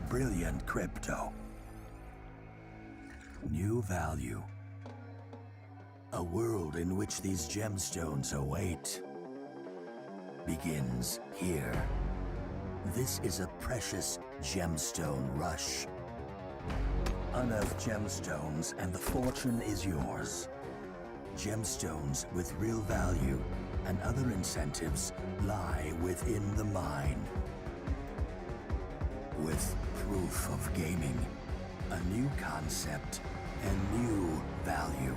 Brilliant crypto. New value. A world in which these gemstones await begins here. This is a precious gemstone rush. Unearth gemstones and the fortune is yours. Gemstones with real value and other incentives lie within the mine. With proof of gaming, a new concept, and new value.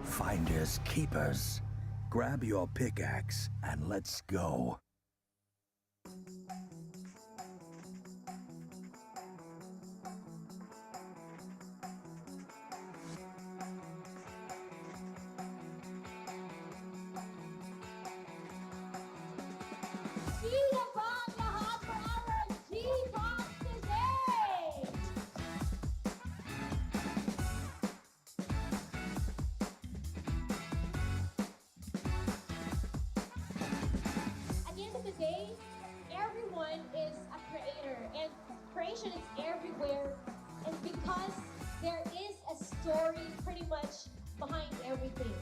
Finders keepers. Grab your pickaxe and let's go. Everyone is a creator, and creation is everywhere, and because there is a story pretty much behind everything.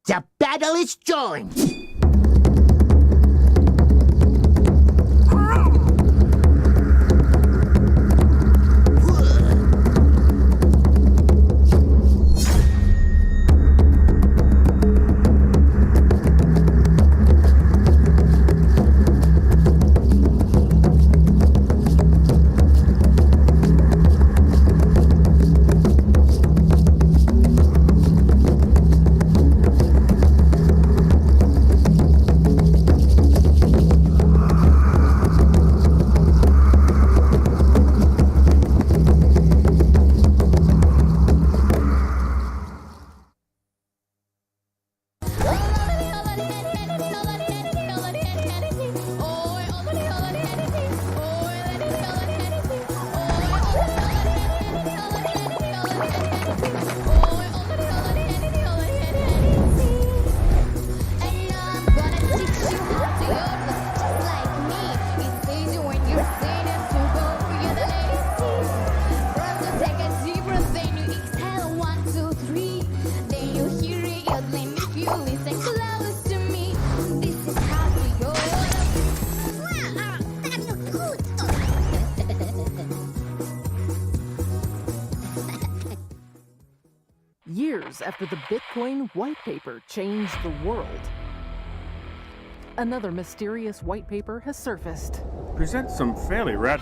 The battle is joined! years after the Bitcoin white paper changed the world, another mysterious white paper has surfaced. Presents some fairly rad.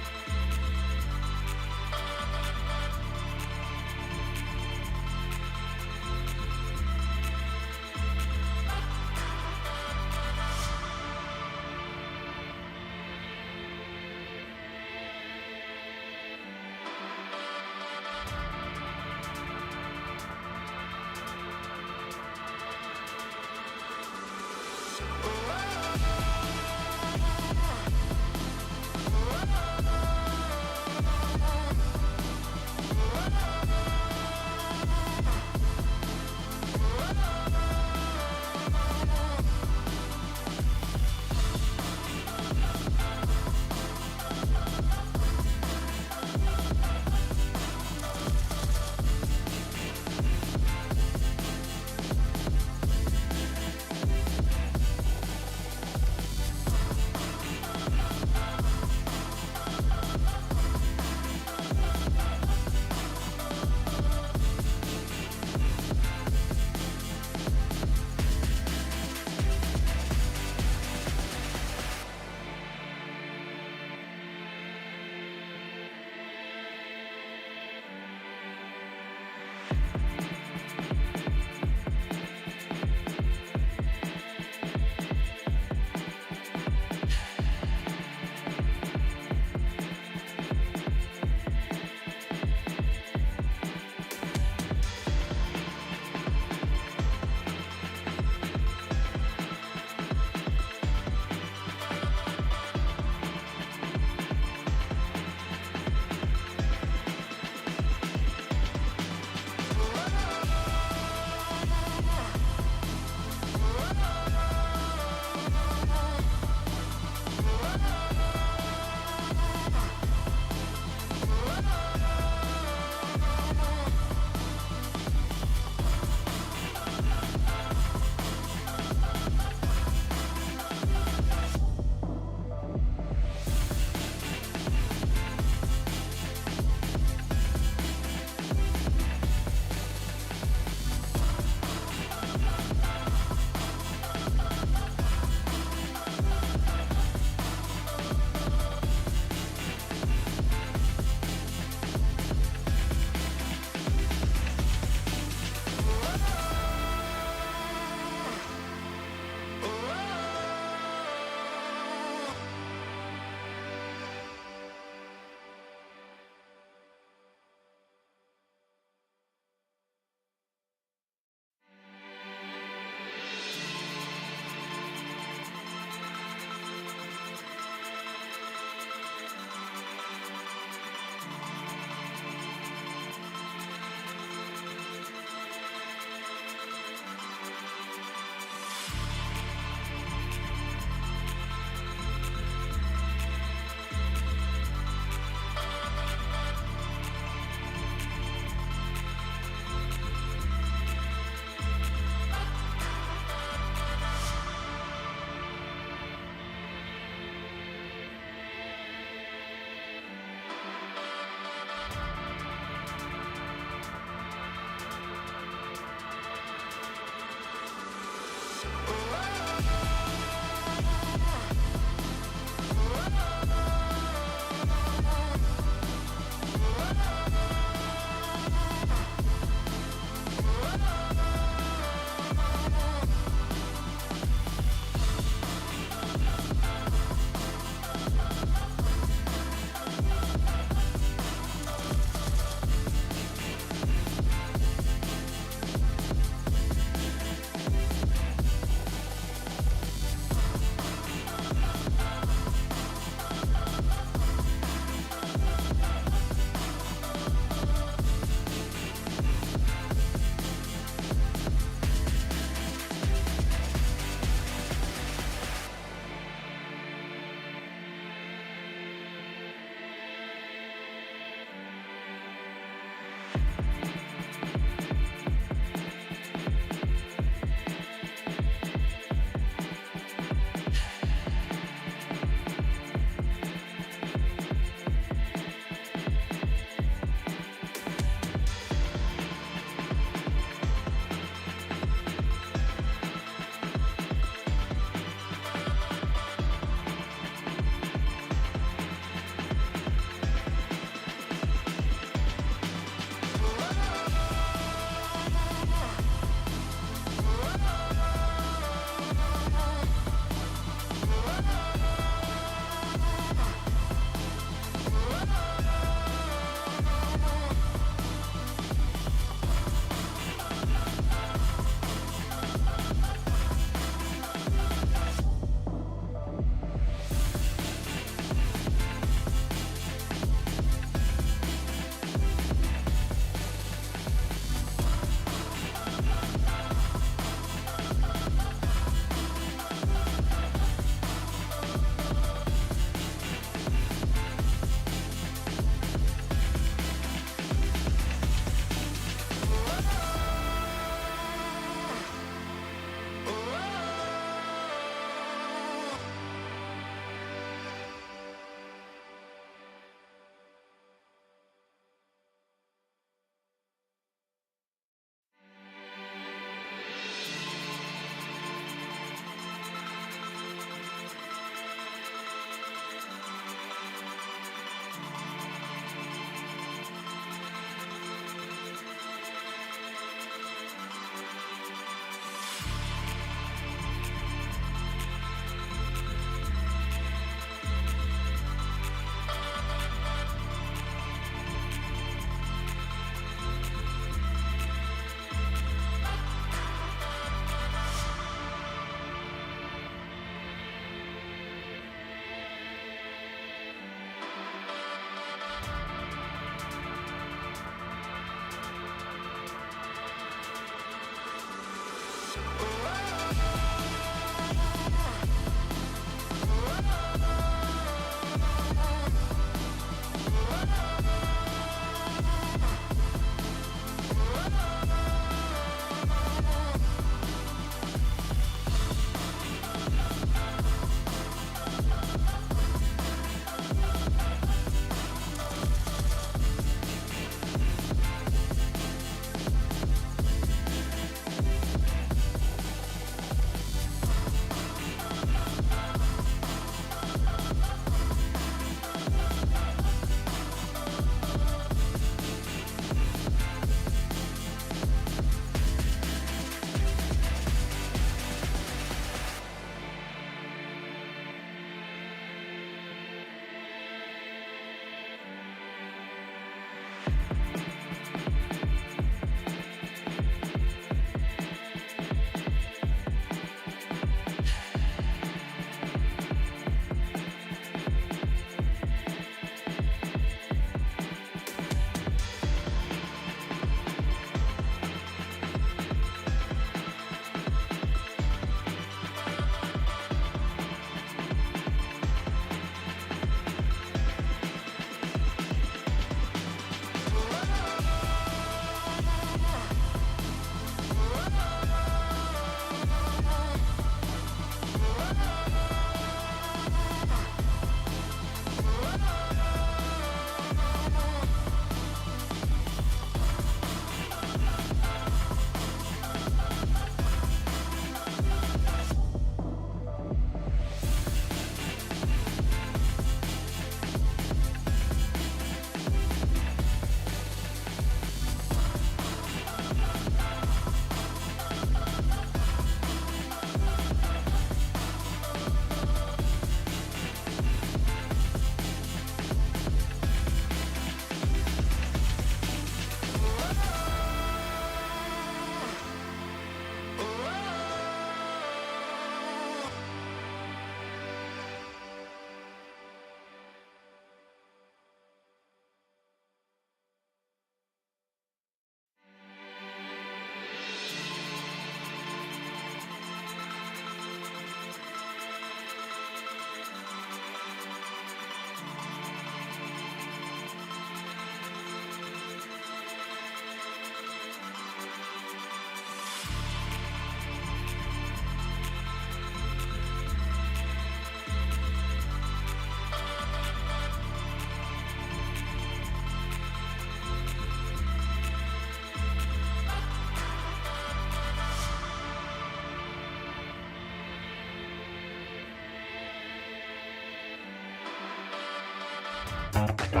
We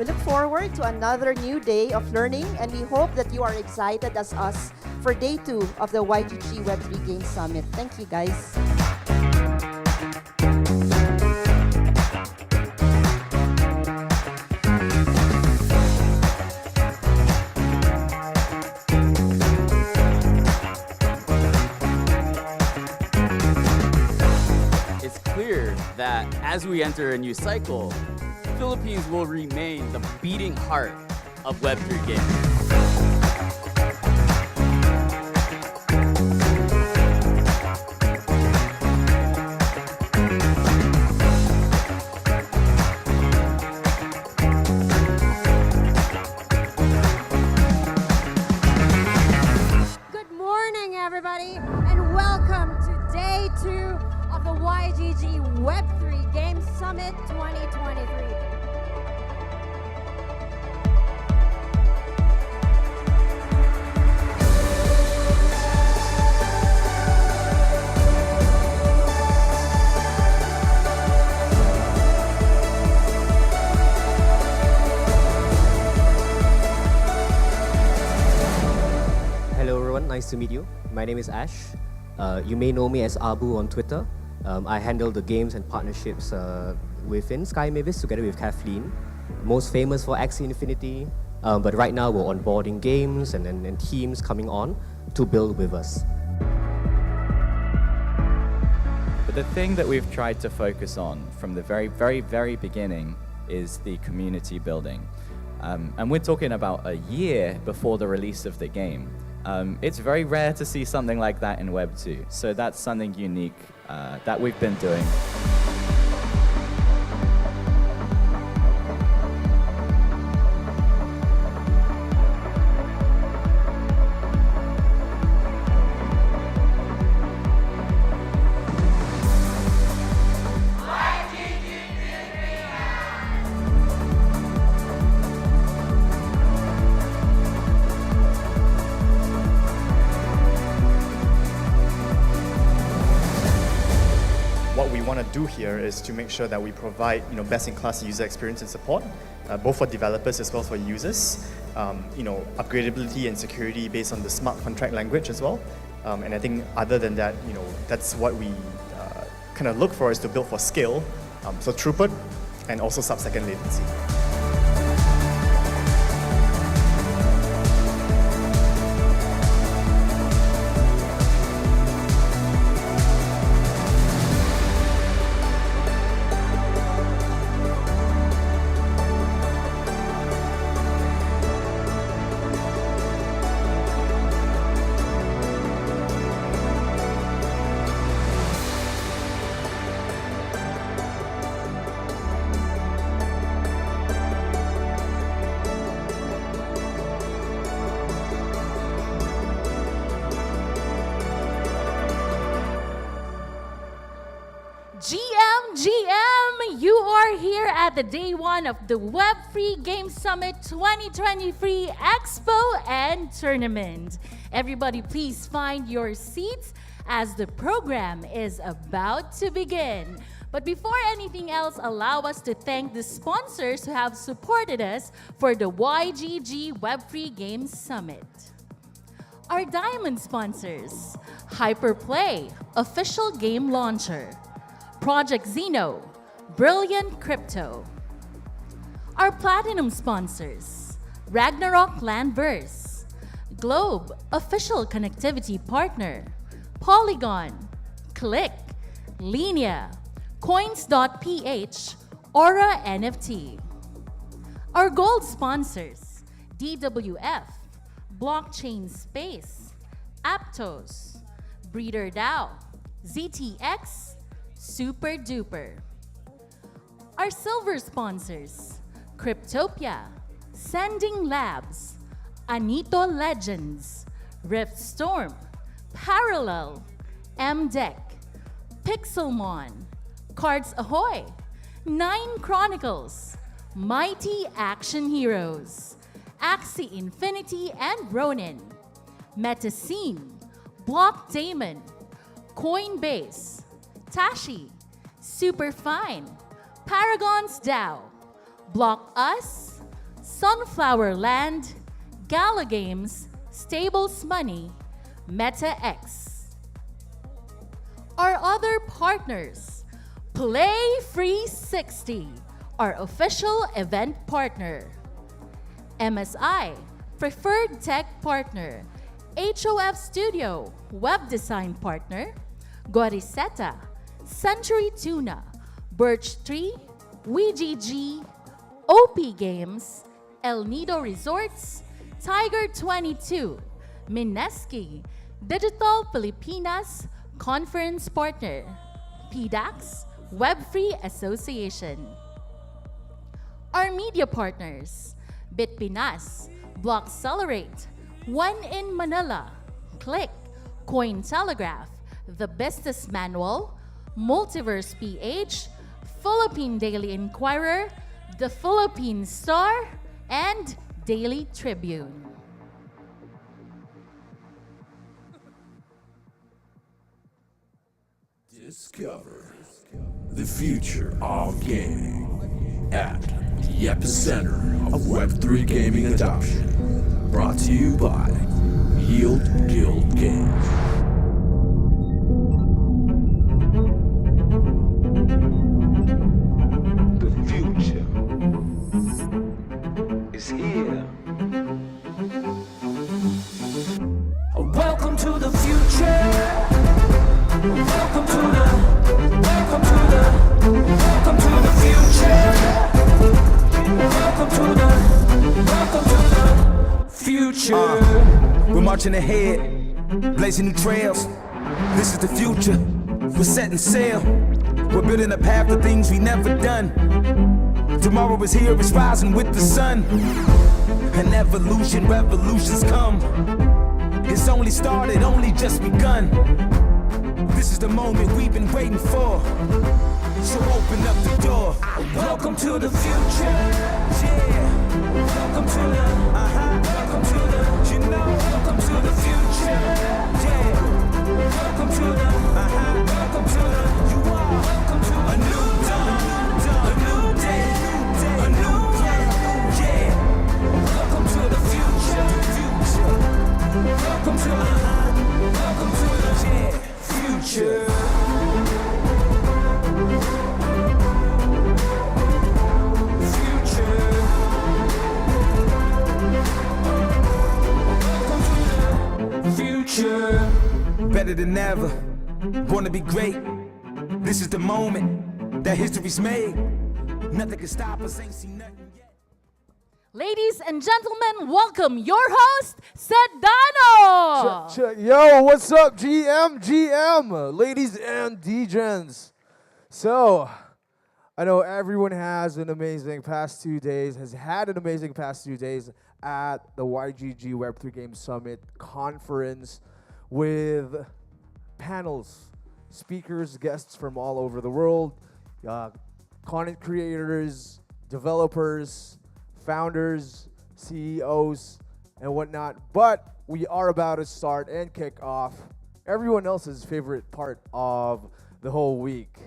look forward to another new day of learning, and we hope that you are excited as us for day 2 of the YGG Web3 Game Summit. Thank you, guys. It's clear that as we enter a new cycle, Philippines will remain the beating heart of Web3 gaming. Good morning, everybody, and welcome to day 2 of the YGG Web3 Game Summit 2023. Hello everyone, nice to meet you. My name is Ash. You may know me as Abu on Twitter. I handle the games and partnerships within Sky Mavis together with Kathleen. Most famous for Axie Infinity, but right now we're onboarding games and teams coming on to build with us. But the thing that we've tried to focus on from the very beginning is the community building. And we're talking about a year before the release of the game. It's very rare to see something like that in Web 2, so that's something unique that we've been doing. What we want to do here is to make sure that we provide best-in-class user experience and support, both for developers as well as for users. Upgradability and security based on the smart contract language as well. And I think other than that, that's what we kind of look for, is to build for scale, so throughput and also sub-second latency. GM, you are here at the day 1 of the Web3 Game Summit 2023 Expo and Tournament. Everybody please find your seats as the program is about to begin. But before anything else, allow us to thank the sponsors who have supported us for the YGG Web3 Game Summit. Our diamond sponsors: Hyperplay, official game launcher; Project Zeno, Brilliant Crypto. Our platinum sponsors: Ragnarok Landverse, Globe, official connectivity partner; Polygon, Clique, Linea, Coins.ph, Aura NFT. Our gold sponsors: DWF, Blockchain Space, Aptos, Breeder DAO, ZTX, Super Duper. Our silver sponsors: Cryptopia, Sending Labs, Anito Legends, Riftstorm, Parallel, MDeck, Pixelmon, Cards Ahoy, 9 Chronicles, Mighty Action Heroes, Axie Infinity and Ronin, Metascene, Block Damon, Coinbase, Tashi, Superfine, Paragon's DAO, Block Us, Sunflower Land, Gala Games, Stables Money, MetaX. Our other partners, Play 360, our official event partner. MSI, Preferred Tech Partner. HOF Studio, Web Design Partner. Goriseta, Century Tuna, Birch Tree, YGG, OP Games, El Nido Resorts, Tiger 22, Mineski, Digital Pilipinas, Conference Partner, PDAX, Web3 Association. Our media partners, BitPinas, Blockcelerate, One in Manila, Clique, Cointelegraph, The Business Manual, Multiverse PH, Philippine Daily Inquirer, The Philippine Star, and Daily Tribune. Discover the future of gaming at the epicenter of Web3 gaming adoption. Brought to you by Yield Guild Games. The future is here. Welcome to the future. Welcome to the future. Welcome to the future. We're marching ahead, blazing new trails. This is the future. We're setting sail. We're building a path to things we never done. Tomorrow is here, it's rising with the sun. An evolution, revolutions come. It's only started, only just begun. This is the moment we've been waiting for. So open up the door. Welcome to the future. Yeah. Welcome to the. Welcome to the. You know. Welcome to the future. Yeah. Welcome to the. Welcome to the. You are. Welcome to a new dawn. A new day. A new plan. Yeah. Welcome to the future. Welcome to the. Welcome to the. Yeah. Future. Better than ever, born to be great. This is the moment that history's made. Nothing can stop us, ain't seen nothing yet. Ladies and gentlemen, welcome your host, Sedano! Check. Yo, what's up, GM? Ladies and DJs. So, I know everyone has an amazing past 2 days, has had an amazing past 2 days at the YGG Web3 Game Summit conference with panels, speakers, guests from all over the world, content creators, developers, founders, CEOs, and whatnot. But we are about to start and kick off everyone else's favorite part of the whole week.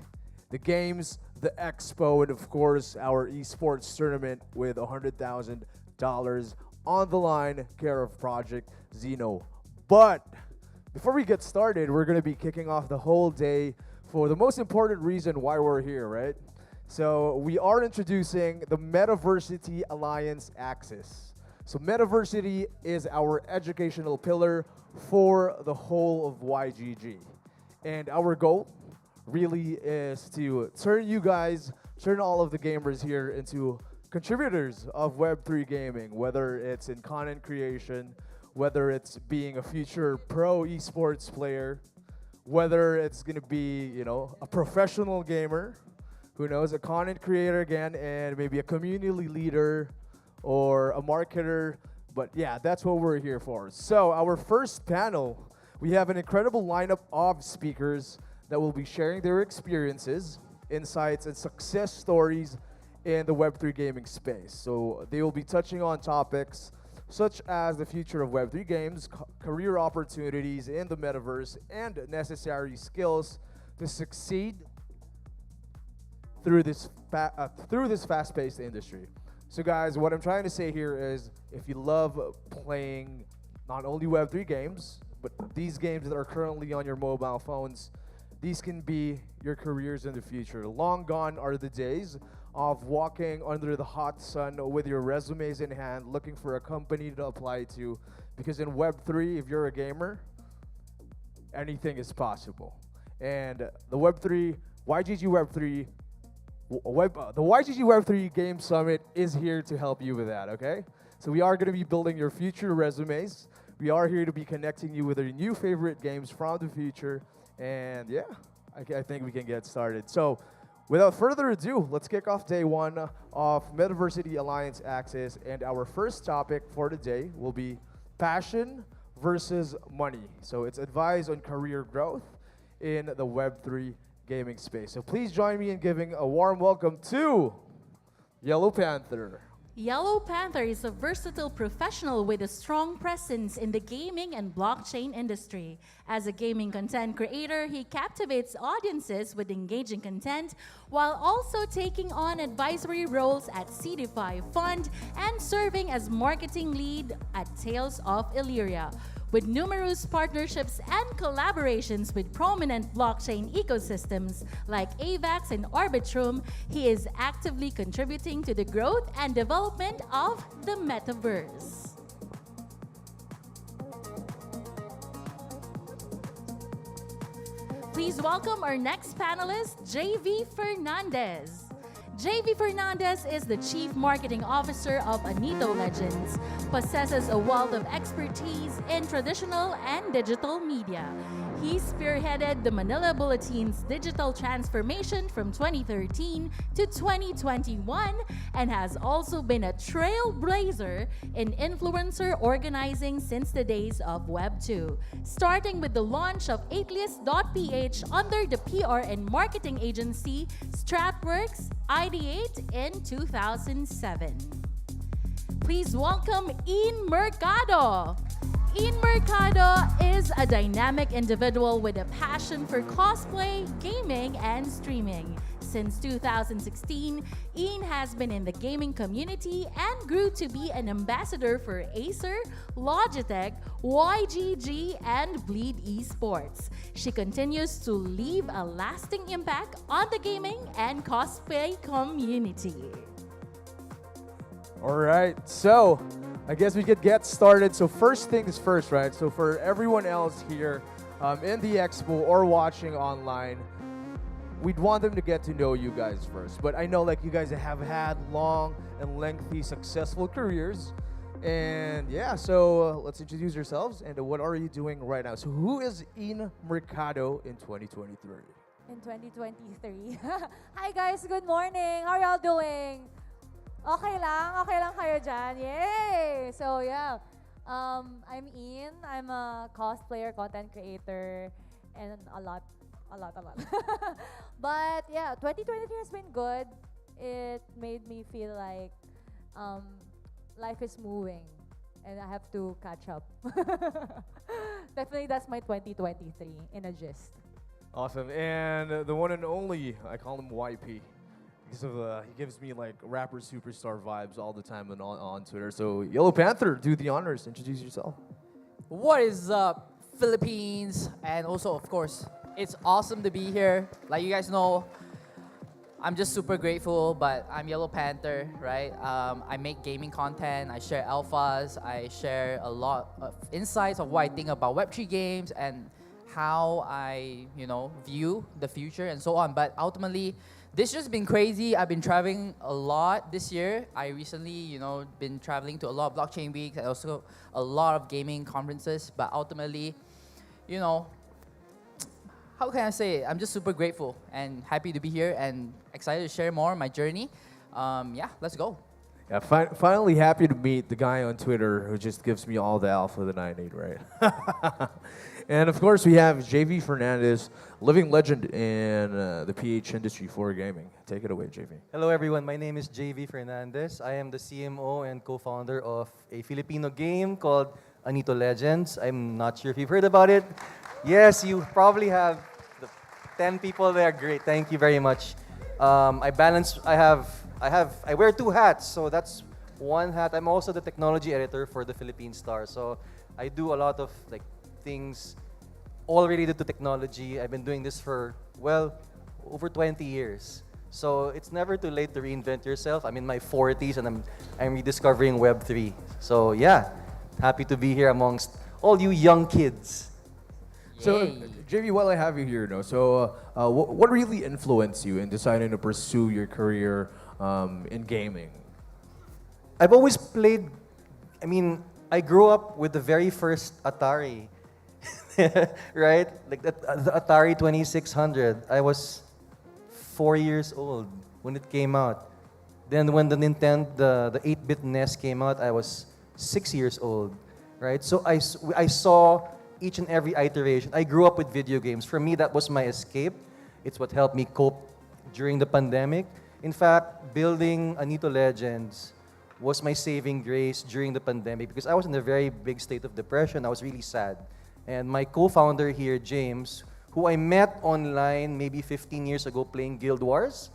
The games, the expo, and of course, our esports tournament with $100,000 on the line, care of Project Zeno. But before we get started, we're going to be kicking off the whole day for the most important reason why we're here, right? So we are introducing the Metaversity Alliance Axis. So Metaversity is our educational pillar for the whole of YGG. And our goal really is to turn all of the gamers here into contributors of Web3 gaming, whether it's in content creation, whether it's being a future pro esports player, whether it's going to be, a professional gamer, who knows, a content creator again, and maybe a community leader or a marketer. But yeah, that's what we're here for. So our first panel, we have an incredible lineup of speakers that will be sharing their experiences, insights, and success stories in the Web3 gaming space. So they will be touching on topics such as the future of Web3 games, career opportunities in the metaverse, and necessary skills to succeed through this fast-paced industry. So guys, what I'm trying to say here is if you love playing not only Web3 games, but these games that are currently on your mobile phones, these can be your careers in the future. Long gone are the days of walking under the hot sun with your resumes in hand, looking for a company to apply to. Because in Web3, if you're a gamer, anything is possible. And the Web3, YGG Web3, the YGG Web3 Game Summit is here to help you with that, okay? So we are going to be building your future resumes. We are here to be connecting you with your new favorite games from the future. And yeah, I think we can get started. So without further ado, let's kick off day one of Metaversity Alliance Access. And our first topic for today will be passion versus money. So it's advice on career growth in the Web3 gaming space. So please join me in giving a warm welcome to Yellow Panther. Yellow Panther is a versatile professional with a strong presence in the gaming and blockchain industry. As a gaming content creator, he captivates audiences with engaging content while also taking on advisory roles at CD5 Fund and serving as marketing lead at Tales of Illyria. With numerous partnerships and collaborations with prominent blockchain ecosystems like AVAX and Arbitrum, he is actively contributing to the growth and development of the Metaverse. Please welcome our next panelist, JV Fernandez. JV Fernandez is the Chief Marketing Officer of Anito Legends, possesses a wealth of expertise in traditional and digital media. He spearheaded the Manila Bulletin's digital transformation from 2013 to 2021 and has also been a trailblazer in influencer organizing since the days of Web2, starting with the launch of Atlas.ph under the PR and marketing agency Stratworks Ideate in 2007. Please welcome Ian Mercado. Ian Mercado is a dynamic individual with a passion for cosplay, gaming, and streaming. Since 2016, Ian has been in the gaming community and grew to be an ambassador for Acer, Logitech, YGG, and Bleed Esports. She continues to leave a lasting impact on the gaming and cosplay community. All right, so I guess we could get started. So first things first, right? So for everyone else here in the expo or watching online, we'd want them to get to know you guys first. But I know like you guys have had long and lengthy successful careers. And yeah, so let's introduce yourselves and what are you doing right now? So who is Ian Mercado in 2023? In 2023. Hi guys, good morning. How are y'all doing? Okay lang kayo dyan. Yay! So yeah, I'm Ian. I'm a cosplayer, content creator, and a lot. But yeah, 2023 has been good. It made me feel like life is moving and I have to catch up. Definitely that's my 2023 in a gist. Awesome. And the one and only, I call him YP. Because of, he gives me like rapper superstar vibes all the time and on Twitter. So Yellow Panther, do the honors. Introduce yourself. What is up, Philippines? And also, of course, it's awesome to be here. Like you guys know, I'm just super grateful, but I'm Yellow Panther, right? I make gaming content, I share alphas, I share a lot of insights of what I think about Web3 games and how I, view the future and so on. But ultimately, this just been crazy. I've been traveling a lot this year. I recently, been traveling to a lot of blockchain weeks and also a lot of gaming conferences. But ultimately, how can I say it? I'm just super grateful and happy to be here and excited to share more of my journey. Yeah, let's go. Yeah, finally happy to meet the guy on Twitter who just gives me all the alpha that I need, right? And of course, we have JV Fernandez, living legend in the PH industry for gaming. Take it away, JV. Hello, everyone. My name is JV Fernandez. I am the CMO and co-founder of a Filipino game called Anito Legends. I'm not sure if you've heard about it. Yes, you probably have. The 10 people there. Great. Thank you very much. I wear two hats. So that's one hat. I'm also the technology editor for the Philippine Star. So I do a lot of like things all related to technology. I've been doing this for, well, over 20 years. So it's never too late to reinvent yourself. I'm in my 40s and I'm rediscovering Web3. So yeah, happy to be here amongst all you young kids. So, JV, while I have you here, what really influenced you in deciding to pursue your career in gaming? I've always played, I grew up with the very first Atari, right? Like the Atari 2600. I was 4 years old when it came out. Then when the 8-bit NES came out, I was 6 years old, right? So I saw each and every iteration. I grew up with video games. For me, that was my escape. It's what helped me cope during the pandemic. In fact, building Anito Legends was my saving grace during the pandemic because I was in a very big state of depression. I was really sad. And my co-founder here, James, who I met online maybe 15 years ago playing Guild Wars,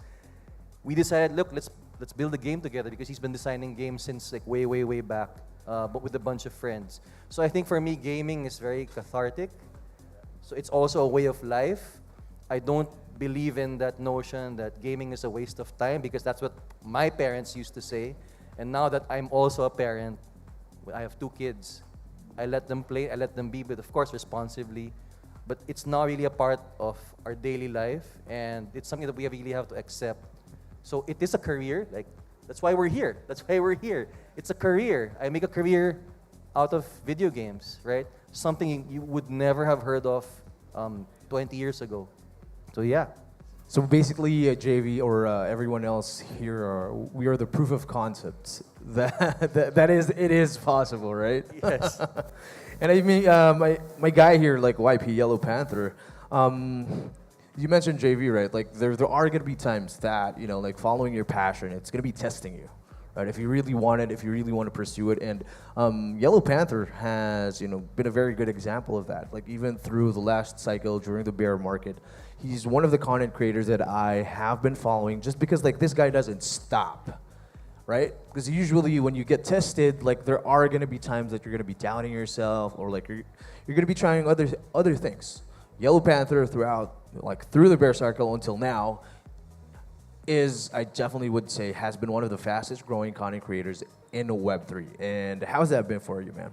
we decided, look, let's build a game together because he's been designing games since like way back, but with a bunch of friends. So I think for me, gaming is very cathartic. So it's also a way of life. I don't believe in that notion that gaming is a waste of time because that's what my parents used to say. And now that I'm also a parent, I have 2 kids. I let them play, I let them be, but of course responsibly. But it's not really a part of our daily life, and it's something that we really have to accept. So it is a career, like that's why we're here. That's why we're here. It's a career. I make a career out of video games, right? Something you would never have heard of 20 years ago. So yeah. So basically, JV or everyone else here, we are the proof of concept that it is possible, right? Yes. And I mean, my guy here, like YP Yellow Panther, you mentioned JV, right? Like there are gonna be times that like following your passion, it's gonna be testing you, right? If you really want it, if you really want to pursue it, and Yellow Panther has been a very good example of that. Like even through the last cycle during the bear market. He's one of the content creators that I have been following just because like this guy doesn't stop, right? Because usually when you get tested, like there are gonna be times that you're gonna be doubting yourself or like you're gonna be trying other things. Yellow Panther through the bear cycle until now I definitely would say has been one of the fastest growing content creators in Web3. And how's that been for you, man?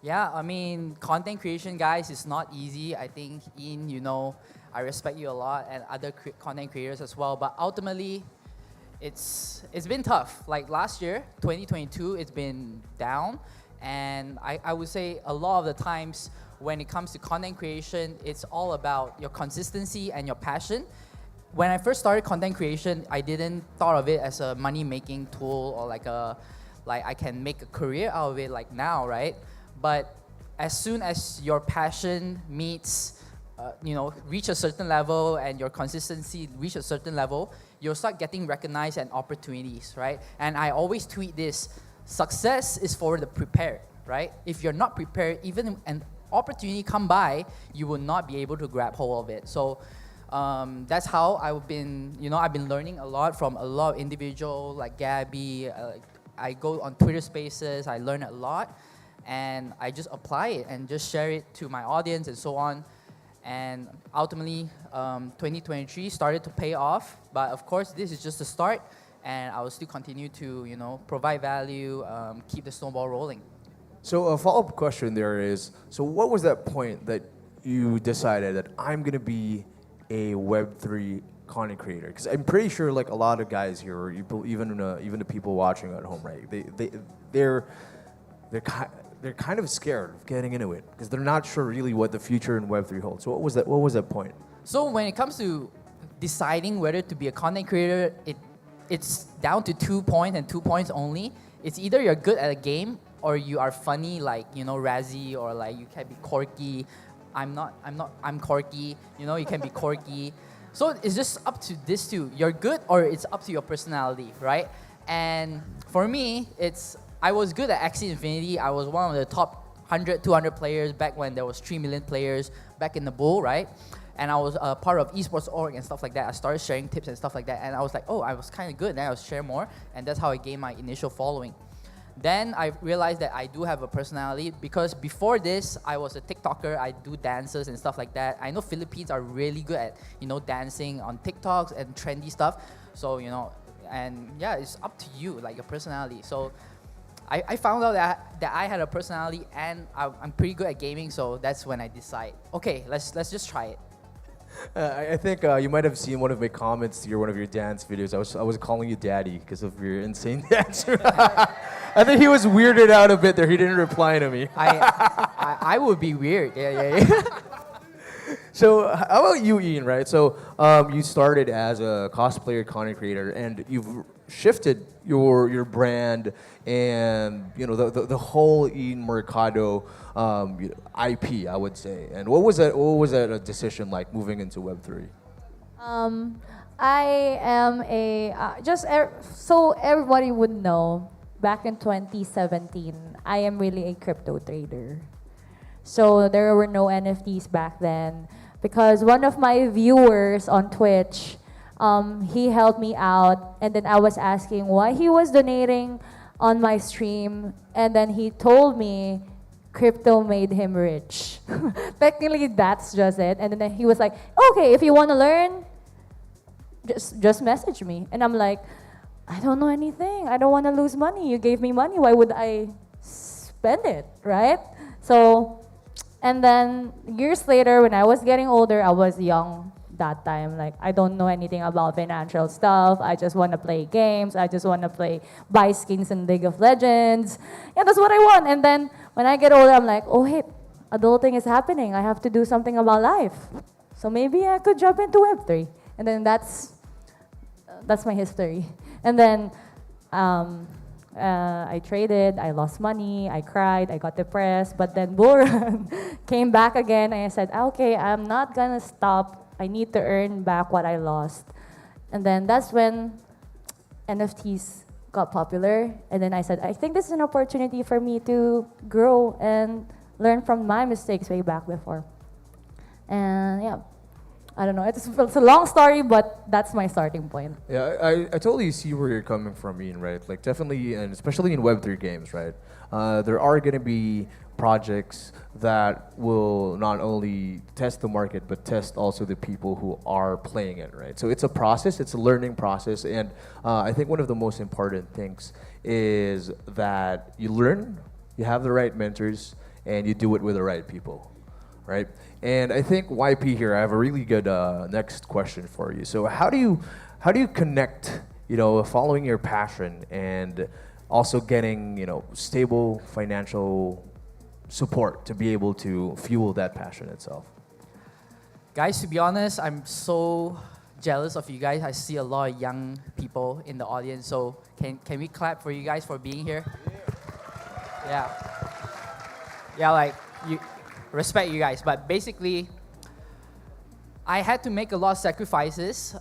Yeah, I mean, content creation, guys, is not easy. I think, Ian, I respect you a lot and other content creators as well. But ultimately, it's been tough. Like last year, 2022, it's been down. And I would say a lot of the times when it comes to content creation, it's all about your consistency and your passion. When I first started content creation, I didn't thought of it as a money-making tool or like I can make a career out of it like now, right? But as soon as your passion meets, reach a certain level and your consistency reach a certain level, you'll start getting recognized and opportunities, right? And I always tweet this, success is for the prepared, right? If you're not prepared, even an opportunity come by, you will not be able to grab hold of it. So that's how I've been learning a lot from a lot of individuals like Gabby. I go on Twitter Spaces, I learn a lot. And I just apply it and just share it to my audience and so on. And ultimately, 2023 started to pay off. But of course, this is just the start. And I will still continue to, provide value, keep the snowball rolling. So a follow-up question there is, so what was that point that you decided that I'm going to be a Web3 content creator? Because I'm pretty sure like a lot of guys here, or even the people watching at home, right? They're kind of scared of getting into it because they're not sure really what the future in Web3 holds. So what was that point? So when it comes to deciding whether to be a content creator, it's down to 2 points and 2 points only. It's either you're good at a game or you are funny like, Razzie, or like you can be quirky. I'm quirky, you can be quirky. So it's just up to this two. You're good or it's up to your personality, right? And for me, I was good at Axie Infinity. I was one of the top 100, 200 players back when there was 3 million players back in the bull, right? and I was part of esports org and stuff like that. I started sharing tips and stuff like that, and I was like, oh, I was kind of good. Then I was share more, and that's how I gained my initial following. Then I realized that I do have a personality, because before this, I was a TikToker. I do dances and stuff like that. I know Philippines are really good at, dancing on TikToks and trendy stuff. So, and yeah, it's up to you, like your personality. So I found out that I had a personality, and I'm pretty good at gaming. So that's when I decide, okay, let's just try it. I think you might have seen one of my comments to one of your dance videos. I was calling you daddy because of your insane dance. I think he was weirded out a bit there. He didn't reply to me. I would be weird. Yeah. So how about you, Ian, right? So you started as a cosplayer, content creator, and you've shifted your brand and the whole Ian Mercado IP, I would say. And what was that a decision like moving into Web3? I am so everybody would know, back in 2017, I am really a crypto trader. So there were no NFTs back then, because one of my viewers on Twitch, he helped me out, and then I was asking why he was donating on my stream, and then he told me crypto made him rich. Technically, that's just it. And then he was like, okay, if you want to learn, just message me. And I'm like, I don't know anything. I don't want to lose money. You gave me money. Why would I spend it, right? So, and then years later, when I was getting older, I was young that time. Like, I don't know anything about financial stuff. I just want to play games. I just want to buy skins in League of Legends. Yeah, that's what I want. And then when I get older, I'm like, oh, hey, adulting is happening. I have to do something about life. So maybe I could jump into Web3. And then that's my history. And then I traded, I lost money, I cried, I got depressed, but then bull run came back again, and I said, okay, I'm not gonna stop. I need to earn back what I lost. And then that's when NFTs got popular, and then I said, I think this is an opportunity for me to grow and learn from my mistakes way back before. And yeah, I don't know, it's a long story, but that's my starting point. Yeah, I totally see where you're coming from, Ian, right? Like definitely, and especially in Web3 games, right? There are gonna be projects that will not only test the market, but test also the people who are playing it, right? So it's a process, it's a learning process, and I think one of the most important things is that you learn, you have the right mentors, and you do it with the right people, right? And I think YP here, I have a really good next question for you. So how do you connect, following your passion and also getting, stable financial support to be able to fuel that passion itself? Guys, to be honest, I'm so jealous of you guys. I see a lot of young people in the audience. So can we clap for you guys for being here? Yeah, like you respect you guys. But basically, I had to make a lot of sacrifices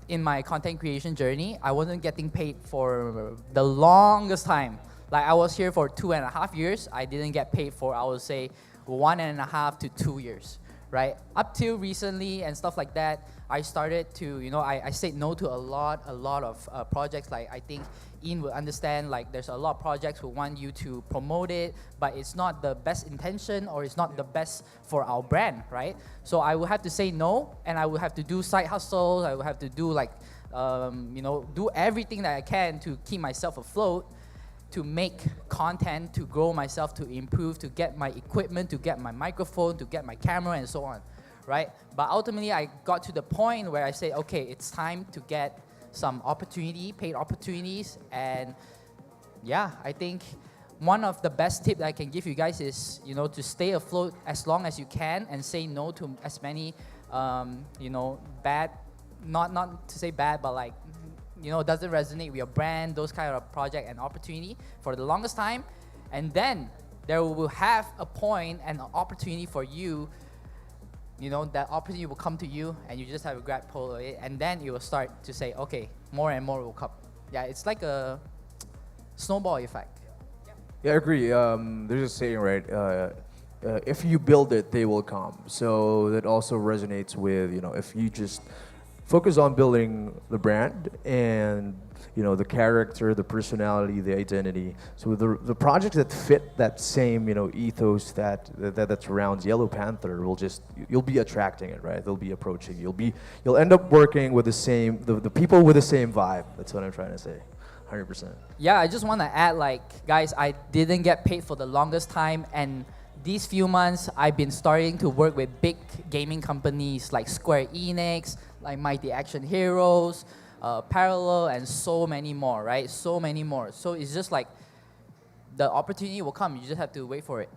in my content creation journey. I wasn't getting paid for the longest time. Like, I was here for 2.5 years. I didn't get paid for, I would say, 1.5 to 2 years, right? Up till recently and stuff like that, I started to, I said no to a lot of projects. Like, I think Ian will understand, like, there's a lot of projects who want you to promote it, but it's not the best intention, or it's not the best for our brand, right? So I will have to say no, and I will have to do side hustles. I will have to do, like, do everything that I can to keep myself afloat, to make content, to grow myself, to improve, to get my equipment, to get my microphone, to get my camera, and so on, right? But ultimately, I got to the point where I say, okay, it's time to get some paid opportunities. And yeah, I think one of the best tips I can give you guys is, to stay afloat as long as you can and say no to as many, bad, not to say bad, but like, doesn't resonate with your brand, those kind of project and opportunity for the longest time. And then there will have a point and an opportunity for you, that opportunity will come to you, and you just have a grab hold of it, and then you will start to say, okay, more and more will come. Yeah, it's like a snowball effect. Yeah, I agree. There's a saying, right? if you build it, they will come. So that also resonates with, if you just focus on building the brand and the character, the personality, the identity. So the projects that fit that same ethos that surrounds Yellow Panther you'll be attracting it, right? They'll be approaching. You'll end up working with the people with the same vibe. That's what I'm trying to say. 100%. Yeah, I just want to add, guys, I didn't get paid for the longest time, and these few months I've been starting to work with big gaming companies like Square Enix, like Mighty Action Heroes, Parallel, and so many more, right? So many more. So it's just like the opportunity will come. You just have to wait for it.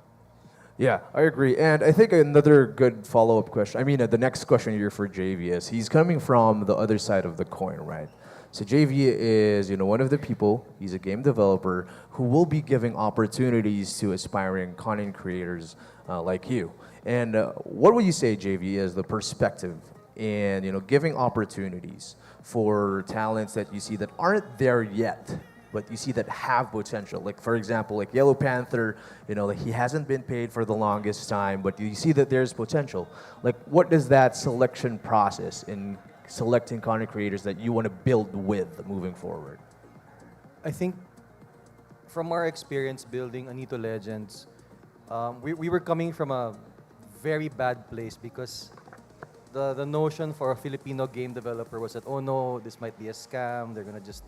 Yeah, I agree. And I think another good follow-up question, the next question here for JV is, he's coming from the other side of the coin, right? So JV is, one of the people, he's a game developer who will be giving opportunities to aspiring content creators like you. And what would you say, JV, is the perspective in, giving opportunities for talents that you see that aren't there yet, but you see that have potential? Like, for example, like Yellow Panther, he hasn't been paid for the longest time, but you see that there's potential. Like, what is that selection process in selecting content creators that you want to build with moving forward? I think from our experience building Anito Legends, we were coming from a very bad place because the notion for a Filipino game developer was that, oh no, this might be a scam, they're gonna just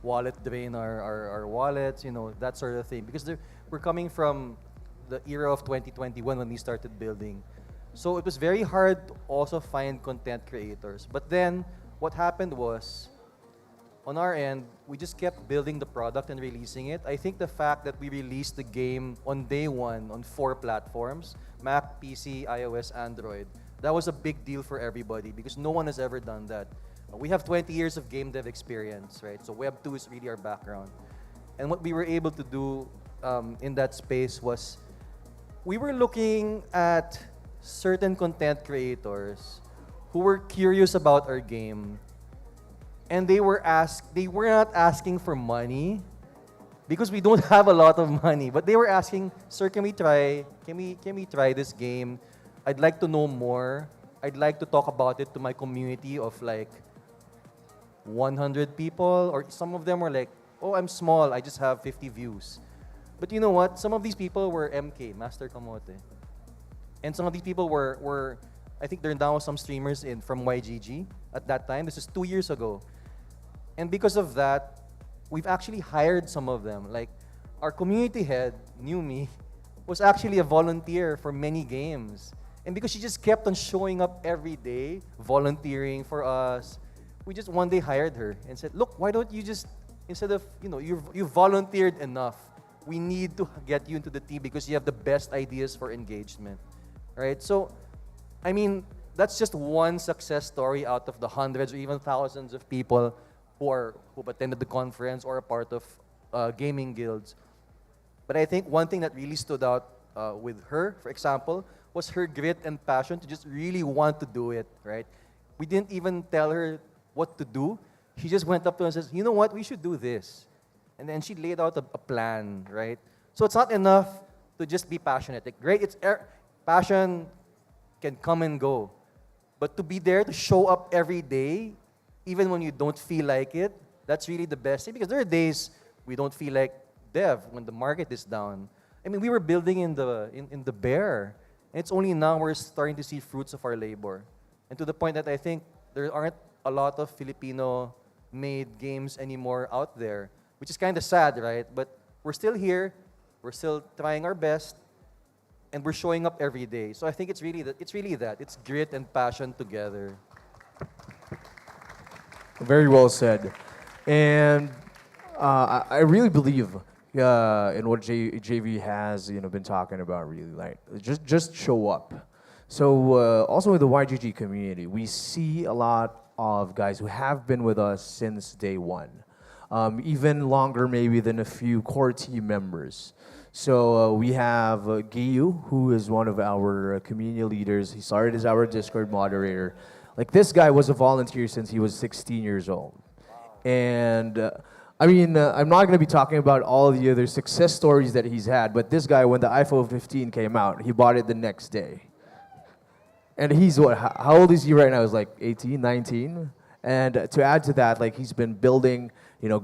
wallet drain our wallets, that sort of thing. Because we're coming from the era of 2021 when we started building. So it was very hard to also find content creators. But then what happened was, on our end, we just kept building the product and releasing it. I think the fact that we released the game on day one on 4 platforms, Mac, PC, iOS, Android, that was a big deal for everybody because no one has ever done that. We have 20 years of game dev experience, right? So Web 2 is really our background. And what we were able to do in that space was, we were looking at certain content creators who were curious about our game, and they were not asking for money because we don't have a lot of money, but they were asking, sir, can we try this game? I'd like to know more. I'd like to talk about it to my community of like 100 people, or some of them were like, oh, I'm small, I just have 50 views. But you know what? Some of these people were MK, Master Kamote. And some of these people were I think there are now some streamers from YGG at that time. This is 2 years ago. And because of that, we've actually hired some of them. Like, our community head, Numi, was actually a volunteer for many games. And because she just kept on showing up every day, volunteering for us, we just one day hired her and said, look, why don't you just, instead of, you volunteered enough, we need to get you into the team because you have the best ideas for engagement. Right? So, that's just one success story out of the hundreds or even thousands of people who attended the conference or are part of gaming guilds. But I think one thing that really stood out with her, for example, was her grit and passion to just really want to do it, right? We didn't even tell her what to do. She just went up to us and says, you know what, we should do this. And then she laid out a plan, right? So it's not enough to just be passionate. Like, great, passion can come and go. But to be there, to show up every day, even when you don't feel like it, that's really the best thing. Because there are days we don't feel like dev when the market is down. We were building in the bear. And it's only now we're starting to see fruits of our labor. And to the point that I think there aren't a lot of Filipino-made games anymore out there, which is kind of sad, right? But we're still here, we're still trying our best, and we're showing up every day. So I think it's really that. It's grit and passion together. Very well said. And I really believe in what JV has been talking about, really, like just show up. So also with the YGG community, we see a lot of guys who have been with us since day one, even longer maybe than a few core team members. So we have Giyu, who is one of our community leaders. He started as our Discord moderator. Like, this guy was a volunteer since he was 16 years old. And I mean, I'm not going to be talking about all the other success stories that he's had, but this guy, when the iPhone 15 came out, he bought it the next day. And he's what? How old is he right now? He's like 18, 19. And to add to that, like he's been building,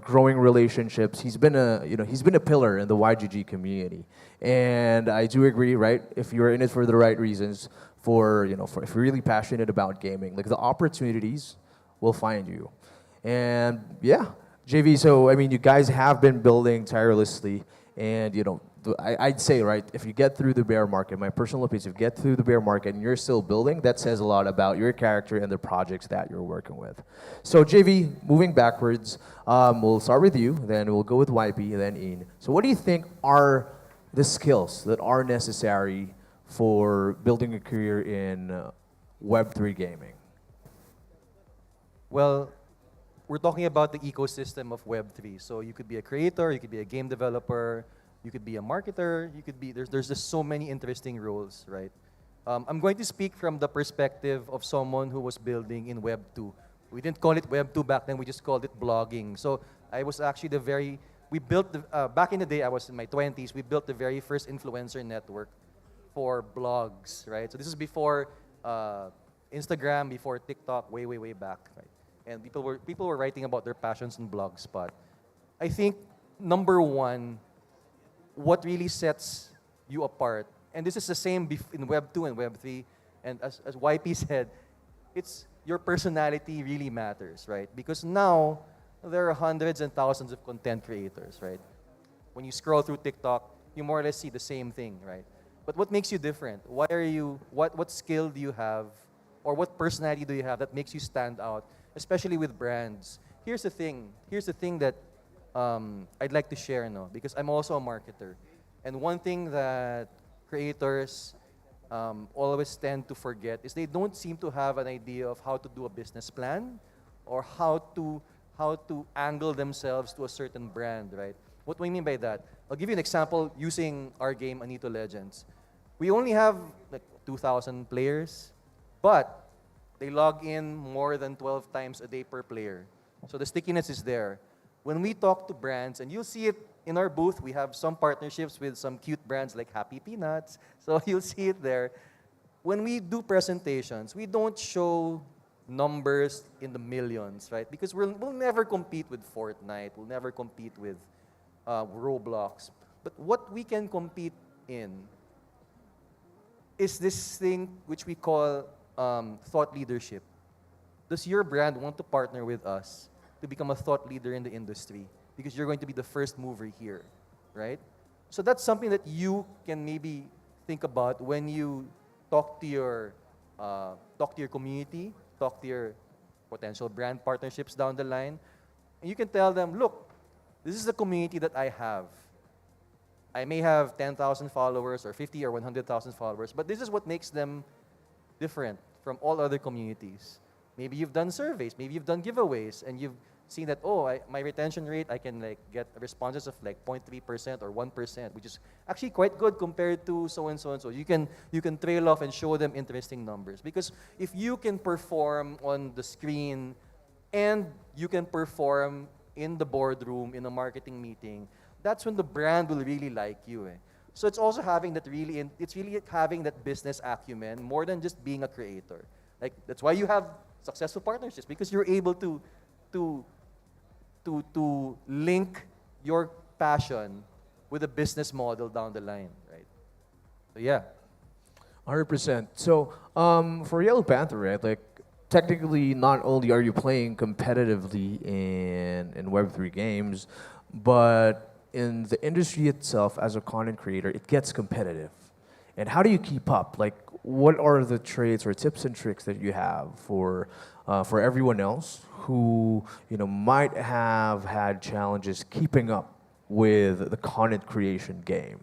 growing relationships. He's been a pillar in the YGG community. And I do agree, right? If you're in it for the right reasons, if you're really passionate about gaming, like the opportunities will find you. And yeah, JV. So I mean, you guys have been building tirelessly, and I'd say, right, if you get through the bear market, my personal opinion, if you get through the bear market and you're still building, that says a lot about your character and the projects that you're working with. So JV, moving backwards, we'll start with you, then we'll go with YP, then Ian. So what do you think are the skills that are necessary for building a career in Web3 gaming? Well, we're talking about the ecosystem of Web3. So you could be a creator, you could be a game developer, you could be a marketer, you could be, there's just so many interesting roles, right? I'm going to speak from the perspective of someone who was building in Web 2. We didn't call it Web 2 back then, we just called it blogging. So I was actually back in the day, I was in my 20s, we built the very first influencer network for blogs, right? So this is before Instagram, before TikTok, way, way, way back, right? And people were writing about their passions in Blogspot. I think, number one, what really sets you apart, and this is the same in Web 2 and Web 3, and as YP said, it's your personality really matters, right? Because now, there are hundreds and thousands of content creators, right? When you scroll through TikTok, you more or less see the same thing, right? But what makes you different? What skill do you have, or what personality do you have that makes you stand out, especially with brands? Here's the thing that I'd like to share now, because I'm also a marketer. And one thing that creators always tend to forget is they don't seem to have an idea of how to do a business plan or how to angle themselves to a certain brand, right? What do I mean by that? I'll give you an example using our game, Anito Legends. We only have like 2,000 players, but they log in more than 12 times a day per player. So the stickiness is there. When we talk to brands, and you'll see it in our booth, we have some partnerships with some cute brands like Happy Peanuts. So you'll see it there. When we do presentations, we don't show numbers in the millions, right? Because we'll never compete with Fortnite. We'll never compete with Roblox. But what we can compete in is this thing which we call thought leadership. Does your brand want to partner with us to become a thought leader in the industry? Because you're going to be the first mover here, right? So that's something that you can maybe think about when you talk to your community, talk to your potential brand partnerships down the line. And you can tell them, look, this is the community that I have. I may have 10,000 followers or 50 or 100,000 followers, but this is what makes them different from all other communities. Maybe you've done surveys, maybe you've done giveaways, and you've seen that, my retention rate, I can get responses of 0.3% or 1%, which is actually quite good compared to so and so and so. You can trail off and show them interesting numbers. Because if you can perform on the screen and you can perform in the boardroom, in a marketing meeting, that's when the brand will really like you. So it's also having that having that business acumen more than just being a creator. Like that's why you have successful partnerships, because you're able to link your passion with a business model down the line, right? So yeah. 100%. So for Yellow Panther, right, like technically not only are you playing competitively in Web3 games, but in the industry itself as a content creator, it gets competitive. And how do you keep up? Like, what are the traits or tips and tricks that you have for everyone else who might have had challenges keeping up with the content creation game?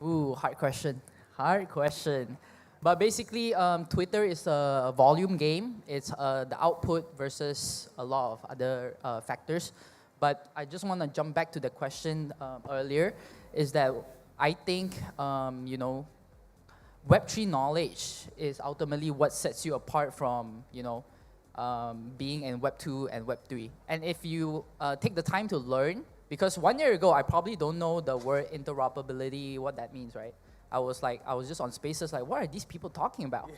Ooh, hard question. Hard question. But basically, Twitter is a volume game. It's the output versus a lot of other factors. But I just want to jump back to the question earlier, is that I think, Web3 knowledge is ultimately what sets you apart from, being in Web 2 and Web 3. And if you take the time to learn, because 1 year ago, I probably don't know the word interoperability, what that means, right? I was just on Spaces like, what are these people talking about?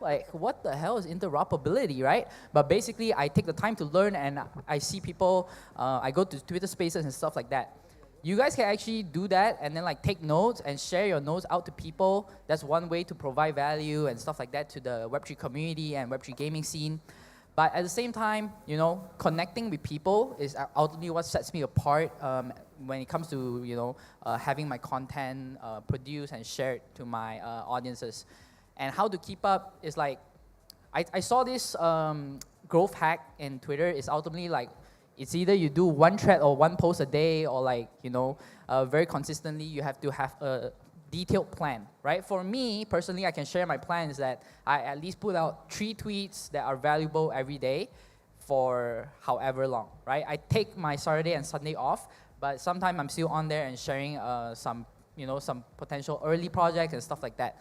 Like, what the hell is interoperability, right? But basically, I take the time to learn, and I see people, I go to Twitter Spaces and stuff like that. You guys can actually do that and then like take notes and share your notes out to people. That's one way to provide value and stuff like that to the Web3 community and Web3 gaming scene. But at the same time, you know, connecting with people is ultimately what sets me apart when it comes to, you know, having my content produced and shared to my audiences. And how to keep up is like, I saw this growth hack in Twitter. It's ultimately like, it's either you do one thread or one post a day, or like, you know, very consistently you have to have a detailed plan, right? For me, personally, I can share my plans that I at least put out 3 tweets that are valuable every day for however long, right? I take my Saturday and Sunday off, but sometimes I'm still on there and sharing some, you know, some potential early projects and stuff like that.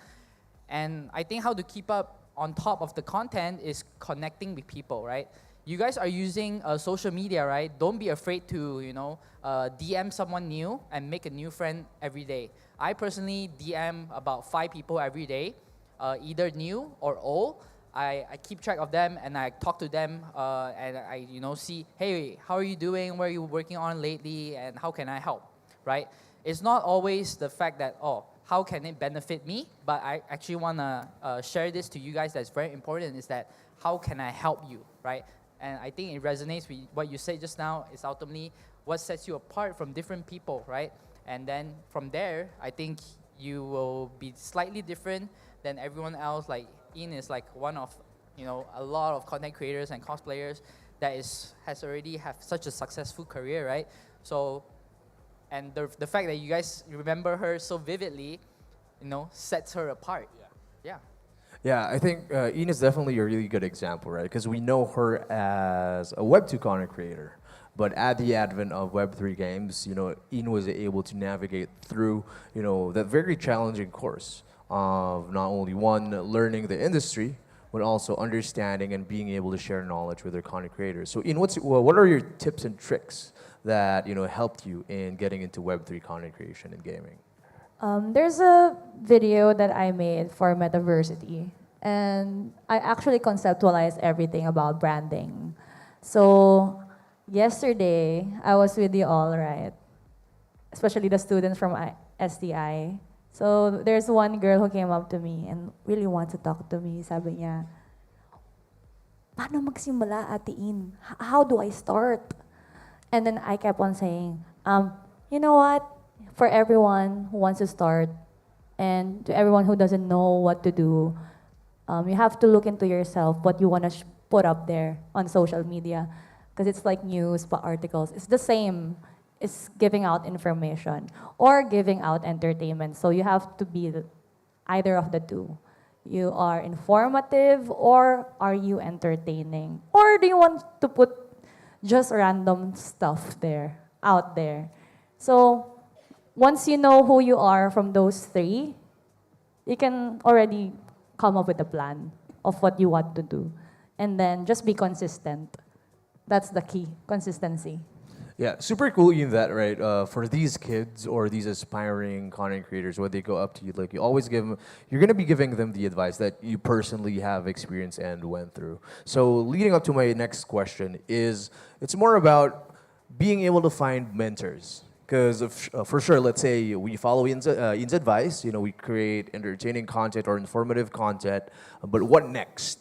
And I think how to keep up on top of the content is connecting with people, right? You guys are using social media, right? Don't be afraid to, you know, DM someone new and make a new friend every day. I personally DM about 5 people every day, either new or old. I keep track of them and I talk to them and I, you know, see, hey, how are you doing? What are you working on lately? And how can I help, right? It's not always the fact that, oh, how can it benefit me? But I actually want to share this to you guys that's very important, is that how can I help you, right? And I think it resonates with what you said just now. It's ultimately what sets you apart from different people, right? And then from there, I think you will be slightly different than everyone else. Like Ian is like one of, you know, a lot of content creators and cosplayers that has already have such a successful career, right? So, and the fact that you guys remember her so vividly, you know, sets her apart. Yeah. Yeah, I think Ian is definitely a really good example, right? Because we know her as a Web2 content creator. But at the advent of Web3 games, you know, Ian was able to navigate through, you know, that very challenging course of not only learning the industry, but also understanding and being able to share knowledge with their content creators. So Ian, what are your tips and tricks that, you know, helped you in getting into Web3 content creation and gaming? There's a video that I made for Metaversity, and I actually conceptualized everything about branding. So yesterday, I was with you all, right? Especially the students from STI. So there's one girl who came up to me and really wants to talk to me. Sabi niya, paano magsimula, Ate In? How do I start? And then I kept on saying, you know what? For everyone who wants to start and to everyone who doesn't know what to do, you have to look into yourself, what you want to put up there on social media. Because it's like news, articles. It's the same. It's giving out information or giving out entertainment. So you have to be either of the two. You are informative or are you entertaining? Or do you want to put just random stuff there, out there? So once you know who you are from those 3, you can already come up with a plan of what you want to do. And then just be consistent. That's the key, consistency. Yeah, super cool in that, right? For these kids or these aspiring content creators, when they go up to you, like you always you're gonna be giving them the advice that you personally have experienced and went through. So leading up to my next question is, it's more about being able to find mentors. Because for sure, let's say we follow Ian's advice, you know, we create entertaining content or informative content, but what next?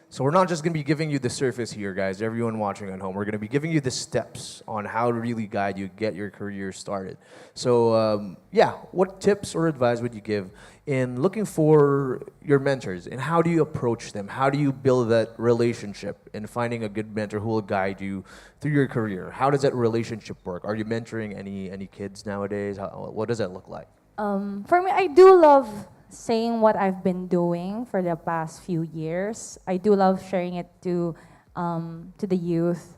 So we're not just going to be giving you the surface here, guys, everyone watching at home. We're going to be giving you the steps on how to really guide you, get your career started. So yeah, what tips or advice would you give in looking for your mentors? And how do you approach them? How do you build that relationship in finding a good mentor who will guide you through your career? How does that relationship work? Are you mentoring any kids nowadays? What does that look like? For me, I do love saying what I've been doing for the past few years. I do love sharing it to the youth.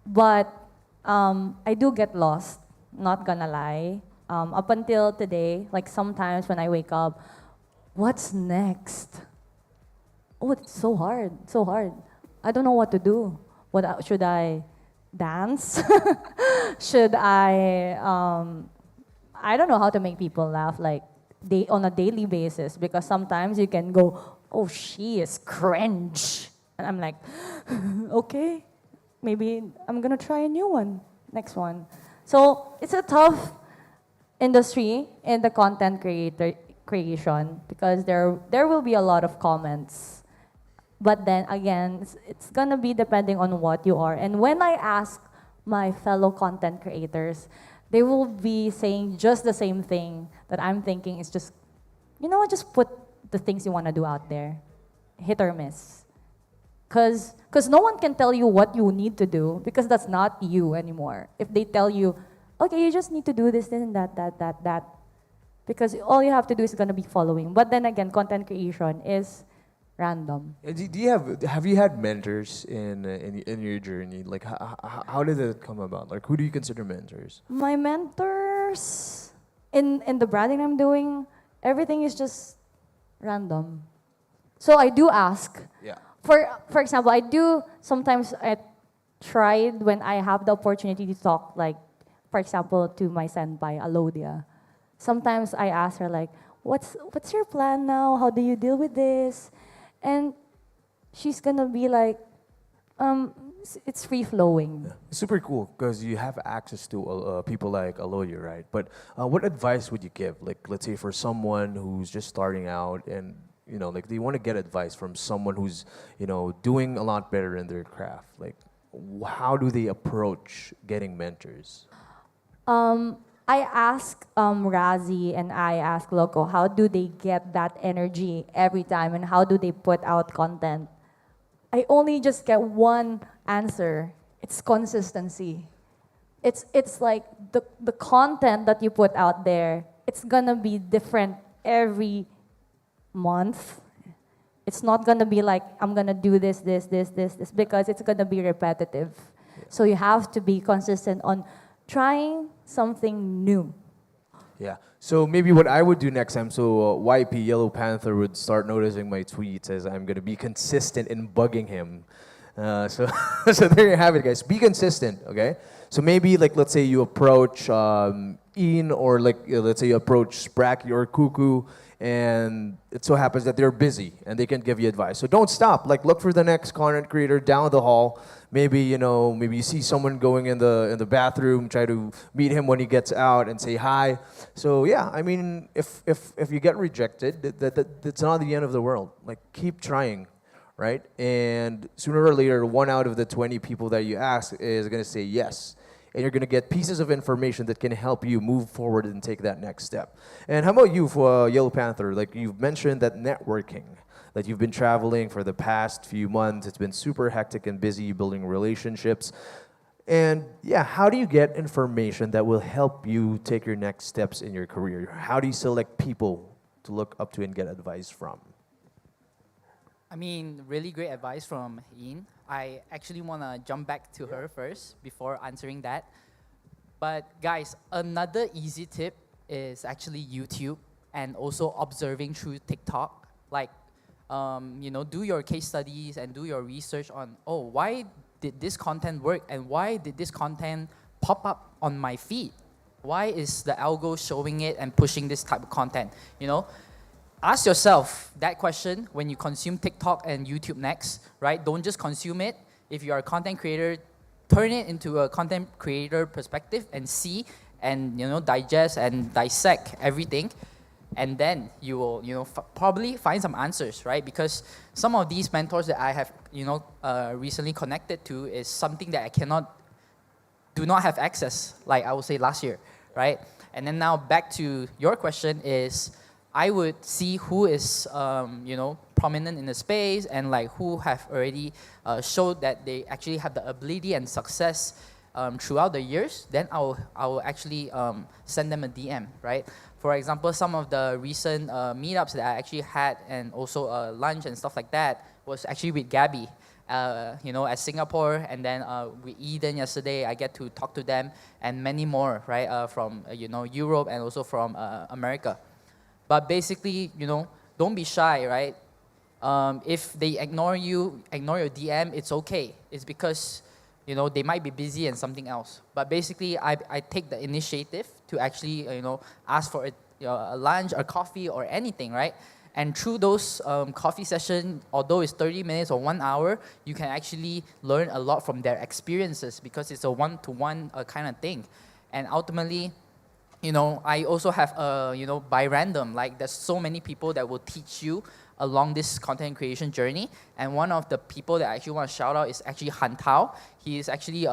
But I do get lost, not gonna lie. Up until today, like sometimes when I wake up, what's next? Oh, it's so hard, so hard. I don't know what to do. Should I dance? Should I don't know how to make people laugh like on a daily basis, because sometimes you can go, oh, she is cringe. And I'm like, okay, maybe I'm gonna try a new one, next one. So it's a tough industry in the content creation because there will be a lot of comments. But then again, it's gonna be depending on what you are. And when I ask my fellow content creators, they will be saying just the same thing that I'm thinking is just, you know what, just put the things you wanna do out there, hit or miss. Because no one can tell you what you need to do because that's not you anymore. If they tell you, okay, you just need to do this and that. Because all you have to do is gonna be following. But then again, content creation is random. Have you had mentors in your journey? Like how did it come about? Like who do you consider mentors? My mentors in the branding I'm doing, everything is just random. So I do ask. Yeah. For example, I do sometimes I tried when I have the opportunity to talk, like, for example, to my senpai, Alodia. Sometimes I ask her like, what's your plan now? How do you deal with this? And she's gonna be like, it's free flowing. Yeah. Super cool because you have access to people like Alodia, right? But what advice would you give? Like, let's say for someone who's just starting out and like they want to get advice from someone who's doing a lot better in their craft. Like, how do they approach getting mentors? I ask Razi and I ask Loco, how do they get that energy every time and how do they put out content? I only just get one answer. It's consistency. It's like the content that you put out there, it's gonna be different every month. It's not gonna be like, I'm gonna do this, because it's gonna be repetitive. Yeah. So you have to be consistent on trying something new. Yeah. So maybe what I would do next time, so YP, Yellow Panther, would start noticing my tweets as I'm going to be consistent in bugging him. So there you have it, guys. Be consistent, okay? So maybe, like, let's say you approach Ian, or like, let's say you approach Spracky or Cuckoo, and it so happens that they're busy and they can give you advice. So don't stop. Like, look for the next content creator down the hall. Maybe maybe you see someone going in the bathroom. Try to meet him when he gets out and say hi. So yeah, I mean, if you get rejected, that's not the end of the world. Like, keep trying, right? And sooner or later, 1 out of the 20 people that you ask is gonna say yes. And you're going to get pieces of information that can help you move forward and take that next step. And how about you, for Yellow Panther? Like, you've mentioned that networking, that you've been traveling for the past few months. It's been super hectic and busy building relationships. And yeah, how do you get information that will help you take your next steps in your career? How do you select people to look up to and get advice from? I mean, really great advice from Ian. I actually want to jump back to her first before answering that. But guys, another easy tip is actually YouTube and also observing through TikTok. Like, do your case studies and do your research on, why did this content work and why did this content pop up on my feed? Why is the algo showing it and pushing this type of content? Ask yourself that question when you consume TikTok and YouTube next, right? Don't just consume it. If you are a content creator, turn it into a content creator perspective and see and digest and dissect everything. And then you will probably find some answers, right? Because some of these mentors that I have recently connected to is something that I do not have access, like I would say last year, right? And then now back to your question is, I would see who is, prominent in the space and like who have already showed that they actually have the ability and success throughout the years. Then I will actually send them a DM, right? For example, some of the recent meetups that I actually had and also lunch and stuff like that was actually with Gabby, at Singapore, and then with Eden yesterday. I get to talk to them and many more, right? From Europe and also from America. But basically, don't be shy, right? if they ignore you, ignore your DM, it's okay. It's because, you know, they might be busy and something else. But basically, I take the initiative to actually, you know, ask for a lunch or coffee or anything, right? And through those coffee sessions, although it's 30 minutes or 1 hour, you can actually learn a lot from their experiences because it's a one-to-one kind of thing. And ultimately, you know, I also have, you know, by random, like there's so many people that will teach you along this content creation journey. And one of the people that I actually want to shout out is actually Han Tao. He is actually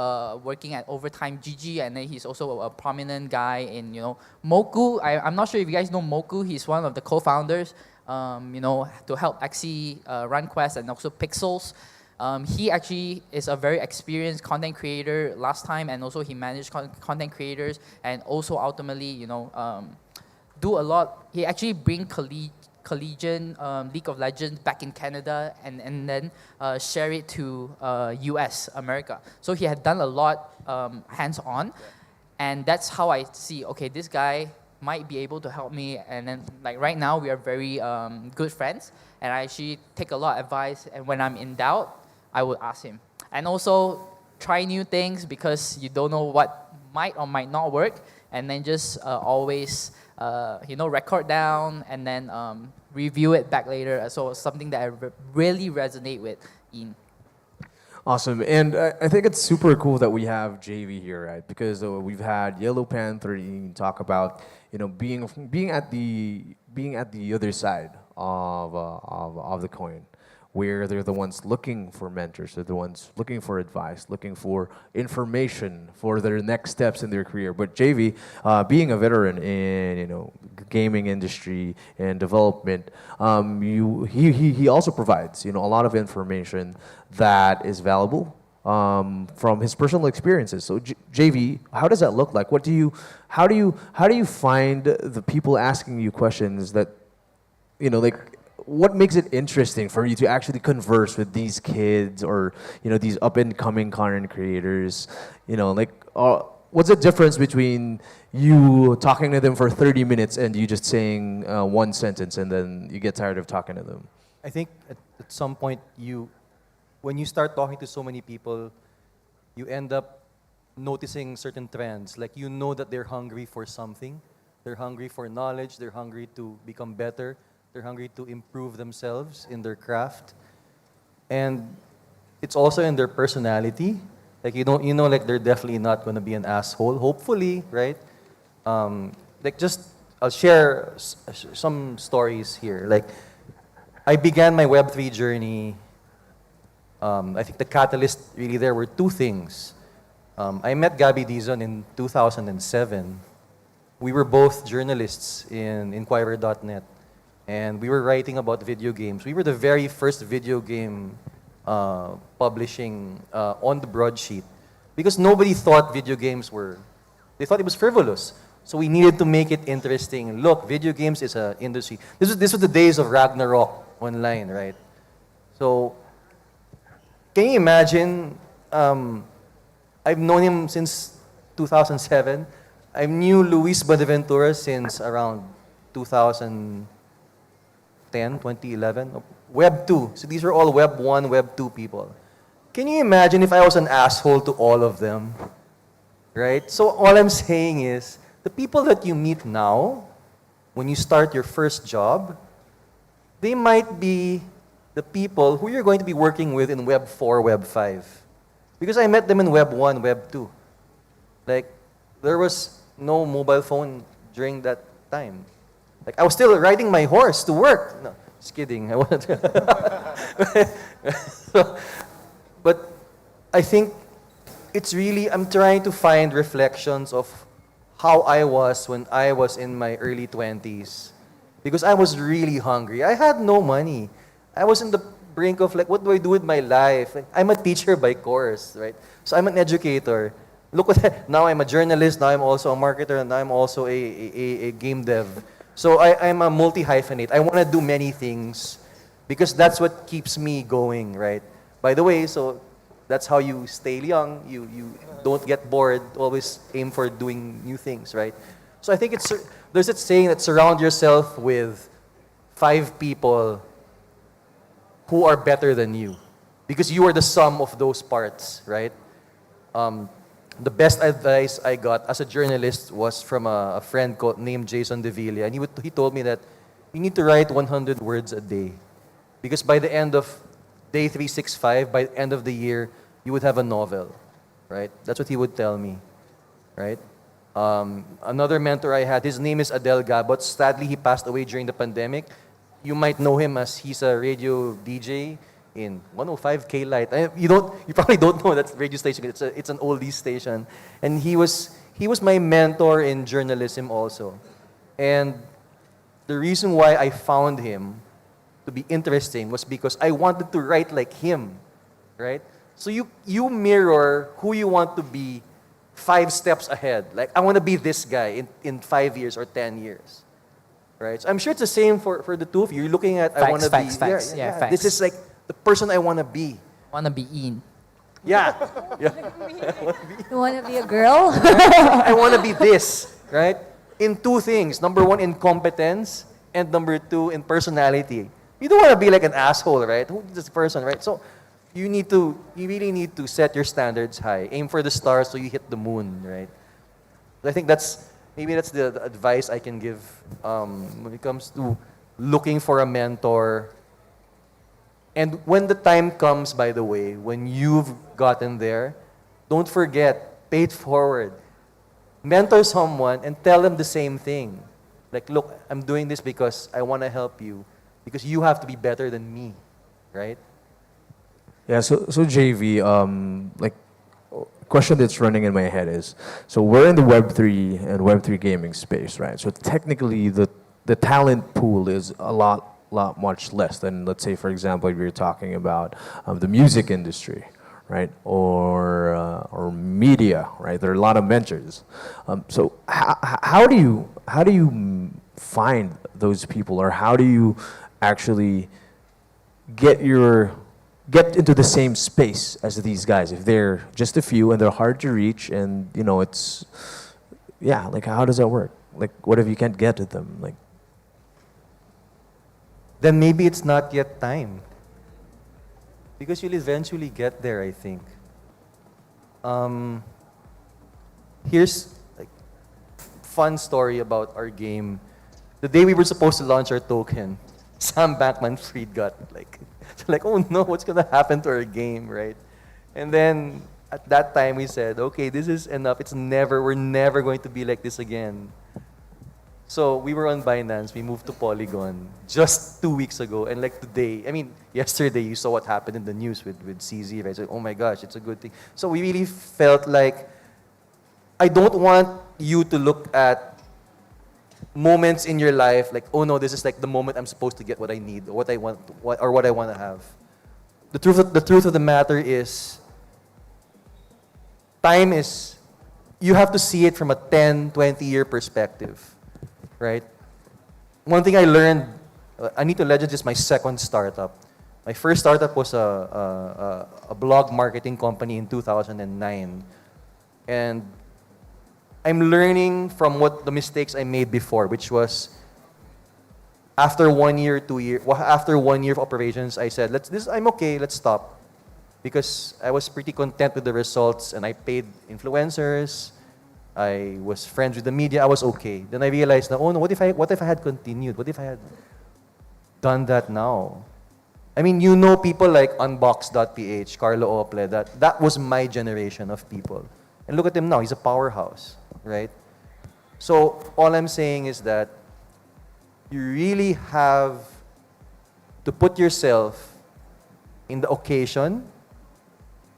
working at Overtime GG, and then he's also a prominent guy in, you know, Moku. I'm not sure if you guys know Moku. He's one of the co-founders, you know, to help Axie run Quest and also Pixels. He actually is a very experienced content creator last time, and also he managed content creators, and also ultimately, you know, do a lot. He actually bring collegiate League of Legends back in Canada, and then share it to US, America. So he had done a lot hands-on, and that's how I see, okay, this guy might be able to help me. And then, like, right now we are very good friends, and I actually take a lot of advice, and when I'm in doubt, I would ask him. And also try new things, because you don't know what might or might not work, and then just always you know, record down and then review it back later. So something that I really resonate with Ian. Awesome, and I think it's super cool that we have JV here, right? Because we've had Yellow Panther talk about, you know, being at the other side of the coin, where they're the ones looking for mentors, they're the ones looking for advice, looking for information for their next steps in their career. But JV, being a veteran in, you know, gaming industry and development, he also provides, you know, a lot of information that is valuable from his personal experiences. So JV, how does that look like? How do you find the people asking you questions that, you know, like, what makes it interesting for you to actually converse with these kids, or, you know, these up and coming content creators? You know, like, what's the difference between you talking to them for 30 minutes and you just saying one sentence and then you get tired of talking to them? I think at some point, when you start talking to so many people, you end up noticing certain trends. Like, you know that they're hungry for something. They're hungry for knowledge. They're hungry to become better. They're hungry to improve themselves in their craft. And it's also in their personality. Like, you know, like, they're definitely not going to be an asshole, hopefully, right? Like, I'll share some stories here. Like, I began my Web3 journey. I think the catalyst really there were two things. I met Gabby Dizon in 2007. We were both journalists in Inquirer.net. And we were writing about video games. We were the very first video game publishing on the broadsheet, because nobody thought video games they thought it was frivolous. So we needed to make it interesting. Look, video games is an industry. This was the days of Ragnarok online, right? So can you imagine, I've known him since 2007. I knew Luis Bonaventura since around 2010, 2011. Web 2. So these are all Web 1, Web 2 people. Can you imagine if I was an asshole to all of them? Right? So all I'm saying is, the people that you meet now, when you start your first job, they might be the people who you're going to be working with in Web 4, Web 5. Because I met them in Web 1, Web 2. Like, there was no mobile phone during that time. Like, I was still riding my horse to work. No, just kidding. I wanted to. But I think it's really, I'm trying to find reflections of how I was when I was in my early 20s. Because I was really hungry. I had no money. I was in the brink of, like, what do I do with my life? I'm a teacher by course, right? So I'm an educator. Look at that. Now I'm a journalist. Now I'm also a marketer. And now I'm also a game dev. So I'm a multi-hyphenate. I want to do many things because that's what keeps me going, right? By the way, so that's how you stay young. You don't get bored. Always aim for doing new things, right? So I think there's that saying that surround yourself with 5 people who are better than you. Because you are the sum of those parts, right? The best advice I got as a journalist was from a friend named Jason Devilla, and he told me that you need to write 100 words a day. Because by the end of day 365, by the end of the year, you would have a novel, right? That's what he would tell me, right? Another mentor I had, his name is Adel Gabot. Sadly, he passed away during the pandemic. You might know him as he's a radio DJ in 105K Light. You probably don't know that radio station. It's an oldie station, and he was my mentor in journalism also. And the reason why I found him to be interesting was because I wanted to write like him, right? So you mirror who you want to be 5 steps ahead. Like, I want to be this guy in 5 years or 10 years. Right? So I'm sure it's the same for the two of you. You're looking at, I want to be... Facts. Yeah, facts. This is like the person I want to be. Want to be in. Yeah. You want to be a girl? I want to be this, right? In 2 things. Number 1, in competence. And number 2, in personality. You don't want to be like an asshole, right? Who is this person, right? So you really need to set your standards high. Aim for the stars so you hit the moon, right? I think maybe that's the advice I can give when it comes to looking for a mentor. And when the time comes, by the way, when you've gotten there, don't forget, pay it forward. Mentor someone and tell them the same thing. Like, look, I'm doing this because I want to help you, because you have to be better than me, right? Yeah, so JV, like, question that's running in my head is, so we're in the Web3 and Web3 gaming space, right? So technically, the talent pool is a lot much less than, let's say, for example, if you're talking about the music industry, right, or media, right? There are a lot of mentors. So how do you find those people, or how do you actually get into the same space as these guys if they're just a few and they're hard to reach, and it's, yeah, like, how does that work? Like, what if you can't get to them? Like, then maybe it's not yet time. Because you'll eventually get there, I think. Here's like fun story about our game. The day we were supposed to launch our token, Sam Bankman-Fried got like, oh no, what's gonna happen to our game, right? And then at that time we said, okay, this is enough. We're never going to be like this again. So we were on Binance, we moved to Polygon just 2 weeks ago, and like today, yesterday you saw what happened in the news with CZ, right? So, oh my gosh, it's a good thing. So we really felt like, I don't want you to look at moments in your life like, oh no, this is like the moment I'm supposed to get what I need, or what I want, what I want to have. The truth of the matter is, time is, you have to see it from a 10, 20-year perspective. Right? One thing I learned, Anito Legends is my second startup. My first startup was a blog marketing company in 2009. And I'm learning from the mistakes I made before, which was after 1 year, 2 years, after 1 year of operations, I said, I'm okay, let's stop. Because I was pretty content with the results, and I paid influencers, I was friends with the media, I was okay. Then I realized, oh no, what if I had continued? What if I had done that now? People like Unbox.ph, Carlo Ople, that was my generation of people. And look at him now, he's a powerhouse, right? So all I'm saying is that you really have to put yourself in the occasion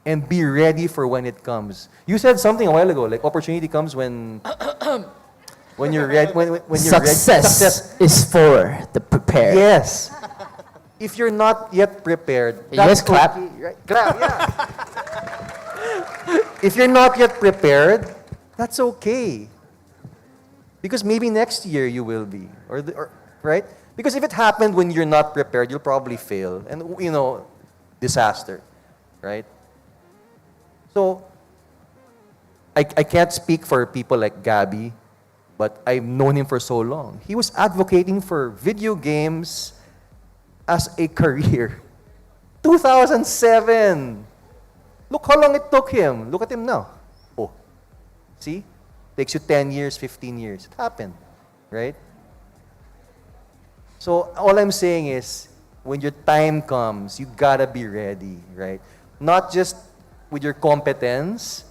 and be ready for when it comes. You said something a while ago, like opportunity comes when you're ready. When you're Success is for the prepared. Yes. If you're not yet prepared, you guys clap. Okay, right? Clap, yeah. If you're not yet prepared, that's okay. Because maybe next year you will be, right? Because if it happened when you're not prepared, you'll probably fail, and disaster, right? So, I can't speak for people like Gabby, but I've known him for so long. He was advocating for video games as a career, 2007. Look how long it took him. Look at him now. Oh, see? Takes you 10 years, 15 years. It happened, right? So all I'm saying is, when your time comes, you gotta be ready, right? Not just with your competence,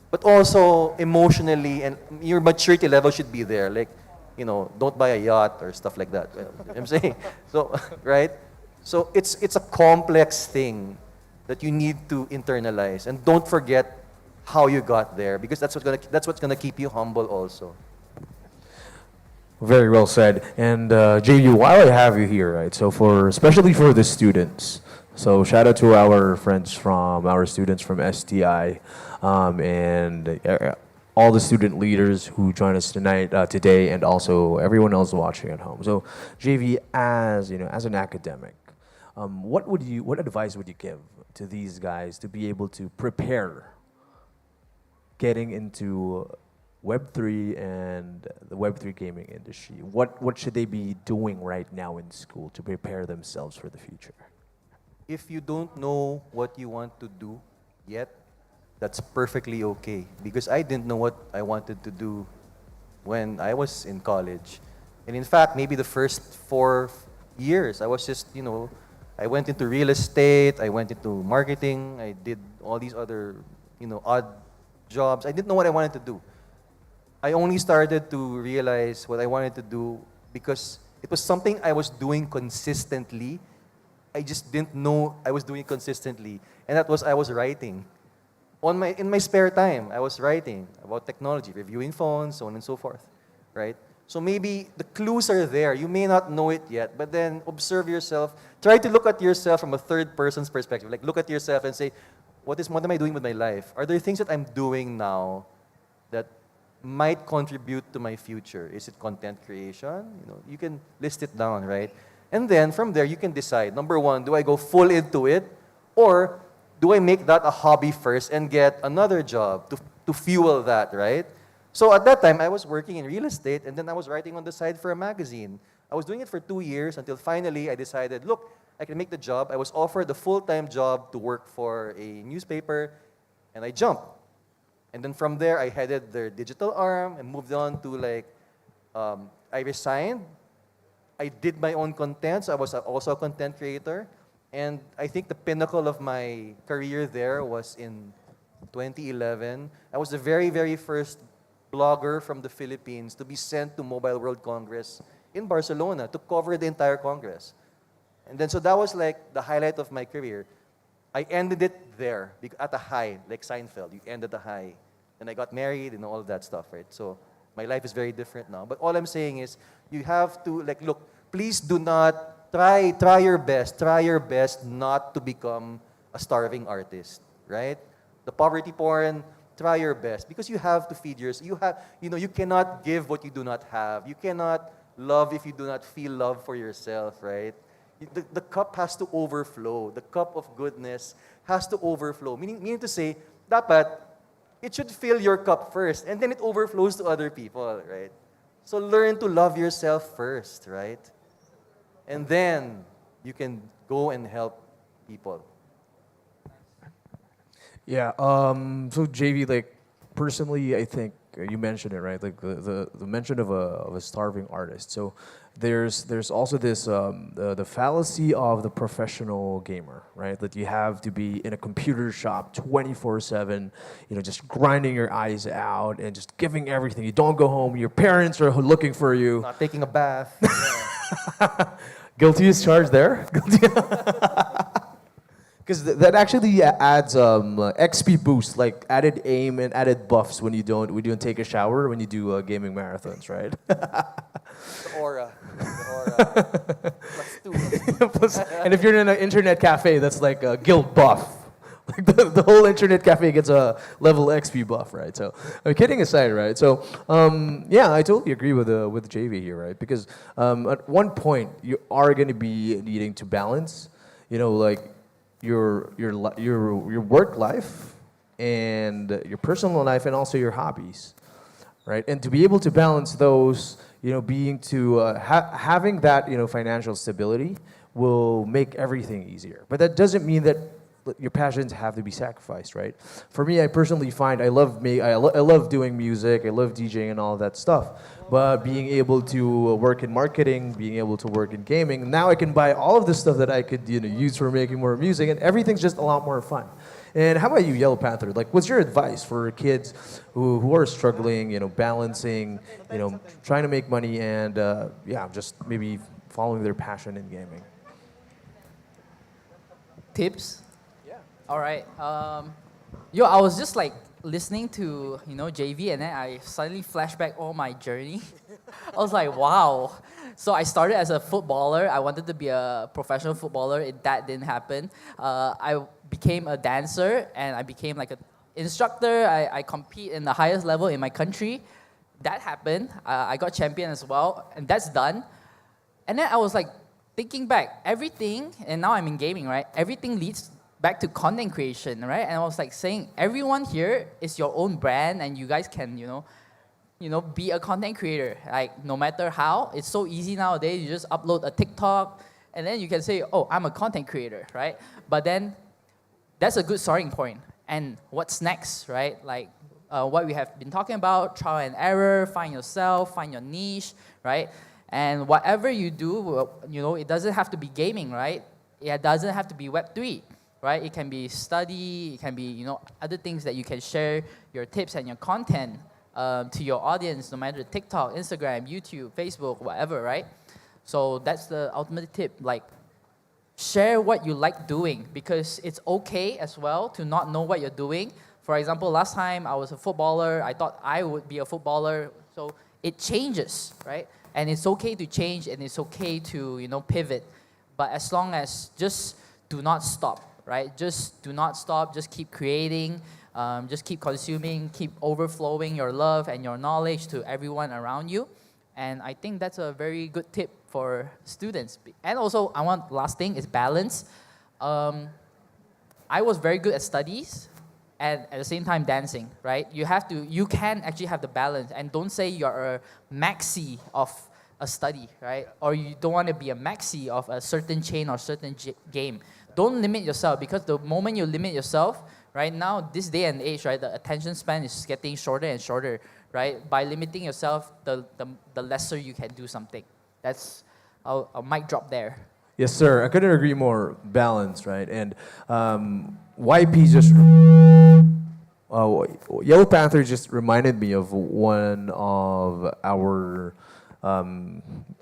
but also emotionally, and your maturity level should be there. Like, you know, don't buy a yacht or stuff like that. You know what I'm saying, so right? So it's a complex thing that you need to internalize, and don't forget how you got there, because that's what's gonna keep you humble also. Very well said. And JU, while I have you here, right? So especially for the students, so shout out to our friends from our students from STI, and all the student leaders who join us tonight, today, and also everyone else watching at home. So JV, as you know, as an academic, what advice would you give to these guys to be able to prepare getting into Web3 and the Web3 gaming industry? What should they be doing right now in school to prepare themselves for the future? If you don't know what you want to do yet, that's perfectly okay. Because I didn't know what I wanted to do when I was in college. And in fact, maybe the first 4 years, I was just, you know, I went into real estate, I went into marketing, I did all these other, you know, odd jobs. I didn't know what I wanted to do. I only started to realize what I wanted to do because it was something I was doing consistently. I just didn't know I was doing it consistently. And that was, I was writing. In my spare time, I was writing about technology, reviewing phones, so on and so forth, right? So maybe the clues are there. You may not know it yet, but then observe yourself. Try to look at yourself from a third person's perspective. Like, look at yourself and say, what am I doing with my life? Are there things that I'm doing now that might contribute to my future? Is it content creation? You know, you can list it down, right? And then from there, you can decide, number one, do I go full into it? Or do I make that a hobby first and get another job to fuel that, right? So at that time, I was working in real estate, and then I was writing on the side for a magazine. I was doing it for 2 years until finally I decided, look, I can make the job. I was offered a full-time job to work for a newspaper, and I jumped. And then from there, I headed their digital arm and moved on to I resigned. I did my own content, so I was also a content creator. And I think the pinnacle of my career there was in 2011. I was the very, very first blogger from the Philippines to be sent to Mobile World Congress in Barcelona to cover the entire Congress. And then, so that was like the highlight of my career. I ended it there, at a high, like Seinfeld. You end at a high. And I got married and all of that stuff, right? So my life is very different now. But all I'm saying is, you have to, like, look, please do not, try your best not to become a starving artist, right? The poverty porn, try your best. Because you have to feed yourself. You cannot give what you do not have. You cannot love if you do not feel love for yourself, right? The cup has to overflow. The cup of goodness has to overflow. Meaning to say, dapat, it should fill your cup first, and then it overflows to other people, right? So learn to love yourself first, right? And then you can go and help people. Yeah. So JV, like personally, I think you mentioned it, right? Like the mention of a starving artist. So there's also this the fallacy of the professional gamer, right? That you have to be in a computer shop 24/7, just grinding your eyes out and just giving everything. You don't go home. Your parents are looking for you. Not taking a bath. Guilty as charged there. Because that actually adds XP boost, like added aim and added buffs when you don't take a shower when you do gaming marathons, right? The aura. Plus, and if you're in an internet cafe, that's like a guild buff. Like the whole internet cafe gets a level XP buff, right? So, kidding aside, right? So, yeah, I totally agree with JV here, right? Because at one point you are going to be needing to balance, like your work life and your personal life and also your hobbies, right? And to be able to balance those, having that financial stability will make everything easier. But that doesn't mean that your passions have to be sacrificed, right? For me, I personally find I love doing music, I love DJing and all that stuff. But being able to work in marketing, being able to work in gaming, now I can buy all of the stuff that I could use for making more music, and everything's just a lot more fun. And how about you, Yellow Panther? Like, what's your advice for kids who are struggling, balancing, trying to make money and just maybe following their passion in gaming? Tips? Yeah. All right. I was just like listening to JV, and then I suddenly flashback all my journey. I was like, wow. So I started as a footballer. I wanted to be a professional footballer. That didn't happen. I became a dancer, and I became like an instructor. I compete in the highest level in my country. That happened. I got champion as well, and that's done. And then I was like thinking back, everything, and now I'm in gaming, right? Everything leads back to content creation, right? And I was like saying, everyone here is your own brand, and you guys can, be a content creator. Like, no matter how, it's so easy nowadays. You just upload a TikTok, and then you can say, oh, I'm a content creator, right? But then, that's a good starting point. And what's next, right? Like, what we have been talking about, trial and error, find yourself, find your niche, right? And whatever you do, it doesn't have to be gaming, right? It doesn't have to be Web3, right? It can be study, it can be, other things that you can share your tips and your content to your audience, no matter TikTok, Instagram, YouTube, Facebook, whatever, right? So that's the ultimate tip. Like, share what you like doing, because it's okay as well to not know what you're doing. For example, last time I was a footballer, I thought I would be a footballer. So it changes, right? And it's okay to change, and it's okay to, pivot. But as long as just do not stop, right? Just do not stop, just keep creating, just keep consuming, keep overflowing your love and your knowledge to everyone around you. And I think that's a very good tip for students. And also, last thing is balance. I was very good at studies, and at the same time dancing, right? You can actually have the balance, and don't say you're a maxi of a study, right? Or you don't want to be a maxi of a certain chain or certain game. Don't limit yourself, because the moment you limit yourself, right now, this day and age, right, the attention span is getting shorter and shorter, right? By limiting yourself, the lesser you can do something. That's a mic drop there. Yes, sir. I couldn't agree more. Balance, right? And YP just Yellow Panther just reminded me of one of our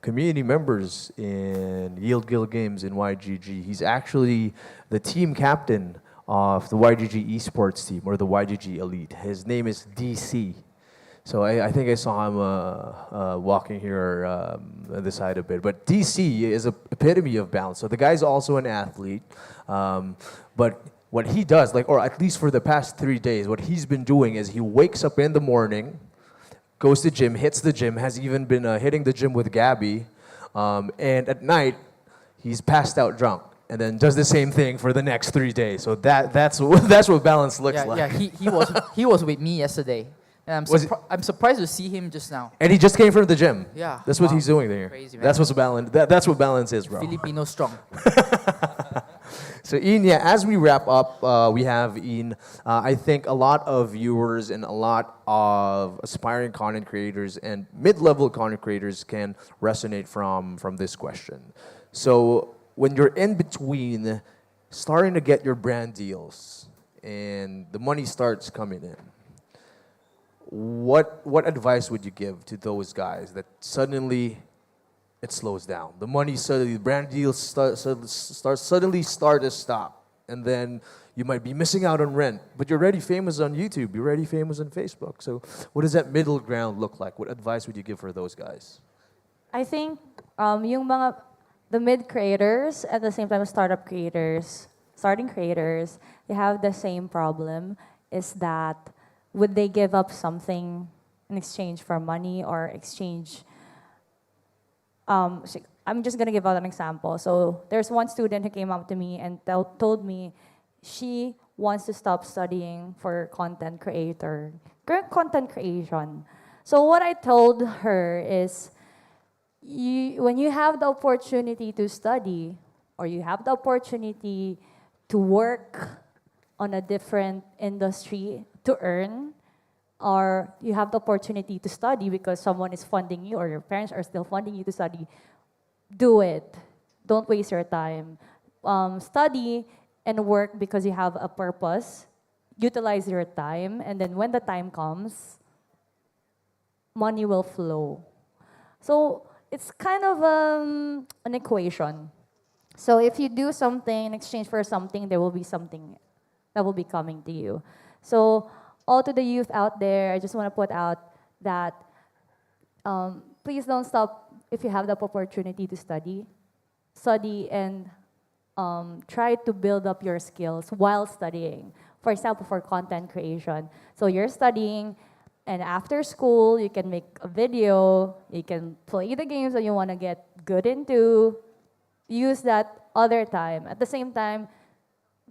community members in Yield Guild Games in YGG. He's actually the team captain of the YGG esports team, or the YGG Elite. His name is DC. So I think I saw him walking here on the side a bit. But DC is an epitome of balance. So the guy's also an athlete. But what he does, or at least for the past 3 days, what he's been doing is he wakes up in the morning, goes to gym, hits the gym, has even been hitting the gym with Gabby. And at night, he's passed out drunk. And then does the same thing for the next 3 days. So that's what balance looks like. Yeah, he was with me yesterday. And I'm surprised to see him just now. And he just came from the gym. Yeah. That's what he's doing there. Crazy, man. That's what balance. That's what balance is, bro. Filipino strong. So Ian, as we wrap up, we have Ian. I think a lot of viewers and a lot of aspiring content creators and mid-level content creators can resonate from this question. So when you're in between starting to get your brand deals and the money starts coming in, what advice would you give to those guys that suddenly it slows down? The money suddenly, the brand deals suddenly start to stop, and then you might be missing out on rent, but you're already famous on YouTube, you're already famous on Facebook. So what does that middle ground look like? What advice would you give for those guys? I think the mid creators, at the same time starting creators, they have the same problem, is that would they give up something in exchange for money or exchange? I'm just gonna give out an example. So there's one student who came up to me and told me she wants to stop studying for content creation. So what I told her is, when you have the opportunity to study, or you have the opportunity to work on a different industry to earn, or you have the opportunity to study because someone is funding you or your parents are still funding you to study, do it. Don't waste your time. Study and work because you have a purpose. Utilize your time, and then when the time comes, money will flow. So it's kind of an equation. So if you do something in exchange for something, there will be something that will be coming to you. So all to the youth out there, I just want to put out that please don't stop if you have the opportunity to study. Study and try to build up your skills while studying. For example, for content creation. So you're studying, and after school, you can make a video, you can play the games that you want to get good into, use that other time. At the same time,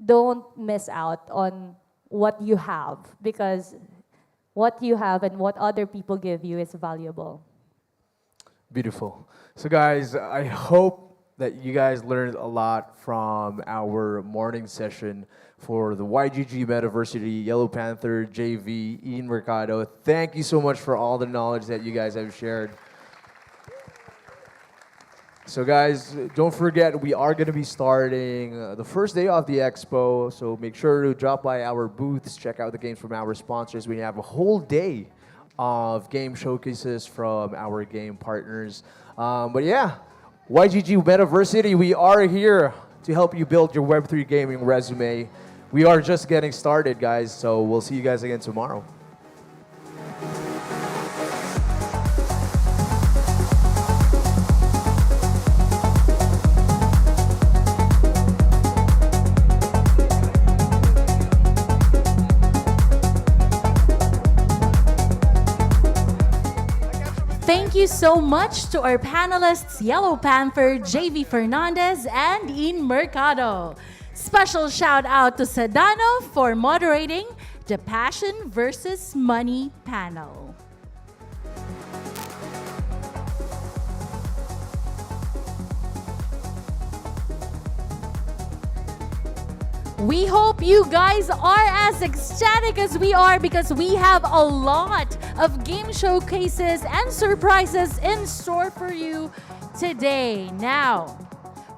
don't miss out on what you have, because what you have and what other people give you is valuable. Beautiful. So guys, I hope that you guys learned a lot from our morning session for the YGG Metaversity, Yellow Panther, JV, Ian Mercado. Thank you so much for all the knowledge that you guys have shared. So guys, don't forget, we are going to be starting the first day of the expo, so make sure to drop by our booths, check out the games from our sponsors. We have a whole day of game showcases from our game partners. But yeah, YGG Metaversity, we are here to help you build your Web3 gaming resume. We are just getting started, guys, so we'll see you guys again tomorrow. Thank you so much to our panelists, Yellow Panther, JV Fernandez, and Ian Mercado. Special shout out to Sedano for moderating the Passion versus Money panel. We hope you guys are as ecstatic as we are, because we have a lot of game showcases and surprises in store for you today. Now,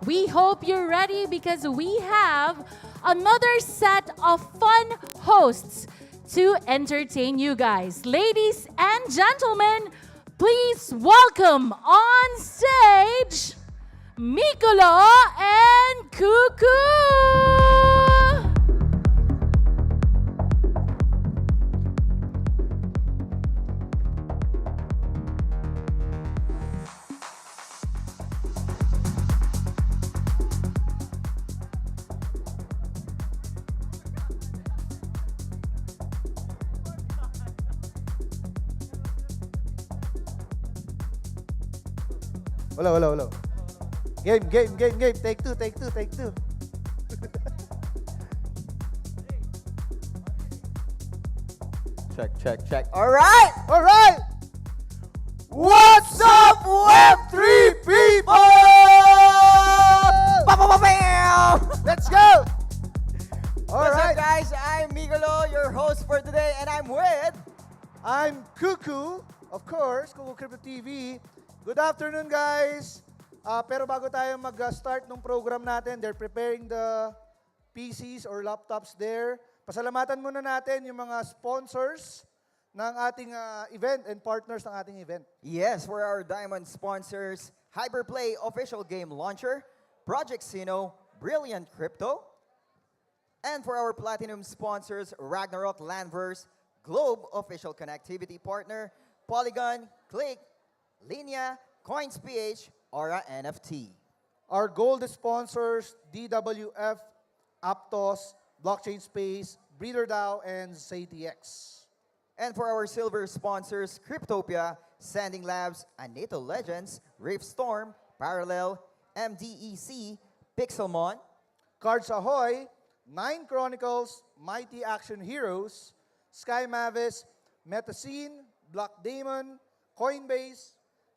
we hope you're ready, because we have another set of fun hosts to entertain you guys. Ladies and gentlemen, please welcome on stage Mikolo and Cuckoo! Hello. Game. Take two. Check. All right. What's up, Web3 people? Let's go. All right, guys. I'm Migolo, your host for today, and I'm Cuckoo, of course, Cuckoo Crypto TV. Good afternoon, guys. Pero bago tayo mag-start ng program natin, they're preparing the PCs or laptops there. Pasalamatan muna natin yung mga sponsors ng ating event and partners ng ating event. Yes, for our diamond sponsors, Hyperplay Official Game Launcher, Project Sino, Brilliant Crypto, and for our platinum sponsors, Ragnarok, Landverse, Globe Official Connectivity Partner, Polygon, Clique, Linea, CoinsPH, Aura NFT. Our gold sponsors, DWF, Aptos, Blockchain Space, BreederDAO, and ZayTX. And for our silver sponsors, Cryptopia, Sanding Labs, Anito Legends, Riftstorm, Parallel, MDEC, Pixelmon, Cards Ahoy, 9 Chronicles, Mighty Action Heroes, Sky Mavis, Metascene, Black Demon, Coinbase,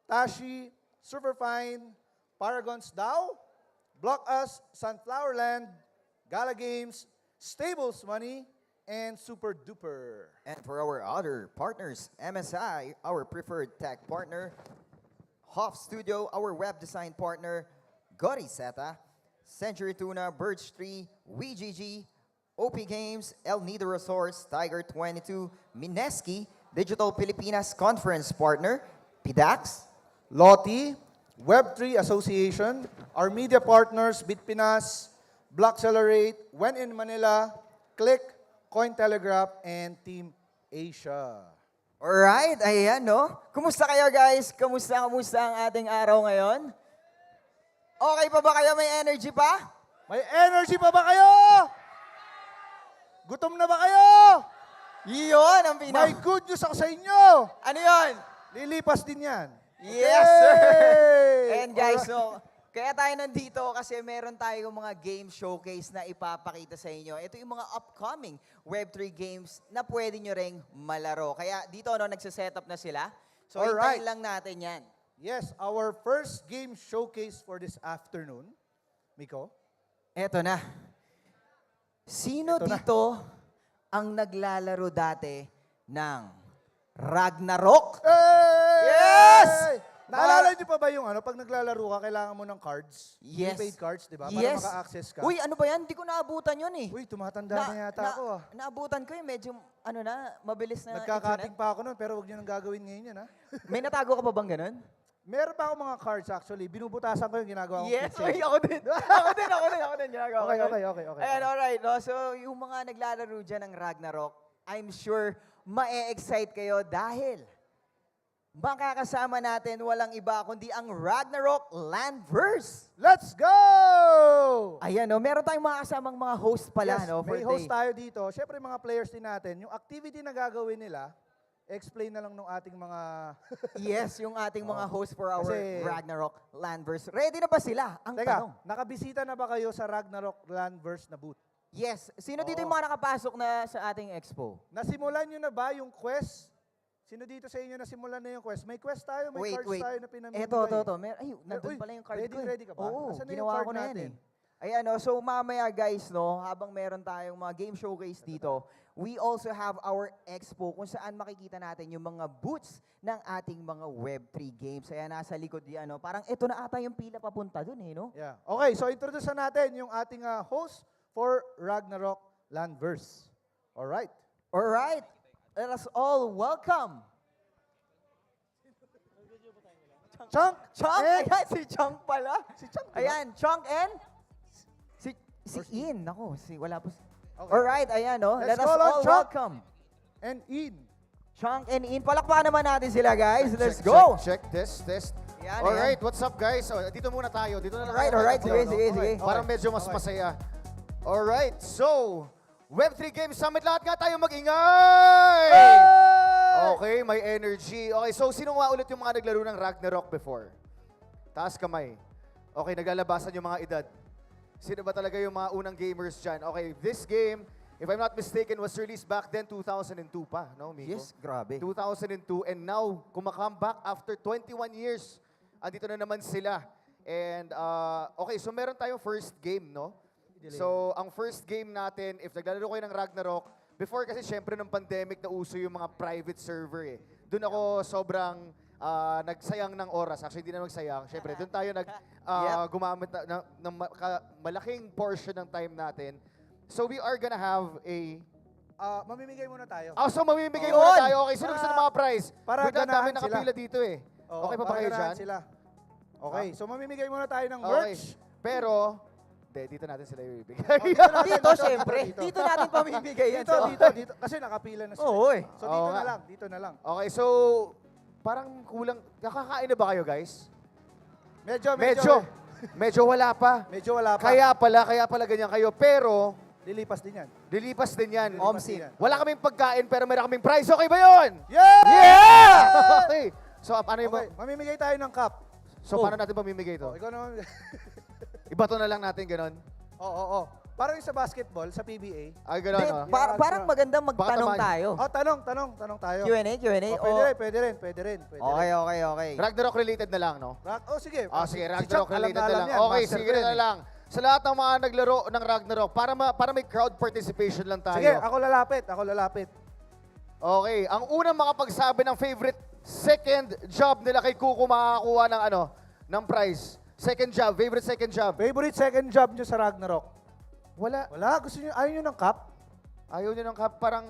Tashi, Superfine, Paragon's DAO, Block Us, Sunflowerland, Gala Games, Stables Money, and Super Duper. And for our other partners, MSI, our preferred tech partner, Hoff Studio, our web design partner, Goriseta, Century Tuna, Birch Tree, YGG, OP Games, El Nido Resorts, Tiger 22, Mineski, Digital Pilipinas Conference Partner, PIDAX, Lottie, Web3 Association, our media partners, Bitpinas, Blockcelerate, When in Manila, Clique, Cointelegraph, and Team Asia. Alright, ayan no. Kumusta kayo guys? Kumusta ang ating araw ngayon? Okay pa ba kayo? May energy pa? May energy pa ba kayo? Gutom na ba kayo? Yun ang May good news ako sa inyo. Ano yun? Lilipas din yan. Yes, sir! Yay! And guys, so, kaya tayo nandito kasi meron tayong mga game showcase na ipapakita sa inyo. Ito yung mga upcoming Web3 games na pwede nyo ring malaro. Kaya dito, no, nagsiset-up na sila. So, hintayin lang natin yan. Yes, our first game showcase for this afternoon. Miko? Eto na. Sino dito ang naglalaro dati ng Ragnarok? Yes! Naalala niyo pa ba yung pag naglalaro ka, kailangan mo ng cards? Yes. Prepaid cards, di ba? Yes. Para maka-access ka. Uy, ano ba yan? Hindi ko naabutan yun eh. Uy, tumatanda na yata ako ah. Naabutan ko yung medyo, mabilis na. Nagkakating pa ako nun, pero huwag niyo nang gagawin ngayon yan ha. May natago ka pa bang ganun? Meron pa ako mga cards actually. Binubutasan ko yung ginagawa kong Yes, pixel. uy, ako din. ako din. Ginagawa ko. Okay. Ayan, alright. No? So, yung mga naglalaro dyan ng Ragnarok, I'm sure ma-excite kayo dahil makakasama natin walang iba kundi ang Ragnarok Landverse. Let's go! Ayan, no? Meron tayong mga kasamang mga host pala. Yes, no, for may host day. tayo dito. Siyempre mga players din natin. Yung activity na gagawin nila, explain na lang nung ating mga... Yes, yung ating mga host for our Kasi- Ragnarok Landverse. Ready na ba sila? Ang Teka, tanong. nakabisita na ba kayo sa Ragnarok Landverse na booth? Yes. Sino dito yung mga nakapasok na sa ating expo? Nasimulan nyo na ba yung quest? Sino dito sa inyo nasimulan na yung quest? May quest tayo, may cards tayo na pinamimigay. Ito. Ay, nandun Uy, pala yung card ready, ko. ready ka ba? Oo, Asan na yung ginawa card ko na yan natin? Ayan, no, so mamaya guys, no, habang meron tayong mga game showcase dito, we also have our expo kung saan makikita natin yung mga booths ng ating mga Web3 games. Ayan, nasa likod yan, no? Parang ito na ata yung pila papunta dun, eh, no? Yeah. Okay, so introduce na natin yung ating host for Ragnarok Landverse. Alright. Alright. Let us all welcome Chunk! Ayan, si Chunk pala. Si Chunk, diba? Ayan, Chunk and si In. Nako, wala po. Okay. Alright, ayan, no? Let's Let us call on all Chunk. welcome And In. Chunk and In. Palakpakan naman natin sila, guys. Let's Check, go. Check, test. Yan, Alright, what's up guys? Dito muna tayo. Dito na lang Alright. tayo. Sige. Parang medyo mas masaya. Alright, so, Web3 Game Summit, lahat nga tayo mag-ingay! Okay, may energy. Okay, so sino nga ulit yung mga naglaro ng Ragnarok before? Taas kamay. Okay, naglalabasan yung mga edad. Sino ba talaga yung mga unang gamers dyan? Okay, this game, if I'm not mistaken, was released back then 2002 pa, no, Miko? Yes, grabe. 2002, and now, come back after 21 years, andito na naman sila. And, okay, so meron tayong first game, no? So, ang first game natin, if naglalaro kayo ng Ragnarok, before kasi syempre ng pandemic na uso yung mga private server eh. Doon ako sobrang nagsayang ng oras. Actually, hindi na nagsayang. Syempre, doon tayo gumamit ng malaking portion ng time natin. So, we are gonna have a... mamimigay muna tayo. So mamimigay muna tayo. Okay, sino gusto ng mga prize? Para Wait lang, dami ganahan nakapila sila. dito eh. Okay pa ba kayo dyan? Sila. Okay, so mamimigay muna tayo ng Okay. merch. Pero, dito natin sila ibibigay. Dito, syempre. Dito natin pamimigay yan. Dito. Kasi nakapila na sila. Oo, eh. So dito na lang. Okay, so, parang kulang. Nakakain na ba kayo, guys? Medyo wala pa. Medyo wala pa. Kaya pala ganyan kayo. Pero, Lilipas din yan. lilipas din yan. Omsin. Wala kaming pagkain, pero meron kaming prize. Okay ba yun? Yeah! Okay. So, ano yung... Okay, mamimigay tayo ng cup. So, paano natin pamimigay ito? Ikaw naman. Ibato na lang natin, ganon. Oo. Parang yung sa basketball, sa PBA. Ay, gano'n, Hindi, no? parang maganda magtanong tayo. Oh, tanong tayo. Q&A? Oh, pwede rin. Okay. Ragnarok related na lang, no? Oh, sige. Sige, Si Ragnarok Chuck, alam related na lang. yan, Okay, master sige ko yan na eh. lang. Sa lahat ng mga naglaro ng Ragnarok, para may crowd participation lang tayo. Sige, ako lalapit. Okay, ang unang makapagsabi ng favorite second job nila kay Kuko makakakuha ng ng prize. Favorite second job. Favorite second job nyo sa Ragnarok? Wala. Ayaw nyo ng cup? Ayaw nyo ng cup, parang...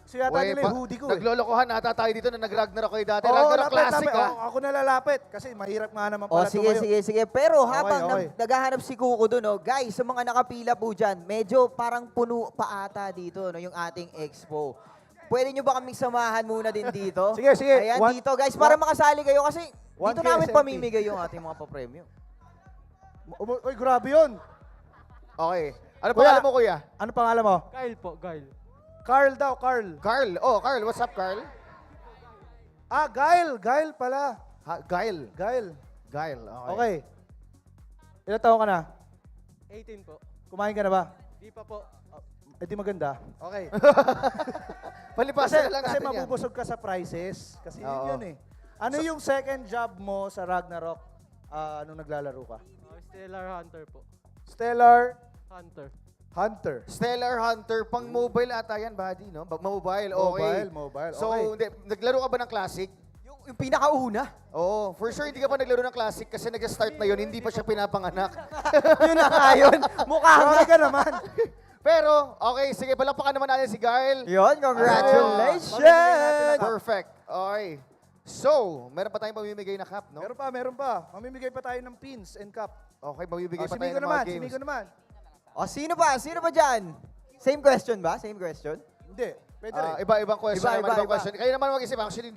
Kasi yata nila yung hoodie ko Naglolokohan nata tayo dito na nag-Ragnarok kayo dati. Oo, Ragnarok lapit. Classic, ha? Ako nalalapit kasi mahirap nga naman pala Sige. Pero Okay, habang okay. naghahanap si Kuko doon, guys, sa mga nakapila po dyan, medyo parang puno pa ata dito, yung ating expo. Pwede nyo ba kaming samahan muna din dito? Sige. Ayan, dito guys, para makasali kayo kasi dito 1K namin SMT. pamimigay yung ating mga papremyo. Uy, grabe yun. Okay. Ano pangalan mo, kuya? Ano pangalan mo? Kyle po, Kyle. Carl daw, Carl. Carl. Oh, Carl. What's up, Carl? Gail. Gail pala. Gail. Gail. Okay. Okay. Ilan taon ka na? 18 po. Kumain ka na ba? Di pa po. Di maganda. Okay. Palipasan na lang kasi natin yan. mabubusog ka sa prices. Kasi Oo. yun eh. Ano yung second job mo sa Ragnarok nung naglalaro ka? Stellar Hunter po. Stellar Hunter. Hunter. Stellar Hunter, pang mobile ata yan, buddy, no? Mobile, okay. Mobile. So, Okay. naglaro ka ba ng Classic? Yung pinakauna. Oo, for sure hindi ka pa naglaro ng Classic kasi nag-start na yun, hindi pa siya pinapanganak. Yun na nga yun. Mukha nga. Sorry ka naman. Pero, okay, sige, palakpakan naman natin si Gail. Yun, congratulations! Perfect. Okay. So, meron pa tayong pamimigay na cup, no? Meron pa. Mamimigay pa tayo ng pins and cup. Okay, mamimigay pa Si tayo Miko ng mga naman, games. si Miko naman. Sino ba dyan? Same question ba? Same question? Hindi, pwede rin. Ibang question. Iba. Question. Kayo naman mag-isip. Actually,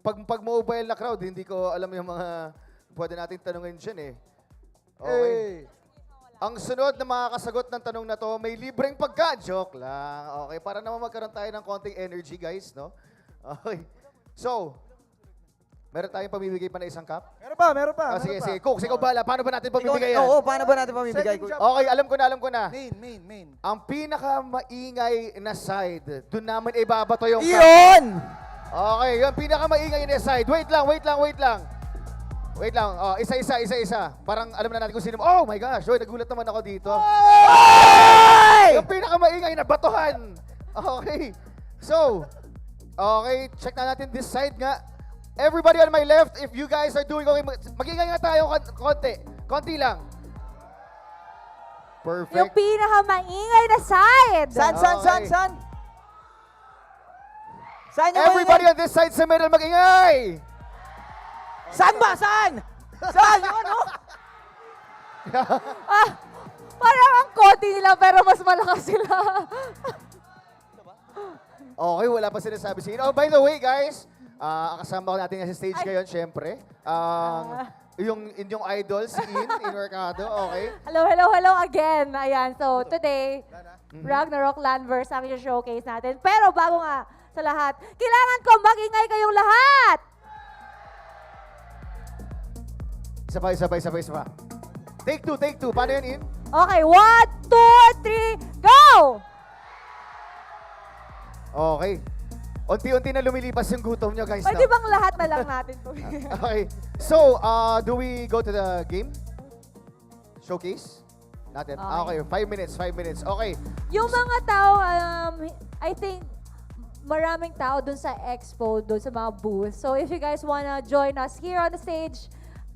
pag mobile na crowd, hindi ko alam yung mga pwede natin tanungin dyan eh. Okay. Hey. Ang sunod na makakasagot ng tanong na to, may libreng pagka. Joke lang. Okay, para naman magkaroon tayo ng konting energy, guys, no? Okay. So, meron tayong pamimigay pa na isang cup? Meron pa. Sige. Cook, ikaw bala. Paano ba natin pamimigay yan? Oo, paano ba natin pamimigay? Second job. Okay, alam ko na. Main. Ang pinakamaingay na side, doon namin ibabato yung cup. Yun! Okay, yung pinakamaingay na side. Wait lang. Isa. Parang alam na natin kung sino. Oh my gosh, nagulat naman ako dito. Yung pinakamaingay na batuhan. Okay. So, okay, check na natin this side nga. Everybody on my left, if you guys are doing okay, mag-ingay nga tayo konti lang. Perfect. Yung pinakamaingay na side. San? Saan yung Everybody on this side sa middle, mag-ingay! Saan ba? Saan? Yun, no? Parang ang konti nila pero mas malakas sila. Okay, wala pa sinasabi sa inyo. Oh, by the way, guys, kasama ko natin sa stage ngayon, syempre. Yung inyong idol, si In Mercado, okay? Hello again. Ayan, so today, Ragnarok Landverse ang showcase natin. Pero bago nga sa lahat, kailangan ko magingay kayong lahat! Isa pa. Take two. Paano yun, In? Okay, 1, 2, 3, go! Okay. Unti-unti na lumilipas yung gutom nyo, guys. Pwede bang lahat na lang natin to? Okay. So, do we go to the game? Showcase? Natin. Okay, 5 minutes. Okay. Yung mga tao, I think, maraming tao dun sa expo, dun sa mga booth. So if you guys wanna join us here on the stage,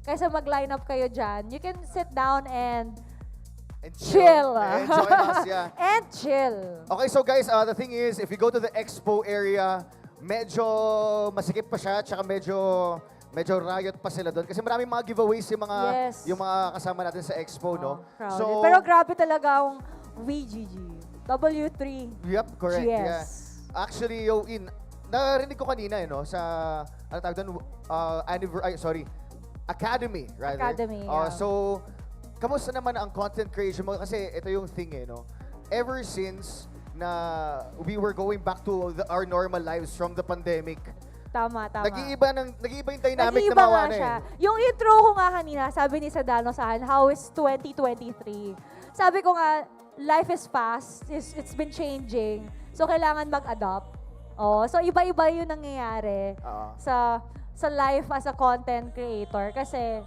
kaysa mag-line up kayo dyan, you can sit down and chill. And join us, yeah. And chill. Okay, so guys, the thing is, if you go to the expo area, medyo masikip pa siya, tsaka medyo riot pa sila doon. Kasi maraming mga giveaways yung mga kasama natin sa expo, no? Crowded. Pero grabe talaga ang YGG. W3. Yep, correct. GS. Yeah. Actually, narinig ko kanina, no, sa, ano tawag doon, Academy, rather. Academy, yeah. So, kamusta naman ang content creation mo? Kasi ito yung thing, no? Ever since na we were going back to our normal lives from the pandemic, Tama. nag-iiba yung dynamic Nag-iiba na mga nga siya. Yung intro ko nga kanina, sabi ni Sadano sa akin, how is 2023? Sabi ko nga, life is fast. It's been changing. So, kailangan mag-adopt. Oh, so iba-iba yung nangyayari sa life as a content creator kasi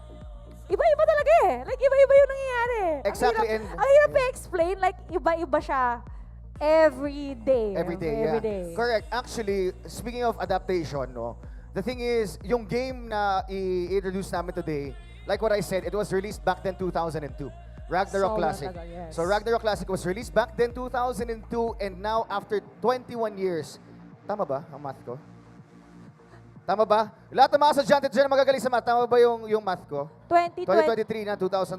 iba-iba talaga eh. Like iba-iba yung nangyayari. Exactly. Ang hirap i-explain, like iba-iba siya every day. Every day. Correct. Actually, speaking of adaptation, no, the thing is, yung game na i-introduce namin today, like what I said, it was released back then 2002. Ragnarok So Classic. long ago, yes. So Ragnarok Classic was released back then 2002 and now after 21 years, tama ba ang math ko? Tama ba? Lahat ng mga estudyante dyan magagaling sa math, tama ba yung math ko? 2023 na 2000,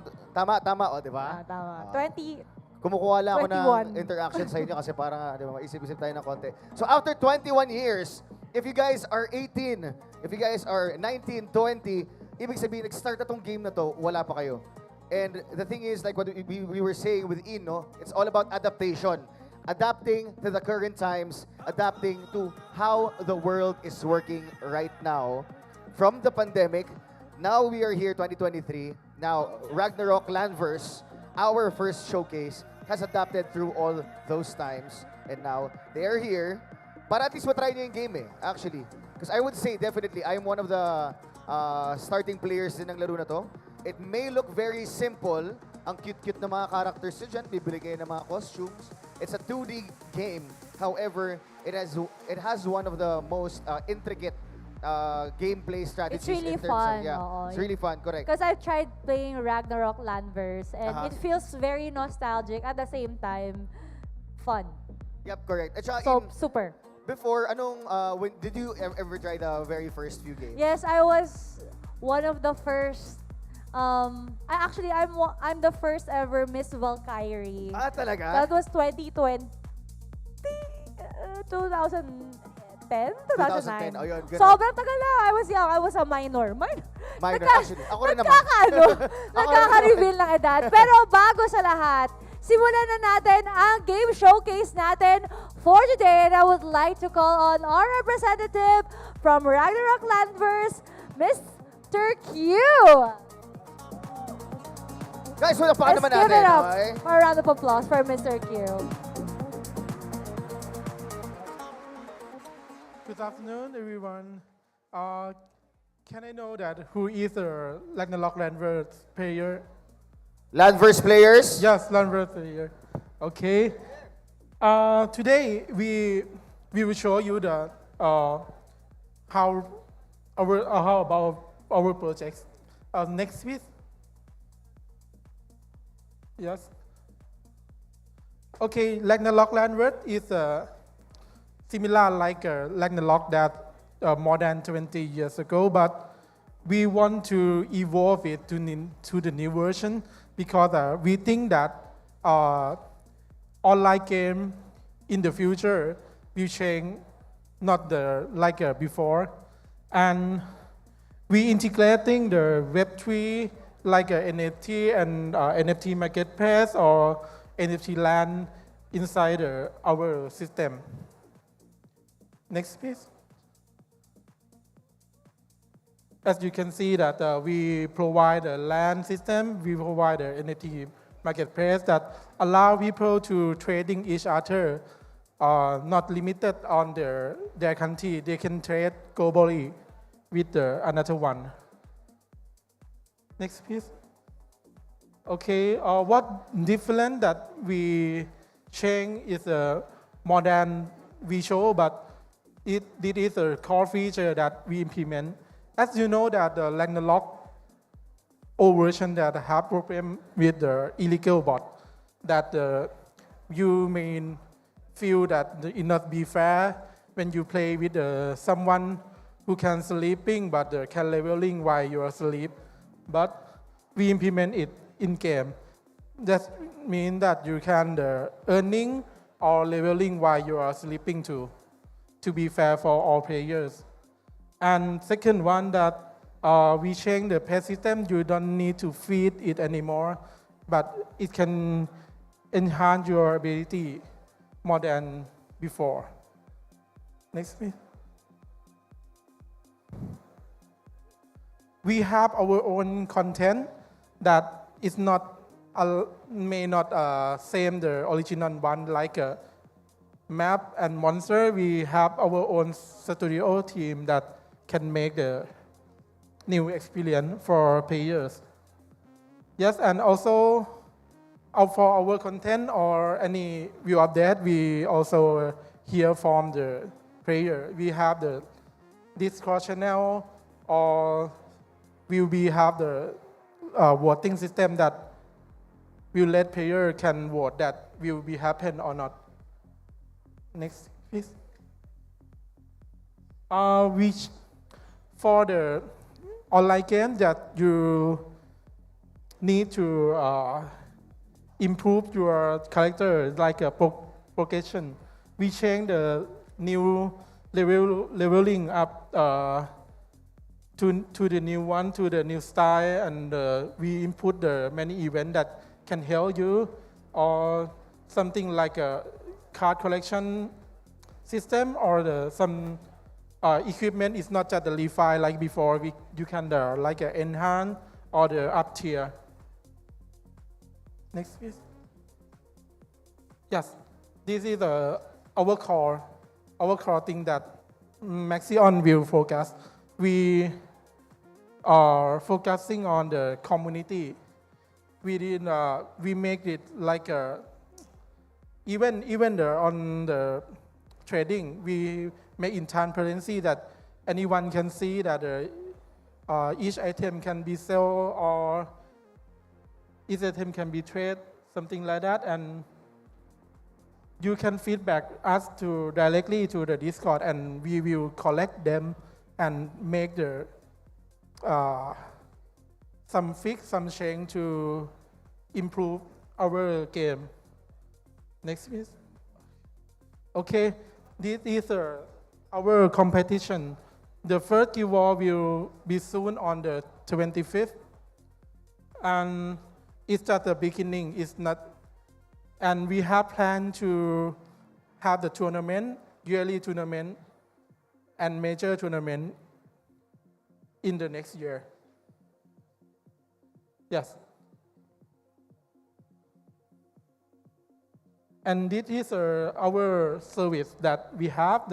tama, o, di ba? Tama. 20, Kumukuha lang ako ng 21. interaction sa inyo kasi parang, di ba, maisip-isip tayo ng konti. So after 21 years, if you guys are 18, if you guys are 19, 20, ibig sabihin, nag-start na tong game na to, wala pa kayo. And the thing is, like what we were saying with Ian, no? It's all about adaptation. Adapting to the current times, adapting to how the world is working right now. From the pandemic, now we are here, 2023. Now, Ragnarok Landverse, our first showcase, has adapted through all those times. And now, they are here. Para at least matry nyo yung game actually. Because I would say, definitely, I'm one of the starting players din ng laro na to. It may look very simple. Ang cute-cute na mga characters nyo dyan. Bibili kayo ng mga costumes. It's a 2D game. However, it has one of the most intricate gameplay strategies. It's really in terms fun. of, it's really fun, correct. Because I've tried playing Ragnarok Landverse and it feels very nostalgic at the same time fun. Yep, correct. At saka So, super. Before, did you ever try the very first few games? Yes, I was one of the first. I'm the first ever Miss Valkyrie. Ah, talaga? That was 2020, 2010, 2009. Oh, yun, ganun. Sobrang tagal na. I was young. I was a minor. Minor, actually. Ako rin naman. Nagkaka-reveal ng edad. Pero bago sa lahat, simulan na natin ang game showcase natin for today. And I would like to call on our representative from Ragnarok Landverse, Mr. Q. Guys, wala pa naman Let's give natin. it up Okay? for a round of applause for Mr. Q. Good afternoon, everyone. Can I know that who is the Ragnarok Landverse player? Landverse players? Yes, Landverse player. Okay. Today we will show you the how about our projects. Next week. Yes. Okay, Ragnarok Landverse is similar like Ragnarok that more than 20 years ago, but we want to evolve it to the new version because we think that online game in the future will change, not like before, and we integrating the Web3 like NFT and NFT marketplace or NFT land inside our system. Next, please. As you can see that we provide a land system, we provide an NFT marketplace that allow people to trading each other, not limited on their country. They can trade globally with another one. Next, please. Okay, what different that we change is more than visual, but it is a core feature that we implement. As you know that the Ragnarok old version that have problem with the illegal bot, that you may feel that it not be fair when you play with someone who can sleeping but can leveling while you are asleep. But we implement it in game. That means that you can earning or leveling while you are sleeping too, to be fair for all players. And second one that we change the pet system. You don't need to feed it anymore, but it can enhance your ability more than before. Next, please. We have our own content that is not may not same the original one like map and monster. We have our own studio team that can make the new experience for players. Yes, and also for our content or any view update, we also hear from the player. We have the Discord channel, or we have the voting system that will let player can vote that will be happen or not. Next, please. Which for the online game that you need to improve your character like a progression. We change the new leveling up to the new one, to the new style, and we input the many events that can help you, or something like a card collection system, or some equipment is not just the refi like before. You can like enhance or the up tier. Next, please. Yes, this is our core thing that Maxion will focus. We are focusing on the community. We make it like even on the trading, we make in transparency that anyone can see that each item can be sold or each item can be traded, something like that, and you can feedback us directly to the Discord, and we will collect them and make the some fix, some change to improve our game. Next, please. Okay, this is our competition. The first Guild War will be soon on the 25th, and it's just the beginning. It's not, and we have planned to have the tournament, yearly tournament, and major tournament in the next year. Yes. And this is our service that we have.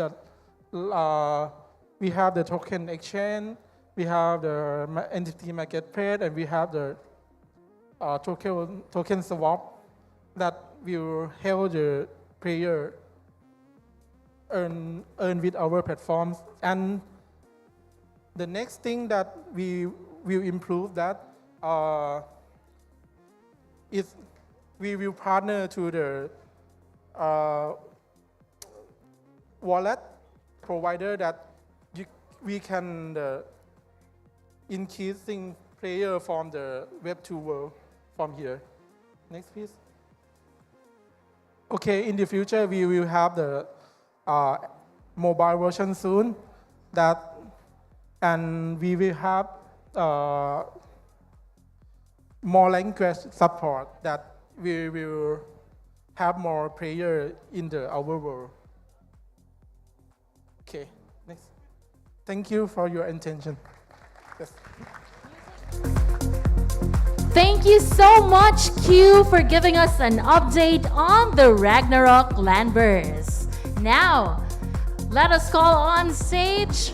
We have the token exchange, we have the entity marketplace, and we have the token swap that will help the player earn with our platforms. And the next thing that we will improve that is we will partner to the wallet provider that we can increasing player from the Web2 world from here. Next, please. Okay, in the future we will have the mobile version soon, and we will have more language support that we will have more players in our world. Okay, next. Thank you for your attention. Yes. Thank you so much, Q, for giving us an update on the Ragnarok Landverse. Now, let us call on stage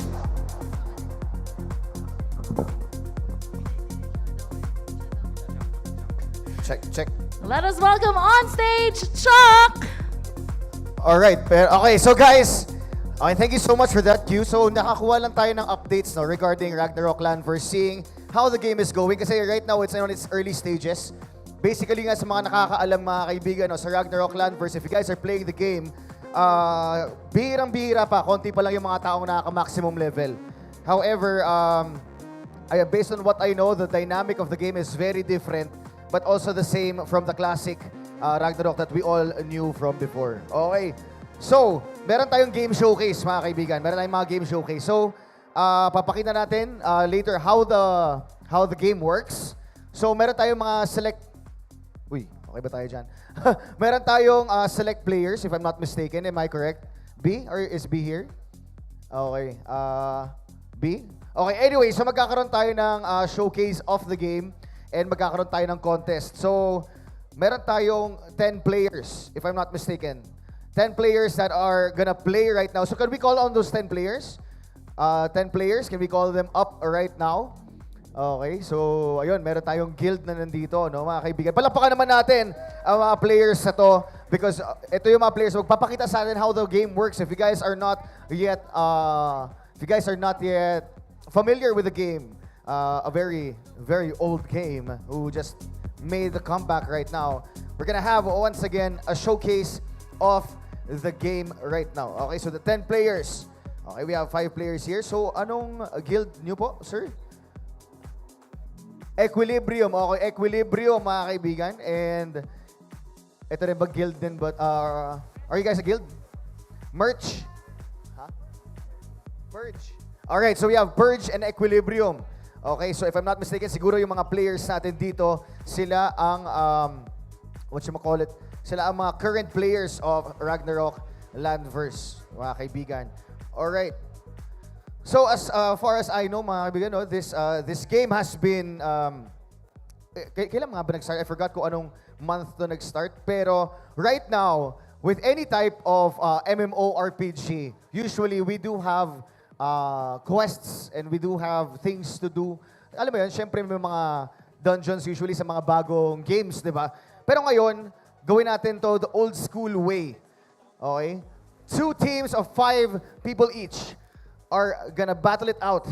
Check. Let us welcome on stage Chuck. All right. Okay, so guys, okay, thank you so much for that, Q. So nakakuha lang tayo ng updates regarding Ragnarok Landverse, seeing how the game is going. Kasi right now, it's on its early stages. Basically nga sa mga nakakaalam mga kaibigan, sa Ragnarok Landverse, if you guys are playing the game, bihirang-bihira pa, konti pa lang yung mga taong nakaka-maximum level. However, based on what I know, the dynamic of the game is very different, but also the same from the classic Ragnarok that we all knew from before. Okay. So, meron tayong game showcase, mga kaibigan. Meron tayong mga game showcase. So, papakita natin later how the game works. So, meron tayong mga select... Uy, okay ba tayo dyan? Meron tayong select players, if I'm not mistaken. Am I correct? B? Or is B here? Okay. B? Okay, anyway, so magkakaroon tayo ng showcase of the game and magkakaroon tayo ng contest. So, meron tayong 10 players, if I'm not mistaken. 10 players that are gonna play right now. So can we call on those 10 players? 10 players, can we call them up right now? Okay, so ayun, meron tayong guild na nandito, no, mga kaibigan. Palakpakan naman natin ang mga players na to because ito yung mga players magpapakita sa atin how the game works. If you guys are not yet familiar with the game, a very, very old game who just made the comeback right now. We're gonna have once again a showcase of the game right now. Okay, so the 10 players. Okay, we have 5 players here. So anong guild nyo po, sir? Equilibrium. Okay, Equilibrium, mga kaibigan. And ito rin ba guild din? But, are you guys a guild? Merch? Huh? Purge. Alright, so we have Purge and Equilibrium. Okay, so if I'm not mistaken, siguro yung mga players natin dito, sila ang, sila ang mga current players of Ragnarok Landverse, mga kaibigan. Alright. So as far as I know, mga kaibigan, no, this game has been, kailan mga ba nag-start? I forgot kung anong month to nag-start. Pero right now, with any type of MMORPG, usually we do have quests and we do have things to do. Alam mo yun, syempre may mga dungeons usually sa mga bagong games, di ba? Pero ngayon, gawin natin to the old school way. Okay? 2 teams of 5 people each are gonna battle it out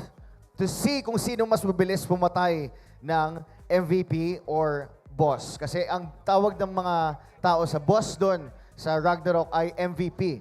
to see kung sino mas mabilis pumatay ng MVP or boss. Kasi ang tawag ng mga tao sa boss doon sa Ragnarok ay MVP.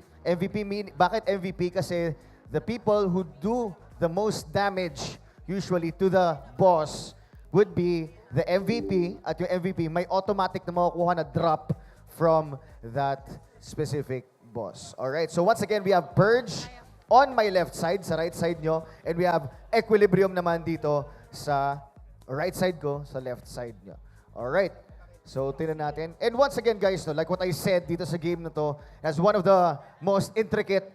Bakit MVP? Kasi the people who do the most damage usually to the boss would be the MVP, at yung MVP may automatic na makukuha na drop from that specific boss. Alright, so once again, we have Purge on my left side, sa right side nyo, and we have Equilibrium naman dito sa right side ko, sa left side nyo. Alright, so tingnan natin. And once again guys, no, like what I said dito sa game na to, as one of the most intricate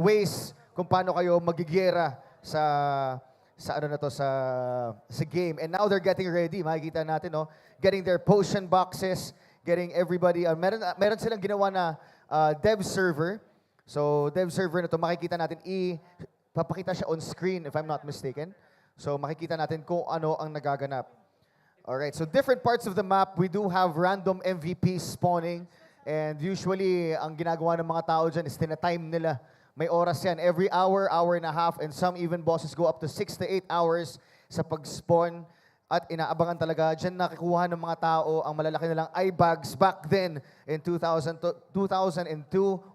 ways kung paano kayo magigera sa game. And now they're getting ready. Makikita natin, no? Getting their potion boxes, getting everybody, meron silang ginawa na dev server. So, dev server na to, makikita natin, papakita siya on screen if I'm not mistaken. So, makikita natin kung ano ang nagaganap. Alright, so different parts of the map, we do have random MVPs spawning. And usually, ang ginagawa ng mga tao dyan is tina-time nila. May oras yan, every hour, hour and a half, and some even bosses go up to 6 to 8 hours sa pag-spawn. At inaabangan talaga, dyan nakikuha ng mga tao ang malalaki nilang eye bags back then in 2002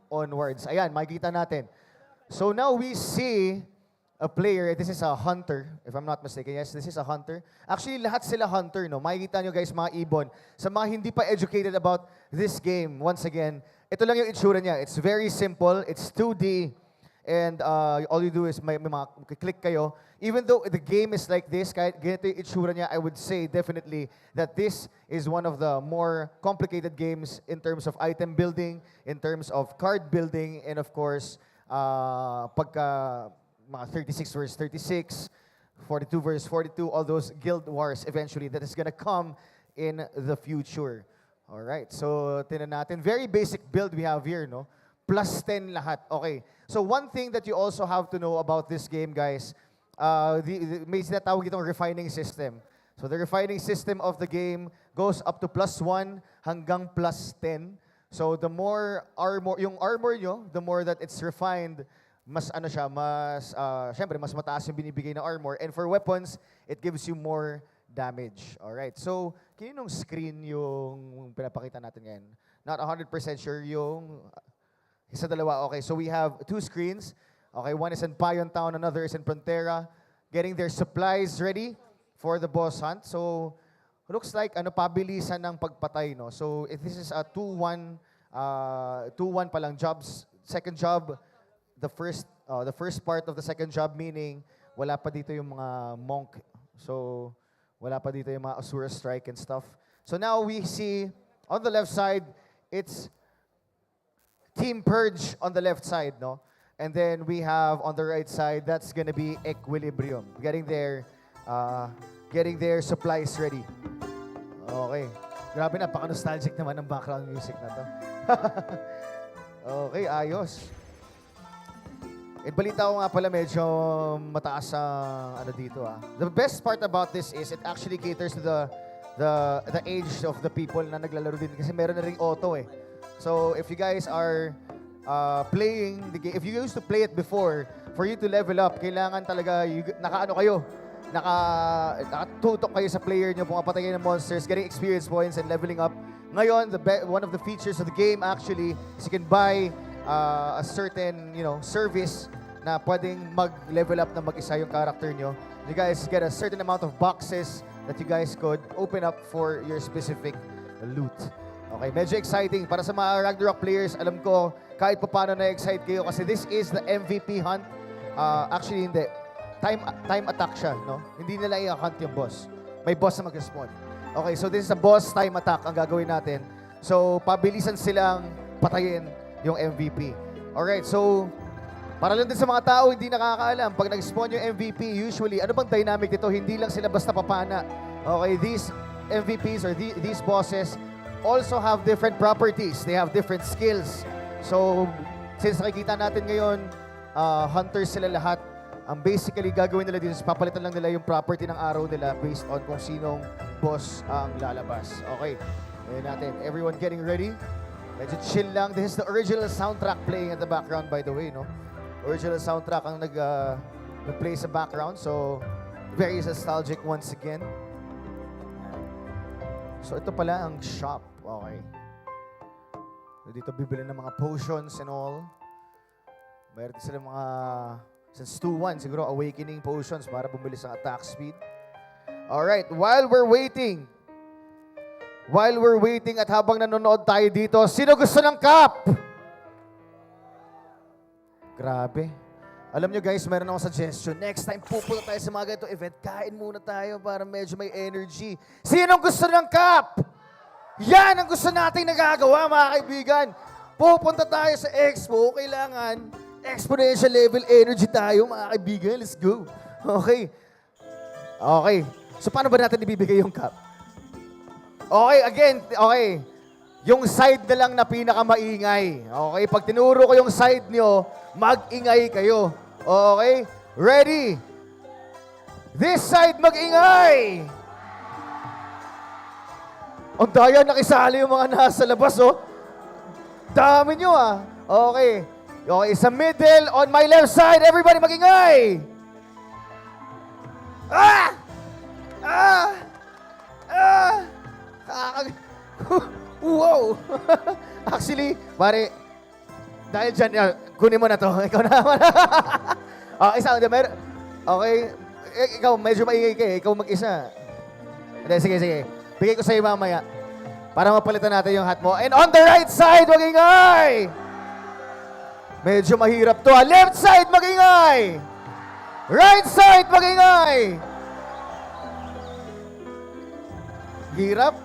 onwards. Ayan, makikita natin. So now we see a player, this is a hunter, if I'm not mistaken. Yes, this is a hunter. Actually, lahat sila hunter, no? Makikita nyo guys, mga ibon. Sa mga hindi pa educated about this game, once again, ito lang yung itsura niya. It's very simple, it's 2D, and all you do is may mga click kayo. Even though the game is like this, kahit ganito yung itsura niya, I would say definitely that this is one of the more complicated games in terms of item building, in terms of card building, and of course, pagka mga 36 versus 36, 42 versus 42, all those guild wars eventually that is gonna come in the future. Alright, so tinan natin. Very basic build we have here, no? Plus 10 lahat. Okay, so one thing that you also have to know about this game, guys, may sinatawag itong refining system. So the refining system of the game goes up to +1 hanggang +10. So the more armor, yung armor nyo, the more that it's refined, mas syempre mas mataas yung binibigay na armor. And for weapons, it gives you more damage. Alright, so kaninong screen yung pinapakita natin ngayon? Not 100% sure yung isa dalawa. Okay, so we have 2 screens. Okay, one is in Payon Town, another is in Frontera, getting their supplies ready for the boss hunt. So, looks like pabilisan ng pagpatay, no? So, if this is a 2-1 pa lang jobs. Second job, the first part of the second job, meaning wala pa dito yung mga monk. So, wala pa dito yung mga Asura Strike and stuff. So now we see on the left side, it's Team Purge on the left side, no? And then we have on the right side, that's gonna be Equilibrium, getting their supplies ready. Okay. Grabe, napaka-nostalgic naman ng background music na to. Okay, ayos. Balita ko nga pala medyo mataas ang ano dito ah. The best part about this is it actually caters to the age of the people na naglalaro din kasi meron na ring auto eh. So if you guys are playing the game, if you used to play it before, for you to level up, kailangan talaga nakaano kayo, nakatutok kayo sa player nyo, pumapatay kayo ng monsters, getting experience points and leveling up. Ngayon, one of the features of the game actually is you can buy a certain, service na pwedeng mag-level up na mag-isa yung character nyo. You guys get a certain amount of boxes that you guys could open up for your specific loot. Okay, medyo exciting. Para sa mga Ragnarok players, alam ko kahit pa paano na-excite kayo kasi this is the MVP hunt. Actually, hindi. Time attack siya, no? Hindi nila i-hunt yung boss. May boss na mag-respawn. Okay, so this is a boss time attack ang gagawin natin. So, pabilisan silang patayin yung MVP. Alright, so, para lang din sa mga tao hindi nakakaalam, pag nag-spawn yung MVP, usually, ano bang dynamic dito? Hindi lang sila basta papana. Okay, these MVPs or these bosses also have different properties. They have different skills. So, since nakikita natin ngayon, hunters sila lahat, ang basically gagawin nila dito is papalitan lang nila yung property ng araw nila based on kung sinong boss ang lalabas. Okay, ngayon natin. Everyone getting ready? Medyo chill lang. This is the original soundtrack playing at the background, by the way, no? Original soundtrack ang nag-play sa background. So, very nostalgic once again. So, ito pala ang shop. Okay. Dito bibili ng mga potions and all. Meron din sila mga, since 2-1, siguro awakening potions para bumilis ang attack speed. Alright, while we're waiting at habang nanonood tayo dito, sino gusto ng cup? Grabe. Alam nyo guys, meron akong suggestion. Next time, pupunta tayo sa mga ganito event, kain muna tayo para medyo may energy. Sinong gusto ng cup? Yan ang gusto nating nagagawa, mga kaibigan. Pupunta tayo sa Expo, kailangan exponential level energy tayo, mga kaibigan. Let's go. Okay. Okay. So, paano ba natin ibibigay yung cup? Okay, again, okay. Yung side na lang na pinakamaingay. Okay, pag tinuro ko yung side nyo, mag-ingay kayo. Okay? Ready? This side, mag-ingay! Ang daya, nakisali yung mga nasa labas, oh. Dami nyo, ah. Okay. Okay, sa middle, on my left side, everybody mag-ingay! Ah! Ah! Ah! Wow! Actually, pare, dahil dyan, kunin mo na to. Ikaw naman. Isa, okay. Ikaw, medyo maingay ka eh. Ikaw mag-isa. Hindi, sige. Bigay ko sa'yo mamaya. Para mapalitan natin yung hat mo. And on the right side, mag-ingay! Medyo mahirap to. Left side, mag-ingay! Right side, mag-ingay! Hirap.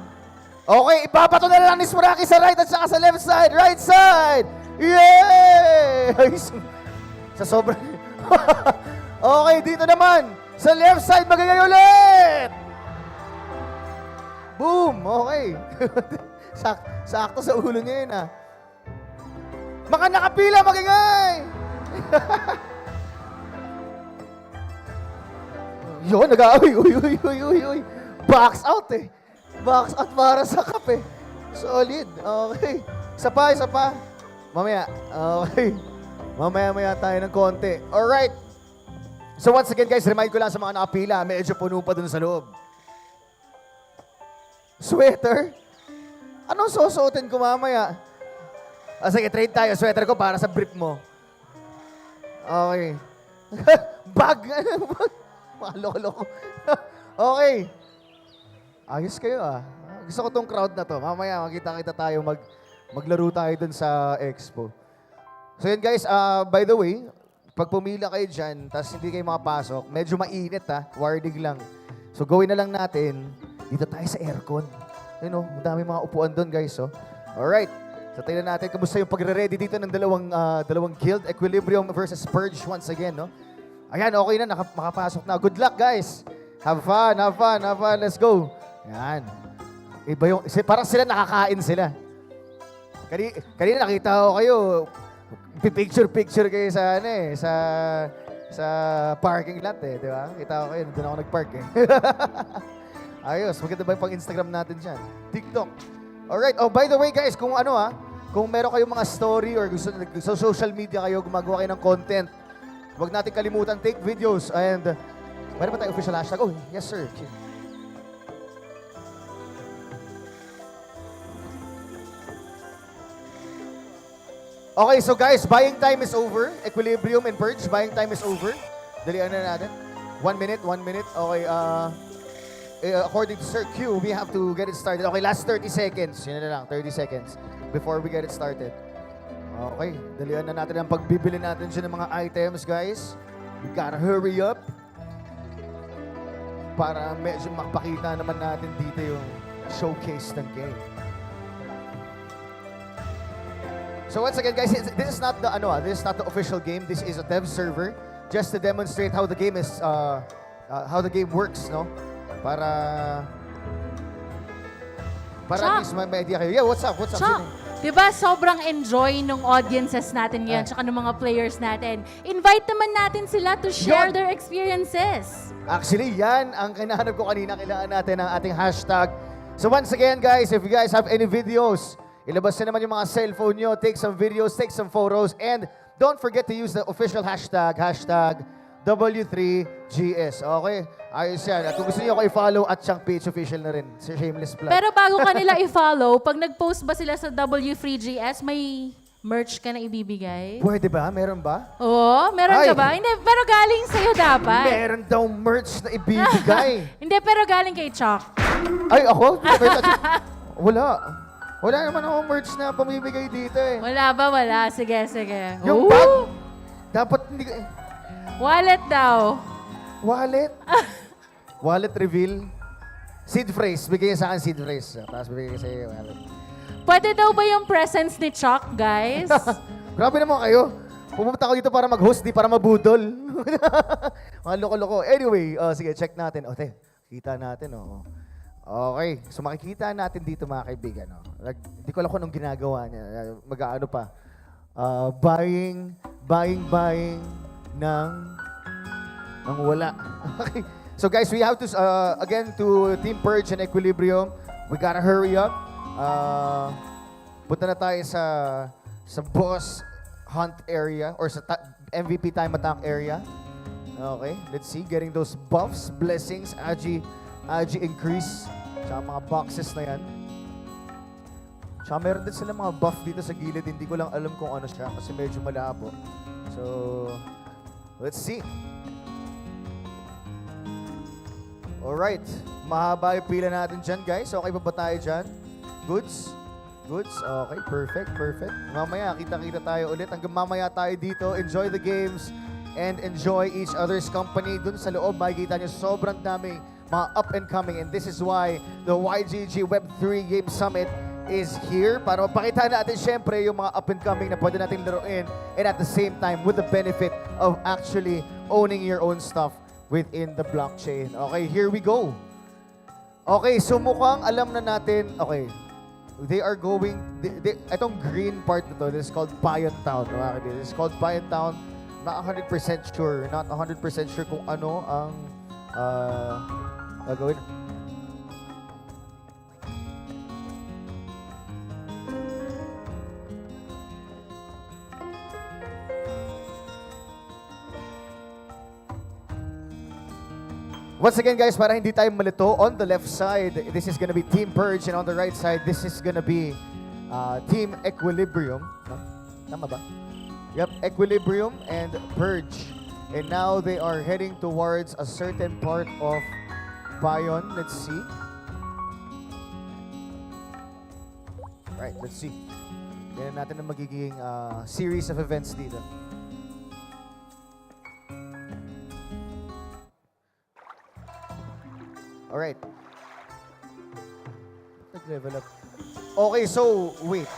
Okay, ipapato na lang ni Smuraki sa right at saka sa left side. Right side! Yay! Sa sobrang... Okay, dito naman. Sa left side, mag-ingay ulit! Boom! Okay. Sakto sa ulo niya yun, ah. Mga nakapila, mag-ingay! Yun, uy. Box out eh. Box out para sa cup eh. Solid. Okay. Isa pa. Mamaya. Okay. Mamaya tayo ng konti. Alright. So once again guys, remind ko lang sa mga nakapila, medyo puno pa dun sa loob. Sweater? Anong susuotin ko mamaya? Sige, trade tayo. Sweater ko para sa brief mo. Okay. Bag! Mga loko-loko. Okay. Ayos kayo ah. Gusto ko tong crowd na to. Mamaya makita-kita tayo, maglaro tayo dun sa Expo. So yun guys, by the way, pag pumila kayo dyan, tapos hindi kayo makapasok, medyo mainit ah. Warning lang. So gawin na lang natin, dito tayo sa aircon. Yun oh, madami mga upuan dun guys oh. Alright. So tingnan natin, kamusta yung pagre-ready dito ng dalawang guild, Equilibrium versus Purge once again no. Ayan, okay na, makapasok na. Good luck guys. Have fun. Let's go. Yan. Iba yung, parang sila nakakain sila. Kanina nakita ko kayo, picture kayo sa ano eh, sa parking lot eh, di ba? Kita ko kayo, doon ako nag-park eh. Ayos, maganda ba yung pang-Instagram natin dyan? TikTok. Alright, oh by the way guys, kung kung meron kayong mga story or gusto sa social media kayo, gumagawa kayo ng content, huwag natin kalimutan, take videos and meron ba tayo official hashtag? Oh, yes sir. Okay, so guys, buying time is over. Equilibrium and Purge, buying time is over. Dalian na natin. 1 minute. Okay, according to Sir Q, we have to get it started. Okay, last 30 seconds. Yun na lang, 30 seconds before we get it started. Okay, dalian na natin ang pagbibili natin siya ng mga items, guys. We gotta hurry up para medyo makapakita naman natin dito yung showcase ng game. So once again, guys, this is not the official game. This is a dev server just to demonstrate how the game is how the game works, no? Para at least may idea kayo. Yeah, what's up? Chuck, diba sobrang enjoy nung audiences natin ngayon tsaka ng mga players natin. Invite naman natin sila to share their experiences. Actually, yan ang kinahanap ko kanina. Kailangan natin ang ating hashtag. So once again, guys, if you guys have any videos, ilabas na naman yung mga cellphone nyo, take some videos, take some photos, and don't forget to use the official hashtag W3GS. Okay? Ayos yan. At kung gusto niyo ako i-follow, at siyang page official na rin. Si Shameless Plug. Pero bago ka nila i-follow, pag nag-post ba sila sa W3GS, may merch ka na ibibigay? Pwede ba? Meron ba? Oo, meron ka ba? Hindi, pero galing sa'yo dapat. Meron daw merch na ibibigay. Hindi, pero galing kay Chuck. Ay, ako? Wala. Wala naman akong merch na pamimigay dito eh. Wala ba? Wala. Sige. Yung bag, dapat hindi... Wallet daw. Wallet? Wallet reveal. Seed phrase. Bigay sa akin seed phrase. Tapos bigay sa iyo wallet. Pwede daw ba yung presence ni Chuck, guys? Grabe naman kayo. Pumunta ako dito para mag-host, di para mabudol. Mga loko-loko. Anyway, sige, check natin. Kita natin. Okay, so makikita natin dito mga kaibigan. Hindi ko alam kung anong ginagawa niya. Mag-aano pa. Buying ng wala. Okay. So guys, we have to, again, to Team Purge and Equilibrium, we gotta hurry up. Punta na tayo sa boss hunt area or sa MVP time attack area. Okay, let's see. Getting those buffs, blessings, Agi increase. Tsaka mga boxes na yan. Tsaka meron din sila mga buff dito sa gilid. Hindi ko lang alam kung ano siya kasi medyo malabo. So, let's see. Alright. Mahaba yung pila natin dyan, guys. Okay pa ba tayo dyan? Goods? Okay, perfect. Mamaya, kita-kita tayo ulit. Hanggang mamaya tayo dito. Enjoy the games and enjoy each other's company. Dun sa loob, makikita nyo sobrang dami mga up and coming. And this is why the YGG Web3 Game Summit is here para mapakita natin syempre yung mga up and coming na pwede natin laruin and at the same time with the benefit of actually owning your own stuff within the blockchain. Okay, here we go. Okay, so mukhang alam na natin, okay, they are going, itong green part na to, this is called Pion Town. This is called Pion Town. Not 100% sure kung ano ang gagawin. Once again, guys, para hindi tayo malito, on the left side, this is gonna be Team Purge, and on the right side, this is gonna be Team Equilibrium. No? Tama ba? Yep, Equilibrium and Purge. And now they are heading towards a certain part of Pion. Let's see. Right, let's see. Yan natin ang magiging series of events dito. Alright. Nag-level up. Okay, so, wait.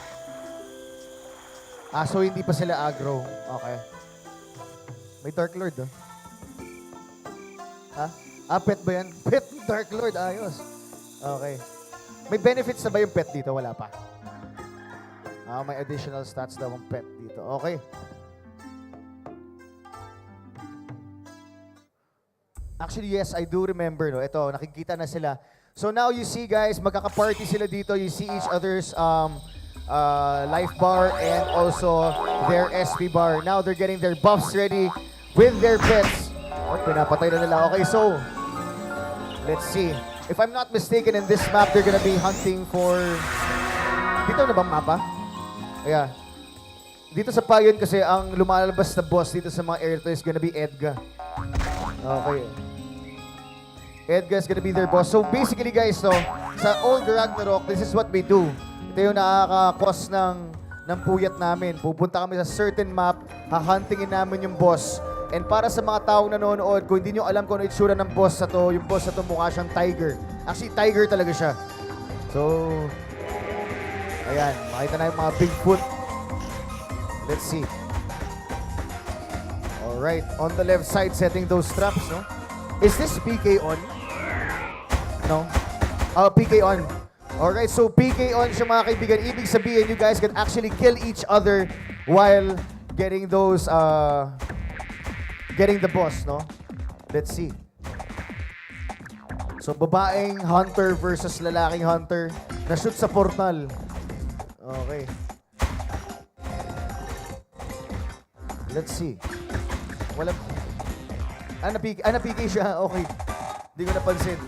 So hindi pa sila aggro. Okay. May Dark Lord, oh. Ha? Pet ba yan? Pet Dark Lord, ayos. Okay. May benefits na ba yung pet dito? Wala pa. May additional stats daw ang pet dito. Okay. Actually, yes, I do remember. No? Ito, nakikita na sila. So now you see, guys, magkaka-party sila dito. You see each other's life bar and also their SP bar. Now they're getting their buffs ready with their pets. Oh, pinapatay na nila. Okay, so let's see. If I'm not mistaken, in this map, they're gonna be hunting for... Dito na bang mapa? Yeah. Dito sa Payon kasi ang lumalabas na boss dito sa mga area is gonna be Edga. Okay. Edga is gonna be their boss. So basically guys, no, sa old Ragnarok, this is what we do. Ito yung nakaka-cause ng puyat namin. Pupunta kami sa certain map, hahuntingin namin yung boss. And para sa mga taong nanonood, kung hindi nyo alam kung ano itsura ng boss na to, yung boss na to mukha siyang tiger. Actually, tiger talaga siya. So, ayan, makita na yung mga Bigfoot. Let's see. Alright, on the left side, setting those traps, no? Is this PK on? No? PK on. Alright, so PK on siya mga kaibigan. Ibig sabihin, you guys can actually kill each other while getting those, getting the boss, no? Let's see. So, babaeng hunter versus lalaking hunter na shoot sa portal. Okay. Let's see. Wala. Napiki siya. Okay. Hindi ko napansin.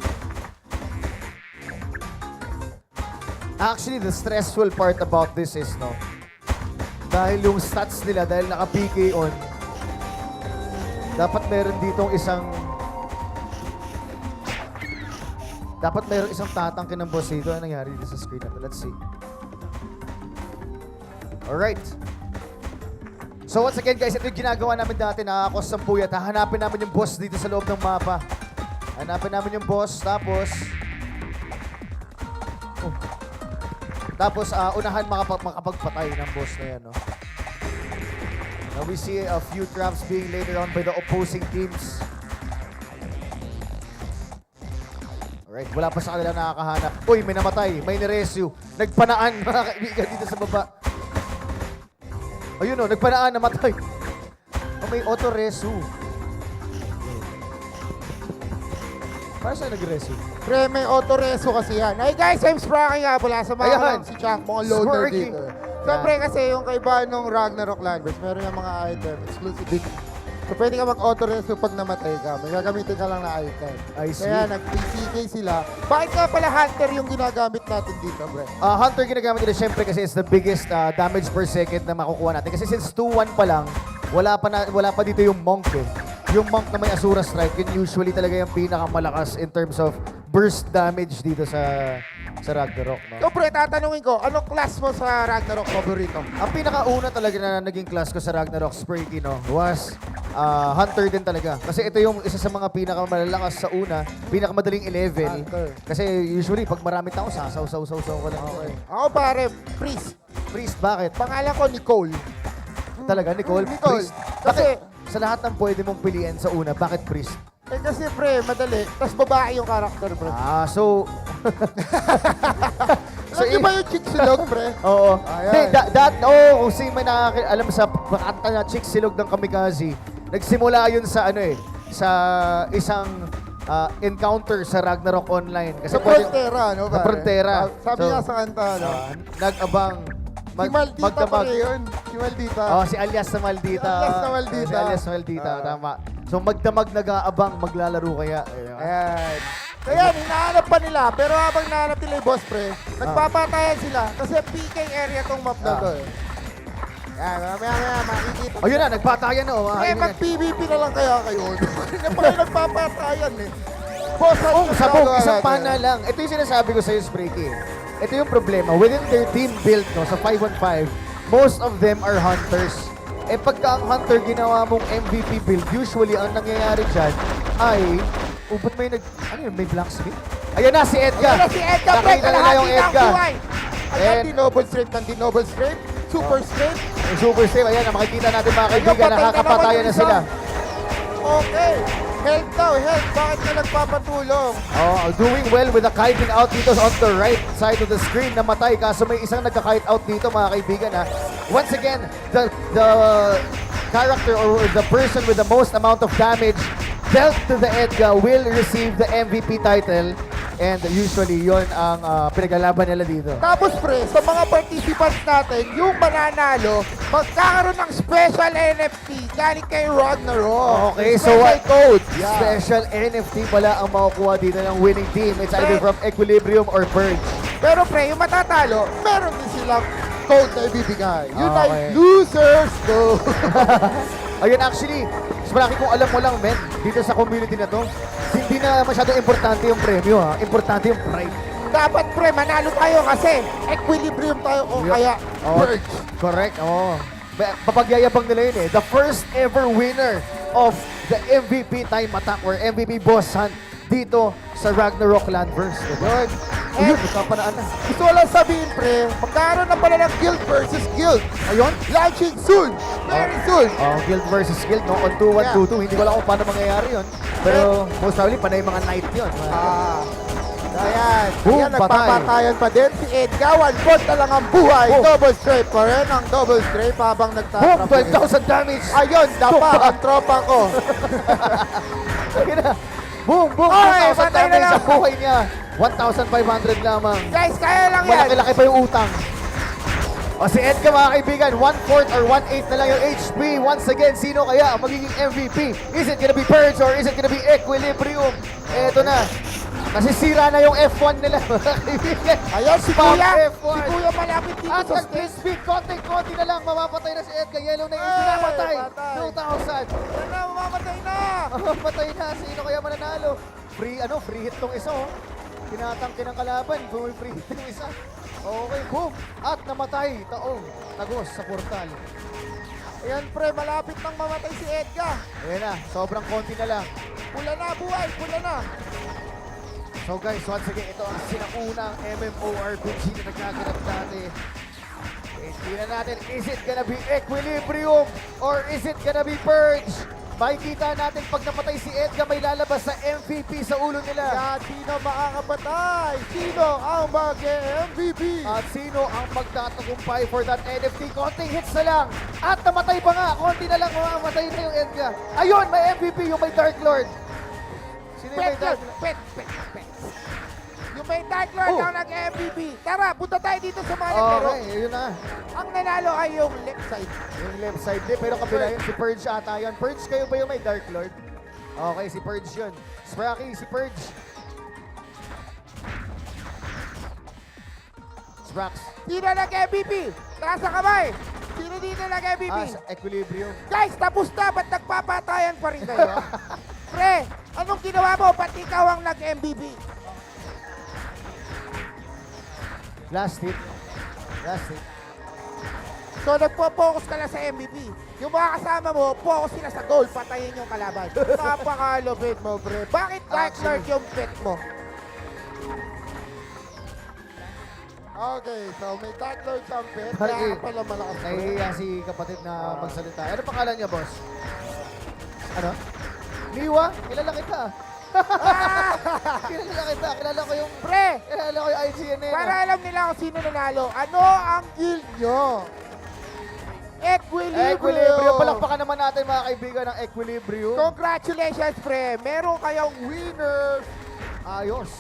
Actually, the stressful part about this is, no? Dahil yung stats nila, dahil naka-PK on, dapat meron ditong isang tatangke ng boss dito. Ano nangyari dito sa screen natin? Let's see. Alright. So once again guys, ito yung ginagawa namin dati, nakakos ng puyat. Hahanapin namin yung boss dito sa loob ng mapa. Hanapin namin yung boss, tapos unahan makapagpatay ng boss na yan, no? Now we see a few traps being laid on by the opposing teams. Alright, wala pa sa kanila nakakahanap. Uy, may namatay, may nirescue. Nagpanaan, mga kaibigan, dito sa baba. Ayun o, nagpanaan, namatay. Oh, may auto-rescue. Paano sa'yo nag-rescue? Pre, may auto-reso kasi yan. Hey guys, I'm Sprocky nga pala. Sa mga Ayan. si Chunk, mga loader Sprocky. dito. Siyempre kasi yung kaibahan ng Ragnarok Landverse, meron yung mga item, exclusive dito. So pwede ka mag-auto-reso pag namatay ka. May gagamitin ka lang na item. I see. Kaya nag-PCK sila. Bakit nga pala Hunter yung ginagamit natin dito, pre? Hunter ginagamit nila siyempre kasi it's the biggest damage per second na makukuha natin. Kasi since 2-1 pa lang, wala pa dito yung Monk eh. Yung Monk na may Asura Strike, yun usually talaga yung pinakamalakas in terms of burst damage dito sa Ragnarok, no? So pre, tatanungin ko, anong class mo sa Ragnarok paborito? Ang pinakauna talaga na naging class ko sa Ragnarok Sparky, no, was Hunter din talaga. Kasi ito yung isa sa mga pinakamalalakas sa una, pinakamadaling i-level. Kasi usually, pag marami tao, sasaw ko lang. Okay. Ako pare, Priest. Priest, bakit? Pangalan ko, Nicole. Talaga, Nicole? Nicole. Priest. Kasi, sa lahat ng pwede mong piliin sa una, bakit Priest? kasi pre, madali. Tapos babae yung karakter, bro. So... So, iba yung chick silog, pre. Oo. Ayan. Kung sino may alam sa kanta na chick silog ng Kamikaze, nagsimula yun sa sa isang encounter sa Ragnarok Online. Kasi sa frontera, no? Sa frontera. Sabi nga sa kanta, no? Nag-abang. Si Maldita pa yun. Si Maldita. Si alias na Maldita. Si alias na Maldita, tama. So magdamag nag-aabang, maglalaro kaya. Ayan. Kaya hinahanap pa nila, pero habang nahanap nila yung boss pre, nagpapatayan sila kasi PK area tong map na to. Yan, mamaya makikita. Yun na, nagpatayan na. Mag-PVP na lang kaya kayo. Hindi pa kayo nagpapatayan eh. Boss, sabog, isang pana lang. Ito yung sinasabi ko sa'yo, Spreaky. Ito yung problema. Within their team build, no, sa 5-on-5, most of them are hunters. Pagka ang hunter ginawa mong MVP build, usually ang nangyayari dyan ay, ba't may may blacksmith? Ayan na, si Edgar! Ayan na si Edgar, pre! Nakita na yung Edgar! Ayan, di-noble strength, super strength. Yung super strength, ayan na, makikita natin mga kaibigan, nakakapatayan na sila. Okay. Help daw, help. Bakit ka nagpapatulong? Oh, doing well with the kiting out dito on the right side of the screen. Namatay kaso may isang nagka-kite out dito mga kaibigan ha. Once again, the character or the person with the most amount of damage dealt to the Edga will receive the MVP title. And usually, yon ang pinaglalaban nila dito. Tapos pre, sa mga participants natin, yung mananalo, magkakaroon ng special NFT galing kay Ragnarok. Okay, so special code. Yeah. Special NFT pala ang makukuha dito ng winning team. It's either from Equilibrium or Purge. Pero pre, yung matatalo, meron din silang code na ibibigay. Yun ay Okay. losers code. Ayun, actually, malaki kung alam mo lang, men, dito sa community na to, hindi na masyadong importante yung premyo, ha? Importante yung pride. Dapat pre, manalo tayo kasi equilibrium tayo o kaya purge. Correct, oo. Papagyayabang nila yun eh. The first ever winner of the MVP time attack or MVP boss hunt dito sa Ragnarok Landverse. Good. Ayun, nagkapanaan na. Gusto ko lang sabihin pre, magkaroon na pala ng guild versus guild. Ayun. Launching soon. Very soon. Guild versus guild, no? On 2-1-2-2. Hindi ko alam kung paano mangyayari yun. Pero most probably, panay mga knight yun. Ayan. Boom, Ayan, nagpapatayan pa din. Si Edgar, 1 point na lang ang buhay. Boom. Double strafe pa rin ang double strafe habang Boom! nagtatrap. 12,000 damage! Ayun, dapa ang tropa ko. Ayun na. Boom! Boom! Okay, 2,000 patay na damage lang. sa buhay niya. 1,500 lamang. Guys, kaya lang yan. Malaki-laki pa yung utang. O si Edgar mga kaibigan, 1/4 or 1/8 na lang yung HP. Once again, sino kaya ang magiging MVP? Is it gonna be Purge or is it gonna be Equilibrium? Eto na. Nasisira na yung F1 nila mga kaibigan. Ayun, si Pang Kuya. F1. Si Kuya malapit dito At sa nag-gain stage. speed, konti na lang. Mamamatay na si Edgar. Yellow na yung pinamatay. patay. 2,000. Ano, mamamatay na. Mamamatay na. Sino kaya mananalo? Free hit tong isa oh. Tinatangke ng kalaban. Free hit tong isa. Okay, boom! At namatay, taong, tagos sa portal. Ayan pre, malapit nang mamatay si Edgar. Ayan na, sobrang konti na lang. Pula na buhay, pula na. So guys, once again, ito ang sinaunang MMORPG na nagkaganap dati. Tingnan natin, is it gonna be Equilibrium or is it gonna be Purge? Makikita natin pag napatay si Edgar, may lalabas sa MVP sa ulo nila. At sino makakapatay? Sino ang mag-MVP? At sino ang magtatagumpay for that NFT? Konting hits na lang. At namatay pa nga. Konti na lang mamamatay na yung Edgar. Ayun, may MVP yung may Dark Lord. Sino yung may Dark Lord? Pet. Yung may Dark Lord ang nag-MVP. Tara, punta tayo dito sa mga naglaro. Okay, yun na. Ang nanalo ay yung left side. Yung left side din, pero kabila yun, si Purge ata yun. Purge kayo ba yung may Dark Lord? Okay, si Purge yun. Spracky, si Purge. Sprax. Sino nag-MVP? Taas ang kamay. Sino dito nag-MVP? Sa Equilibrium. Guys, tapos na. Ba't nagpapatayan pa rin kayo? Pre, anong ginawa mo? Ba't ikaw ang nag-MVP? Last hit. So, nagpo-focus ka lang sa MVP. Yung mga kasama mo, focus sila sa goal. Patayin yung kalaban. Napakalupit mo, pre. Bakit Dark Lord yung pet mo? Okay, so may Dark Lord siyang pet. Kaya pala malakas. Nahihiya si kapatid na magsalita. Ano pangalan niya, boss? Ano? Liwa? Kilala kita. Kilala ko yung... Pre! Kilala ko yung IGN eh. Para alam nila kung sino nanalo. Ano ang guild nyo? Equilibrium. Palakpakan naman natin mga kaibigan ng Equilibrium. Congratulations, pre. Meron kayong winners. Ayos.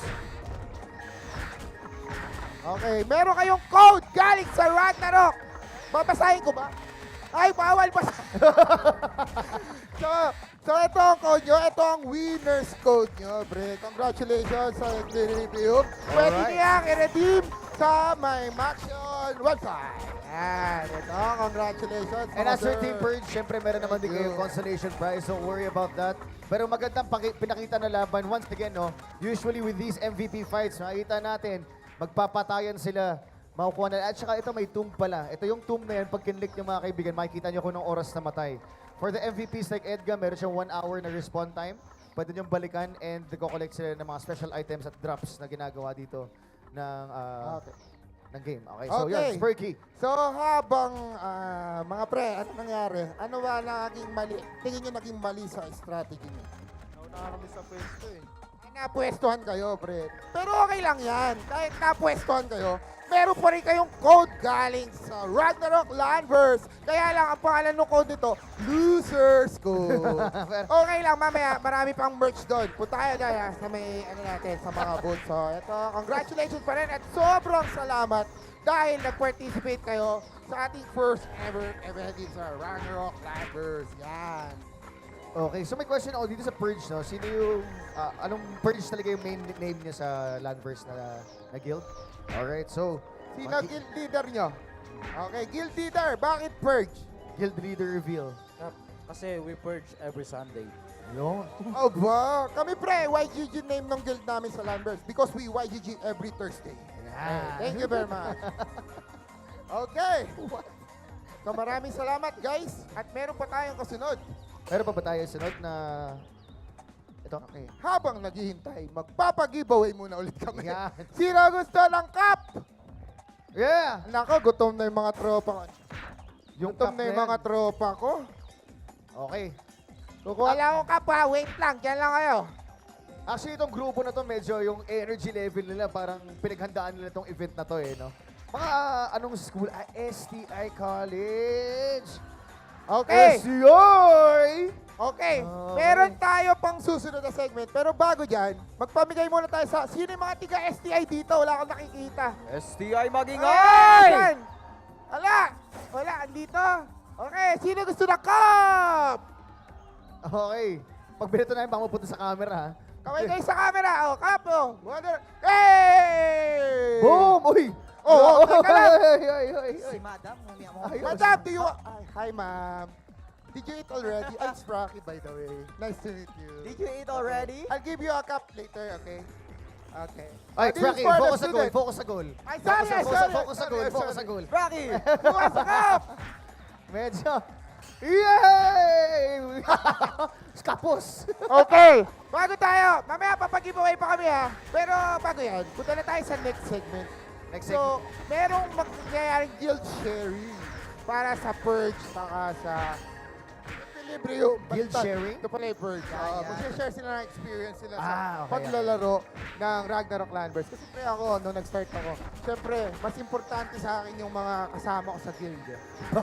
Okay, meron kayong code galing sa Ragnarok. Babasahin ko ba? Ay, bawal ba? So ito ang code nyo. Ito ang winner's code nyo, pre. Congratulations sa Equilibrium. Pwede niyang i-redeem sa may Maxion website. Yan. Ito, congratulations. And as your team Purge, syempre meron naman din kayong consolation prize. Don't worry about that. Pero magandang pinakita na laban. Once again, no, usually with these MVP fights, makikita natin, magpapatayan sila. Makukuha na. At saka ito may tomb pala. Ito yung tomb na yan. Pag kinlik nyo mga kaibigan, makikita nyo kung ng oras na matay. For the MVPs like Edgar, meron siyang 1 hour na respawn time. Pwede nyo balikan and nag-collect sila ng mga special items at drops na ginagawa dito ng game. Okay, so yan, Spurky. So habang mga pre, ano nangyari? Ano ba naging mali? Tingin nyo naging mali sa strategy nyo? na kami sa pwesto eh. Napwestuhan kayo, pre. Pero okay lang yan. Kahit napwestuhan kayo, meron pa rin kayong code galing sa Ragnarok Landverse. Kaya lang, ang pangalan ng code nito, Losers Code. Okay lang, mamaya, marami pang merch doon. Punta kayo dyan sa may, natin, sa mga booths. So, ito, congratulations pa rin at sobrang salamat dahil nag-participate kayo sa ating first ever event sa Ragnarok Landverse. Yan. Okay, so may question ako dito sa Purge, no? Sino yung, anong Purge talaga yung main name niya sa Landverse na guild? Alright, so... Sino guild leader nyo? Okay, guild leader, bakit Purge? Guild leader reveal. Kasi we purge every Sunday. Yun. Oh, ba? Kami pre, YGG name ng guild namin sa Landverse because we YGG every Thursday. Thank you very much. Okay. So maraming salamat guys at meron pa tayong kasunod. Meron pa ba tayo sunod na... Ito? Okay. Habang naghihintay, magpapag-giveaway muna ulit kami. Yan. Sino gusto ng cup? Yeah! Nako, gutom na yung mga tropa ko. Yung Gutom cup na yung na mga yan. tropa ko. Okay. Kukuha lang akong cup ha. Wait lang. Diyan lang kayo. Actually, itong grupo na to, medyo yung energy level nila, parang pinaghandaan nila itong event na to eh, no? Mga anong school? STI College! Okay. STI! Okay. Meron tayo pang susunod na segment. Pero bago dyan, magpamigay muna tayo sa sino yung mga tiga STI dito. Wala akong nakikita. STI magingay! Ayan! Wala. Andito. Okay. Sino gusto na cup? Okay. Pag binito na yung mapunta sa camera, ha? Kaway kayo sa camera. Oh, cup. Oh. Hey! Boom! Uy! Teka lang. Si Madam, mumia mo. Madam, do you want... Hi, ma'am. Did you eat already? It's Rocky, by the way. Nice to meet you. Did you eat already? I'll give you a cup later, okay? Okay. Alright, This is Rocky, for the focus sa goal, student. focus sa goal. Ay, sorry. Focus sa goal, focus sa goal. Rocky! Bukas sa cup! Medyo. Yay! Kapos! Okay. Bago tayo. Mamaya papag-giveaway pa kami ha. Pero bago yan, punta na tayo sa next segment. So, merong magkakayaring guild sharing para sa Purge saka sa Equilibrium. Guild sharing? Ito pala yung Purge. Mag-share sila ng experience nila sa Okay, paglalaro ng Ragnarok Landverse. Kasi pre ako, nung nag-start ako, syempre, mas importante sa akin yung mga kasama ko sa guild.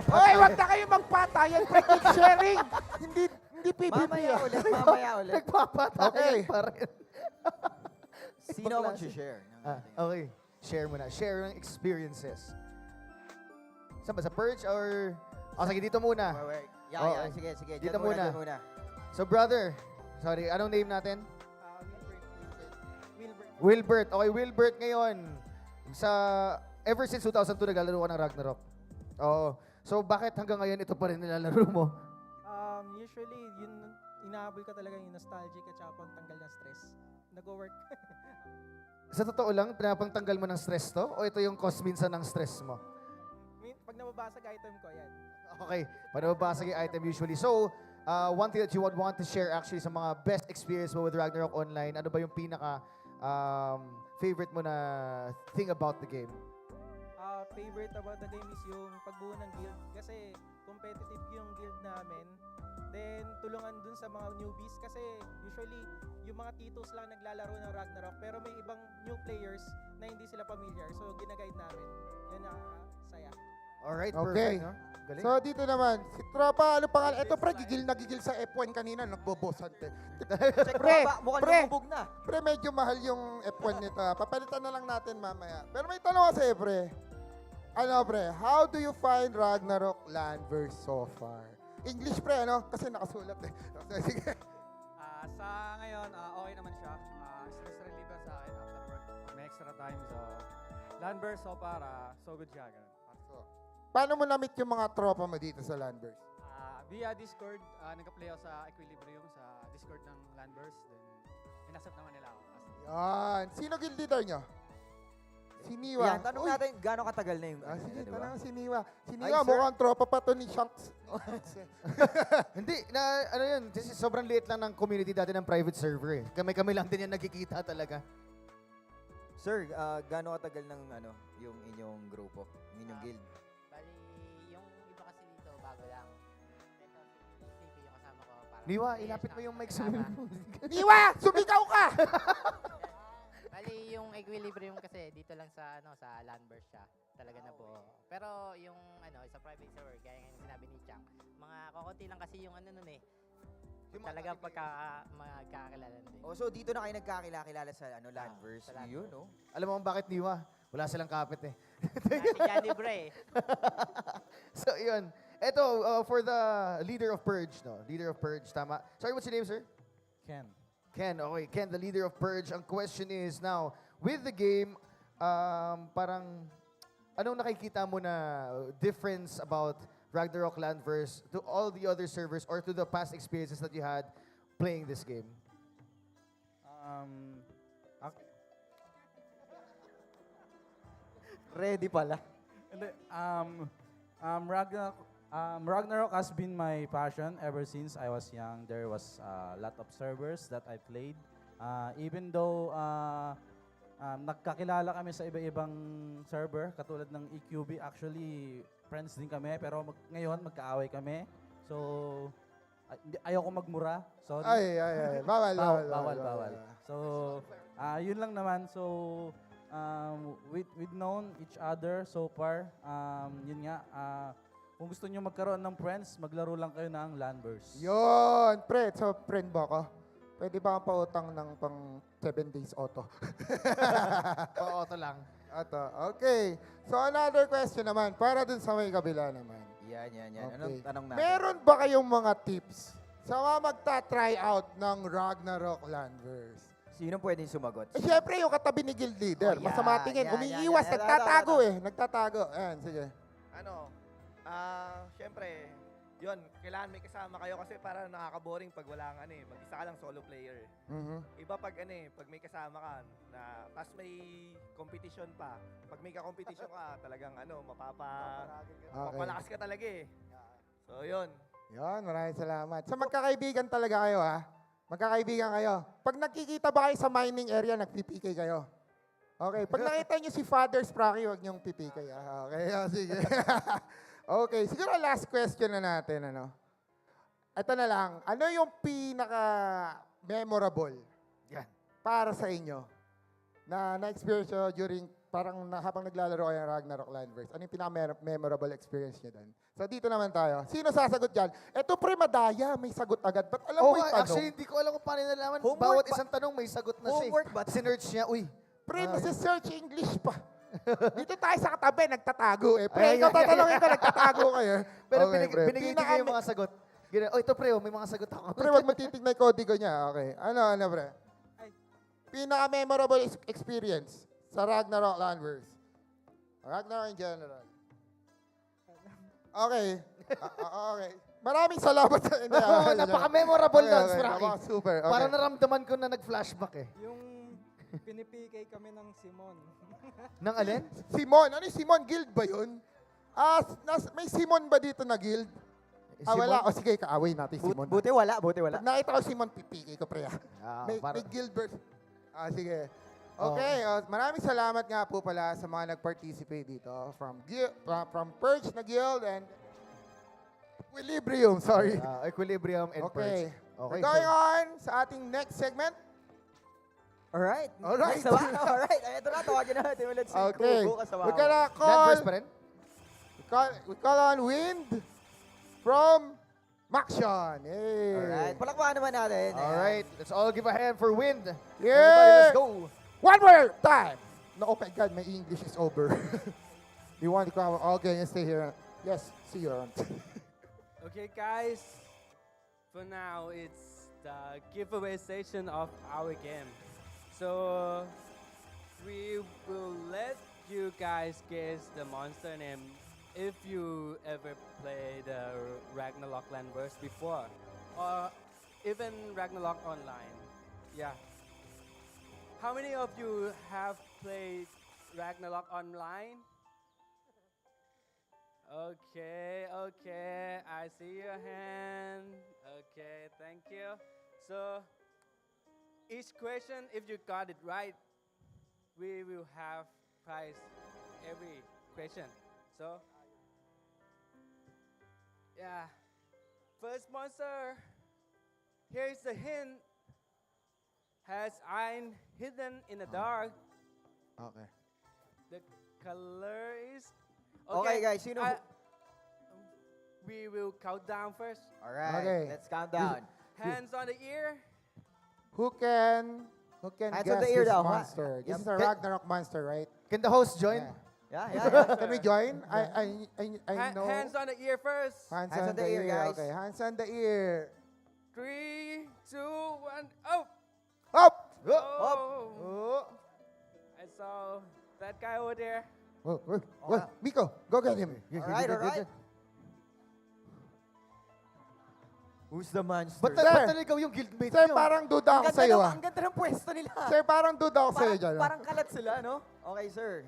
Hoy, wag na kayo magpatayan, pre, guild sharing! Hindi PvP. Mamaya ulit. Nagpapatayan Okay. pa rin. Sino mag-share? Okay. Share mo na. Share ng experiences. Saan ba? Sa Purge or... sige, dito muna. Yeah, sige. Dito Dyan muna. muna. So, brother. Sorry, anong name natin? Wilbert. Okay, Wilbert ngayon. Ever since 2002, naglalaro ka ng Ragnarok. Oo. So, bakit hanggang ngayon ito pa rin nilalaro mo? Usually, yun, inaabol ka talaga yung nostalgic at saka pangtanggal ng stress. Nag-work. Sa totoo lang, pinapangtanggal mo ng stress to? O ito yung cause minsan ng stress mo? Pag nababasag item ko, yan. Okay, panababasag yung item usually. So, one thing that you would want to share actually sa mga best experience mo with Ragnarok Online, ano ba yung pinaka favorite mo na thing about the game? Favorite about the game is yung pagbuo ng guild. Kasi competitive yung guild namin. Then, tulungan dun sa mga newbies. Kasi usually, yung mga titos lang naglalaro ng Ragnarok. Pero may ibang new players na hindi sila familiar. So, ginaguide namin. Yun saya. Alright, Okay. perfect. No? Galing. So dito naman, si Tropa, ano pangalan? Ito pre, gigil sa F1 kanina, nagbobosante. Mukhang lumubog na. Pre, medyo mahal yung F1 nito. Papalitan na lang natin mamaya. Pero may tanong kasi pre. Ano pre, how do you find Ragnarok Landverse so far? English pre, ano? Kasi nakasulat eh. Sige. Sa ngayon, okay naman siya. Stress reliever sa akin after work. May extra time, so Landverse so far, so good siya. Ganun. Paano mo na-meet yung mga tropa mo dito sa Landverse? Via Discord, nagka-play ako sa Equilibrium sa Discord ng Landverse. Then, inaccept naman nila ako. Yan. Sino guild leader nyo? Si Niwa. Yan, tanong natin gano'ng katagal na yung... Sige, diba? tanong si Niwa. Si Ay, Niwa, sir? mukhang tropa pa to ni Shanks. Hindi, ano yun, kasi sobrang liit lang ng community dati ng private server eh. Kami lang din yan nagkikita talaga. Sir, gano'ng katagal ng yung inyong grupo, yung inyong guild? Bali, yung iba kasi dito, bago lang. Ito, si CP yung kasama ko, parang Niwa, ilapit mo yung mic sa mo. Niwa, sumigaw ka! Bali, yung equilibrium kasi dito lang sa sa Landverse siya. Talaga na buo. Pero yung sa private server, gaya nga yung sinabi ni Chang, mga kokonti lang kasi yung nun eh. Talaga magkakakilala din. Oh, so dito na kayo nagkakilala sa Landverse. sa Yun, no? Alam mo kung bakit Niwa? Wala silang kapit eh. Si Johnny Bray. So, yun. Ito, for the leader of Purge, no? Leader of Purge, tama. Sorry, what's your name, sir? Ken. Ken, okay. Ken, the leader of Purge. Ang question is now, with the game, parang, anong nakikita mo na difference about Ragnarok Landverse to all the other servers or to the past experiences that you had playing this game? Ready pala. Hindi, Ragnarok has been my passion ever since I was young. There was a lot of servers that I played. Even though nagkakilala kami sa iba-ibang server, katulad ng EQB, actually friends din kami, pero ngayon magkaaway kami. So, ayoko magmura. Sorry. Ay. Bawal. So, yun lang naman. So, we've known each other so far. Yun nga, kung gusto nyo magkaroon ng friends, maglaro lang kayo ng Landverse. Yun, pre. So, friend ba ako? Pwede ba akong pautang ng pang 7 days auto? Auto lang. Auto. Okay. So, another question naman, para dun sa may kabila naman. Yan. Okay. Anong tanong natin? Meron ba kayong mga tips sa mga magta-try out ng Ragnarok Landverse? Sino pwedeng sumagot? Syempre, yung katabi ni guild leader. Masama tingin. Umiiwas. Nagtatago eh. Nagtatago. Ayan, sige. Syempre, yun, kailangan may kasama kayo kasi para nakaka-boring pag wala kang mag-isa ka lang solo player. Iba pag pag may kasama ka na tas may competition pa. Pag may ka-competition ka, talagang mapapalakas ka talaga eh. So, yun. Yun, maraming salamat. Sa magkakaibigan talaga kayo, ha? Magkakaibigan kayo. Pag nakikita ba kayo sa mining area, nagpipikay kayo? Okay. Pag nakita nyo si Father Spracky, huwag nyong pipikay. Okay, sige. Okay, siguro last question na natin, Ito na lang, ano yung pinaka-memorable para sa inyo na na-experience nyo during, habang naglalaro kayo ng Ragnarok Landverse? Ano yung pinaka-memorable experience nyo doon? So dito naman tayo. Sino sasagot dyan? Ito pre, madaya, may sagot agad. Ba't alam mo yung tanong? Actually, hindi ko alam kung paano nalaman. Bawat isang tanong may sagot na siya. Homework ba? Sinerch niya, Pre, nasa-search English pa. Dito tayo sa katabi, nagtatago eh. Pre, ikaw tatanungin ko, nagtatago kayo. Pero binigay yung mga sagot. Ito pre, may mga sagot ako. Pre, wag matitignan yung kodigo niya. Okay. Ano, pre? Pinaka-memorable experience sa Ragnarok Landverse. Ragnarok in general. Okay. Okay. Maraming salamat sa inyo. Napaka-memorable nun, Spracky. Super. Okay. Parang naramdaman ko na nag-flashback eh. Yung pinipikay kami ng Simon. Nang alin? Simon. Ano yung Simon? Guild ba yun? May Simon ba dito na guild? Wala. O sige, kaaway natin Simon. Buti wala. Pag nakita ko Simon, pipikay ko pre. May guild version. Sige. Okay. Maraming salamat nga po pala sa mga nag-participate dito. From Purge na guild and Equilibrium. Sorry. Equilibrium and Purge. Okay. Going on sa ating next segment. Alright. Alright. Alright. Ito na, tawagin natin ulit si Okay. Kuko Kasawaw. We're gonna call... Landverse pa rin? We call on Wind from Maxion. Hey. Alright. Palakpakan naman natin. Alright. Let's all give a hand for Wind. Yeah. Everybody, let's go. One more time. No, oh my God, my English is over. You want to come? Okay, you stay here. Yes, see you around. Okay, guys. For now, it's the giveaway session of our game. So, we will let you guys guess the monster name if you ever played Ragnarok Landverse before, or even Ragnarok Online. Yeah. How many of you have played Ragnarok Online? Okay, I see your hand. Okay, thank you. So, each question, if you got it right, we will have prize every question. So, yeah. First monster, here's the hint. Has iron hidden in the dark. Okay. The color is... Okay, guys, sino? We will count down first. All right, Okay. let's count down. Hands on the ear. Who can Hands on guess the ear this daw, ha? monster? This Yep. is a Ragnarok monster, right? Can the host join? Yeah. Can we join? I know. Hands on the ear first. Hands on the ear, guys. Okay, hands on the ear. 3, 2, 1, up! Up! Oh. I saw that guy over there. Well, Miko, go get him. All right. Who's the monster? Ba't talaga ikaw yung guildmate Sir, nyo? parang duda ako sa'yo. Ang ganda ng pwesto nila. Sir, parang duda ako sa'yo dyan. Parang kalat sila, no? Okay, sir.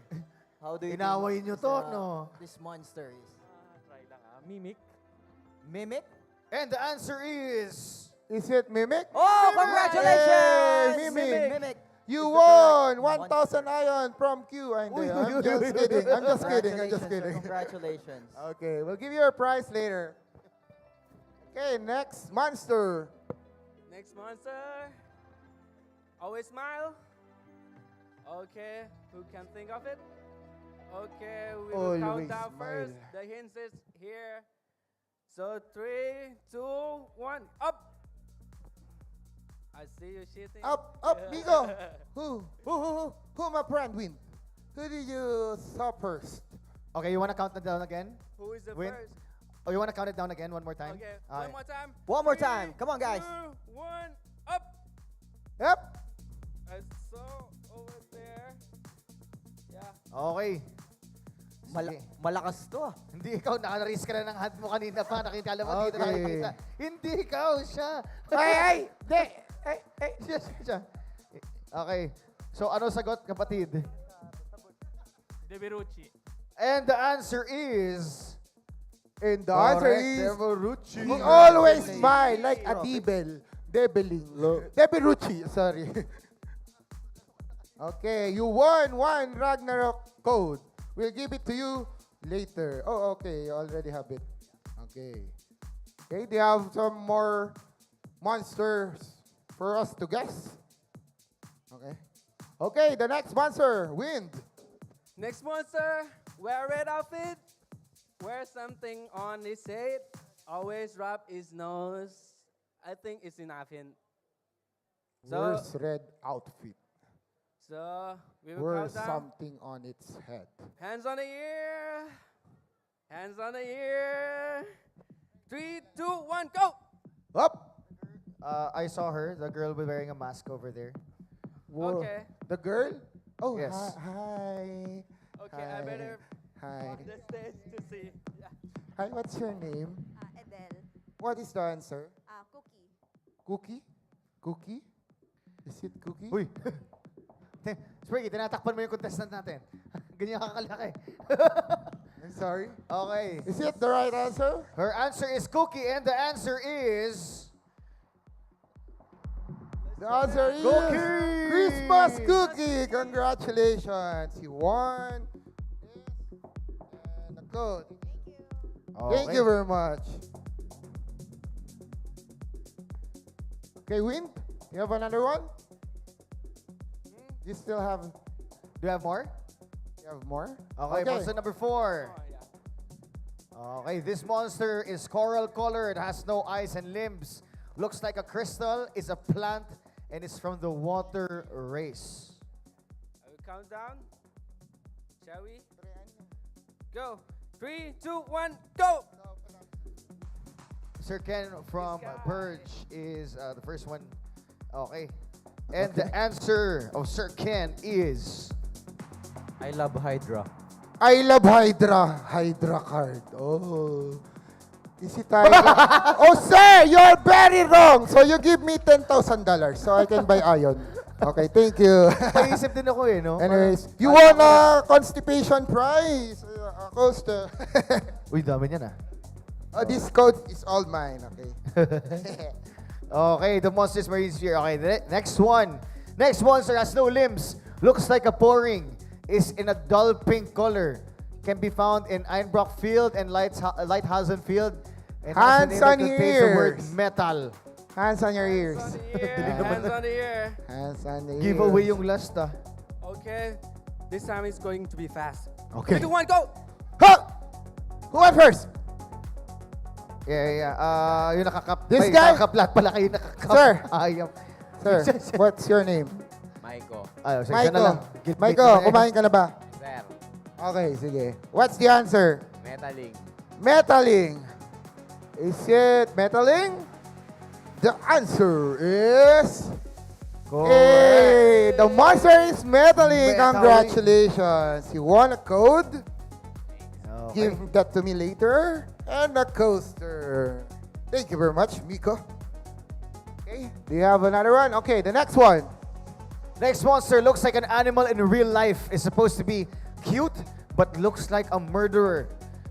How do you Inaway nyo to, no? This monster is... Try lang Mimic. Mimic? And the answer is... Is it Mimic? Oh, congratulations! Mimic. You won 1,000 iron from Q. I'm just kidding. I'm just kidding. Congratulations. Okay, we'll give you a prize later. Okay, next monster. Next monster. Always smile. Okay, who can think of it? Okay, we will count Always down first. smile. The hints is here. So 3, 2, 1, up! I see you shitting. Up, Miko. Who, my friend, win? Who did you saw first? Okay, you wanna count it down again? Who is the Win? first? Oh, you wanna count it down again one more time? Okay, Okay. one more time. One more time. Come on, guys. 2, 1, up! Yep. I saw over there. Yeah. Okay. Sige. Malakas to ah. Hindi ikaw, naka-risk ka na ng hand mo kanina pa. Nakita mo dito, Okay. nakikita. Hindi ikaw, siya. Ay! Siya. Okay. So, ano sagot, kapatid? Deberucci. And the answer is... And the answer Correct, is... Deberucci. He always smile like a Debeling. Deberucci, sorry. Okay, you won one Ragnarok code. We'll give it to you later. Oh, okay, you already have it. Okay. Okay, do you have some more monsters for us to guess? Okay. Okay, the next monster, Wind. Next monster, wear a red outfit, wear something on his head, always rub his nose. I think it's enough hint. Wears red outfit. So, we will Wears count down. something on its head. Hands on the ear. Hands on the ear. 3, 2, 1, go! Up! I saw her, the girl wearing a mask over there. Whoa. Okay. The girl? Oh, Yes. Hi. Okay, I better Hi. off the stage to see. Yeah. Hi, what's your name? Adele. What is the answer? Cookie. Cookie? Cookie? Is it cookie? Uy! Spriggy, tinatakpan mo yung contestant natin. Ganyan kakalaki. I'm sorry. Okay. Is it the right answer? Her answer is Cookie, and the answer is... The answer is Cookie! Christmas cookie. Congratulations. You won this and a code. Thank you very much. Okay, Win, you have another one? You still have... Do you have more? You have more? Okay, monster number 4. Okay, this monster is coral colored, has no eyes and limbs, looks like a crystal, is a plant, and is from the water race. I will count down. Shall we? Go. 3, 2, 1, go! Sir Ken from Purge is the first one. Okay. And the answer of Sir Ken is... I love Hydra. I love Hydra. Hydra card. Oh. Is it Hydra? Oh, sir, you're very wrong. So you give me $10,000 so I can buy iron. Okay, thank you. Paisip din ako eh, no? Anyways, you won a constipation prize. A coaster. Uy, dami niyan This code is all mine, okay? Okay, the monster's marine sphere. Okay, the next one. Next monster has no limbs. Looks like a pouring. Is in a dull pink color. Can be found in Einbrock Field and Lighthausen Field. And Hands has a name that on contains the word ears. metal. Hands on your ears. Hands on the ear. Hands on the ears. Giveaway yung last Okay. This time it's going to be fast. Okay. 3, 2, 1, go! Ha! Who went first? Yeah. Yung This guy? Nakakaplat pala kayo nakakap. Sir. Ayam. Sir, what's your name? Maiko. Sige, siya na lang. Maiko, kumain ka na ba? Sir. Okay, sige. What's the answer? Metaling. Metaling. Is it metaling? The answer is... Hey, the monster is metaling. Congratulations. You won a code. Give that to me later. And a coaster. Thank you very much, Miko. Okay, do you have another one? Okay, the next one. Next monster looks like an animal in real life. Is supposed to be cute, but looks like a murderer.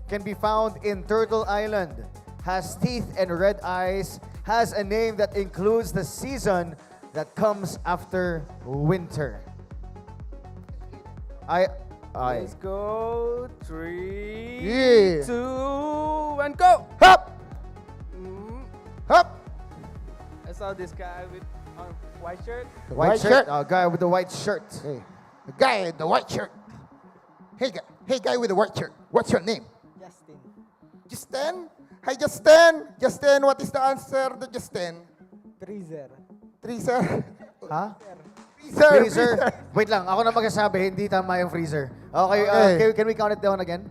Can be found in Turtle Island. Has teeth and red eyes. Has a name that includes the season that comes after winter. Let's go. 3, Yeah. 2, 1, go! Hop! Hop! I saw this guy with white shirt. White shirt. Guy with the white shirt. Hey, the guy in the white shirt. Hey, guy with the white shirt. What's your name? Justin. Justin? Hi, Justin. Justin, what is the answer to Justin? Freezer. Freezer? Ha? Freezer. Freezer. Wait lang, ako na magsasabi, hindi tama yung freezer. Okay, can we count it down again?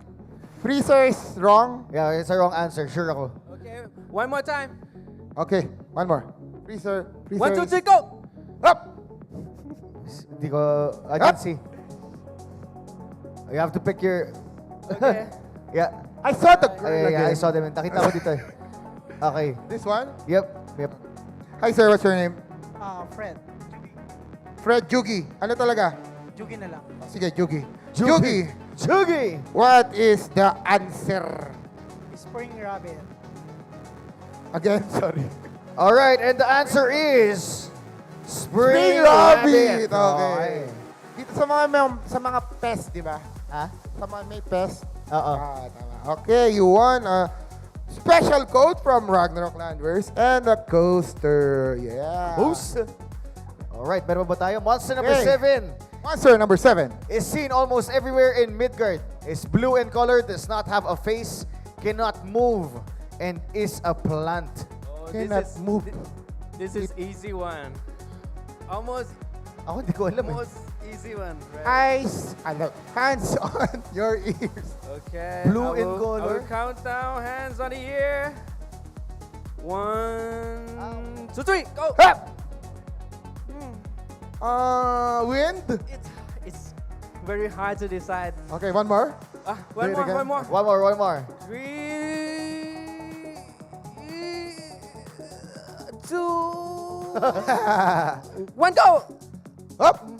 Freezer is wrong. Yeah, it's a wrong answer. Sure ako. Okay, one more time. Okay, one more. Freezer. 1, 2, 3, go! Up! Hindi ko, I can't see. You have to pick your... Okay. Yeah. I saw the girl Yeah, I again. saw them. Nakita ko dito eh. Okay. This one? Yep. Hi, sir. What's your name? Fred. Fred Jugi. Ano talaga? Jugi na lang. Sige, Jugi. Jugi. Jugi! What is the answer? Spring Rabbit. Again, sorry. All right, and the answer is... Spring Rabbit. Okay. Dito sa mga pest, di ba? Ha? Sa mga may pest. Oo. Tama. Okay, you won a special code from Ragnarok Landverse and a coaster. Yeah. Boost. All right, meron ba tayo? Monster number Okay. 7. Monster number 7. Is seen almost everywhere in Midgard. Is blue in color, does not have a face, cannot move, and is a plant. Oh, Cannot move. This is easy one. Almost Ako hindi ko alam eh. Most easy one, right? Hands on your ears. Okay. Blue I in will- color. I will count down. Hands on the ear. 1, 2, 3, go! Wind. It's very hard to decide. Okay, one more. One Do it more, again. one more. 3, 2, 1, go! Up.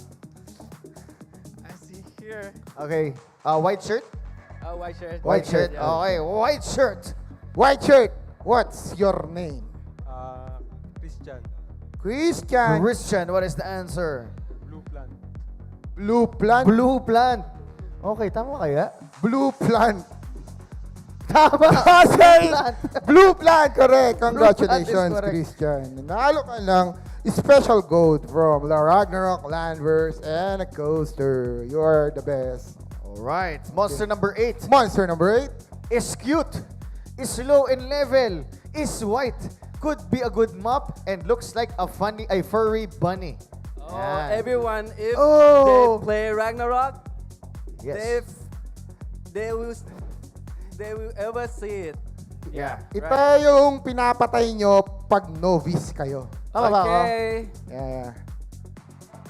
I see here. Okay. White shirt? White shirt. White shirt. Yeah. Okay, white shirt. White shirt. What's your name? Christian. Christian. Christian, what is the answer? Blue plant. Blue plant. Blue plant. Okay, tama kaya? Blue plant. Tama! Blue plant. Blue plant, correct. Blue plant Congratulations, is correct. Christian. Nanalo ka ng special gold from the Ragnarok Landverse and a coaster. You are the best. All right. Monster number 8. Monster number 8. Is cute. Is low in level. Is white. Could be a good mop and looks like a furry bunny. Oh, Yan. everyone, if Oh. they play Ragnarok, Yes. they will ever see it. Yeah. Ito yung pinapatay nyo pag novice kayo. Tama ba ako? Okay. Yeah.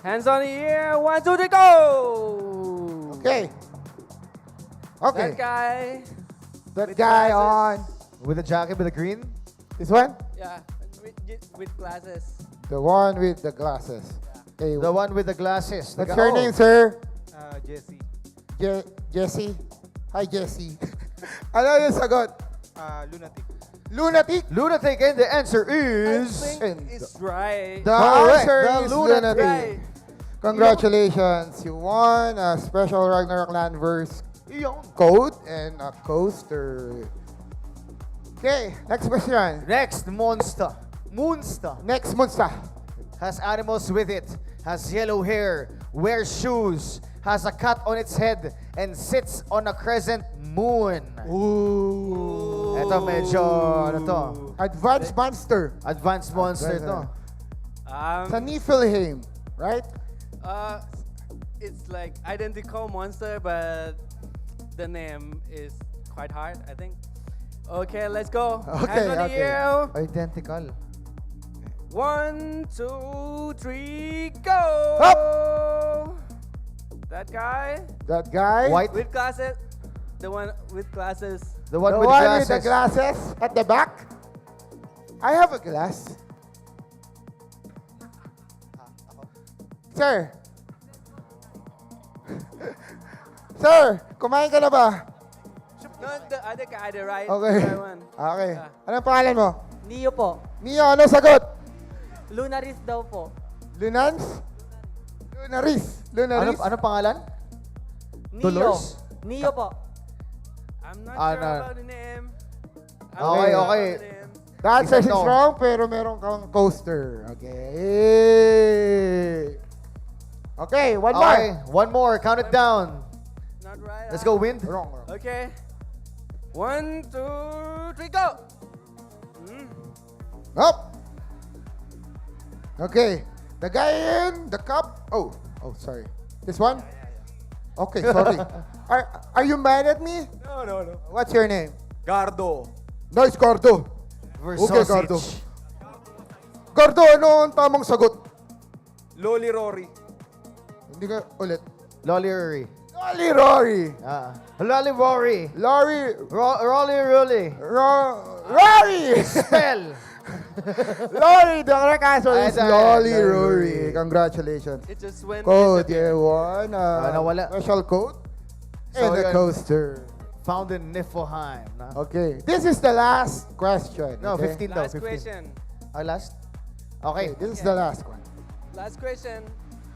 Hands on the ear. 1, 2, 3, go! Okay. Okay. That guy. That with guy glasses. on. With the jacket with the green? This one? Yeah, with glasses. The one with the glasses. Okay. The one with the glasses. What's your name, sir? Jesse. Jesse? Hi, Jesse. Ano yung sagot? Lunatic. Lunatic? Lunatic, and the answer is... It's right. The Correct. answer The is lunatic. lunatic. Congratulations. You won a special Ragnarok Landverse code and a coaster. Okay, next question. Next monster. Moonsta. Next Moonsta. Has animals with it. Has yellow hair. Wears shoes. Has a cat on its head. And sits on a crescent moon. Ooh. Ito medyo, ano to? Advanced monster. Advanced monster to. Sa Niflheim, right? It's like identical monster, but the name is quite hard, I think. Okay, let's go. Okay, Hands on the okay. air. Identical. 1, 2, 3, go! Up! That guy. That guy. White. With glasses. The one with glasses. The one The with one glasses. with the glasses at the back. I have a glass. Sir. Sir, kumain ka na ba? No, the other guy, the right, Okay. the right one. Okay. Anong pangalan mo? Neo po. Neo, ano sagot? Lunaris daw po. Lunans? Lunaris. Lunaris. Ano pangalan? Neo. Dolores? Neo po. I'm not Ah, sure no. about the name. Okay, okay. The answer is No. wrong, pero meron kang coaster. Okay. Okay, one more. Okay, one more. Count it down. Not right. Let's go, Wind. Wrong. Okay. 1, 2, 3, go! Up. Okay. The guy in the cup. Oh, sorry. This one? Okay, sorry. Are you mad at me? No. What's your name? Gardo. Nice, Gardo. Okay, Gardo. Gardo, ano ang tamang sagot? Loli Rory. Hindi ka ulit. Lolly Rory. Lolly Rory. Lolly Rory. Lolly. Rolly Rolly. Rory! Spell. Lolly, the correct answer is Ay, Lolly Lolly Rory. Congratulations. It just went. Code, you won. nawala. Special code. So, And a yun. coaster. Found in Niflheim. Okay. This is the last question. No, okay? 15 daw. Last 15. question. Last? Okay, Okay. this is the last one. Last question.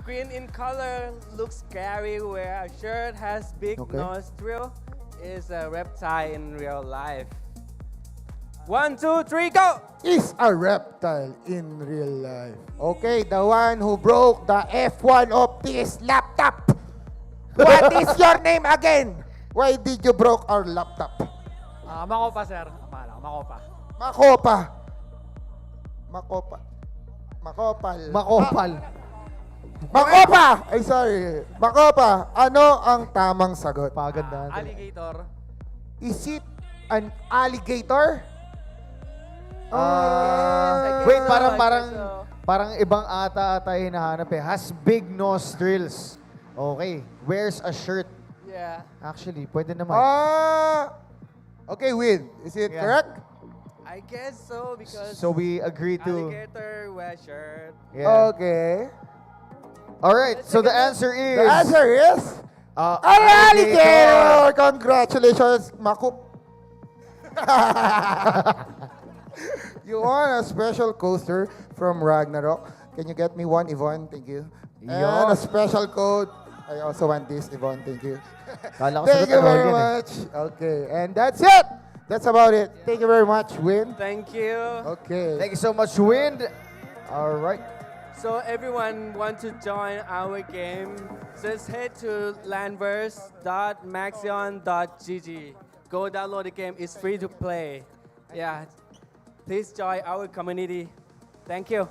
Green in color looks scary, where a shirt has big Okay. nostril is a reptile in real life. 1, 2, 3, go! Is a reptile in real life. Okay, the one who broke the F1 of this laptop. What is your name again? Why did you broke our laptop? Makopa, sir. Makopa. Makopa. Makopa. Makopal. Makopal. Makopa! Ay, sorry. Makopa, ano ang tamang sagot? Paganda. Alligator. Is it an alligator? Wait, parang ibang ata hinahanap eh. Has big nostrils. Okay. Wears a shirt. Yeah. Actually, pwede naman. Okay, Win. Is it Yeah. correct? I guess so, because So we agree to... alligator wear shirt. Yeah. Okay. Alright, so the answer is... The answer is... An alligator! Congratulations, Makup. You won a special coaster from Ragnarok. Can you get me one, Yvonne? Thank you. And a special code. I also want this, Yvonne. Thank you. Kala ko Thank sagot you na very Morgan eh. much. Okay, and that's it. That's about it. Thank you very much, Win. Thank you. Okay. Thank you so much, Wind. Alright. So everyone want to join our game, just head to landverse.maxion.gg. Go download the game. It's free to play. Yeah. Please join our community. Thank you.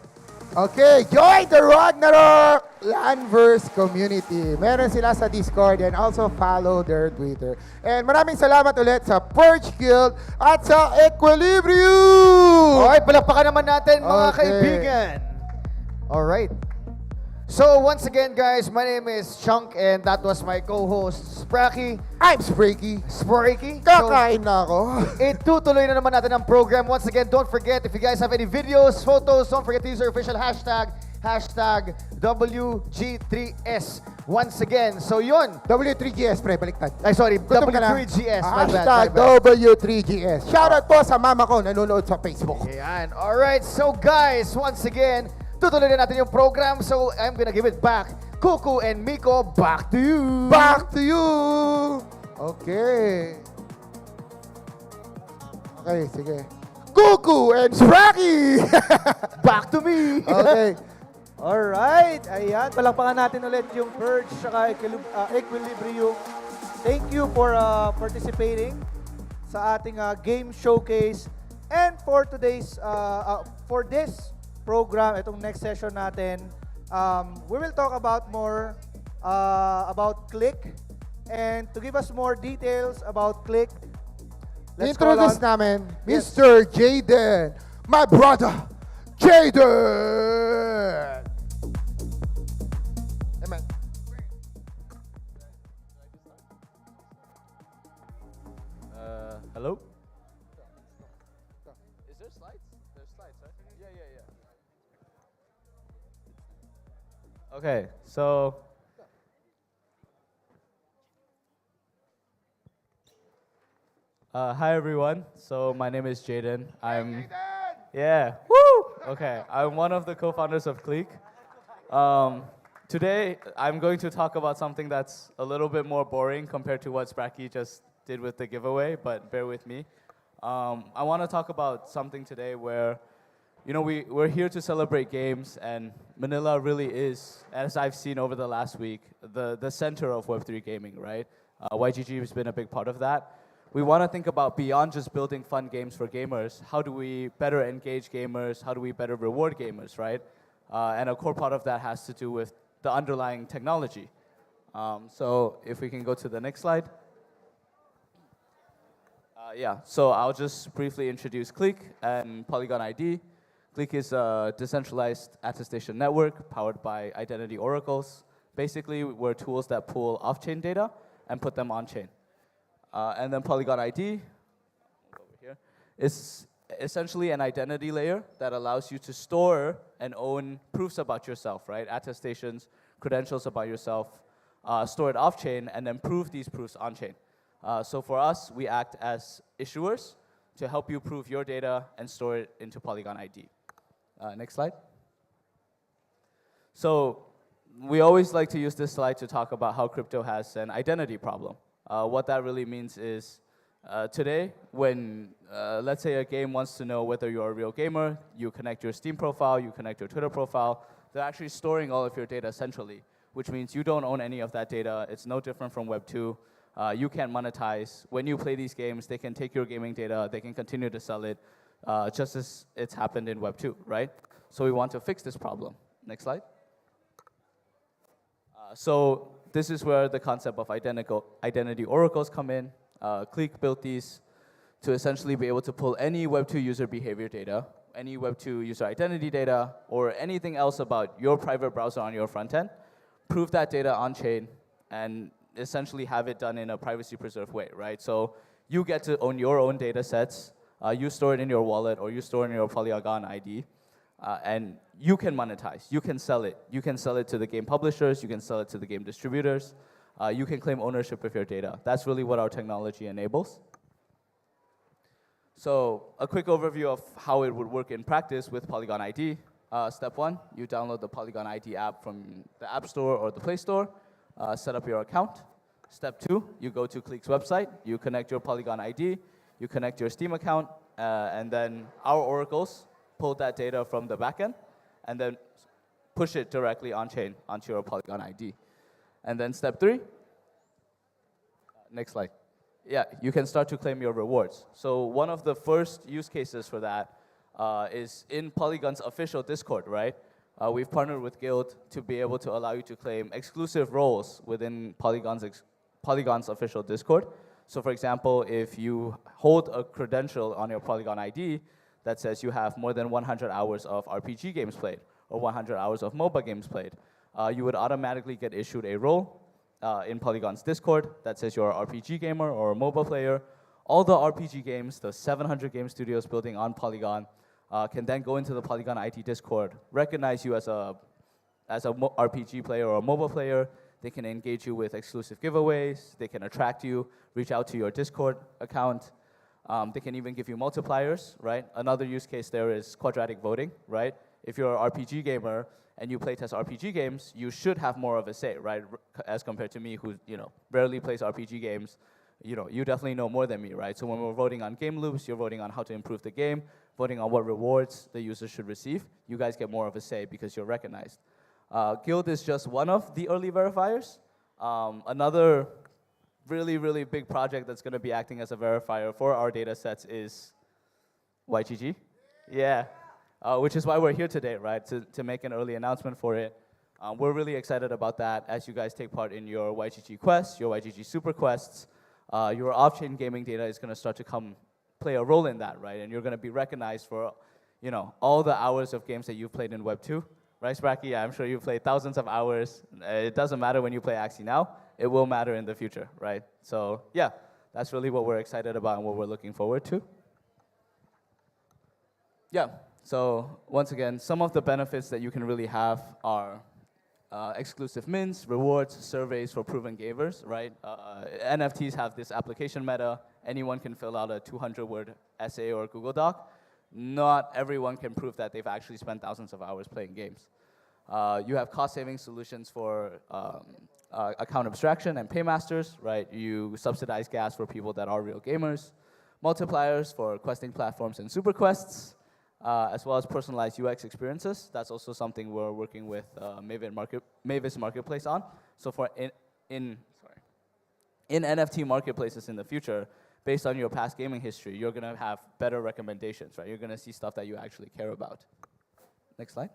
Okay, join the Ragnarok Landverse community. Meron sila sa Discord and also follow their Twitter. And maraming salamat ulit sa Perch Guild at sa Equilibrium! Alright, palakpakan naman natin mga Okay. kaibigan. Alright. So once again guys, my name is Chunk and that was my co-host Spracky. I'm Spraky. Spraky. Kakain na ako. Itutuloy na naman natin ang program. Once again, don't forget, if you guys have any videos, photos, don't forget to use our official hashtag WG3S. Once again, so yun. W3GS, pre, baliktad. Ay, sorry, Gutom ka na. W3GS. My bad, Hashtag my bad. W3GS. Shoutout po sa mama ko nanonood sa Facebook. Yan. Alright, so guys, once again, tutuloy na natin yung program. So I'm gonna give it back. Kuku and Miko, back to you. Back to you. Okay. Okay, sige. Cuckoo and Spracky! Back to me! Okay. Alright, ayan. Palakpakan natin ulit yung Purge saka Equilibrium. Thank you for participating sa ating game showcase. And for today's, for this program, itong next session natin, we will talk about more about Clique. And to give us more details about Clique, let's call Introduce on namin, Mr. Jaden, my brother, Jaden! Amen. Hello? Is there slides? There's slides, right? Yeah. Okay, so hi everyone. So my name is Jaden. Okay, I'm one of the co-founders of Clique. Today I'm going to talk about something that's a little bit more boring compared to what Spracky just did with the giveaway, but bear with me. I want to talk about something today where, you know, we're here to celebrate games, and Manila really is, as I've seen over the last week, the center of Web3 gaming, right? YGG has been a big part of that. We want to think about beyond just building fun games for gamers. How do we better engage gamers? How do we better reward gamers, right? And a core part of that has to do with the underlying technology. So if we can go to the next slide. So I'll just briefly introduce Clique and Polygon ID. Clique is a decentralized attestation network powered by identity oracles. Basically, we're tools that pull off-chain data and put them on-chain. And then Polygon ID over here is essentially an identity layer that allows you to store and own proofs about yourself, right? Attestations, credentials about yourself, store it off-chain, and then prove these proofs on-chain. So for us, we act as issuers to help you prove your data and store it into Polygon ID. Next slide. So we always like to use this slide to talk about how crypto has an identity problem. What that really means is today, when let's say a game wants to know whether you're a real gamer, you connect your Steam profile, you connect your Twitter profile, they're actually storing all of your data centrally, which means you don't own any of that data. It's no different from Web 2. You can't monetize. When you play these games, they can take your gaming data, they can continue to sell it, just as it's happened in Web 2, right? So we want to fix this problem. Next slide. So this is where the concept of identity oracles come in. Clique built these to essentially be able to pull any Web 2 user behavior data, any Web 2 user identity data, or anything else about your private browser on your front end, prove that data on-chain, and essentially have it done in a privacy-preserved way, right? So you get to own your own data sets. You store it in your wallet, or you store it in your Polygon ID, and you can monetize. You can sell it. You can sell it to the game publishers. You can sell it to the game distributors. You can claim ownership of your data. That's really what our technology enables. So a quick overview of how it would work in practice with Polygon ID. Step 1, you download the Polygon ID app from the App Store or the Play Store. Set up your account. Step 2, you go to Clique's website. You connect your Polygon ID. You connect your Steam account. And then our oracles pull that data from the backend and then push it directly on-chain onto your Polygon ID. And then step 3, next slide. Yeah, you can start to claim your rewards. So one of the first use cases for that is in Polygon's official Discord, right? We've partnered with Guild to be able to allow you to claim exclusive roles within Polygon's official Discord. So for example, if you hold a credential on your Polygon ID that says you have more than 100 hours of RPG games played or 100 hours of MOBA games played, you would automatically get issued a role in Polygon's Discord that says you're an RPG gamer or a MOBA player. All the RPG games, the 700 game studios building on Polygon, can then go into the Polygon ID Discord, recognize you as a RPG player or a MOBA player. They can engage you with exclusive giveaways. They can attract you, reach out to your Discord account. They can even give you multipliers, right? Another use case there is quadratic voting, right? If you're an RPG gamer and you playtest RPG games, you should have more of a say, right? As compared to me, who barely plays RPG games. you definitely know more than me, right? So when we're voting on game loops, you're voting on how to improve the game, voting on what rewards the user should receive. You guys get more of a say because you're recognized. Guild is just one of the early verifiers. Another really, really big project that's going to be acting as a verifier for our data sets is YGG. Yeah, which is why we're here today, right, to make an early announcement for it. We're really excited about that as you guys take part in your YGG quests, your YGG super quests. Your off-chain gaming data is going to start to play a role in that, right? And you're going to be recognized for, all the hours of games that you've played in Web 2. Right, Spracky? Yeah, I'm sure you've played thousands of hours. It doesn't matter when you play Axie now. It will matter in the future, right? So, yeah, that's really what we're excited about and what we're looking forward to. Yeah, so once again, some of the benefits that you can really have are exclusive mints, rewards, surveys for proven gamers, right? NFTs have this application meta. Anyone can fill out a 200-word essay or Google Doc. Not everyone can prove that they've actually spent thousands of hours playing games. You have cost-saving solutions for account abstraction and paymasters, right? You subsidize gas for people that are real gamers. Multipliers for questing platforms and super quests, as well as personalized UX experiences. That's also something we're working with Mavis Marketplace on. So for in NFT marketplaces in the future, based on your past gaming history, you're going to have better recommendations, right? You're going to see stuff that you actually care about. Next slide.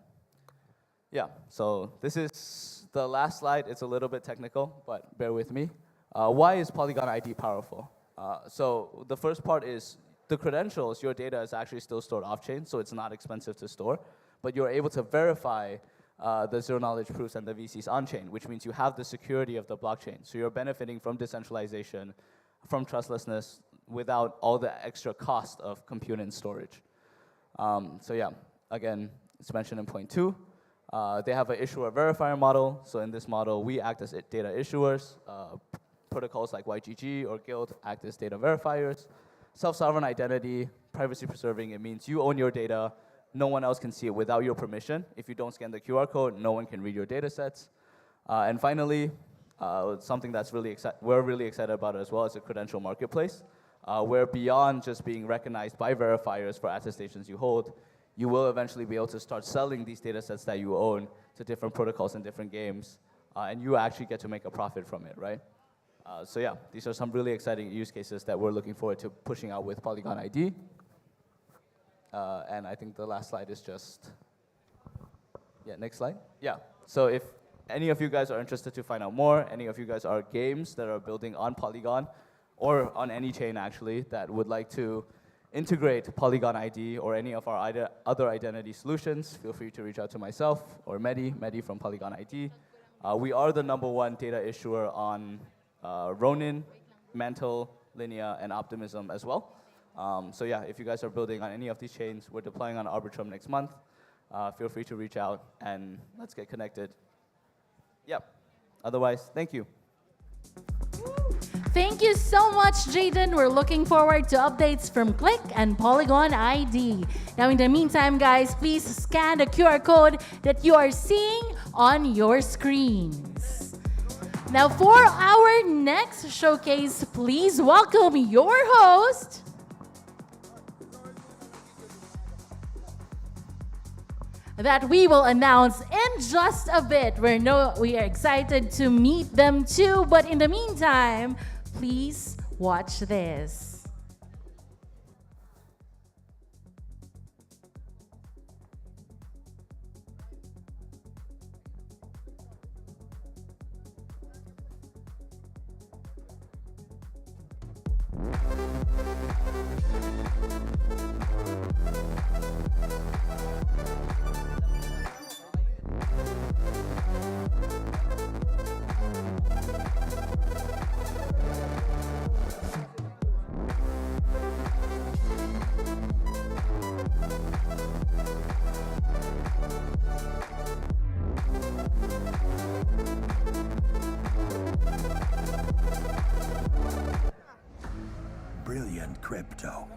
Yeah, so this is the last slide. It's a little bit technical, but bear with me. Why is Polygon ID powerful? So the first part is the credentials, your data is actually still stored off-chain, so it's not expensive to store, but you're able to verify the zero-knowledge proofs and the VCs on-chain, which means you have the security of the blockchain. So you're benefiting from decentralization, from trustlessness, without all the extra cost of compute and storage. So yeah, again, it's mentioned in point 2. They have an issuer verifier model. So in this model, we act as data issuers. Protocols like YGG or Guild act as data verifiers. Self-sovereign identity, privacy preserving, it means you own your data. No one else can see it without your permission. If you don't scan the QR code, no one can read your data sets. And finally, something that's we're really excited about as well is a credential marketplace, where beyond just being recognized by verifiers for attestations you hold, you will eventually be able to start selling these data sets that you own to different protocols and different games, and you actually get to make a profit from it, right? So yeah, these are some really exciting use cases that we're looking forward to pushing out with Polygon ID. And I think the last slide is just, yeah, next slide. Yeah, so if any of you guys are interested to find out more, any of you guys are games that are building on Polygon, or on any chain actually, that would like to integrate Polygon ID or any of our other identity solutions, feel free to reach out to myself or Mehdi from Polygon ID. We are the #1 data issuer on Ronin, Mantle, Linea, and Optimism as well. So yeah, if you guys are building on any of these chains, we're deploying on Arbitrum next month. Feel free to reach out and let's get connected. Yep. Otherwise, thank you. Thank you so much, Jaden. We're looking forward to updates from Clique and Polygon ID. Now, in the meantime, guys, please scan the QR code that you are seeing on your screens. Now, for our next showcase, please welcome your host, that we will announce in just a bit. We are excited to meet them too, but in the meantime, please watch this. Brilliant crypto.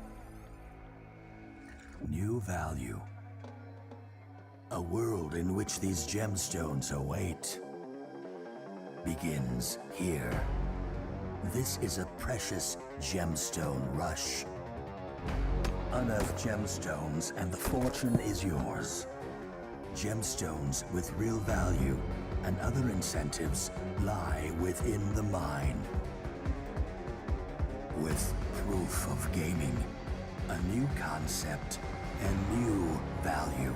New value. A world in which these gemstones await begins here. This is a precious gemstone rush. Unearth gemstones and the fortune is yours. Gemstones with real value and other incentives lie within the mine. With proof of gaming, a new concept, and new value.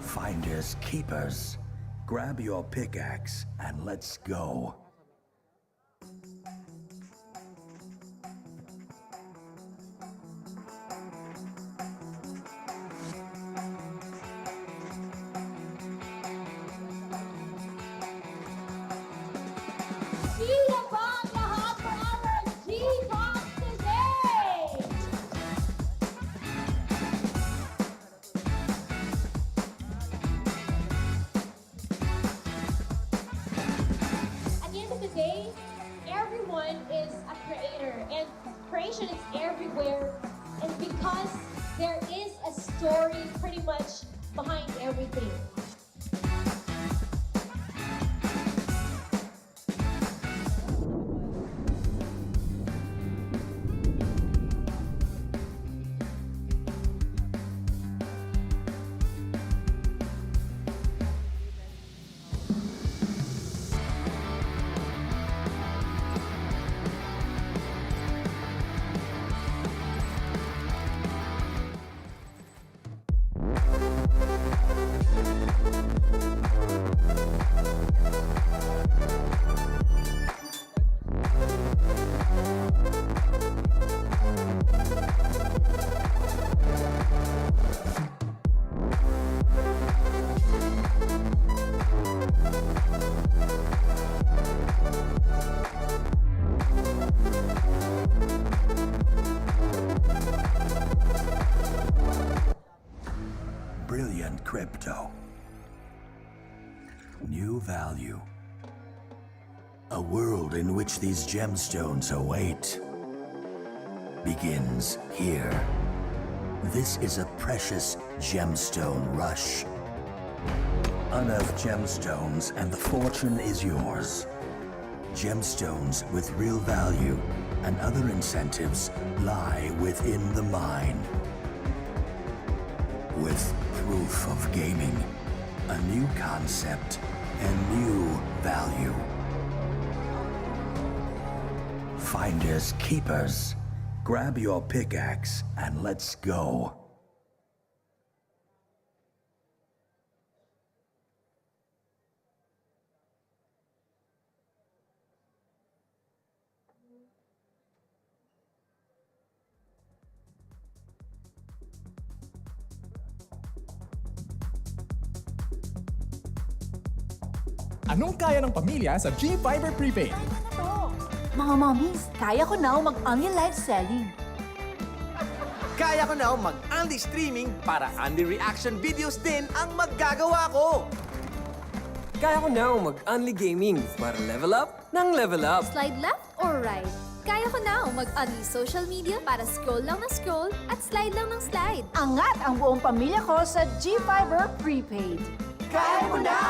Finders keepers. Grab your pickaxe and let's go. Everyone is a creator, and creation is everywhere. And because there is a story pretty much behind everything. Brilliant crypto. New value. A world in which these gemstones await begins here. This is a precious gemstone rush. Unearth gemstones and the fortune is yours. Gemstones with real value and other incentives lie within the mine. With proof of gaming, a new concept, and new value. Finders keepers. Grab your pickaxe and let's go. Anong kaya ng pamilya sa G-Fiber Prepaid? Mga mommies, kaya ko na mag-only live selling. Kaya ko na mag-only streaming para only reaction videos din ang maggagawa ko. Kaya ko na mag-only gaming para level up ng level up. Slide left or right? Kaya ko na mag-only social media para scroll lang na scroll at slide lang ng slide. Angat ang buong pamilya ko sa G-Fiber Prepaid. Kaya mo na!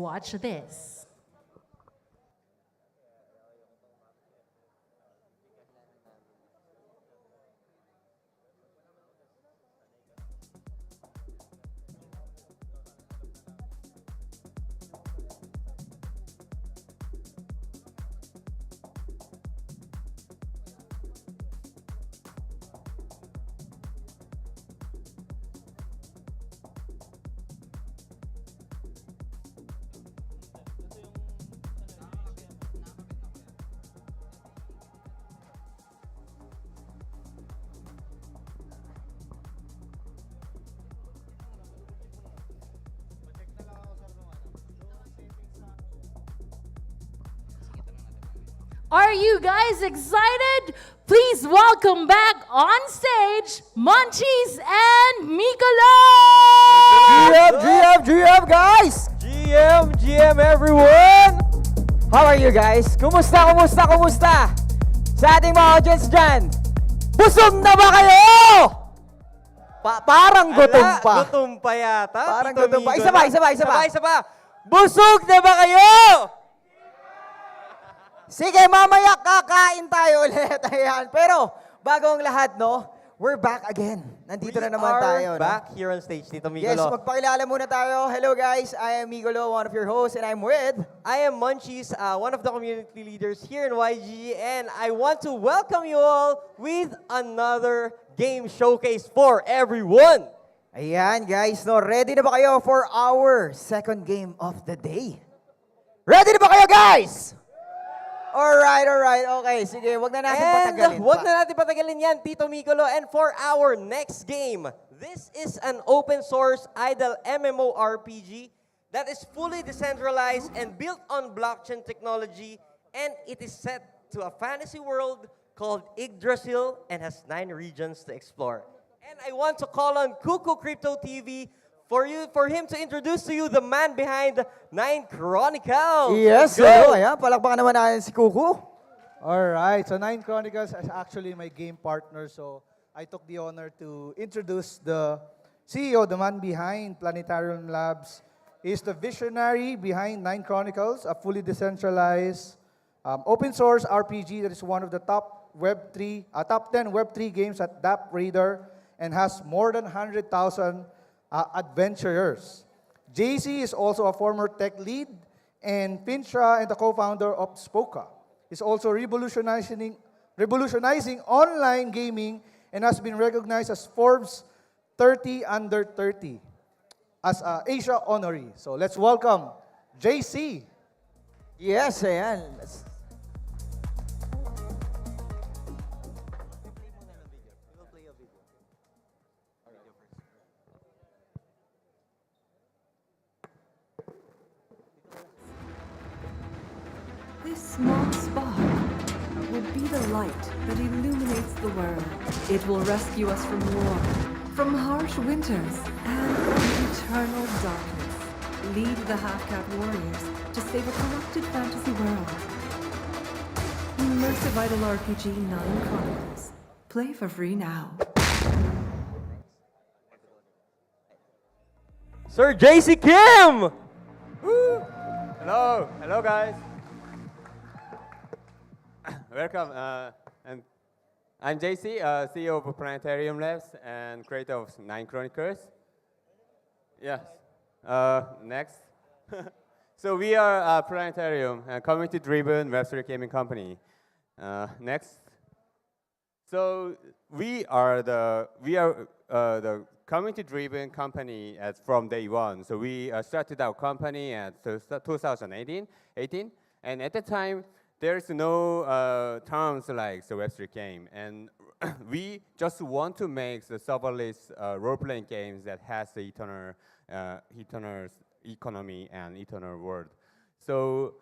watch this. Are you guys excited? Please welcome back on stage, Munchies and Mikolo! GM, guys! GM, everyone! How are you guys? Kumusta? Sa ating mga audience dyan, busog na ba kayo? Parang gutom pa. Gutom pa yata. Parang Tito gutom pa. Miguel. Isa pa. Busog na ba kayo? Sige, mamaya kakain tayo ulit. Ayan. Pero, bago ang lahat, no? We're back again. Nandito na naman tayo. Back here on stage, Tito Miguel. Yes, magpakilala muna tayo. Hello guys, I am Miguelo, one of your hosts, and I'm with... I am Munchies, one of the community leaders here in YGG, and I want to welcome you all with another game showcase for everyone. Ayan guys, no, ready na ba kayo for our second game of the day? Ready na ba kayo guys? Alright. Okay, sige, wag na natin patagalin. Wag na natin patagalin yan, Tito Miguelo. And for our next game, this is an open source idle MMORPG that is fully decentralized and built on blockchain technology, and it is set to a fantasy world called Yggdrasil and has 9 regions to explore. And I want to call on Cuckoo Crypto TV for him to introduce to you the man behind 9 Chronicles. Yes, hello. Ayan, palakpakan naman natin si Kuku. Alright, so 9 Chronicles is actually my game partner, so I took the honor to introduce the CEO, the man behind Planetarium Labs. He's the visionary behind 9 Chronicles, a fully decentralized open source RPG that is one of the top 10 Web3 games at DApp Radar and has more than 100,000 adventurers. JC is also a former tech lead, and Pincha and the co-founder of Spoka. He's also revolutionizing online gaming and has been recognized as Forbes 30 Under 30 as Asia honoree. So let's welcome JC. Yes, ayan. This small spark will be the light that illuminates the world. It will rescue us from war, from harsh winters, and from eternal darkness. Lead the half-cat warriors to save a corrupted fantasy world. Immersive idle RPG 9 Chronicles. Play for free now. Sir JC Kim! Woo! Hello guys. Welcome, and I'm JC, CEO of Planetarium Labs and creator of 9 Chronicles. Yes, next. So we are Planetarium, a community-driven Web3 gaming company. Next. So we are the community-driven company from day one. So we started our company at 2018, and at the time, there's no terms like the Web3 game, and we just want to make the serverless role-playing games that has the eternal economy and eternal world. So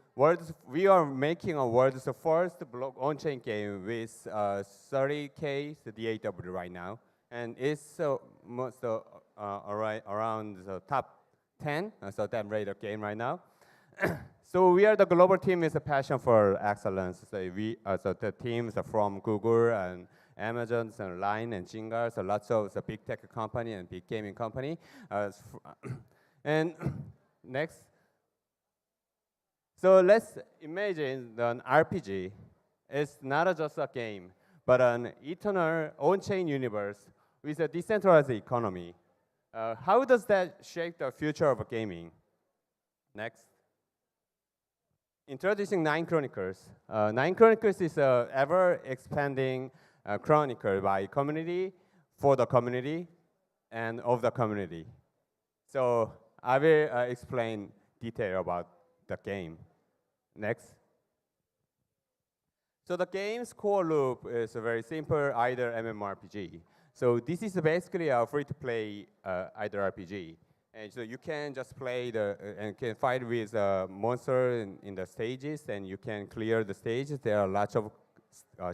we are making a world's first on-chain game with 30K DAW right now, and it's around the top 10 DAW Radar game right now. So we are the global team with a passion for excellence. So the teams are from Google and Amazon and Line and Jinga, so lots of the big tech company and big gaming company. And next. So let's imagine that an RPG is not just a game, but an eternal on-chain universe with a decentralized economy. How does that shape the future of gaming? Next. Introducing Nine Chronicles. Nine Chronicles is a ever-expanding chronicle by community, for the community, and of the community. So I will explain detail about the game. Next. So the game's core loop is a very simple either MMORPG. So this is basically a free-to-play either RPG. And so you can just play and can fight with monster in the stages, and you can clear the stages. There are lots of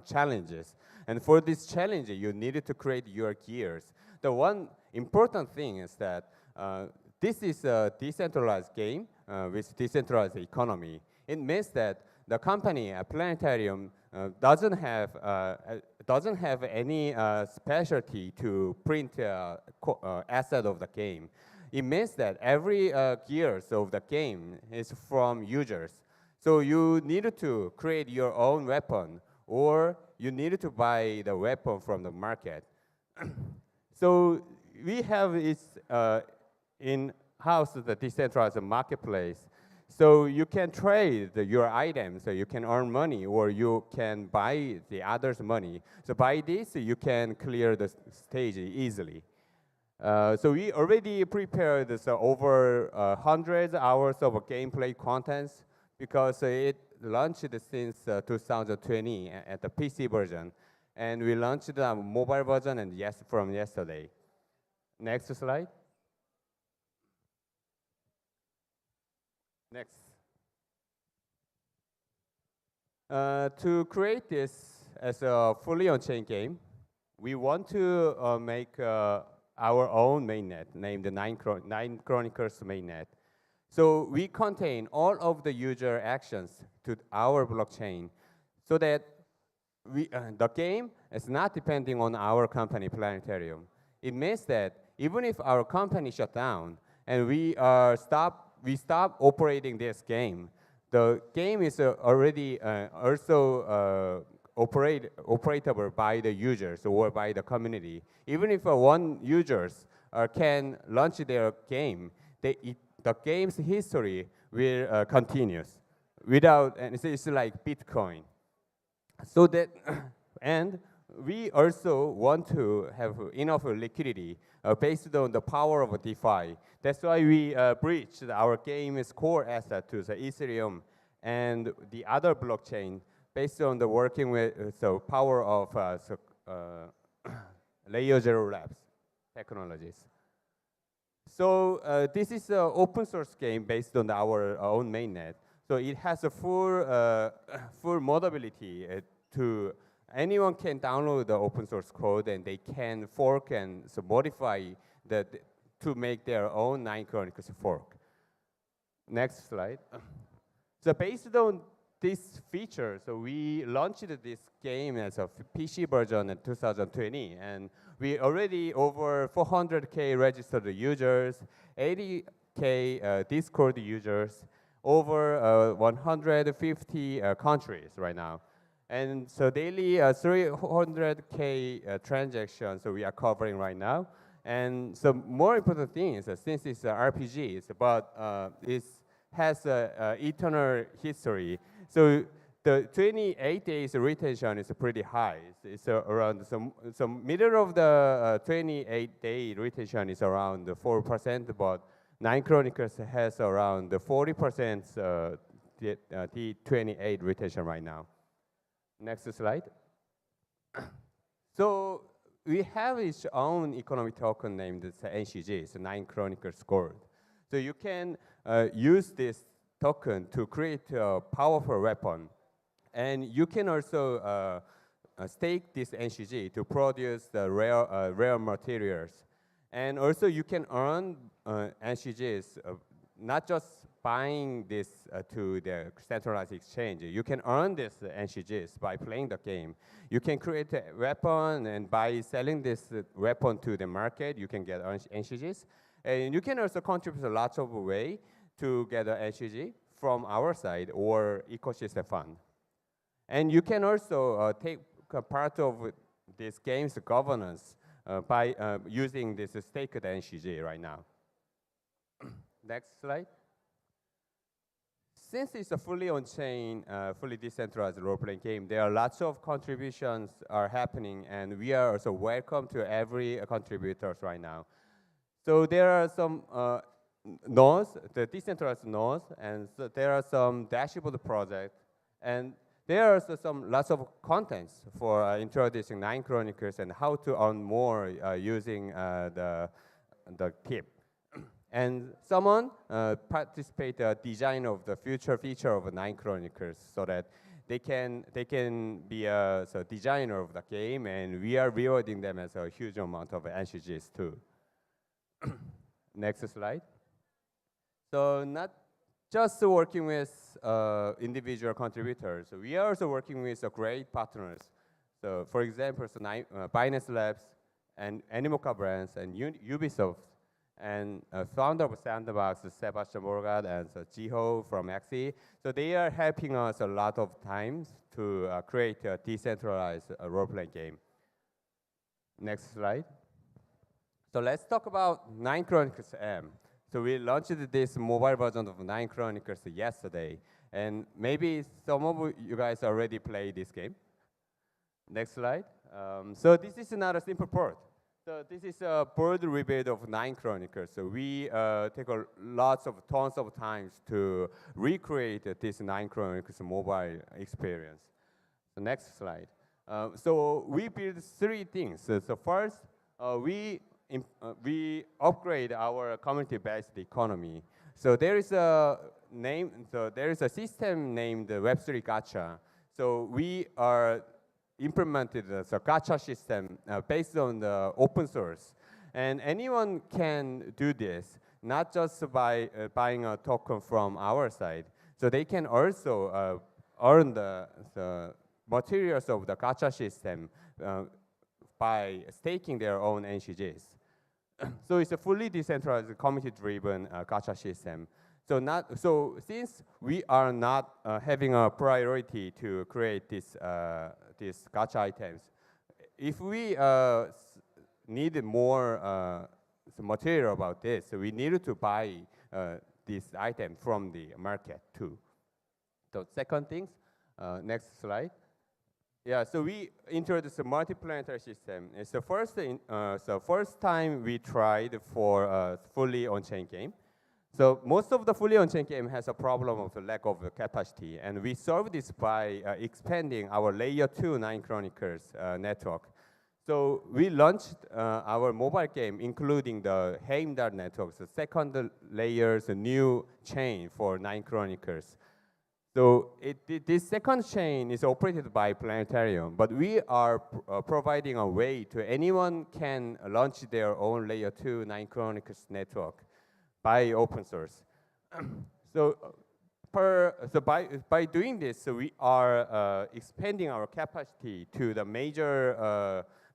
challenges. And for this challenge, you needed to create your gears. The one important thing is that this is a decentralized game with decentralized economy. It means that the company, Planetarium, doesn't have any specialty to print asset of the game. It means that every gears of the game is from users. So you needed to create your own weapon, or you needed to buy the weapon from the market. So we have this in-house the decentralized marketplace. So you can trade your items, so you can earn money, or you can buy the others' money. So by this, you can clear the stage easily. So we already prepared this, over hundreds of hours of gameplay contents, because it launched since 2020 at the PC version. And we launched the mobile version and from yesterday. Next slide. Next. To create this as a fully on-chain game, we want to make our own mainnet, named the Nine Chronicles mainnet. So we contain all of the user actions to our blockchain, so that the game is not depending on our company, Planetarium. It means that even if our company shut down and we stop operating this game, the game is already also operatable by the users or by the community. Even if one users can launch their game, the game's history will continues without, and it's like Bitcoin. So that, and we also want to have enough liquidity based on the power of DeFi. That's why we bridged our game's core asset to the Ethereum and the other blockchain, based on the working with the power of Layer 0 Labs technologies. So this is an open source game based on our own mainnet. So it has a full modability to anyone can download the open source code, and they can fork and modify to make their own Nine Chronicles fork. Next slide. So based on this feature, so we launched this game as a PC version in 2020, and we already over 400K registered users, 80K Discord users, over 150 countries right now. And so daily 300K transactions we are covering right now. And so more important thing is that since it's an RPG, it's about, it has an eternal history. So the 28 days retention is pretty high. It's around, so middle of the 28-day retention is around 4%, but Nine Chronicles has around 40% T28 retention right now. Next slide. So we have its own economic token named NCG, it's Nine Chronicles Gold. So you can use this token to create a powerful weapon. And you can also stake this NCG to produce the rare materials. And also you can earn NCGs, not just buying this to the centralized exchange. You can earn this NCGs by playing the game. You can create a weapon, and by selling this weapon to the market, you can get NCGs. And you can also contribute lots of ways to get an NCG. from our side or ecosystem fund. And you can also take a part of this game's governance by using this staked NCG right now. Next slide. Since it's a fully on-chain, fully decentralized role-playing game, there are lots of contributions are happening, and we are also welcome to every contributors right now. So there are some nodes, the decentralized nodes, and so there are some dashboard projects, and there are also lots of contents for introducing 9 Chronicles and how to earn more using the tip. And someone participate design of the future feature of 9 Chronicles so that they can be a designer of the game, and we are rewarding them as a huge amount of NCGs too. Next slide. So not just working with individual contributors, we are also working with great partners. So for example, Binance Labs and Animoca Brands and Ubisoft, and founder of Sandbox, Sebastian Morgad, and Jiho from Axie. So they are helping us a lot of times to create a decentralized role-playing game. Next slide. So let's talk about 9 Chronicles M. So we launched this mobile version of 9 Chronicles yesterday, and maybe some of you guys already played this game. Next slide. So this is not a simple port. So this is a board rebuild of 9 Chronicles. So we take tons of times to recreate this 9 Chronicles mobile experience. So next slide. So we build 3 things. So first, we upgrade our community-based economy. So there is a system named Web3 Gacha. So we are implemented the gacha system based on the open source. And anyone can do this, not just by buying a token from our side. So they can also earn the materials of the gacha system by staking their own NCGs. So it's a fully decentralized, community-driven gacha system. So since we are not having a priority to create these gacha items, if we need more material about this, so we needed to buy this item from the market too. So second things, next slide. Yeah, so we introduced a multi-planetary system. It's the first time we tried for a fully on-chain game. So most of the fully on-chain game has a problem of the lack of capacity, and we solved this by expanding our layer 2 9 Chronicles network. So we launched our mobile game, including the Heimdall network, the second layer's new chain for 9 Chronicles. So this second chain is operated by Planetarium, but we are providing a way to anyone can launch their own layer 2 9 Chronicles network by open source. So by doing this, so we are expanding our capacity to the major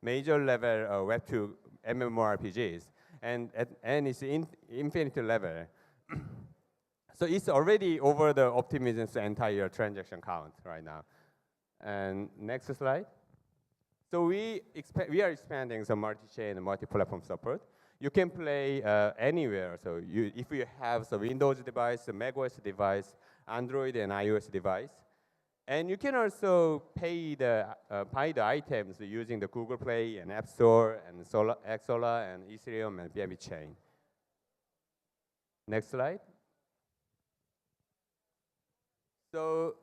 level Web2 MMORPGs, and it's infinity level. So it's already over the optimism's entire transaction count right now. And next slide. So we are expanding the multi-chain and multi-platform support. You can play anywhere. So if you have a Windows device, a macOS device, Android and iOS device, and you can also buy the items using the Google Play and App Store and Xsolar and Ethereum and BNB chain. Next slide. So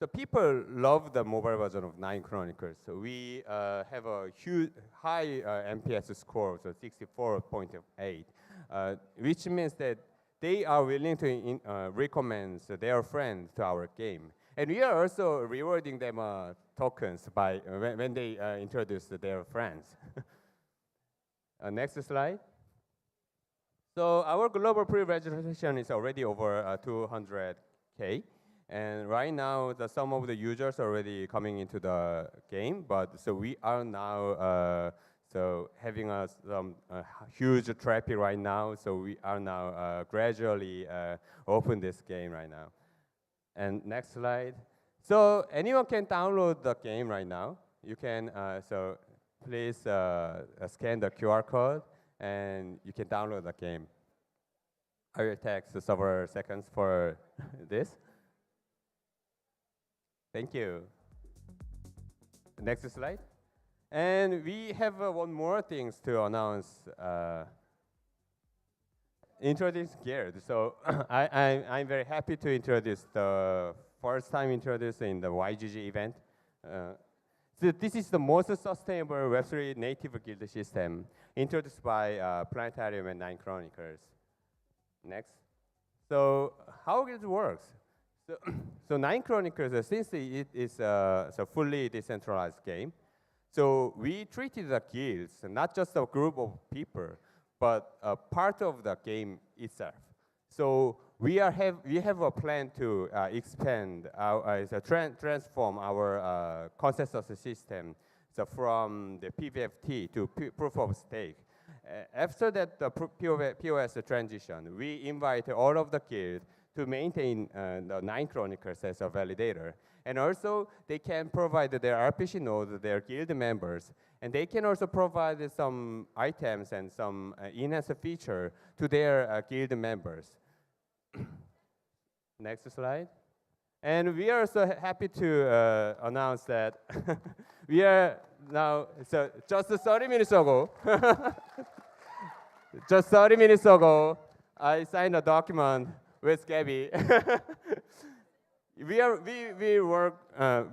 the people love the mobile version of 9 Chronicles. So we have a high NPS score, so 64.8, which means that they are willing to recommend their friends to our game. And we are also rewarding them tokens when they introduce their friends. Next slide. So our global pre-registration is already over 200K. And right now, some of the users are already coming into the game, but so we are now having some huge traffic right now. So we are now gradually open this game right now. And next slide. So anyone can download the game right now. You can, so please scan the QR code and you can download the game. I will take several seconds for this. Thank you. Next slide. And we have one more things to announce. Introduce Geared. So I'm very happy to introduce the first time introducing the YGG event. So this is the most sustainable Web3 native guild system introduced by Planetarium and Nine Chronicles. Next. So how it works? So Nine Chronicles, since it is a fully decentralized game, so we treated the guilds not just a group of people, but a part of the game itself. So we have a plan to expand transform our consensus system, so from the PVFT to proof of stake. After that POS transition, we invite all of the guilds to maintain the Nine Chronicles as a validator. And also, they can provide their RPC nodes, their guild members, and they can also provide some items and some enhanced feature to their guild members. Next slide. And we are so happy to announce that we are now, so just 30 minutes ago, just 30 minutes ago, I signed a document with Gabby. We work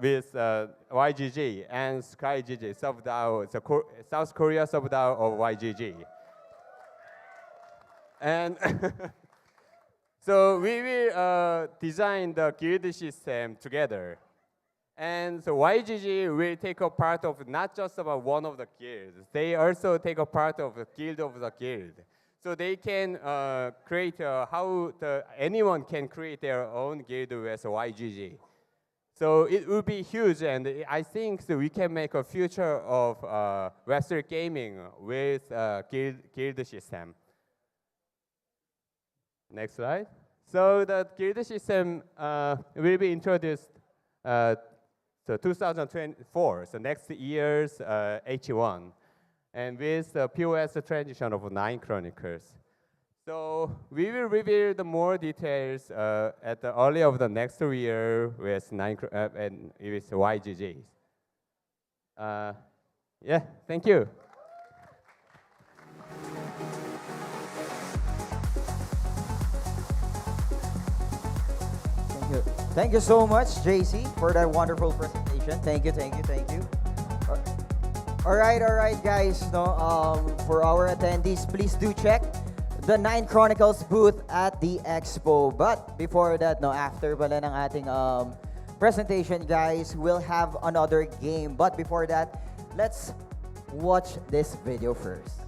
with YGG and SkyGG, sub-DAO, South Korea sub-DAO of YGG. And so we will design the guild system together. And so YGG will take a part of not just about one of the guilds, they also take a part of the guild of the guild. So they can create anyone can create their own guild with YGG. So it will be huge, and I think that we can make a future of Western gaming with guild system. Next slide. So the guild system will be introduced so 2024, so next year's H1. And with the POS transition of Nine Chronicles. So we will reveal the more details at the early of the next year with and with YGG. Yeah, thank you. Thank you so much, JC, for that wonderful presentation. Thank you. All right, guys. For our attendees, please do check the Nine Chronicles booth at the Expo. But before that, after pala ng ating presentation, guys, we'll have another game. But before that, let's watch this video first.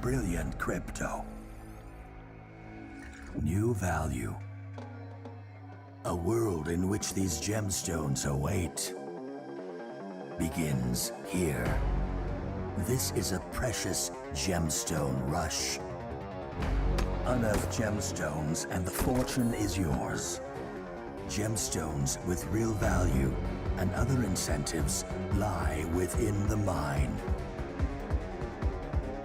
Brilliant crypto. New value. A world in which these gemstones await begins here. This is a precious gemstone rush. Unearth gemstones and the fortune is yours. Gemstones with real value and other incentives lie within the mine.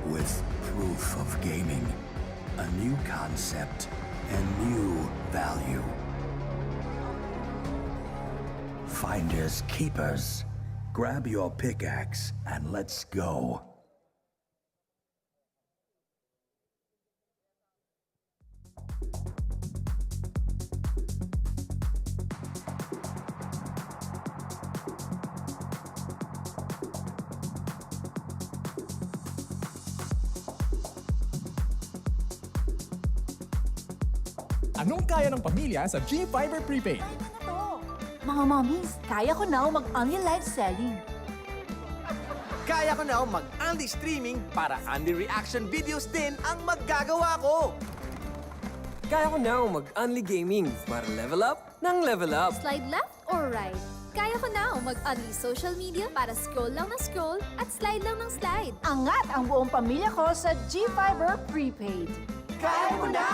With proof of gaming, a new concept, and new value. Finders keepers. Grab your pickaxe and let's go. Anong kaya ng pamilya sa G-Fiber Prepaid? Mga mommies, kaya ko na mag-online live selling. Kaya ko na mag-only streaming para only reaction videos din ang maggagawa ko. Kaya ko na mag-only gaming para level up ng level up. Slide left or right? Kaya ko na mag-unleash social media para scroll lang na scroll at slide lang ng slide. Angat ang buong pamilya ko sa G-Fiber Prepaid. Kaya ko na!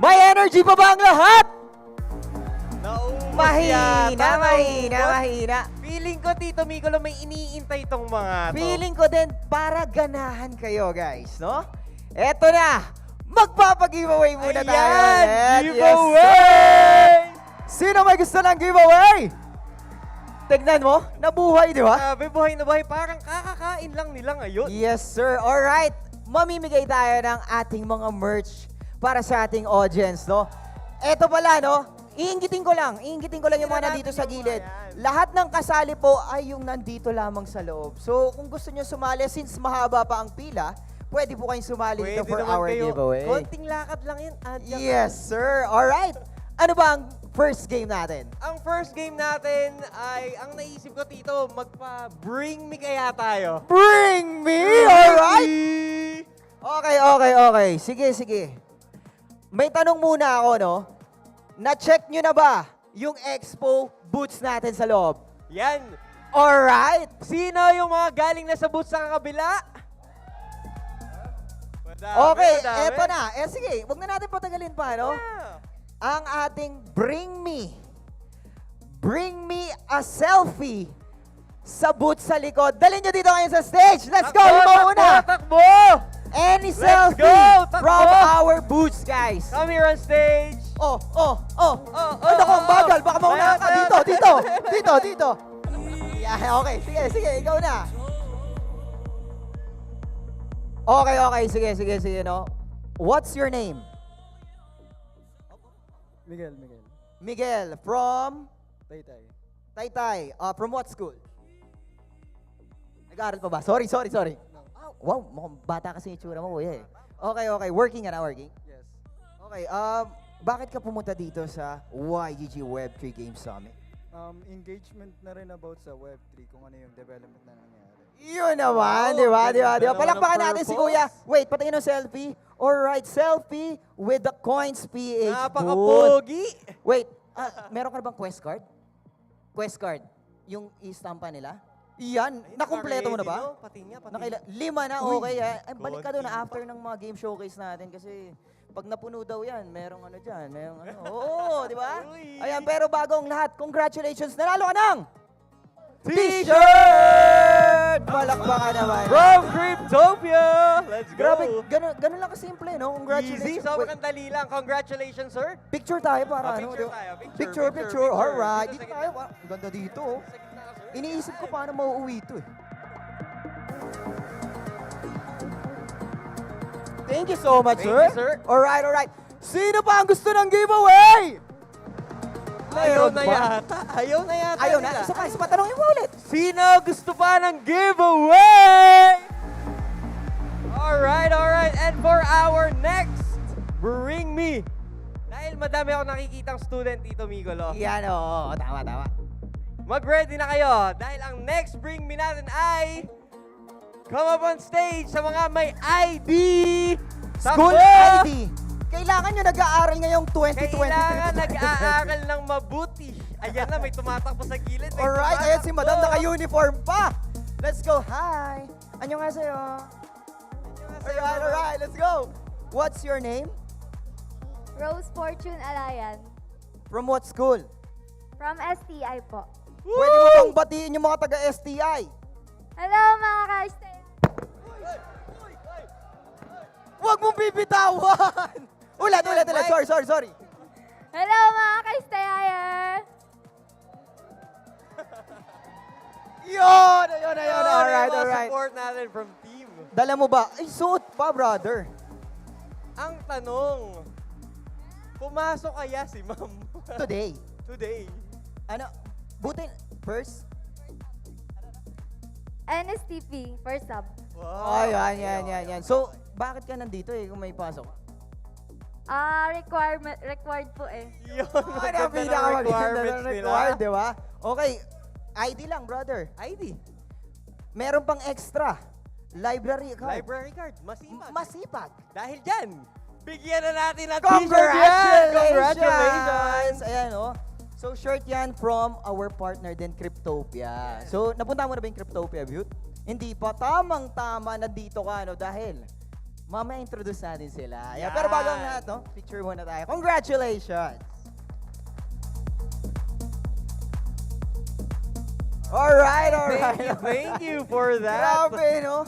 May energy pa ba ang lahat? yata, Mahina. Feeling ko, Tito Miguel, may iniintay itong mga to. Feeling ko din para ganahan kayo, guys, no? Eto na! Magpapag-giveaway muna tayo ulit. Giveaway! Yes, sino may gusto ng giveaway? Tignan mo, nabuhay, di ba? Sabi, buhay na buhay. Parang kakakain lang nila ngayon. Yes, sir. Alright. Mamimigay tayo ng ating mga merch para sa ating audience, no? Eto pala, no? Iinggitin ko lang yung mga nandito sa gilid. Lahat ng kasali po ay yung nandito lamang sa loob. So, kung gusto nyo sumali, since mahaba pa ang pila, pwede po kayong sumali dito for our giveaway. Konting lakad lang yun. Yes, sir. Alright. Ano ba ang first game natin? Ang first game natin ay, ang naisip ko, Tito, magpa-bring me kaya tayo. Bring me! Alright! Okay. Sige. May tanong muna ako, no? Na-check nyo na ba yung expo booths natin sa loob? Yan. Alright. Sino yung mga galing na sa booths sa kabila? Okay, eto na. Sige, wag na natin patagalin pa, no? Ang ating Bring Me a Selfie sa booth sa likod. Dalhin nyo dito ngayon sa stage. Let's go! Takbo! Any Let's selfie go! from our booths, guys. Come here on stage. Ano ko, ang bagal. Baka mauna ka. Dito. Yeah, okay. Sige. Ikaw na. Okay. Sige, no? What's your name? Miguel, from? Taytay. From what school? Nag-aaral pa ba? Sorry. Wow, mukhang bata kasi yung itsura mo, eh. Okay. Working ka na, working? Yes. Okay, bakit ka pumunta dito sa YGG Web3 Game Summit? Engagement na rin about sa Web3, kung ano yung development na nangyari. Yun naman, di ba? Palakpakan natin si Kuya. Wait, patingin ng selfie. Alright, selfie with the Coins PH Napaka-pogi. Wait, meron ka na bang quest card? Quest card, yung i-stampa nila? Yan, nakumpleto mo na ba? Pati niya. 5 na, okay. Balik ka doon after ng mga game showcase natin kasi pag napuno daw yan, merong ano dyan, Oo, di ba? Ayan, pero bago ang lahat, congratulations, nanalo ka ng T-shirt! Palakpakan naman. From Cryptopia! Let's go! Grabe, ganun lang kasimple, no? Congratulations. Easy, sobrang dali lang. Congratulations, sir. Picture tayo para ano. Picture. Alright. Dito tayo. Ang ganda dito. Iniisip ko paano mauuwi ito eh. Thank you so much, Thank you, sir. Alright. Sino pa ang gusto ng giveaway? Ayaw na yata. Isa pa. Tanongin mo ulit. Sino gusto pa ng giveaway? Alright. And for our next Bring Me. Dahil madami ako nakikitang student dito, Miguel. Yan, oo. Tama. Mag-ready na kayo dahil ang next Bring Me natin ay come up on stage sa mga may ID. School ID. Kailangan nyo nag-aaral ngayong 2023. Kailangan nag-aaral ng mabuti Ayan na, may tumatakbo sa gilid. may Alright, ayan si Madam tumatakbo. naka-uniform pa. Let's go. Hi. 안녕하세요. Alright, let's go. What's your name? Rose Fortune Alayan. From what school? From STI po. Pwede mo bang batiin yung mga taga-STI? Hello mga ka-stay. Huwag mong bibitawan! Ulit. Sorry. Hello mga ka-stayer. Yun. Alright. Alright. Support natin from team. Dala mo ba? Ay, suot pa, brother. Ang tanong, pumasok kaya si ma'am? Today. Today. Buti, first? NSTP, first sub. Wow. Yan. So, bakit ka nandito kung may pasok? Required po eh. Yun, Ay, ang maganda na requirements nila. required, di ba? Okay, ID lang, brother. ID. Meron pang extra. Library card. Library card. Masipag. Masipag. Dahil dyan, bigyan na natin ng Congratulations! Ayan, oh. So, shirt yan from our partner din, Cryptopia. So, napunta mo na ba yung Cryptopia, Beaut? Hindi pa. Tamang-tama, nandito ka, no? Dahil, mamaya introduce natin sila. Ayan. Pero bago ang lahat, no? Picture muna tayo. Congratulations! Alright. Thank you for that. Grabe, no?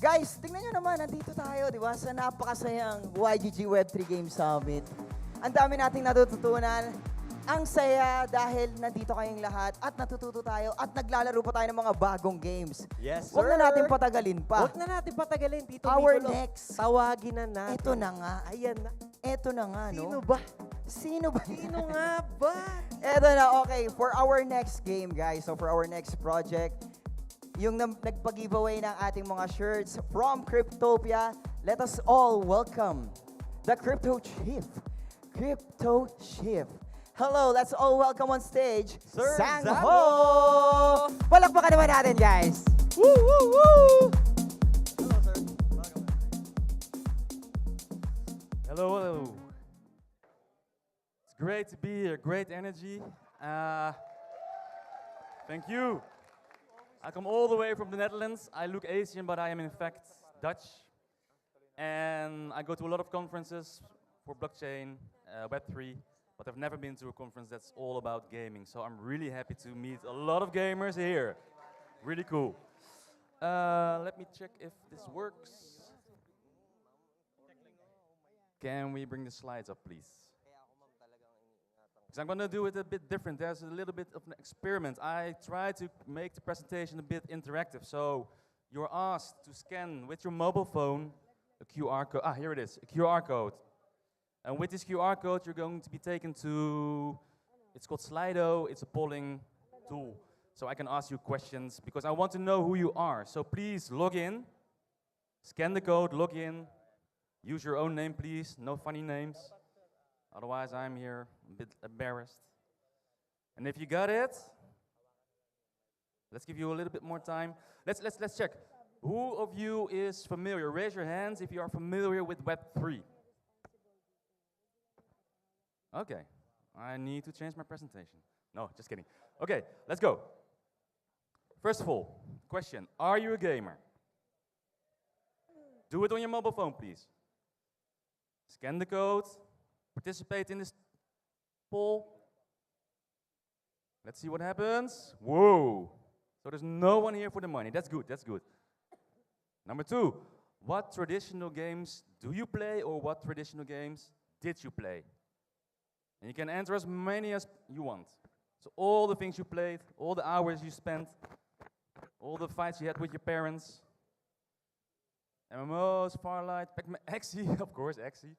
Guys, tingnan nyo naman, nandito tayo, di ba? Sa napakasayang YGG Web3 Game Summit. Ang dami nating natututunan. Ang saya dahil nandito kayong lahat at natututo tayo at naglalaro pa tayo ng mga bagong games. Yes, Huwag na natin patagalin pa. Huwag na natin patagalin, Tito Our Micolo. next. Tawagin na natin. Ito na nga. Ayan na. Ito na nga, no? Sino ba? Sino ba? Sino nga ba? Ito na, okay. For our next game, guys, so for our next project, yung nagpag-giveaway ng ating mga shirts from Cryptopia, let us all welcome the Crypto Chief. Hello, let's all welcome on stage, Sir Sangho! Palakpakan naman natin, guys. Woo! Hello, sir. Hello. It's great to be here. Great energy. Thank you. I come all the way from the Netherlands. I look Asian, but I am in fact Dutch. And I go to a lot of conferences for blockchain, Web3, but I've never been to a conference that's all about gaming. So I'm really happy to meet a lot of gamers here. Really cool. Let me check if this works. Can we bring the slides up, please? Because I'm going to do it a bit different. There's a little bit of an experiment. I try to make the presentation a bit interactive. So you're asked to scan with your mobile phone a QR code. Here it is, a QR code. And with this QR code, you're going to be taken to, it's called Slido. It's a polling tool. So I can ask you questions because I want to know who you are. So please log in, scan the code, log in. Use your own name, please. No funny names. Otherwise, I'm here a bit embarrassed. And if you got it, let's give you a little bit more time. Let's check. Who of you is familiar? Raise your hands if you are familiar with Web3. Okay, I need to change my presentation. No, just kidding. Okay, let's go. First of all, question, are you a gamer? Do it on your mobile phone, please. Scan the code, participate in this poll. Let's see what happens. Whoa, so there's no one here for the money. That's good, that's good. Number two, what traditional games do you play or what traditional games did you play? And you can answer as many as you want. So all the things you played, all the hours you spent, all the fights you had with your parents. MMOs, Farlight, Pac-Man, Axie, of course, Axie.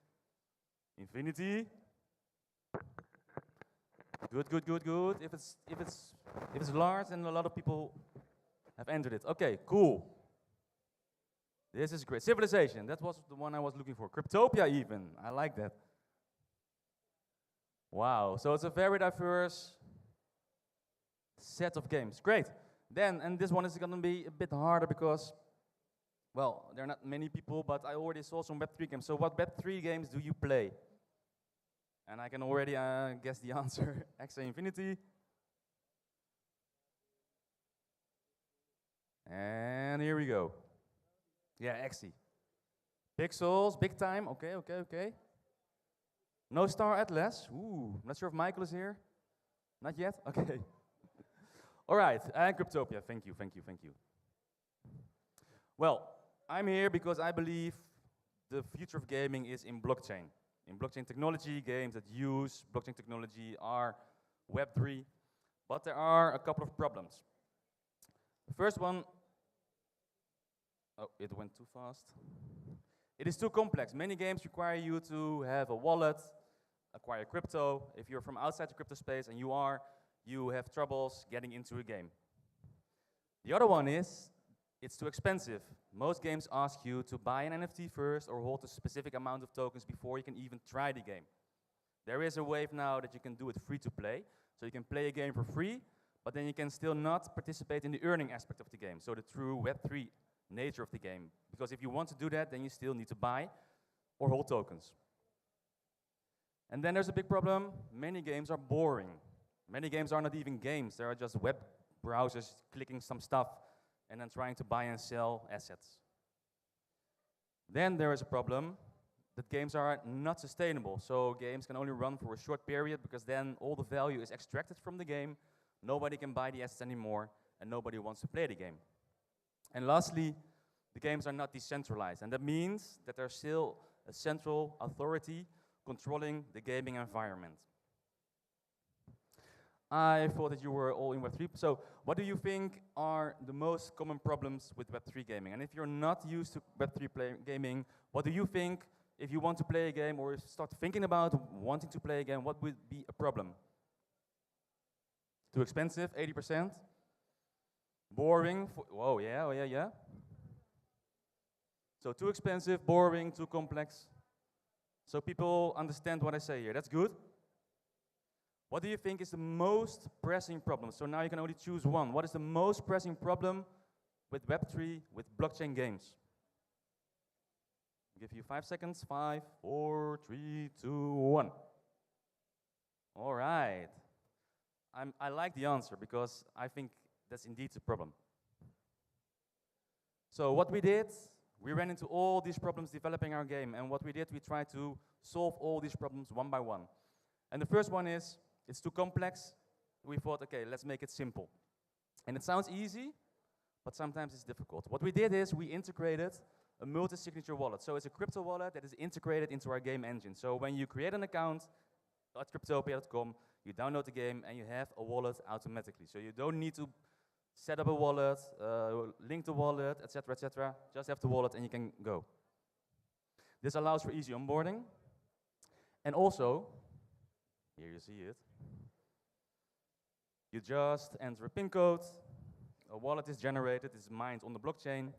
Infinity. Good. If it's large, and a lot of people have entered it. Okay, cool. This is great. Civilization, that was the one I was looking for. Cryptopia even, I like that. Wow, so it's a very diverse set of games. Great. Then, and this one is going to be a bit harder because, well, there are not many people, but I already saw some Web3 games. So what Web3 games do you play? And I can already guess the answer. Axie Infinity, And here we go. Yeah, XE. Pixels, big time. Okay, okay, okay. No Star Atlas. Ooh, I'm not sure if Michael is here. Not yet? Okay. All right, and Cryptopia. Thank you, thank you, thank you. Well, I'm here because I believe the future of gaming is in blockchain. In blockchain technology, games that use blockchain technology are Web3, but there are a couple of problems. The first one, oh, it went too fast. It is too complex. Many games require you to have a wallet, acquire crypto. If you're from outside the crypto space, and you have troubles getting into a game. The other one is, it's too expensive. Most games ask you to buy an NFT first or hold a specific amount of tokens before you can even try the game. There is a wave now that you can do it free to play. So you can play a game for free, but then you can still not participate in the earning aspect of the game. So the true Web3 nature of the game. Because if you want to do that, then you still need to buy or hold tokens. And then there's a big problem. Many games are boring. Many games are not even games. They are just web browsers clicking some stuff and then trying to buy and sell assets. Then there is a problem that games are not sustainable. So games can only run for a short period because then all the value is extracted from the game. Nobody can buy the assets anymore and nobody wants to play the game. And lastly, the games are not decentralized. And that means that there's still a central authority controlling the gaming environment. I thought that you were all in Web3. So what do you think are the most common problems with Web3 gaming? And if you're not used to Web3 gaming, what do you think if you want to play a game or start thinking about wanting to play a game, what would be a problem? Too expensive, 80%. Boring, whoa, yeah, oh, yeah, yeah. So too expensive, boring, too complex. So people understand what I say here, that's good. What do you think is the most pressing problem? So now you can only choose one. What is the most pressing problem with Web3, with blockchain games? I'll give you 5 seconds. 5, 4, 3, 2, 1. All right. I like the answer because I think that's indeed the problem. So what we did, we ran into all these problems developing our game. And what we did, we tried to solve all these problems one by one. And the first one is, it's too complex. We thought, okay, let's make it simple. And it sounds easy, but sometimes it's difficult. What we did is we integrated a multi-signature wallet. So it's a crypto wallet that is integrated into our game engine. So when you create an account at cryptopia.com, you download the game and you have a wallet automatically. So you don't need to set up a wallet, link the wallet, etc., etc. Just have the wallet and you can go. This allows for easy onboarding. And also, here you see it. You just enter a PIN code, a wallet is generated, it's mined on the blockchain,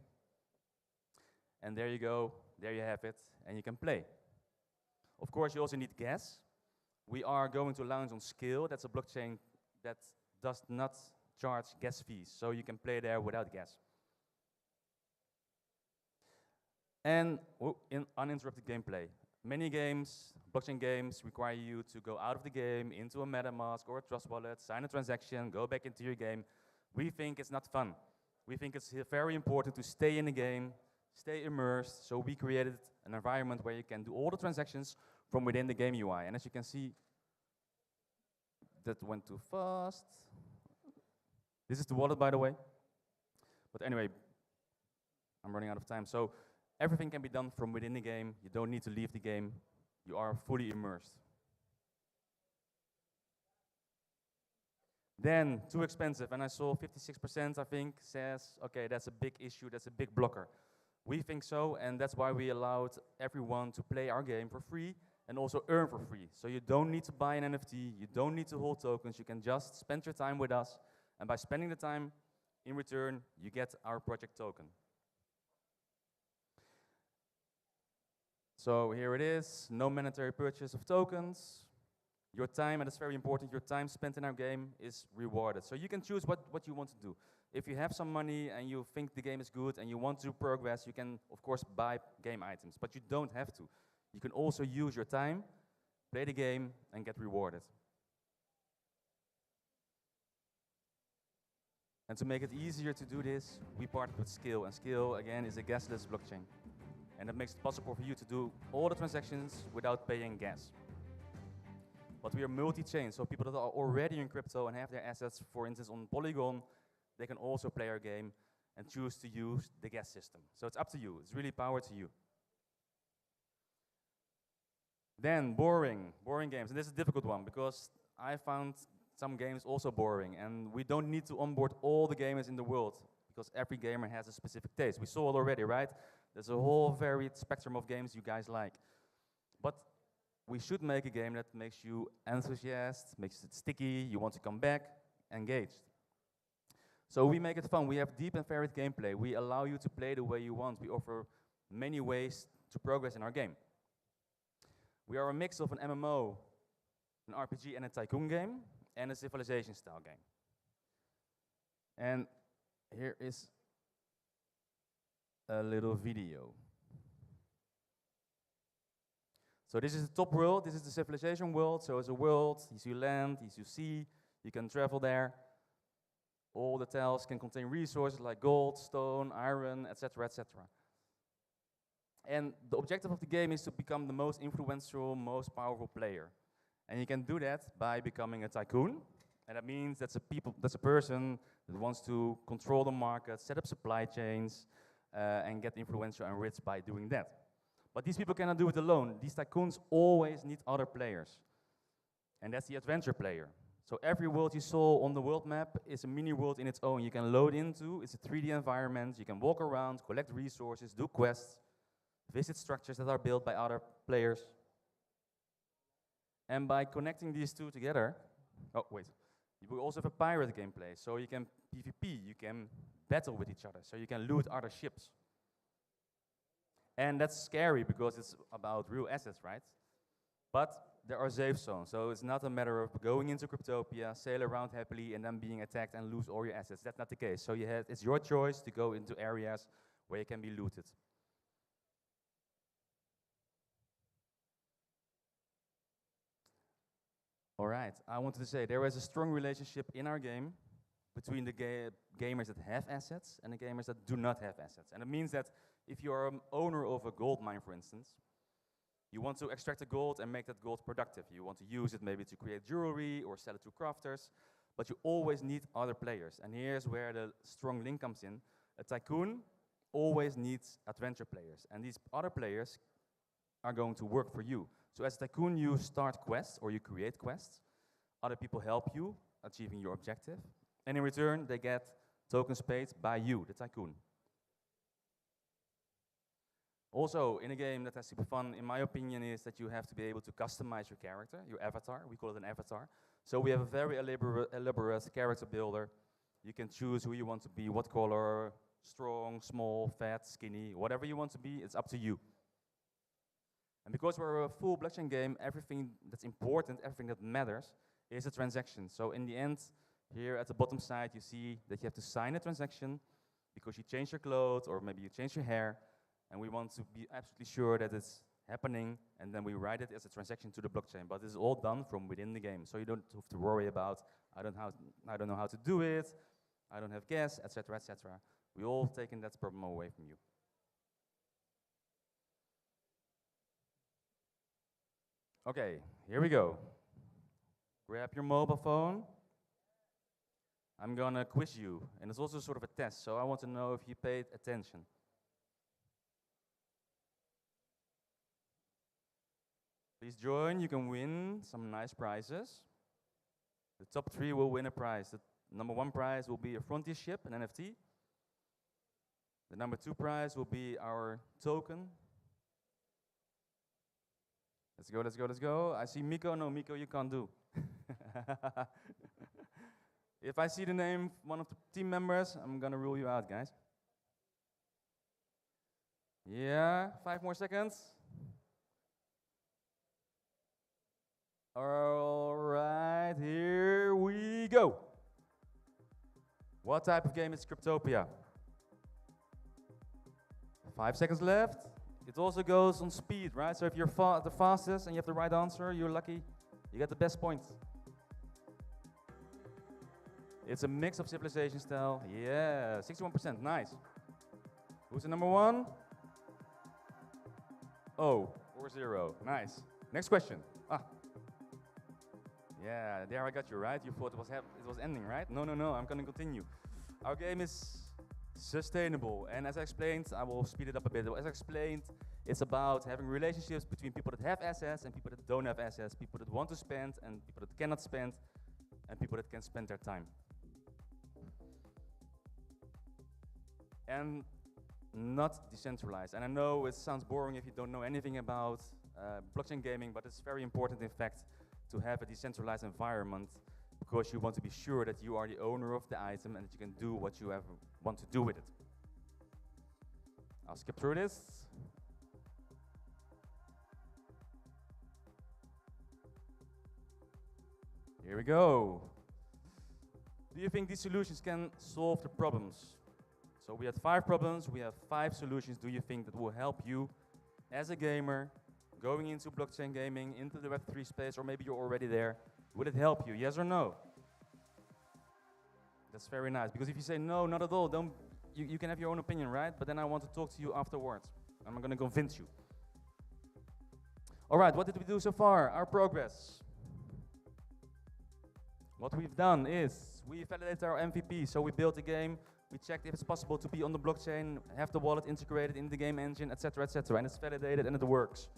and there you go, there you have it, and you can play. Of course, you also need gas. We are going to launch on Scale, that's a blockchain that does not charge gas fees, so you can play there without gas. And in uninterrupted gameplay. Many games, blockchain games, require you to go out of the game, into a MetaMask or a Trust Wallet, sign a transaction, go back into your game. We think it's not fun. We think it's very important to stay in the game, stay immersed, so we created an environment where you can do all the transactions from within the game UI. And as you can see, that went too fast. This is the wallet, by the way. But anyway, I'm running out of time. So everything can be done from within the game. You don't need to leave the game. You are fully immersed. Then, too expensive. And I saw 56%, I think, says, okay, that's a big issue, that's a big blocker. We think so, and that's why we allowed everyone to play our game for free and also earn for free. So you don't need to buy an NFT, you don't need to hold tokens, you can just spend your time with us, and by spending the time, in return, you get our project token. So here it is, no mandatory purchase of tokens. Your time, and it's very important, your time spent in our game is rewarded. So you can choose what you want to do. If you have some money and you think the game is good and you want to progress, you can, of course, buy game items, but you don't have to. You can also use your time, play the game, and get rewarded. And to make it easier to do this, we partnered with Scale. And Scale, again, is a gasless blockchain. And it makes it possible for you to do all the transactions without paying gas. But we are multi-chain, so people that are already in crypto and have their assets, for instance, on Polygon, they can also play our game and choose to use the gas system. So it's up to you. It's really power to you. Then boring games. And this is a difficult one because I found some games also boring. And we don't need to onboard all the gamers in the world because every gamer has a specific taste. We saw it already, right? There's a whole varied spectrum of games you guys like. But we should make a game that makes you enthusiastic, makes it sticky, you want to come back, engaged. So we make it fun. We have deep and varied gameplay. We allow you to play the way you want. We offer many ways to progress in our game. We are a mix of an MMO, an RPG and a tycoon game, and a civilization style game. And here is a little video. So this is the top world, this is the civilization world. So it's a world, you see land, you see sea, you can travel there. All the tiles can contain resources like gold, stone, iron, etc., etc. And the objective of the game is to become the most influential, most powerful player. And you can do that by becoming a tycoon. And that means that's a person that wants to control the market, set up supply chains, and get influential and rich by doing that. But these people cannot do it alone. These tycoons always need other players. And that's the adventure player. So every world you saw on the world map is a mini world in its own. You can load into, it's a 3D environment, you can walk around, collect resources, do quests, visit structures that are built by other players. And by connecting these two together, you also have a pirate gameplay. So you can PvP, you can battle with each other, so you can loot other ships. And that's scary because it's about real assets, right? But there are safe zones, so it's not a matter of going into Cryptopia, sail around happily, and then being attacked and lose all your assets. That's not the case. So it's your choice to go into areas where you can be looted. All right, I wanted to say there is a strong relationship in our game between the gamers that have assets and the gamers that do not have assets. And it means that if you are an owner of a gold mine, for instance, you want to extract the gold and make that gold productive. You want to use it maybe to create jewelry or sell it to crafters, but you always need other players. And here's where the strong link comes in. A tycoon always needs adventure players, and these other players are going to work for you. So as a tycoon, you start quests or you create quests. Other people help you achieving your objective, and in return, they get tokens paid by you, the tycoon. Also, in a game that has super fun, in my opinion, is that you have to be able to customize your character, your avatar. We call it an avatar. So we have a very elaborate character builder. You can choose who you want to be, what color, strong, small, fat, skinny, whatever you want to be, it's up to you. And because we're a full blockchain game, everything that's important, everything that matters, is a transaction. So in the end, here at the bottom side, you see that you have to sign a transaction because you change your clothes or maybe you change your hair. And we want to be absolutely sure that it's happening, and then we write it as a transaction to the blockchain. But this is all done from within the game, so you don't have to worry about, I don't know how to do it, I don't have gas, etc., etc. We all taken that problem away from you. Okay, here we go. Grab your mobile phone. I'm gonna quiz you, and it's also sort of a test, so I want to know if you paid attention. Please join, you can win some nice prizes. The top 3 will win a prize. The number 1 prize will be a Frontier ship, an NFT. The number 2 prize will be our token. Let's go, let's go, let's go. I see Miko. No, Miko, you can't do. If I see the name, one of the team members, I'm gonna rule you out, guys. Yeah, 5 more seconds. All right, here we go. What type of game is Cryptopia? 5 seconds left. It also goes on speed, right? So if you're the fastest and you have the right answer, you're lucky. You get the best points. It's a mix of civilization style. Yeah, 61%, nice. Who's the number one? Oh, 4-0, nice. Next question. Ah. Yeah, there I got you, right? You thought it was ending, right? No, I'm gonna continue. Our game is sustainable, and as I explained, I will speed it up a bit. As I explained, it's about having relationships between people that have assets and people that don't have assets, people that want to spend and people that cannot spend, and people that can spend their time. And not decentralized. And I know it sounds boring if you don't know anything about blockchain gaming, but it's very important, in fact, to have a decentralized environment, because you want to be sure that you are the owner of the item and that you can do what you want to do with it. I'll skip through this. Here we go. Do you think these solutions can solve the problems? So we had 5 problems, we have 5 solutions. Do you think that will help you as a gamer going into blockchain gaming, into the Web3 space, or maybe you're already there? Would it help you, yes or no? That's very nice, because if you say no, not at all, you can have your own opinion, right? But then I want to talk to you afterwards. I'm going to convince you. All right, what did we do so far? Our progress. What we've done is we validated our MVP. So we built a game, we checked if it's possible to be on the blockchain, have the wallet integrated in the game engine, etc., and it's validated and it works.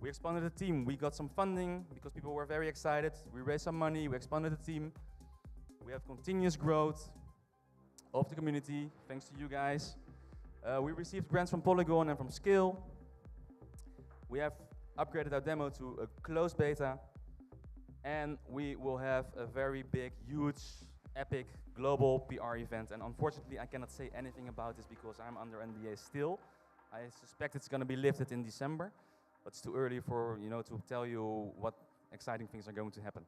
We expanded the team. We got some funding because people were very excited. We raised some money. We expanded the team. We have continuous growth of the community, thanks to you guys. We received grants from Polygon and from Scale. We have upgraded our demo to a closed beta. And we will have a very big, huge, epic, global PR event. And unfortunately, I cannot say anything about this because I'm under NDA still. I suspect it's going to be lifted in December. But it's too early for, to tell you what exciting things are going to happen.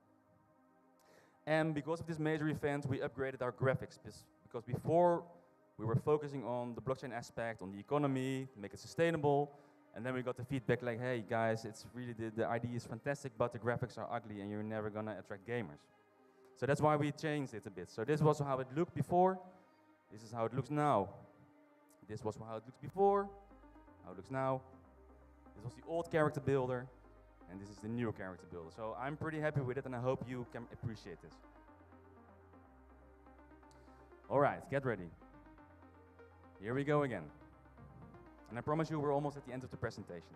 And because of this major event, we upgraded our graphics. Because before, we were focusing on the blockchain aspect, on the economy, make it sustainable. And then we got the feedback like, hey guys, it's really, the idea is fantastic, but the graphics are ugly and you're never going to attract gamers. So that's why we changed it a bit. So this was how it looked before. This is how it looks now. This was how it looks before, how it looks now. This was the old character builder, and this is the new character builder. So I'm pretty happy with it, and I hope you can appreciate this. All right, get ready. Here we go again. And I promise you we're almost at the end of the presentation.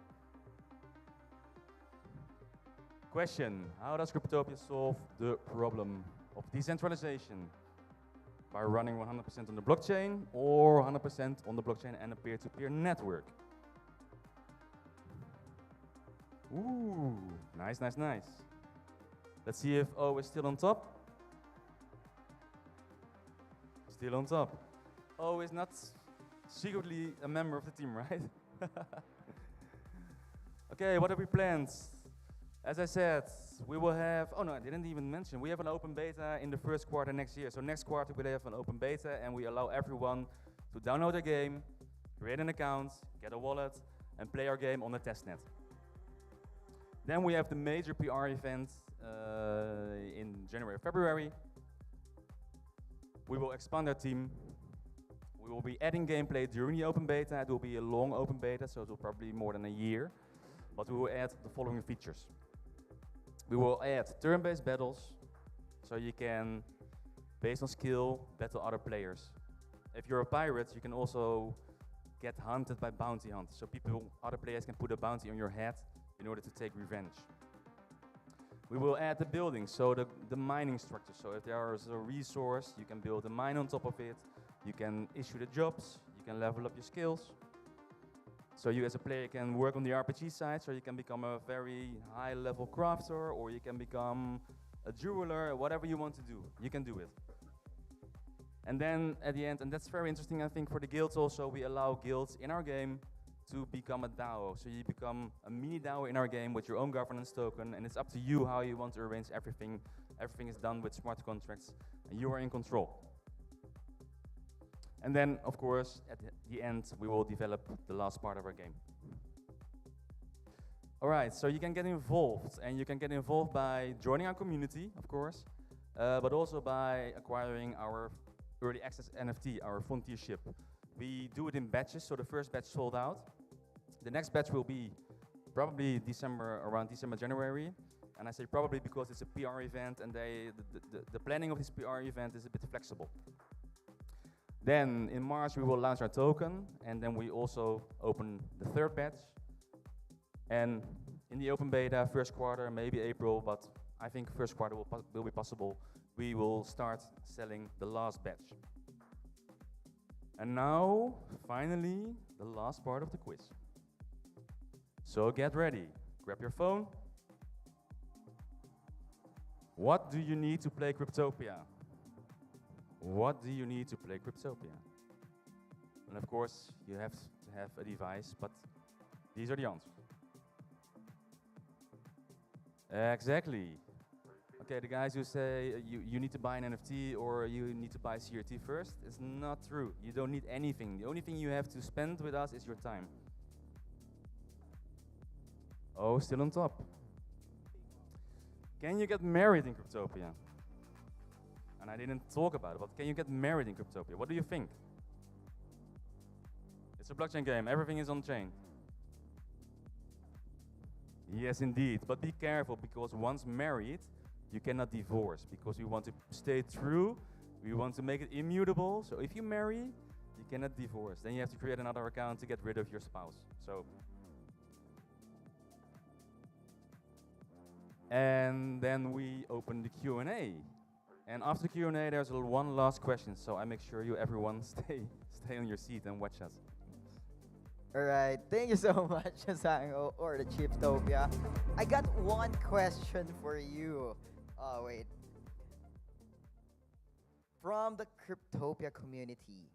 Question: how does Cryptopia solve the problem of decentralization? By running 100% on the blockchain or 100% on the blockchain and a peer-to-peer network? Ooh, nice. Let's see if O is still on top. Still on top. O is not secretly a member of the team, right? Okay, what have we planned? As I said, we will have, oh no, I didn't even mention, we have an open beta in the first quarter next year. So next quarter we'll have an open beta and we allow everyone to download the game, create an account, get a wallet, and play our game on the testnet. Then we have the major PR event in January, February. We will expand our team. We will be adding gameplay during the open beta. It will be a long open beta, so it will probably be more than a year. But we will add the following features. We will add turn-based battles, so you can, based on skill, battle other players. If you're a pirate, you can also get hunted by bounty hunters. So other players can put a bounty on your head in order to take revenge. We will add the buildings, so the mining structure. So if there is a resource, you can build a mine on top of it. You can issue the jobs, you can level up your skills. So you as a player can work on the RPG side, so you can become a very high-level crafter, or you can become a jeweler, whatever you want to do, you can do it. And then at the end, and that's very interesting I think for the guilds also, we allow guilds in our game to become a DAO. So you become a mini DAO in our game with your own governance token, and it's up to you how you want to arrange everything. Everything is done with smart contracts, and you are in control. And then, of course, at the end, we will develop the last part of our game. All right, so you can get involved, and you can get involved by joining our community, of course, but also by acquiring our early access NFT, our Frontier ship. We do it in batches, so the first batch sold out. The next batch will be probably around December, January. And I say probably because it's a PR event and the planning of this PR event is a bit flexible. Then in March we will launch our token, and then we also open the third batch. And in the open beta, first quarter, maybe April, but I think first quarter will be possible. We will start selling the last batch. And now, finally, the last part of the quiz. So get ready, grab your phone. What do you need to play Cryptopia? What do you need to play Cryptopia? And of course, you have to have a device, but these are the answers. Exactly. Okay, the guys who say you need to buy an NFT or you need to buy CRT first, it's not true. You don't need anything. The only thing you have to spend with us is your time. Oh, still on top. Can you get married in Cryptopia? And I didn't talk about it, but can you get married in Cryptopia? What do you think? It's a blockchain game. Everything is on chain. Yes, indeed. But be careful, because once married, you cannot divorce, because we want to stay true. We want to make it immutable. So if you marry, you cannot divorce. Then you have to create another account to get rid of your spouse. So. And then we open the Q&A. And after the Q&A, there's one last question. So I make sure everyone stay on your seat and watch us. All right, thank you so much, Sango, or the Chiptopia. I got one question for you. Oh, wait. From the Cryptopia community.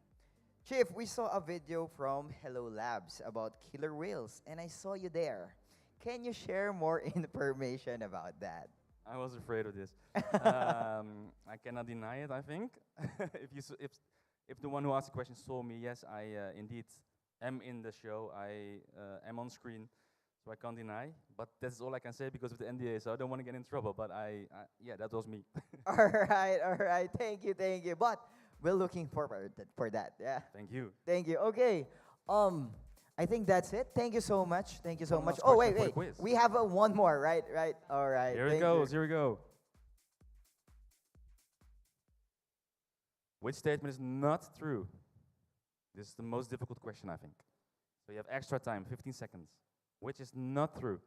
Chief, we saw a video from Hello Labs about killer whales, and I saw you there. Can you share more information about that? I was afraid of this. I cannot deny it, I think. If the one who asked the question saw me, yes, I indeed am in the show. I am on screen, so I can't deny. But that's all I can say because of the NDA, so I don't want to get in trouble. But yeah, that was me. All right. Thank you. But we're looking forward for that. Yeah. Thank you. Thank you. Okay. I think that's it. Thank you so much. Thank you so One much. last Oh, question wait. for the quiz. We have one more, right? All right. Here it goes. Here we go. Which statement is not true? This is the most difficult question, I think. So you have extra time, 15 seconds. Which is not true?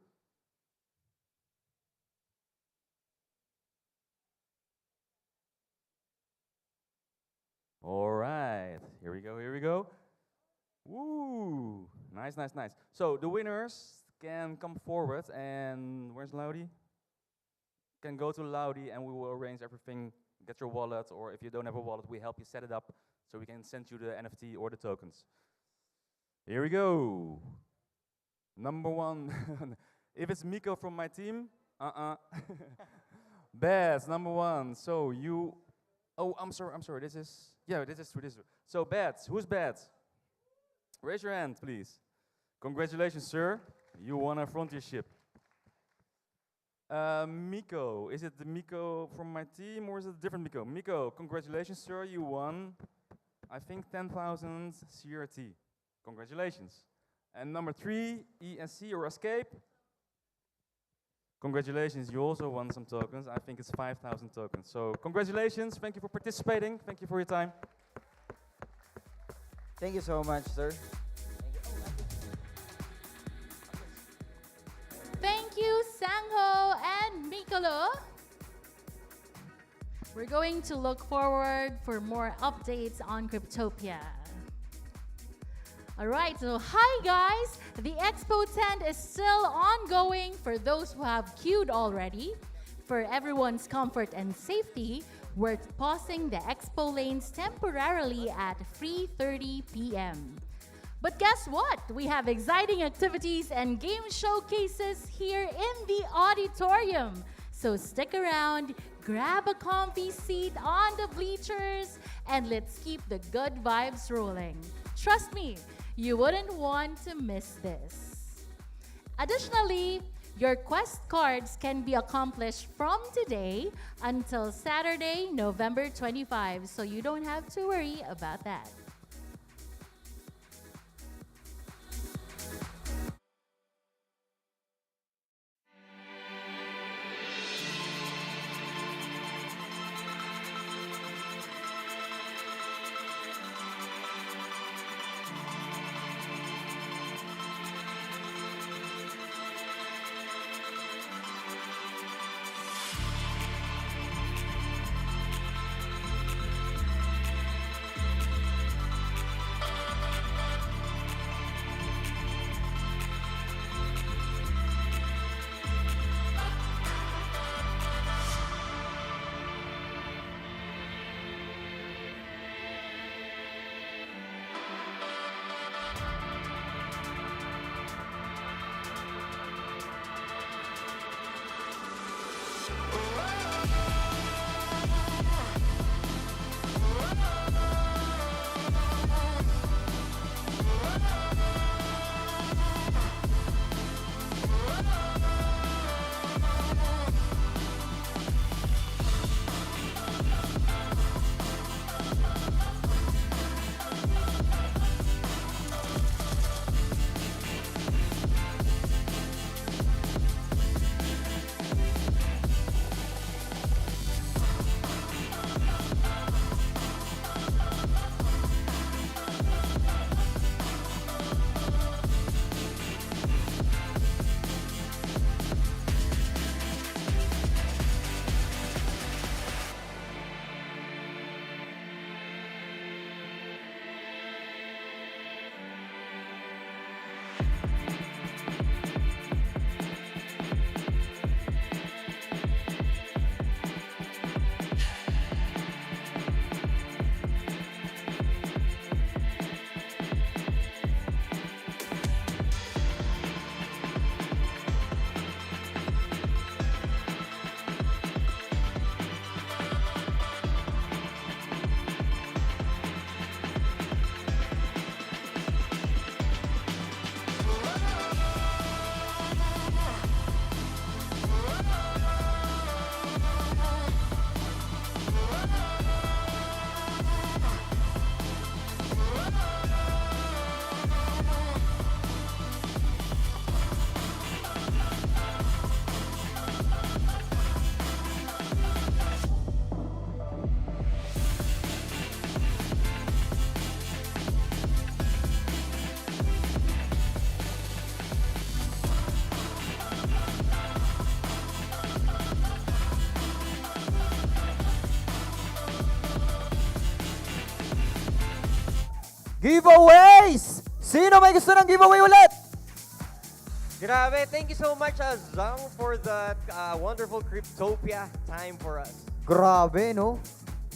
All right. Here we go. Woo! Nice. So the winners can come forward, and where's Laudi? Can go to Laudi, and we will arrange everything. Get your wallet, or if you don't have a wallet, we help you set it up so we can send you the NFT or the tokens. Here we go. Number one. If it's Miko from my team, Baz, number one. So you. Oh, I'm sorry. This is true. So Baz, who's Baz? Raise your hand, please. Congratulations, sir. You won a Frontier ship. Miko, is it the Miko from my team or is it a different Miko? Miko, congratulations, sir. You won, I think, 10,000 CRT. Congratulations. And number 3, ESC or Escape. Congratulations, you also won some tokens. I think it's 5,000 tokens. So congratulations. Thank you for participating. Thank you for your time. Thank you so much, sir. Thank you, Sangho and Mikolo. We're going to look forward for more updates on Cryptopia. All right, so hi guys. The Expo tent is still ongoing for those who have queued already. For everyone's comfort and safety, we're pausing the Expo lanes temporarily at 3:30 p.m. But guess what? We have exciting activities and game showcases here in the auditorium. So stick around, grab a comfy seat on the bleachers, and let's keep the good vibes rolling. Trust me, you wouldn't want to miss this. Additionally, Your quest cards can be accomplished from today until Saturday, November 25, so you don't have to worry about that. Giveaways! Sino may gusto ng giveaway ulit? Grabe, thank you so much, Zang, for the wonderful Cryptopia time for us. Grabe, no?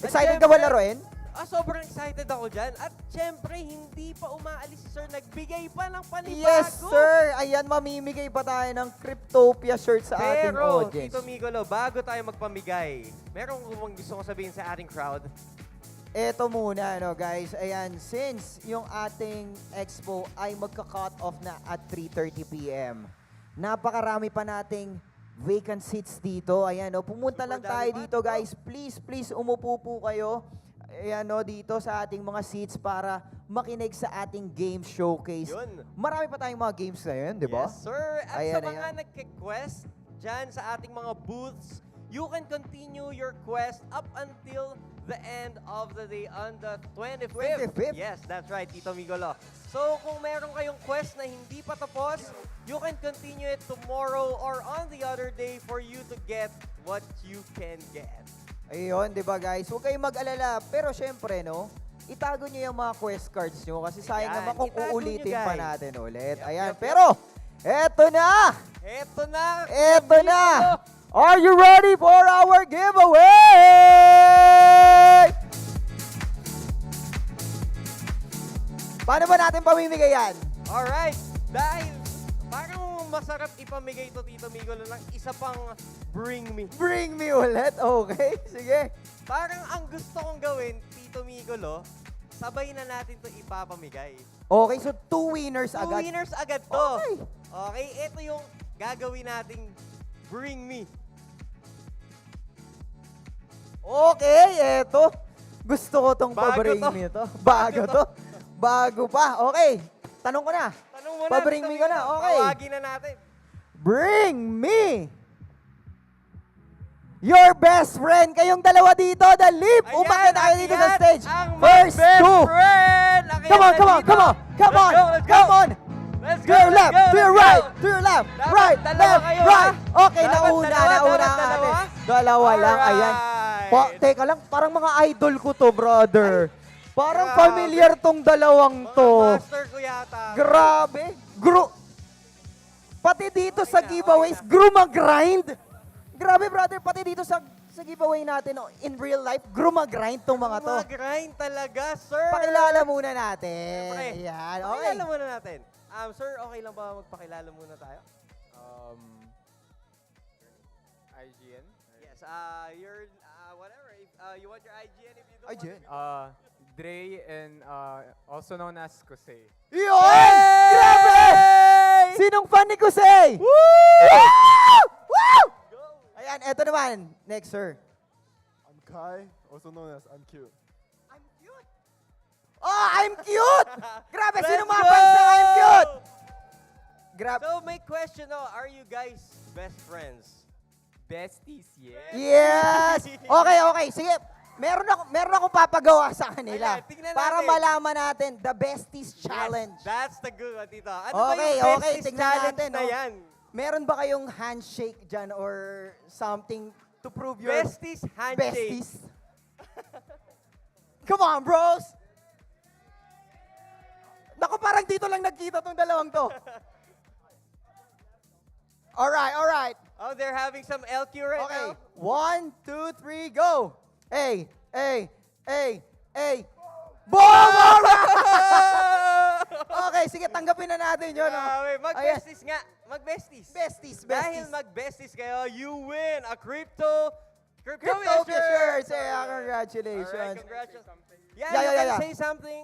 At Excited ka syempre, ba laruin? Sobrang excited ako dyan. At syempre, hindi pa umaalis si Sir. Nagbigay pa ng panibago. Yes, sir! Ayan, mamimigay pa tayo ng Cryptopia shirt sa ating Pero, audience. Tito Migolo, bago tayo magpamigay, meron kung gusto kong sabihin sa ating crowd? Eto muna, no, guys. Ayan, since yung ating expo ay magka-cut off na at 3:30 p.m., napakarami pa nating vacant seats dito. Ayan, no, pumunta lang tayo dito, guys. Please, please, umupo po kayo. Ayan, no, dito sa ating mga seats para makinig sa ating game showcase. Yun. Marami pa tayong mga games na yun, di ba? Yes, sir. At Ayan, sa mga nagke-quest dyan sa ating mga booths, you can continue your quest up until the end of the day on the 25th. 25th? Yes, that's right, Tito Migolo. So, kung meron kayong quest na hindi pa tapos, you can continue it tomorrow or on the other day for you to get what you can get. Ayun, di ba, guys? Huwag kayong mag-alala. Pero syempre, no, itago nyo yung mga quest cards nyo kasi sayang Ayan, naman kung itago nyo, uulitin pa guys. natin ulit. Yep, Ayan, yep, pero, eto na! Eto na! Eto na! Are you ready for our giveaway? Paano ba natin pamimigay yan? Alright, dahil parang masarap ipamigay to Tito Migolo ng isa pang Bring Me. Bring me ulit? Okay, sige. Parang ang gusto kong gawin, Tito Migolo, sabay na natin to ipapamigay. Okay, so 2 winners agad. 2 winners agad to. Okay. Okay, ito yung gagawin nating Bring Me. Okay, eto. Gusto ko tong Bago pa-bring to. me to. Bago to. Bago pa. Okay. Tanong ko na. Tanong mo na. Pa-bring me ko na. Okay. Tawagin na natin. Bring me your best friend. Kayong dalawa dito. The leap. Umakit tayo dito sa stage. First best two. friend. Come on, come on, come on. Come on. Come on. Let's To your left, to your right, to your left, right, left, kayo, right. ha? Okay, Dapat nauna ang ate. Dalawa lang, ayan. Teka lang, parang mga idol ko to, brother. Parang familiar tong dalawang to. Master ko yata. Grabe. Pati dito sa giveaways, mag-grind. Grabe, brother, pati dito sa giveaway natin, in real life, mag-grind tong mga to. Mag-grind talaga, sir. Pakilala muna natin. Siyempre. Ayan, okay. Pakilala muna natin. Sir, okay lang ba magpakilala muna tayo? IGN? Yes, your, whatever. If, you want your IGN if you don't IGN? Dre and also known as Kosei. Yun! Grabe! Sinong fan ni Kusey? Woo! Woo! Ayan, eto naman. Next, sir. I'm Kai, also known as I'm Cute. Oh, I'm cute! Grabe, Let's sino mga fans na I'm cute? Grabe. So, may question, are you guys best friends? Besties, yes. Yes! Okay, okay. Sige. Meron akong papagawa sa kanila. Ayan, tingnan Para natin. malaman natin, the besties challenge. Yes, that's the good one, tito. Ano ba Okay, yung okay. besties Tingnan challenge natin. na Oh. yan? Meron ba kayong handshake dyan or something to prove your Besties handshake. besties? Come on, bros! Naku, parang dito lang nagkita tong dalawang to. Alright, alright. Oh, they're having some LQ right Okay. now. 1, 2, 3, go! Hey, hey, hey, hey. Boom! Alright! Okay, sige, tanggapin na natin yun. Grabe, mag-besties nga. Mag-besties. Besties, Dahil besties. mag-besties kayo, you win a Cryptopia Cryptopia shirt. shirts! Yeah, congratulations. Alright, congratulations. Yeah, you yeah, can yeah. say something.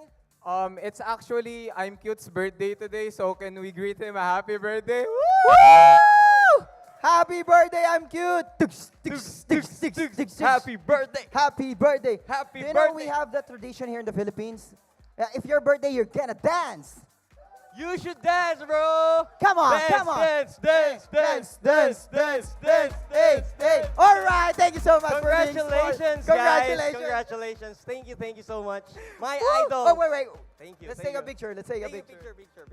It's actually I'm Cute's birthday today, so can we greet him a happy birthday? Woo! Happy birthday, I'm cute! Happy birthday. Happy birthday! Happy Do you know birthday. we have that tradition here in the Philippines? If your birthday, you're gonna dance. You should dance, bro. Come on, dance, come on. Dance, dance, dance, dance, dance, dance, Hey, dance, hey. dance. All right, thank you so much for being Congratulations, smart. guys. Congratulations. Thank you so much. My idol. Oh, wait. Thank you. Let's thank take a you. picture. Let's take a Take picture. picture.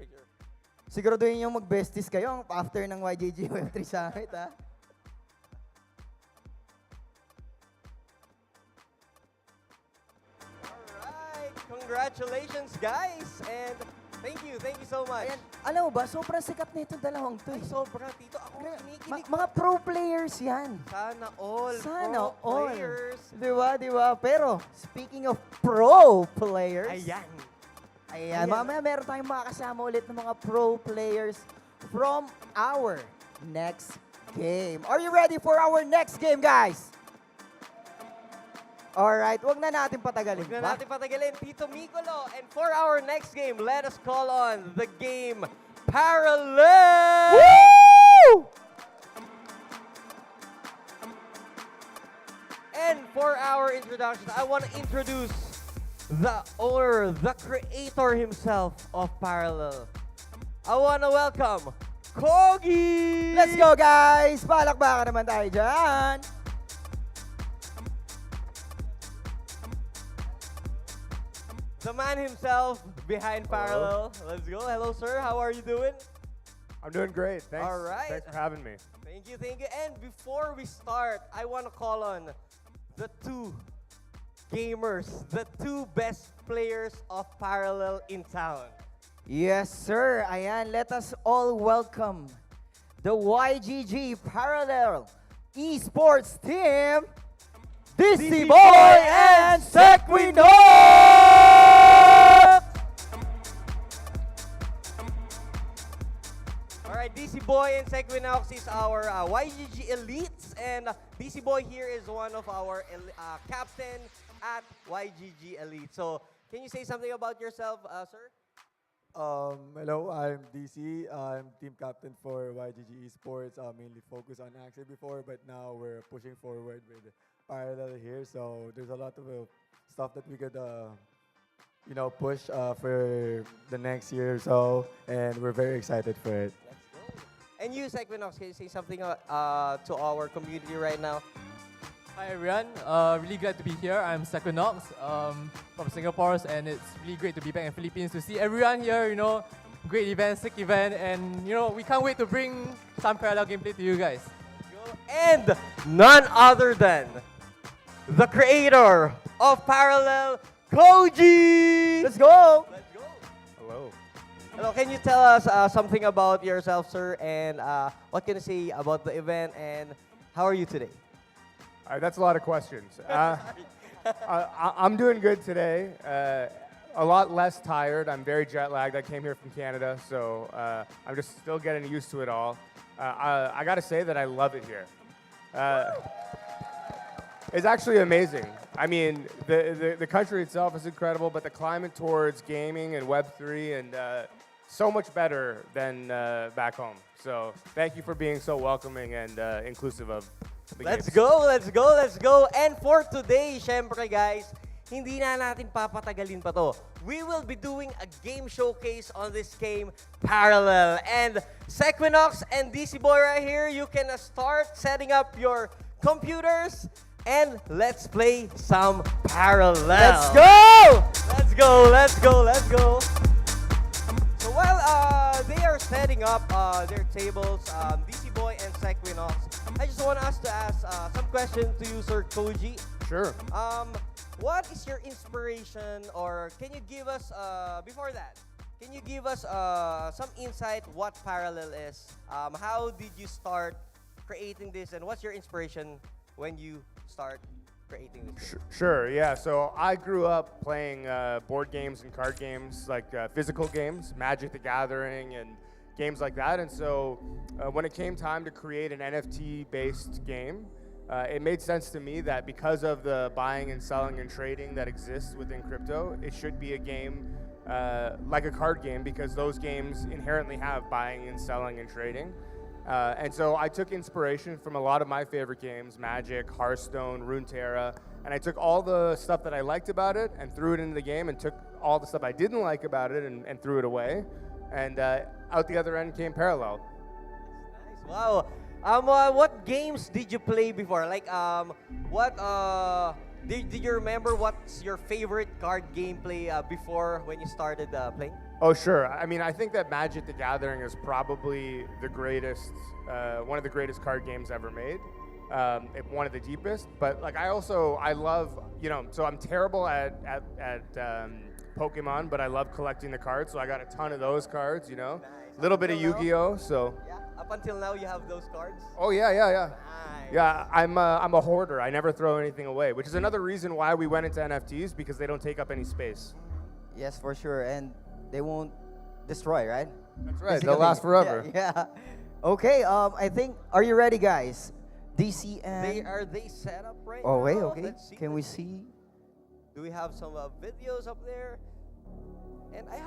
Siguraduhin yung mag-besties kayo after ng YGG Web3 Summit, ha? Alright, congratulations, guys. And thank you so much. Ayan, alam mo ba, sobrang sikat na itong dalawang to. Ay, sobra, tito. Ako kinikilig. Mga pro players yan. Sana all Sana pro all. players. Di ba? Pero, speaking of pro players, Ayan. mamaya meron tayong makakasama ulit ng mga pro players from our next game. Are you ready for our next game, guys? Alright, wag na natin patagalin. Huwag na natin patagalin, Tito Micolo. And for our next game, let us call on the game Parallel! Woo! And for our introduction, I want to introduce the owner, the creator himself of Parallel. I want to welcome Kogi! Let's go, guys! Palakbakan naman tayo dyan. The man himself behind Parallel. Let's go. Hello, sir. How are you doing? I'm doing great. Thanks. All right. Thanks for having me. Thank you. And before we start, I want to call on the two gamers, the two best players of Parallel in town. Yes, sir. Ayan, let us all welcome the YGG Parallel Esports Team, DC Boy and Sequino! Alright, DC Boy and Sequinox is our YGG elites, and DC Boy here is one of our captain at YGG Elite. So, can you say something about yourself, sir? Hello, I'm DC. I'm team captain for YGG Esports. Mainly focused on Axie before, but now we're pushing forward with parallel here. So there's a lot of stuff that we could, push for the next year or so, and we're very excited for it. And you, Equinox, can you say something to our community right now? Hi everyone, really glad to be here. I'm Equinox from Singapore, and it's really great to be back in Philippines to see everyone here. Great event, sick event, and we can't wait to bring some parallel gameplay to you guys. And none other than the creator of Parallel, Koji! Let's go! Hello. Hello, can you tell us something about yourself, sir, and what can you say about the event, and how are you today? All right, that's a lot of questions. I'm doing good today. A lot less tired. I'm very jet lagged. I came here from Canada, so I'm just still getting used to it all. I got to say that I love it here. It's actually amazing. I mean, the country itself is incredible, but the climate towards gaming and Web3 and so much better than back home. So thank you for being so welcoming and inclusive of the Let's games. go, let's go, let's go. And for today, syempre guys, hindi na natin papatagalin pa to. We will be doing a game showcase on this game, Parallel. And Equinox and DC Boy right here, you can start setting up your computers and let's play some Parallel. Let's go! Let's go, let's go, let's go. So while they are setting up their tables, DC Boy and Equinox, I just want us to ask some questions to you, Sir Koji. Sure. What is your inspiration, or can you give us, before that, can you give us some insight what Parallel is? How did you start creating this, and what's your inspiration when you start creating this game? Sure, yeah. So I grew up playing board games and card games, like physical games, Magic the Gathering, and games like that. And so when it came time to create an NFT-based game, it made sense to me that because of the buying and selling and trading that exists within crypto, it should be a game like a card game, because those games inherently have buying and selling and trading. And so I took inspiration from a lot of my favorite games, Magic, Hearthstone, Runeterra, and I took all the stuff that I liked about it and threw it into the game, and took all the stuff I didn't like about it and threw it away. And out the other end came Parallel. Nice. Wow. What games did you play before? Like, did you remember what's your favorite card gameplay before when you started playing? Oh, sure. I mean, I think that Magic the Gathering is probably the greatest, one of the greatest card games ever made. One of the deepest. But like, I love, so I'm terrible at Pokemon, but I love collecting the cards. So I got a ton of those cards, A little bit of Yu-Gi-Oh! So. Yeah. Up until now, you have those cards? Oh, yeah. Nice. Yeah, I'm a hoarder. I never throw anything away, which is another reason why we went into NFTs, because they don't take up any space. Yes, for sure. And they won't destroy, right? That's right. They'll last forever. Yeah. Okay, I think, are you ready, guys? DC and... Are they set up right now? Oh, wait, now? okay. Let's see. Can we see? Do we have some videos up there? And I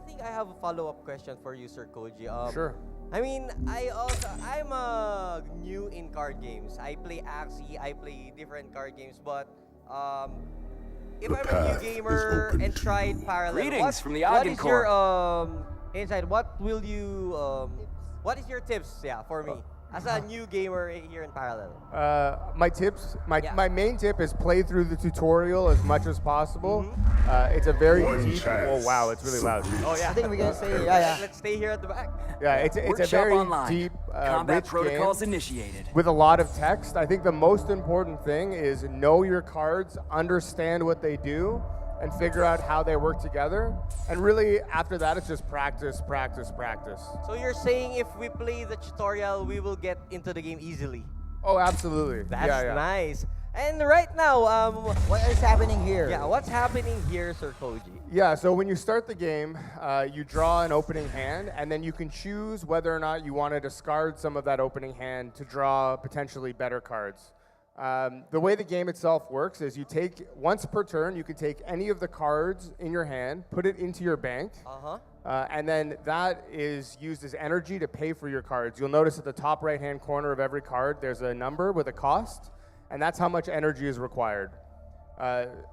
think I have a follow-up question for you, Sir Koji. Sure. I mean, I'm new in card games. I play Axie, I play different card games, but if I'm a new gamer and tried Parallel, Greetings from the what Ogden is your insight? What is your tips? Yeah, for me as a new gamer here in Parallel. My tips, my main tip is play through the tutorial as much as possible. It's a very deep. Oh wow, it's really loud. Oh yeah. I think we're gonna say Let's stay here at the back. Yeah, it's a Workshop very online. deep, Combat rich protocols game initiated. with a lot of text. I think the most important thing is know your cards, understand what they do, and figure out how they work together. And really, after that, it's just practice, practice, practice. So you're saying if we play the tutorial, we will get into the game easily? Oh, absolutely. That's nice. And right now, what is happening here? Yeah, what's happening here, Sir Koji? Yeah, so when you start the game, you draw an opening hand, and then you can choose whether or not you want to discard some of that opening hand to draw potentially better cards. The way the game itself works is you take, once per turn, you can take any of the cards in your hand, put it into your bank. And then that is used as energy to pay for your cards. You'll notice at the top right-hand corner of every card, there's a number with a cost, and that's how much energy is required.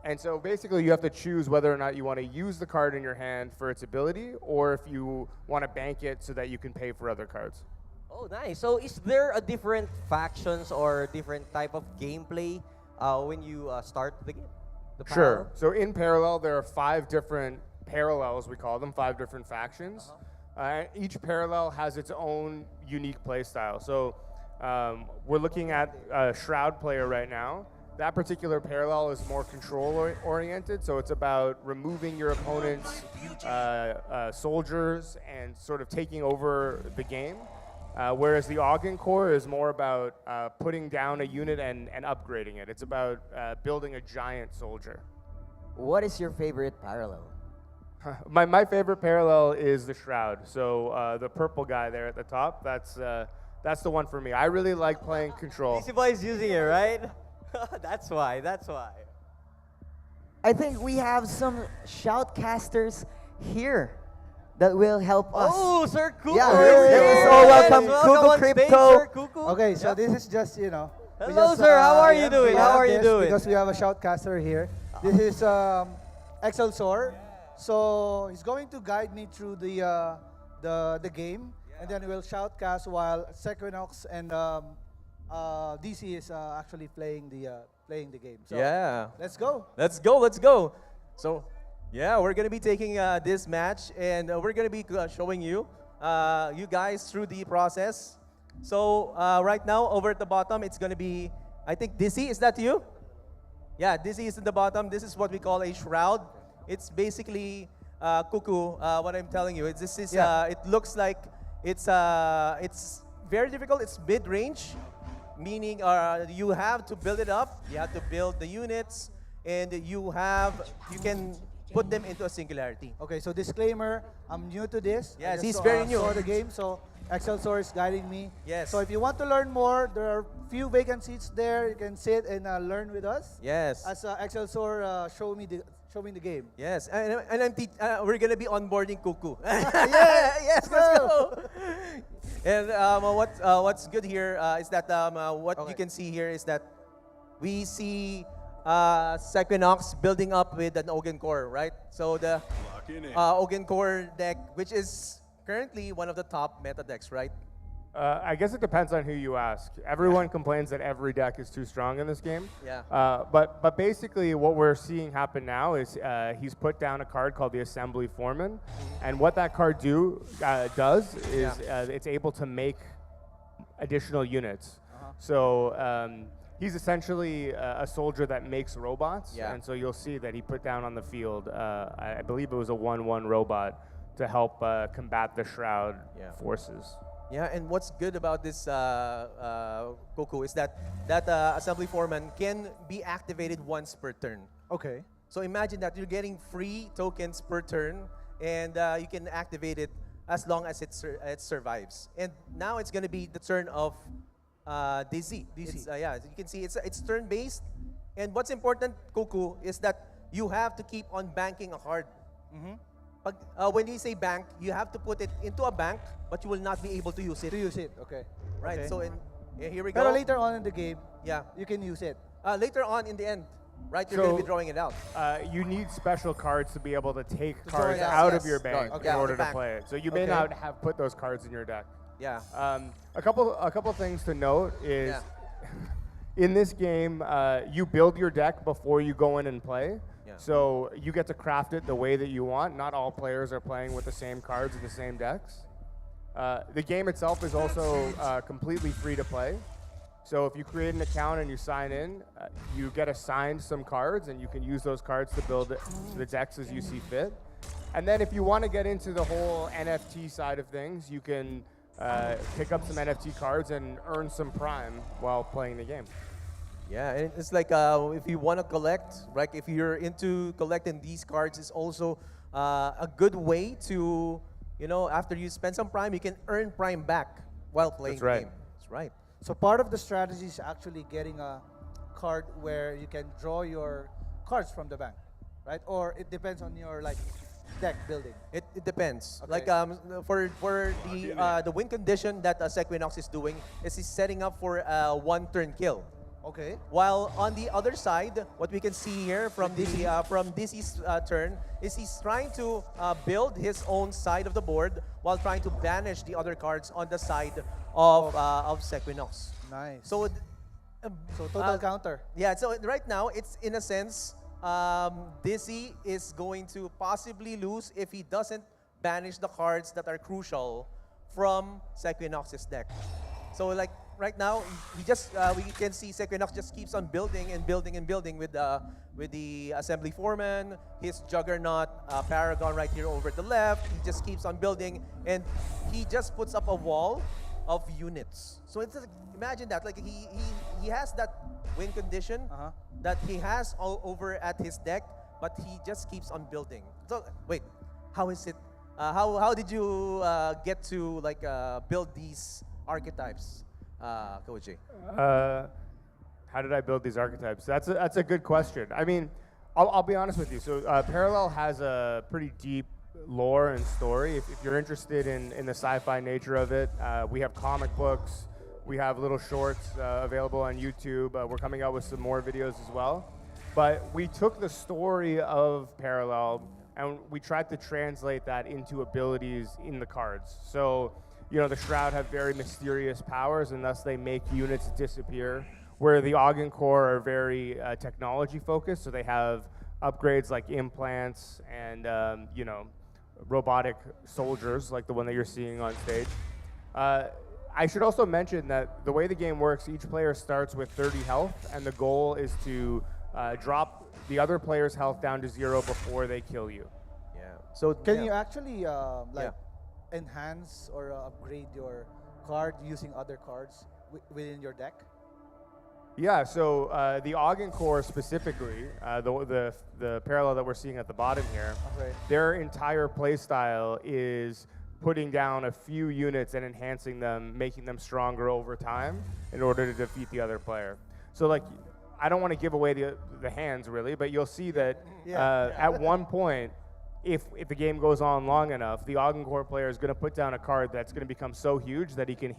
And so basically you have to choose whether or not you want to use the card in your hand for its ability, or if you want to bank it so that you can pay for other cards. Oh, nice. So is there a different factions or different type of gameplay when you start the game? Sure. So in parallel, there are 5 different parallels, we call them, 5 different factions. Each parallel has its own unique play style. So we're looking at a Shroud player right now. That particular parallel is more control-oriented, so it's about removing your opponent's soldiers and sort of taking over the game. Whereas the Ogden Core is more about putting down a unit and upgrading it. It's about building a giant soldier. What is your favorite parallel? My favorite parallel is the Shroud. So the purple guy there at the top, that's the one for me. I really like playing control. Easy Boy is using it, right? That's why. I think we have some shoutcasters here that will help us. Oh, Sir Cuckoo! Yeah, so welcome, Cuckoo Crypto. Okay, so this is just, you know. we Hello, just, sir. How are you yeah, doing? we How have are you this doing? Because we have a shoutcaster here. This is Excelsior. So he's going to guide me through the game, and then we'll shoutcast while Sequinox and DC is actually playing the game. So Yeah. let's go. Let's go. So, yeah, we're gonna be taking this match, and we're gonna be showing you guys through the process. So right now, over at the bottom, it's gonna be, I think, Dizzy. Is that you? Yeah, Dizzy is at the bottom. This is what we call a shroud. It's basically Cuckoo. What I'm telling you, this is. It looks like it's very difficult. It's mid-range, meaning you have to build it up. You have to build the units, and you can put them into a singularity. Okay, so disclaimer, I'm new to this. Yes, I he's just very new. saw the game, so Excelsior is guiding me. Yes. So if you want to learn more, there are few vacant seats there. You can sit and learn with us. Yes. As Excelsior show me the game. Yes, and we're gonna be onboarding Cuckoo. Yes, let's go. And what's good here is that what you can see here is that we see Sequinox building up with an Ogan Core, right? So the Ogan Core deck, which is currently one of the top meta decks, right? I guess it depends on who you ask. Everyone complains that every deck is too strong in this game. Yeah. But basically what we're seeing happen now is he's put down a card called the Assembly Foreman. And what that card does is it's able to make additional units. So he's essentially a soldier that makes robots. Yeah. And so you'll see that he put down on the field, I believe it was a 1/1 robot to help combat the Shroud forces. Yeah, and what's good about this Cuckoo is that Assembly Foreman can be activated once per turn. Okay. So imagine that you're getting free tokens per turn, and you can activate it as long as it survives. And now it's going to be the turn of Dizzy. Yeah, you can see it's turn-based. And what's important, Cuckoo, is that you have to keep on banking a card. When you say bank, you have to put it into a bank, but you will not be able to use it. Okay. Right, Okay. so here we go. But later on in the game, yeah, you can use it. later on in the end, right, you're going to be drawing it out. You need special cards to be able to take To draw cards it out. out Yes. of your bank Okay. in Yeah, order the to bank. play it. So you may Okay. not have put those cards in your deck. Yeah. A couple things to note is in this game, you build your deck before you go in and play. Yeah. So you get to craft it the way that you want. Not all players are playing with the same cards in the same decks. The game itself is also completely free to play. So if you create an account and you sign in, you get assigned some cards, and you can use those cards to build the decks as you see fit. And then if you want to get into the whole NFT side of things, you can pick up some NFT cards and earn some Prime while playing the game. Yeah, and it's like if you want to collect, right? If you're into collecting these cards, it's also a good way to, after you spend some Prime, you can earn Prime back while playing the game. That's right. So part of the strategy is actually getting a card where you can draw your cards from the bank, right? Or it depends on your deck building? It depends. Okay. Like for the win condition that Sequinox is doing is he's setting up for a 1-turn kill. Okay. While on the other side, what we can see here from DC's turn is he's trying to build his own side of the board while trying to banish the other cards on the side of Sequinox. Nice. So, total counter. Yeah. So right now, it's in a sense, DC is going to possibly lose if he doesn't banish the cards that are crucial from Sequinox's deck. So like right now, he just we can see Sequinox just keeps on building and building and building with the Assembly Foreman, his Juggernaut Paragon right here over to the left. He just keeps on building, and he just puts up a wall of units. So it's like, imagine that, like he has that win condition that he has all over at his deck, but he just keeps on building. So wait, how is it? How did you get to like build these archetypes, Koji? How did I build these archetypes? That's a good question. I mean, I'll be honest with you. So Parallel has a pretty deep lore and story. If you're interested in the sci-fi nature of it, we have comic books, we have little shorts available on YouTube. We're coming out with some more videos as well. But we took the story of Parallel and we tried to translate that into abilities in the cards. So, you know, the Shroud have very mysterious powers, and thus they make units disappear, where the Ogden Core are very technology focused, so they have upgrades like implants and, you know, robotic soldiers like the one that you're seeing on stage. I should also mention that the way the game works, each player starts with 30 health, and the goal is to drop the other player's health down to 0 before they kill you. Yeah. So Can you actually enhance or upgrade your card using other cards within your deck? Yeah, so the Ogden Core specifically, the parallel that we're seeing at the bottom here, their entire playstyle is putting down a few units and enhancing them, making them stronger over time in order to defeat the other player. So like, I don't want to give away the hands really, but you'll see that at one point, if the game goes on long enough, the Ogden Core player is going to put down a card that's going to become so huge that he can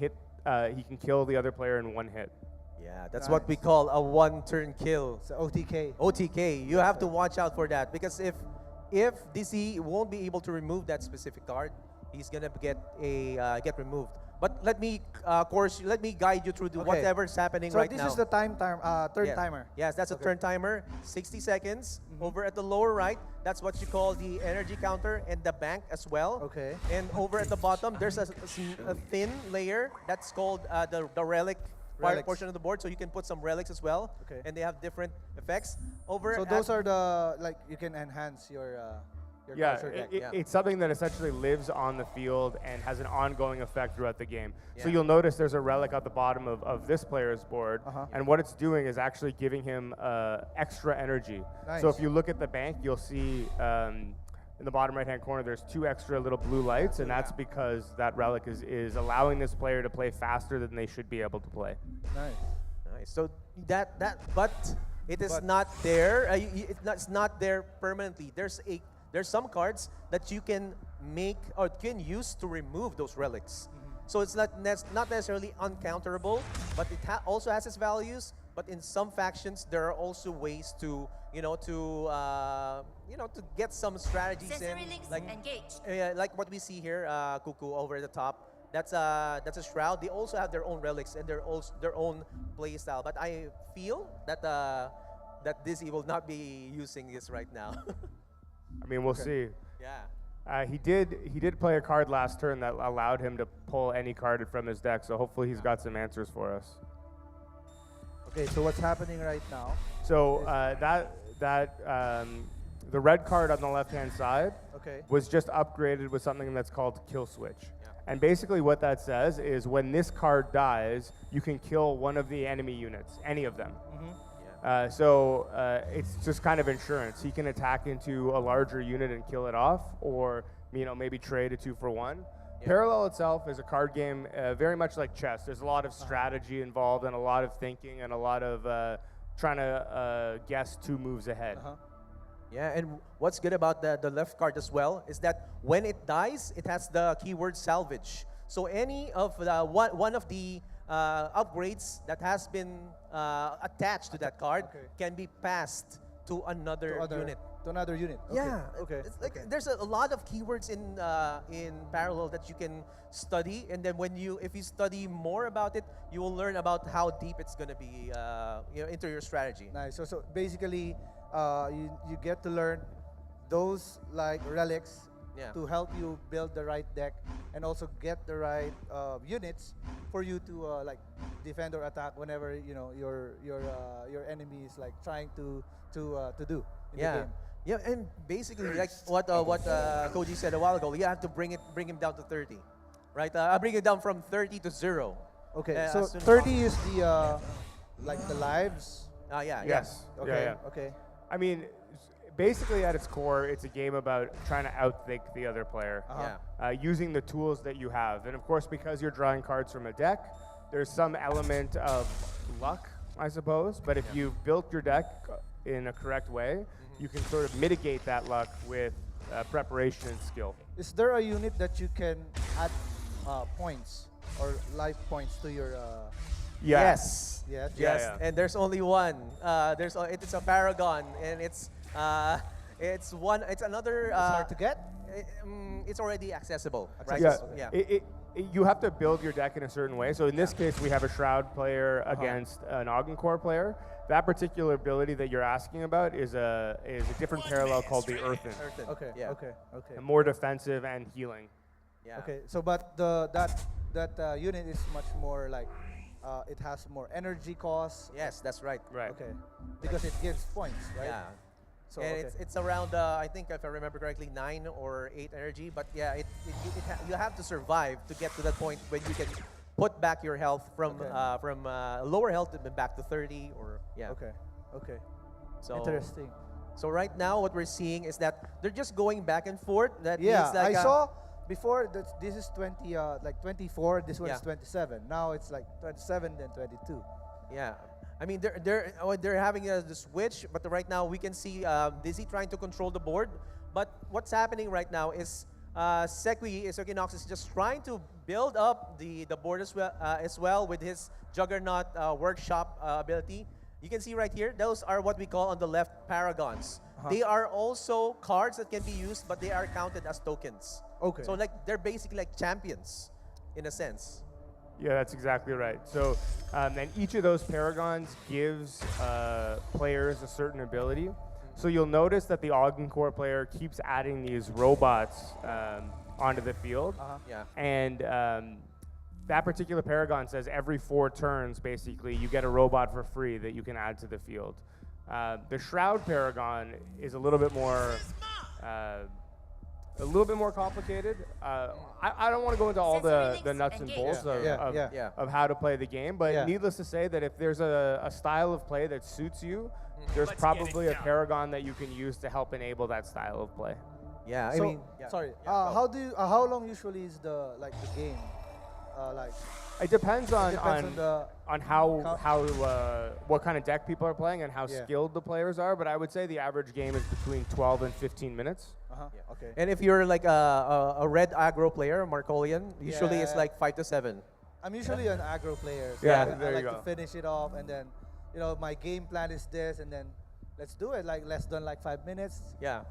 kill the other player in one hit. Yeah, that's what we call a 1-turn kill. So OTK. OTK. You have to watch out for that, because if DC won't be able to remove that specific card, he's gonna get removed. But let me guide you through whatever's happening right now. So this is the turn timer. Yes, that's a turn timer. 60 seconds. Over at the lower right, that's what you call the energy counter and the bank as well. Okay. And over at the bottom, there's a thin layer that's called the relic portion of the board, so you can put some relics as well. Okay. And they have different effects. So those are the you can enhance your deck. It's something that essentially lives on the field and has an ongoing effect throughout the game. So you'll notice there's a relic at the bottom of this player's board, and what it's doing is actually giving him extra energy. Nice. So if you look at the bank, you'll see in the bottom right-hand corner, there's 2 extra little blue lights, and that's because that relic is allowing this player to play faster than they should be able to play. Nice. So but it is not there. It's not there permanently. There's some cards that you can make or can use to remove those relics. So it's not necessarily uncounterable, but it also has its values. But in some factions, there are also ways to to get some strategies in, like what we see here, Cuckoo over the top. That's a Shroud. They also have their own relics and their own play style. But I feel that that Dizzy will not be using this right now. I mean, we'll see. Yeah. He did play a card last turn that allowed him to pull any card from his deck, so hopefully he's got some answers for us. Okay, so what's happening right now? So the red card on the left-hand side was just upgraded with something that's called Kill Switch. And basically what that says is when this card dies, you can kill one of the enemy units, any of them. So it's just kind of insurance. He can attack into a larger unit and kill it off, or maybe trade a 2-for-1. Parallel itself is a card game very much like chess. There's a lot of strategy involved and a lot of thinking and a lot of trying to guess 2 moves ahead. Yeah, and what's good about the left card as well is that when it dies, it has the keyword salvage. So any of the one of the upgrades that has been attached to that card can be passed to another unit. To another unit. Okay. Yeah. Okay. It's like there's a lot of keywords in parallel that you can study, and then if you study more about it, you will learn about how deep it's gonna be into your strategy. Nice. So basically, you get to learn those like relics to help you build the right deck and also get the right units for you to like defend or attack whenever your enemy is like trying to do in the game. Yeah, and basically like what Koji said a while ago, you have to bring him down to 30, right? I bring it down from 30 to 0. Okay, so 30 is the like the lives. Yeah. Yes. Okay. Yeah, yeah. Okay. I mean, basically at its core, it's a game about trying to outthink the other player. Using the tools that you have. And of course, because you're drawing cards from a deck, there's some element of luck, I suppose. But if you've built your deck in a correct way, you can sort of mitigate that luck with preparation and skill. Is there a unit that you can add points or life points to your? Yes. Yes. Yes. And there's only one. It's a Paragon, and it's one. It's another. It's hard to get. It's already accessible, right? Yeah. You have to build your deck in a certain way. So in this case, we have a Shroud player against an Augencore player. That particular ability that you're asking about is a different parallel called the Earthen. Okay. Yeah. Okay. And more defensive and healing. Yeah. Okay. So, but that unit is much more like it has more energy cost. Yes, that's right. Right. Okay. Because it gives points, right? Yeah. So and it's around I think if I remember correctly 9 or 8 energy, but yeah, you have to survive to get to that point when you can put back your health from lower health and back to 30 or yeah. Okay. So interesting. So right now what we're seeing is that they're just going back and forth. That Yeah, means like I saw before that this is 20 like 24, this one is 27. Now it's like 27 then 22. Yeah. I mean, they're having the switch, but right now we can see Dizzy trying to control the board. But what's happening right now is Equinox is just trying to build up the board as well with his Juggernaut workshop ability. You can see right here, those are what we call on the left Paragons. They are also cards that can be used, but they are counted as tokens. Okay. So like they're basically like champions, in a sense. Yeah, that's exactly right. So, and each of those Paragons gives players a certain ability. So you'll notice that the Augencore player keeps adding these robots onto the field. Yeah. And that particular Paragon says every 4 turns, basically, you get a robot for free that you can add to the field. The Shroud Paragon is a little bit more complicated. I don't want to go into all the nuts and bolts of how to play the game, but needless to say that if there's a style of play that suits you, there's probably a Paragon that you can use to help enable that style of play. Yeah, So, I mean, sorry. How long usually is the game? It depends on the what kind of deck people are playing and how skilled the players are. But I would say the average game is between 12 and 15 minutes. Okay. And if you're like a red aggro player, Markolian, usually it's like 5 to 7. I'm usually an aggro player. So Yeah, I there you like go. to finish it off, and then my game plan is this, and then let's do it like less than like 5 minutes. Yeah.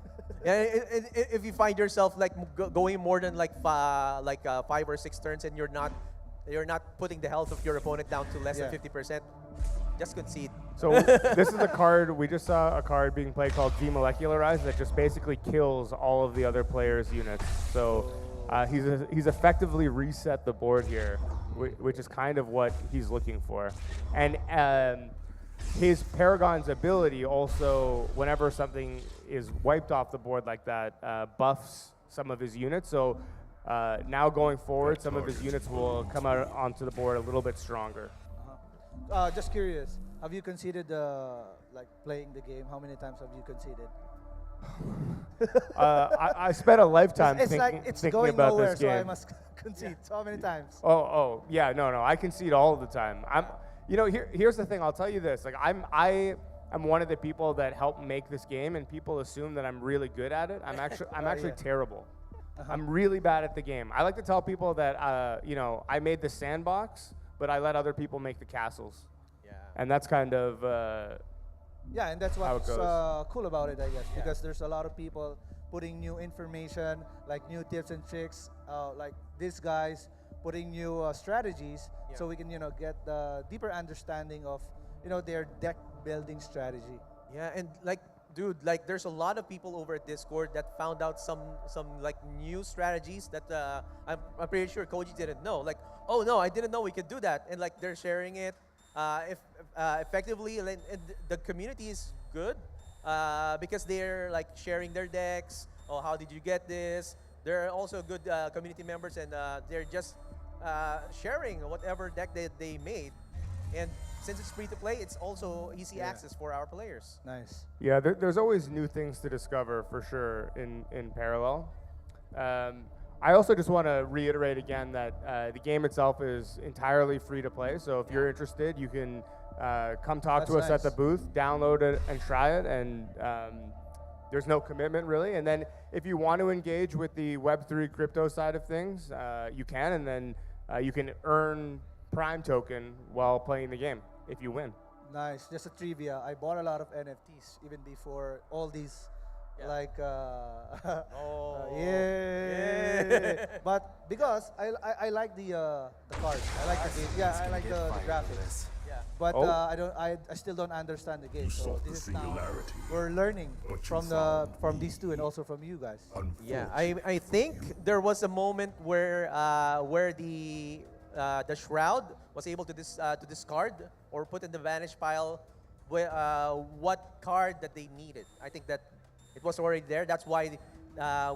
If you find yourself like going more than like 5 or 6 turns and you're not putting the health of your opponent down to less than 50%, just concede. So this is a card, we just saw a card being played called Demolecularize that just basically kills all of the other players' units. So he's effectively reset the board here, which is kind of what he's looking for. And his Paragon's ability also, whenever something is wiped off the board like that, buffs some of his units. So now going forward, some of his units will come out onto the board a little bit stronger. Just curious, have you considered like playing the game? How many times have you conceded? I spent a lifetime thinking going about nowhere, this game. so I must concede. So how many times? Oh, yeah, no, I concede all the time. Here's the thing. I'll tell you this. Like, I'm one of the people that helped make this game, and people assume that I'm really good at it. I'm actually terrible. I'm really bad at the game. I like to tell people that you know, I made the sandbox, but I let other people make the castles. Yeah. And that's kind of yeah, and that's how it what's goes. cool about it, I guess, because there's a lot of people putting new information, like new tips and tricks, like these guys putting new strategies, so we can, you know, get the deeper understanding of, you know, their deck building strategy. Yeah, and like, dude, like there's a lot of people over at Discord that found out some like new strategies that I'm pretty sure Koji didn't know. Like, oh no, I didn't know we could do that, and like they're sharing it. If effectively, and the community is good because they're like sharing their decks. Oh, how did you get this? They're also good community members, and they're just sharing whatever deck they made. And since it's free to play, it's also easy access for our players. Nice. Yeah, there's always new things to discover for sure in parallel. I also just want to reiterate again that the game itself is entirely free to play. So if you're interested, you can come talk to us at the booth, download it, and try it. And there's no commitment really. And then if you want to engage with the Web3 crypto side of things, you can, and then you can earn Prime token while playing the game if you win. Nice. Just a trivia. I bought a lot of NFTs even before all these, like, yeah. But because I like the cards. I like the game. Yeah, I like the graphics. Yeah. But I still don't understand the game. So this is now we're learning from these two and also from you guys. Yeah, I think there was a moment where the shroud was able to discard or put in the vanish pile what card that they needed. I think that it was already there. That's why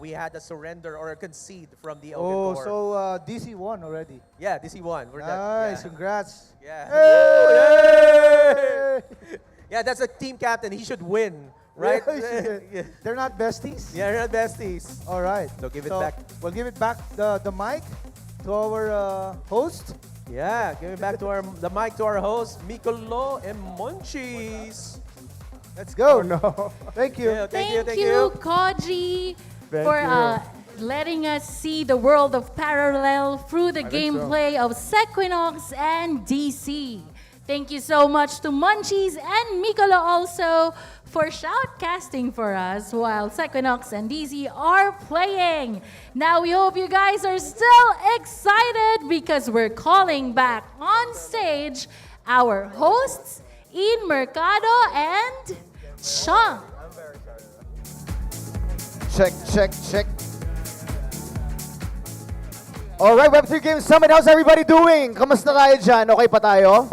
we had a surrender or a concede from the open door. So DC won already. Yeah, DC won. Nice, congrats. Yeah. Hey! Yeah, that's a team captain. He should win, right? Yeah. They're not besties? Yeah, they're not besties. All right. So give it back. We'll give it back the mic to our host. Yeah, give it back to the mic to our host, Mikolo and Monchis. Let's go. Oh, no. Thank you. Yeah, Thank you, Koji, for letting us see the world of parallel through the gameplay of Sequinox and DC. Thank you so much to Munchies and Mikolo also for shoutcasting for us while Sequinox and DC are playing. Now we hope you guys are still excited because we're calling back on stage our hosts in Mercado and Chunk. Check. All right, Web3 Game Summit. How's everybody doing? Kamusta tayo dyan? Okay pa tayo?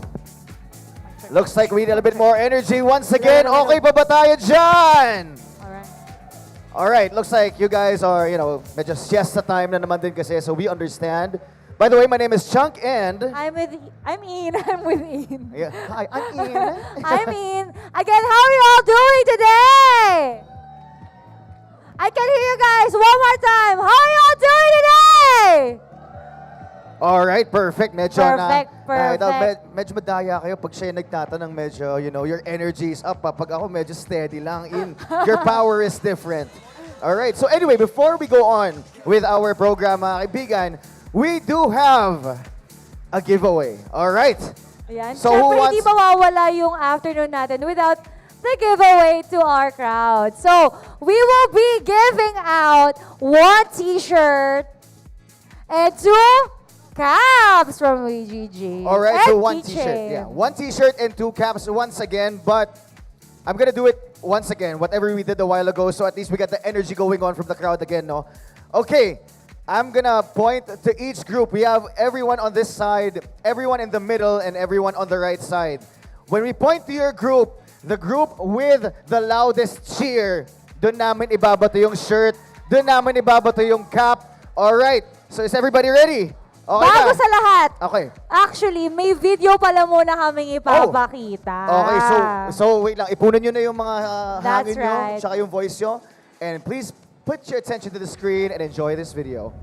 Looks like we need a little bit more energy once again. Okay pa ba tayo dyan? All right, looks like you guys are, you know, medyo siesta time na naman din kasi, so we understand. By the way, my name is Chunk and... I'm with Ian. Yeah. Hi, I'm Ian. I'm Ian. Again, how are you all doing today? I can hear you guys one more time. How are you all doing today? All right, perfect. Medyo Perfect. medyo madaya kayo pag siya nagtatanong, medyo, you know, your energy is up. Pag ako medyo steady lang in. Your power is different. All right. So anyway, before we go on with our program, mga kaibigan, we do have a giveaway. All right. Ayan. So who Siyempre, hindi wants... mawawala yung afternoon natin without the giveaway to our crowd. So, we will be giving out 1 t-shirt and 2 caps from YGG. All right, and so 1 t-shirt. Yeah, 1 t-shirt and 2 caps once again, but I'm going to do it once again, whatever we did a while ago, so at least we got the energy going on from the crowd again, no? Okay, I'm going to point to each group. We have everyone on this side, everyone in the middle, and everyone on the right side. When we point to your group, the group with the loudest cheer, doon namin ibabato yung shirt, doon namin ibabato yung cap. All right, so is everybody ready? Okay Bago na. sa lahat, Okay. actually, may video pala muna kaming ipapakita. Okay, so wait lang. Ipunan nyo na yung mga That's hangin nyo, right. tsaka yung voice nyo. And please put your attention to the screen and enjoy this video.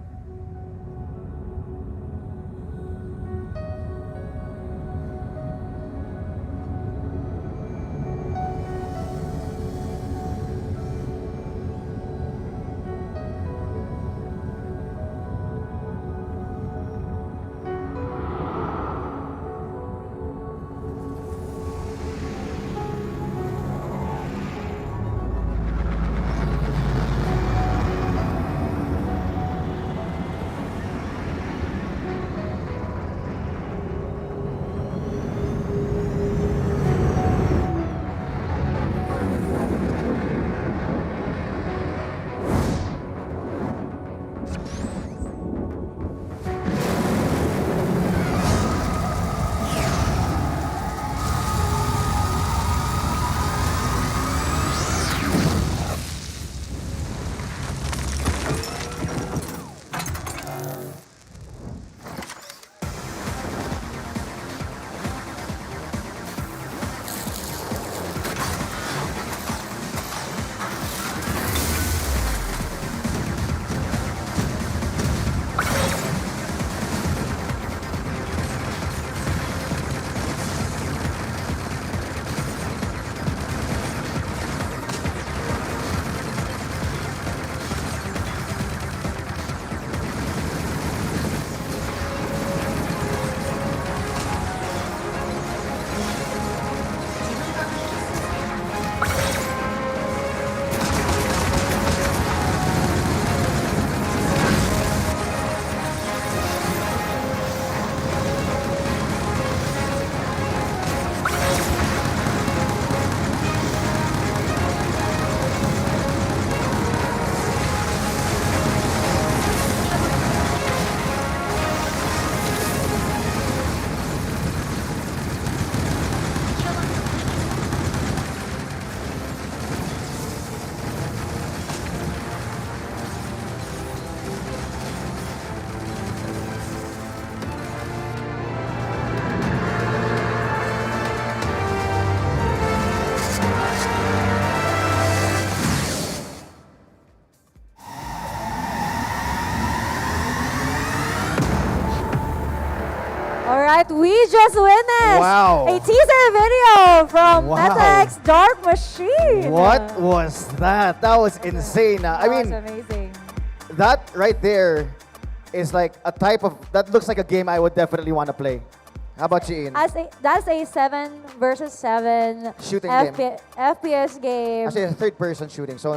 All right, we just witnessed Wow. a teaser video from Wow. MetaX Dark Machine. What was that? That was insane. I mean, That was amazing. that right there is like a type of, that looks like a game I would definitely want to play. How about you, Ian? That's a 7 versus 7 Shooting game. FPS game. Actually, a third-person shooting. So,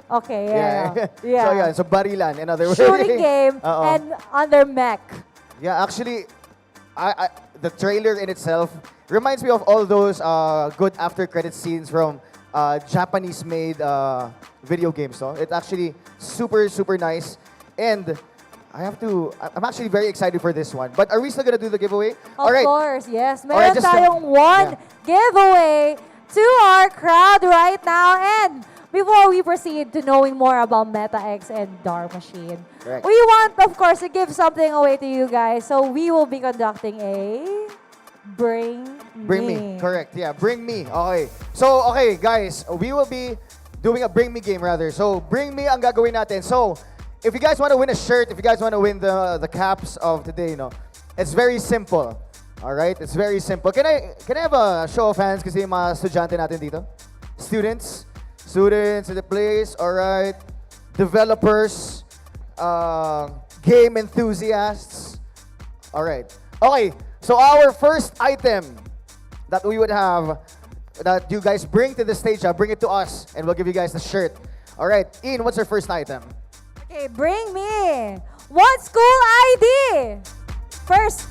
Okay, yeah. So yeah, so barilan, in other words. Shooting game Uh-oh. and under mech. Yeah, actually, the trailer in itself reminds me of all those good after-credit scenes from Japanese-made video games. So it's actually super, super nice. And I'm actually very excited for this one. But are we still gonna do the giveaway? Of course, yes. All right, Meron just, tayong one giveaway to our crowd right now. And before we proceed to knowing more about MetaX and Dark Machine, Correct. we want, of course, to give something away to you guys. So we will be conducting a Bring Me. Correct, yeah, Bring Me. Okay. So, okay, guys, we will be doing a Bring Me game rather. So, Bring Me ang gagawin natin. So, if you guys want to win a shirt, if you guys want to win the caps of today, it's very simple. All right, it's very simple. Can I have a show of hands kasi yung mga estudyante natin dito? Students in the place. All right, developers, game enthusiasts. All right. Okay. So our first item that we would have, that you guys bring to the stage, bring it to us, and we'll give you guys the shirt. All right, Ian, what's your first item? Okay, bring me. What school ID? First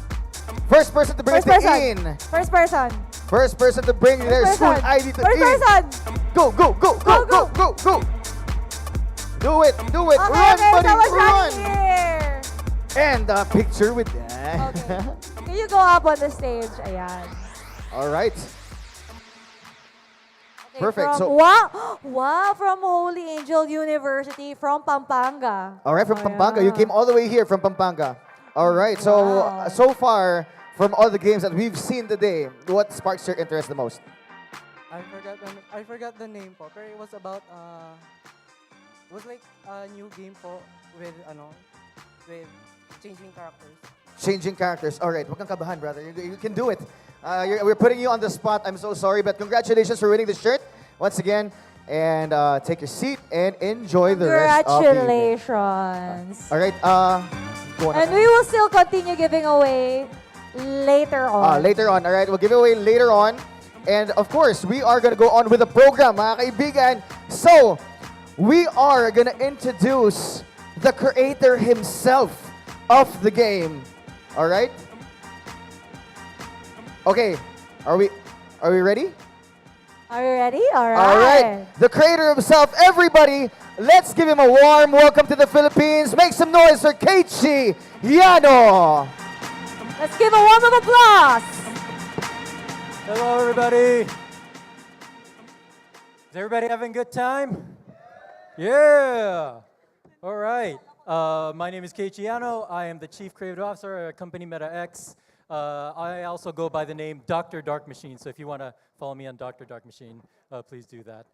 person to bring it to Ian. First person. First person to bring their school ID to First Ian. person. Go. Do it. Okay, Run, buddy, someone's run. running here. And a picture with that. Okay. Can you go up on the stage? Ayan. All right. Okay, Perfect. From, wow, from Holy Angel University from Pampanga. All right, from Pampanga. You came all the way here from Pampanga. All right. So far, from all the games that we've seen today, what sparks your interest the most? I forgot the name po, pero it was about it was like a new game po with changing characters. Changing characters. All right. Huwag kang kabahan, brother. You can do it. We're putting you on the spot. I'm so sorry, but congratulations for winning the shirt once again. And take your seat and enjoy the rest of the evening. Congratulations. All right. Go on. And we will still continue giving away later on. Later on. All right. We'll give it away later on. And of course, we are going to go on with the program, mga kaibigan. So, we are going to introduce the creator himself of the game. All right? Okay. Are we ready? Are you ready? All right. All right. The creator himself, everybody, let's give him a warm welcome to the Philippines. Make some noise for Keiichi Yano. Let's give a warm of applause. Hello, everybody. Is everybody having a good time? Yeah. All right. My name is Keiichi Yano. I am the Chief Creative Officer at company MetaX. I also go by the name Dr. Dark Machine, so if you want to follow me on Dr. Dark Machine, please do that.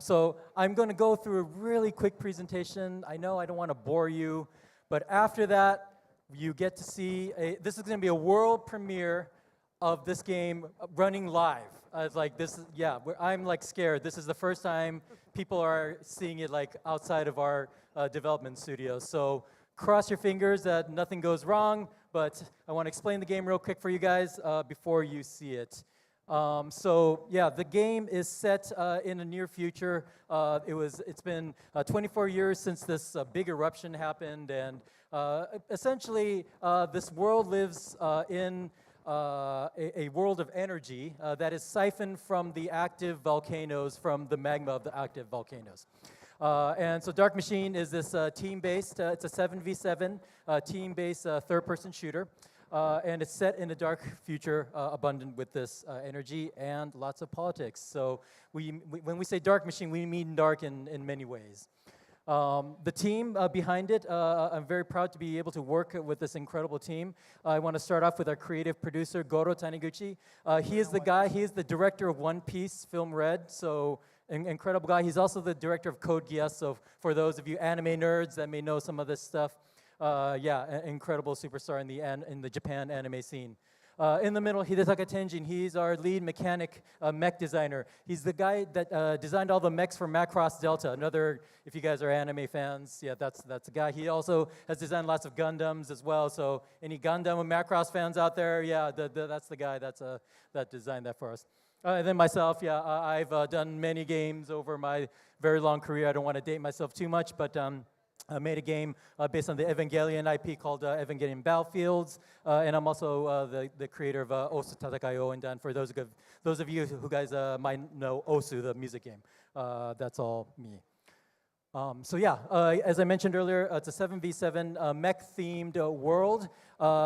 So I'm going to go through a really quick presentation. I know I don't want to bore you, but after that, you get to see, this is going to be a world premiere of this game running live. It's like this, I'm like scared. This is the first time people are seeing it like outside of our development studio. So cross your fingers that nothing goes wrong, but I want to explain the game real quick for you guys before you see it. The game is set in the near future. It's been 24 years since this big eruption happened, and essentially this world lives in a world of energy that is siphoned from the active volcanoes, from the magma of the active volcanoes. And so Dark Machine is this team-based, it's a 7v7 team-based third-person shooter. And it's set in a dark future abundant with this energy and lots of politics. So when we say Dark Machine, we mean dark in many ways. The team behind it, I'm very proud to be able to work with this incredible team. I want to start off with our creative producer, Goro Taniguchi. He is the director of One Piece Film Red, so incredible guy. He's also the director of Code Geass, so for those of you anime nerds that may know some of this stuff. Yeah, an incredible superstar in the Japan anime scene. In the middle, Hidetaka Tenjin. He's our lead mechanic, mech designer. He's the guy that designed all the mechs for Macross Delta. Another, if you guys are anime fans, yeah, that's the guy. He also has designed lots of Gundams as well. So any Gundam and Macross fans out there, yeah, that's the guy that designed that for us. And then myself, yeah, I've done many games over my very long career. I don't want to date myself too much, but I made a game based on the Evangelion IP called Evangelion Battlefields, and I'm also the creator of Osu Tatakai Ouendan. For those of you who guys might know Osu, the music game, that's all me. So yeah, as I mentioned earlier, it's a 7v7 mech-themed world.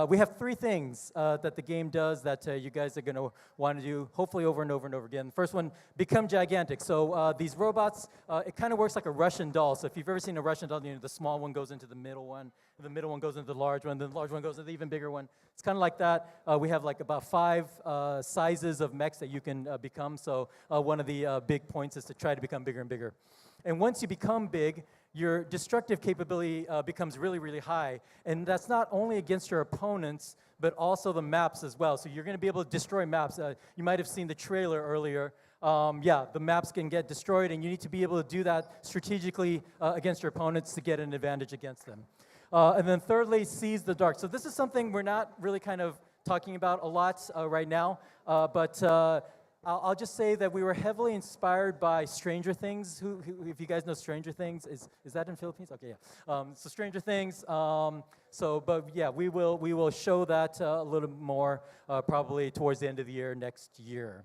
We have 3 things that the game does that you guys are going to want to do, hopefully over and over and over again. The first one, become gigantic. So these robots, it kind of works like a Russian doll. So if you've ever seen a Russian doll, you know, the small one goes into the middle one, the middle one goes into the large one, then the large one goes into the even bigger one. It's kind of like that. We have like about 5 sizes of mechs that you can become. So one of the big points is to try to become bigger and bigger. And once you become big, your destructive capability becomes really, really high. And that's not only against your opponents, but also the maps as well. So you're going to be able to destroy maps. You might have seen the trailer earlier. Yeah, the maps can get destroyed, and you need to be able to do that strategically against your opponents to get an advantage against them. And then thirdly, seize the dark. So this is something we're not really kind of talking about a lot right now, but I'll just say that we were heavily inspired by Stranger Things. Who if you guys know Stranger Things, is that in Philippines? Okay, yeah. So Stranger Things. But yeah, we will show that a little more probably towards the end of the year next year.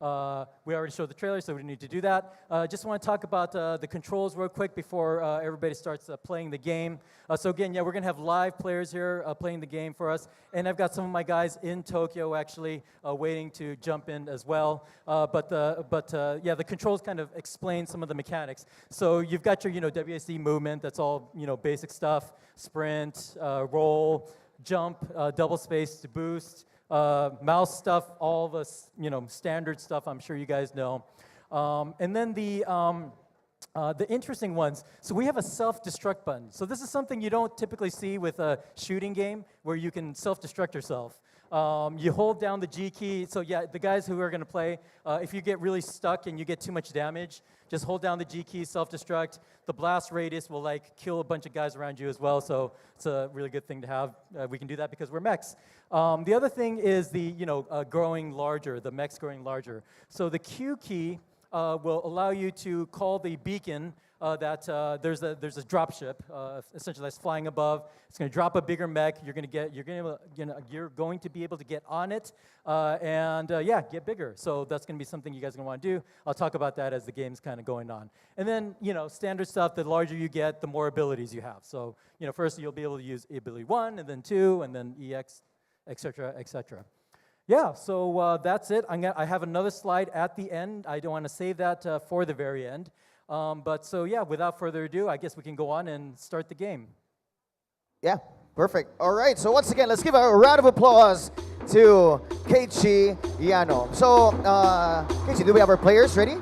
We already showed the trailer, so we don't need to do that. Just want to talk about the controls real quick before everybody starts playing the game. So again, yeah, we're going to have live players here playing the game for us. And I've got some of my guys in Tokyo actually waiting to jump in as well. Yeah, the controls kind of explain some of the mechanics. So you've got your, WASD movement. That's all, basic stuff. Sprint, roll, jump, double space to boost. Mouse stuff, all the standard stuff I'm sure you guys know. And then the interesting ones, so we have a self-destruct button. So this is something you don't typically see with a shooting game where you can self-destruct yourself. You hold down the G key. So yeah, the guys who are going to play, if you get really stuck and you get too much damage, just hold down the G key, self-destruct. The blast radius will kill a bunch of guys around you as well. So it's a really good thing to have. We can do that because we're mechs. The other thing is the growing larger, the mechs growing larger. So the Q key will allow you to call the beacon that there's a drop ship essentially that's flying above. It's going to drop a bigger mech. You're going to be able to get on it and get bigger. So that's going to be something you guys are going to want to do. I'll talk about that as the game's kind of going on. And then standard stuff. The larger you get, the more abilities you have. So first you'll be able to use ability 1, and then 2, and then EX, etc., etc. Yeah, so that's it. I have another slide at the end. I don't want to save that for the very end. So yeah, without further ado, I guess we can go on and start the game. Yeah, perfect. All right, so once again, let's give a round of applause to Keiichi Yano. So, Keiichi, do we have our players ready?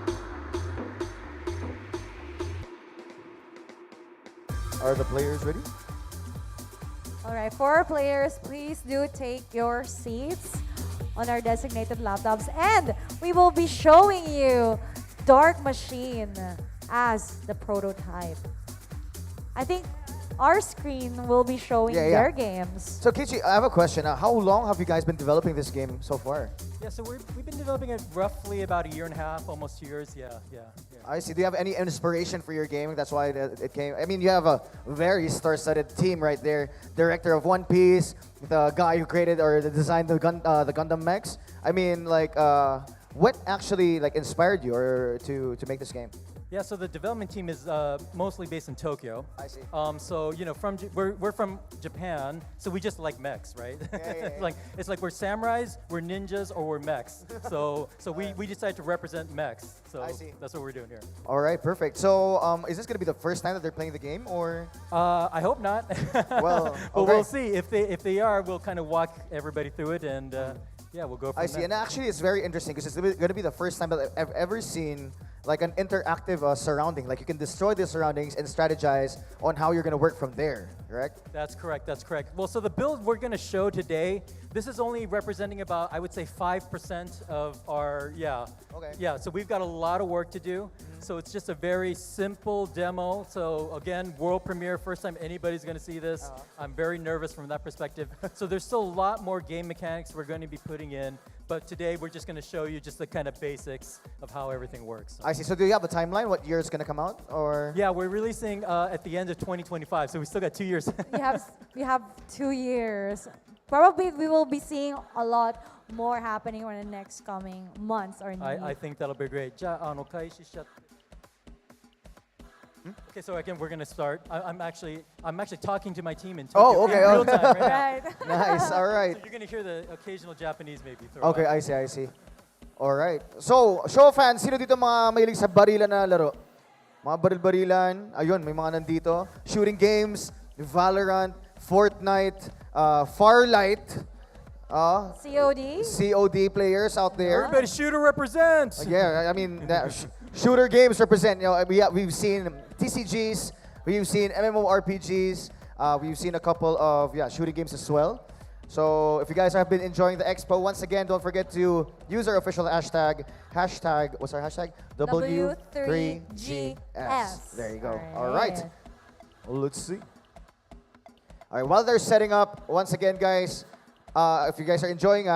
Are the players ready? All right, for our players, please do take your seats on our designated laptops, and we will be showing you Dark Machine as the prototype. I think our screen will be showing their games. So Keiichi, I have a question. How long have you guys been developing this game so far? Yeah, so we've been developing it roughly about 1.5 years, almost 2 years. Yeah. I see. Do you have any inspiration for your gaming? That's why it came. I mean, you have a very star-studded team right there. Director of One Piece, the guy who created or designed the Gundam mechs. I mean, what actually inspired you to make this game? Yeah, so the development team is mostly based in Tokyo. I see. So we're from Japan, so we just like mechs, right? Yeah. It's like we're samurais, we're ninjas, or we're mechs. So we decided to represent mechs. So I see. That's what we're doing here. All right, perfect. So is this going to be the first time that they're playing the game, or? I hope not. Well, but we'll see. If they are, we'll kind of walk everybody through it, and yeah, we'll go from there. I see. And actually, it's very interesting because it's going to be the first time that I've ever seen like an interactive surrounding. Like you can destroy the surroundings and strategize on how you're going to work from there, correct? That's correct, that's correct. Well, so the build we're going to show today, this is only representing about, I would say, 5% of our, Okay. Yeah, so we've got a lot of work to do. So it's just a very simple demo. So again, world premiere, first time anybody's going to see this. I'm very nervous from that perspective. So there's still a lot more game mechanics we're going to be putting in. But today we're just going to show you just the kind of basics of how everything works. I see. So do you have a timeline? What year it's going to come out? Or Yeah, we're releasing at the end of 2025. So we still got 2 years. We have 2 years. Probably we will be seeing a lot more happening in the next coming months or I think that'll be great. Okay, so again, we're gonna start. I'm actually talking to my team in Tokyo in real time right now. Nice. All right. So you're gonna hear the occasional Japanese maybe. Okay, I see. All right. So, show fans, sino dito mga mahilig sa barilan na laro? Mga baril-barilan. Ayun, may mga nandito. Shooting games, Valorant, Fortnite, Farlight. COD players out there. Everybody, shooter represents. Yeah, I mean, shooter games represent. You know, we've seen TCGs, we've seen MMORPGs, we've seen a couple of shooting games as well. So if you guys have been enjoying the expo, once again, don't forget to use our official hashtag. What's our hashtag? W3GS. There you go. All right. Let's see. All right, while they're setting up, once again, guys, if you guys are enjoying,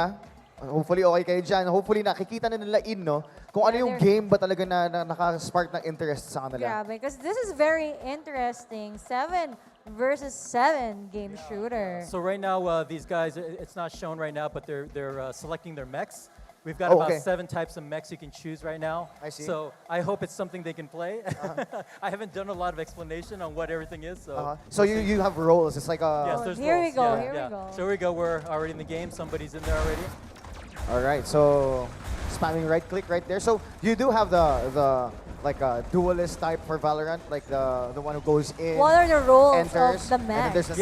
hopefully okay kayo dyan. Hopefully nakikita na nila no? Kung ano yung game ba talaga na nakaka-spark ng interest sa kanila. Yeah, because this is very interesting. 7 versus 7 game shooter. So right now, these guys, it's not shown right now, but they're selecting their mechs. We've got about 7 types of mechs you can choose right now. I see. So I hope it's something they can play. I haven't done a lot of explanation on what everything is. So, so you have roles. It's like a... Yes, there's here roles. we go, Yeah, here yeah. we go. So here we go. We're already in the game. Somebody's in there already. All right, so spamming right click right there. So you do have the like a duelist type for Valorant, like the one who goes in. What are the roles enters, of the and then mech? there's the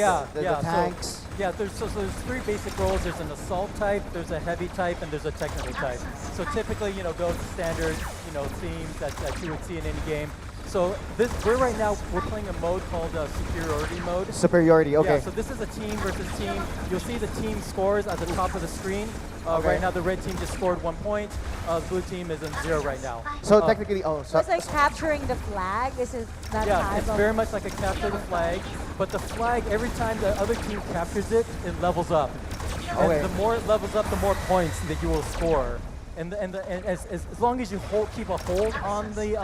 tanks. So, there's 3 basic roles. There's an assault type, there's a heavy type, and there's a technical type. So typically, go with the standard, themes that you would see in any game. So we're playing a mode called superiority mode. Superiority, okay. Yeah, so this is a team versus team. You'll see the team scores at the top of the screen. Right now, the red team just scored 1 point. The blue team is in 0 right now. So technically, so it's like capturing the flag. Is it that it's very much like a capture the flag. But the flag, every time the other team captures it, it levels up. And the more it levels up, the more points that you will score. And as long as you keep a hold on the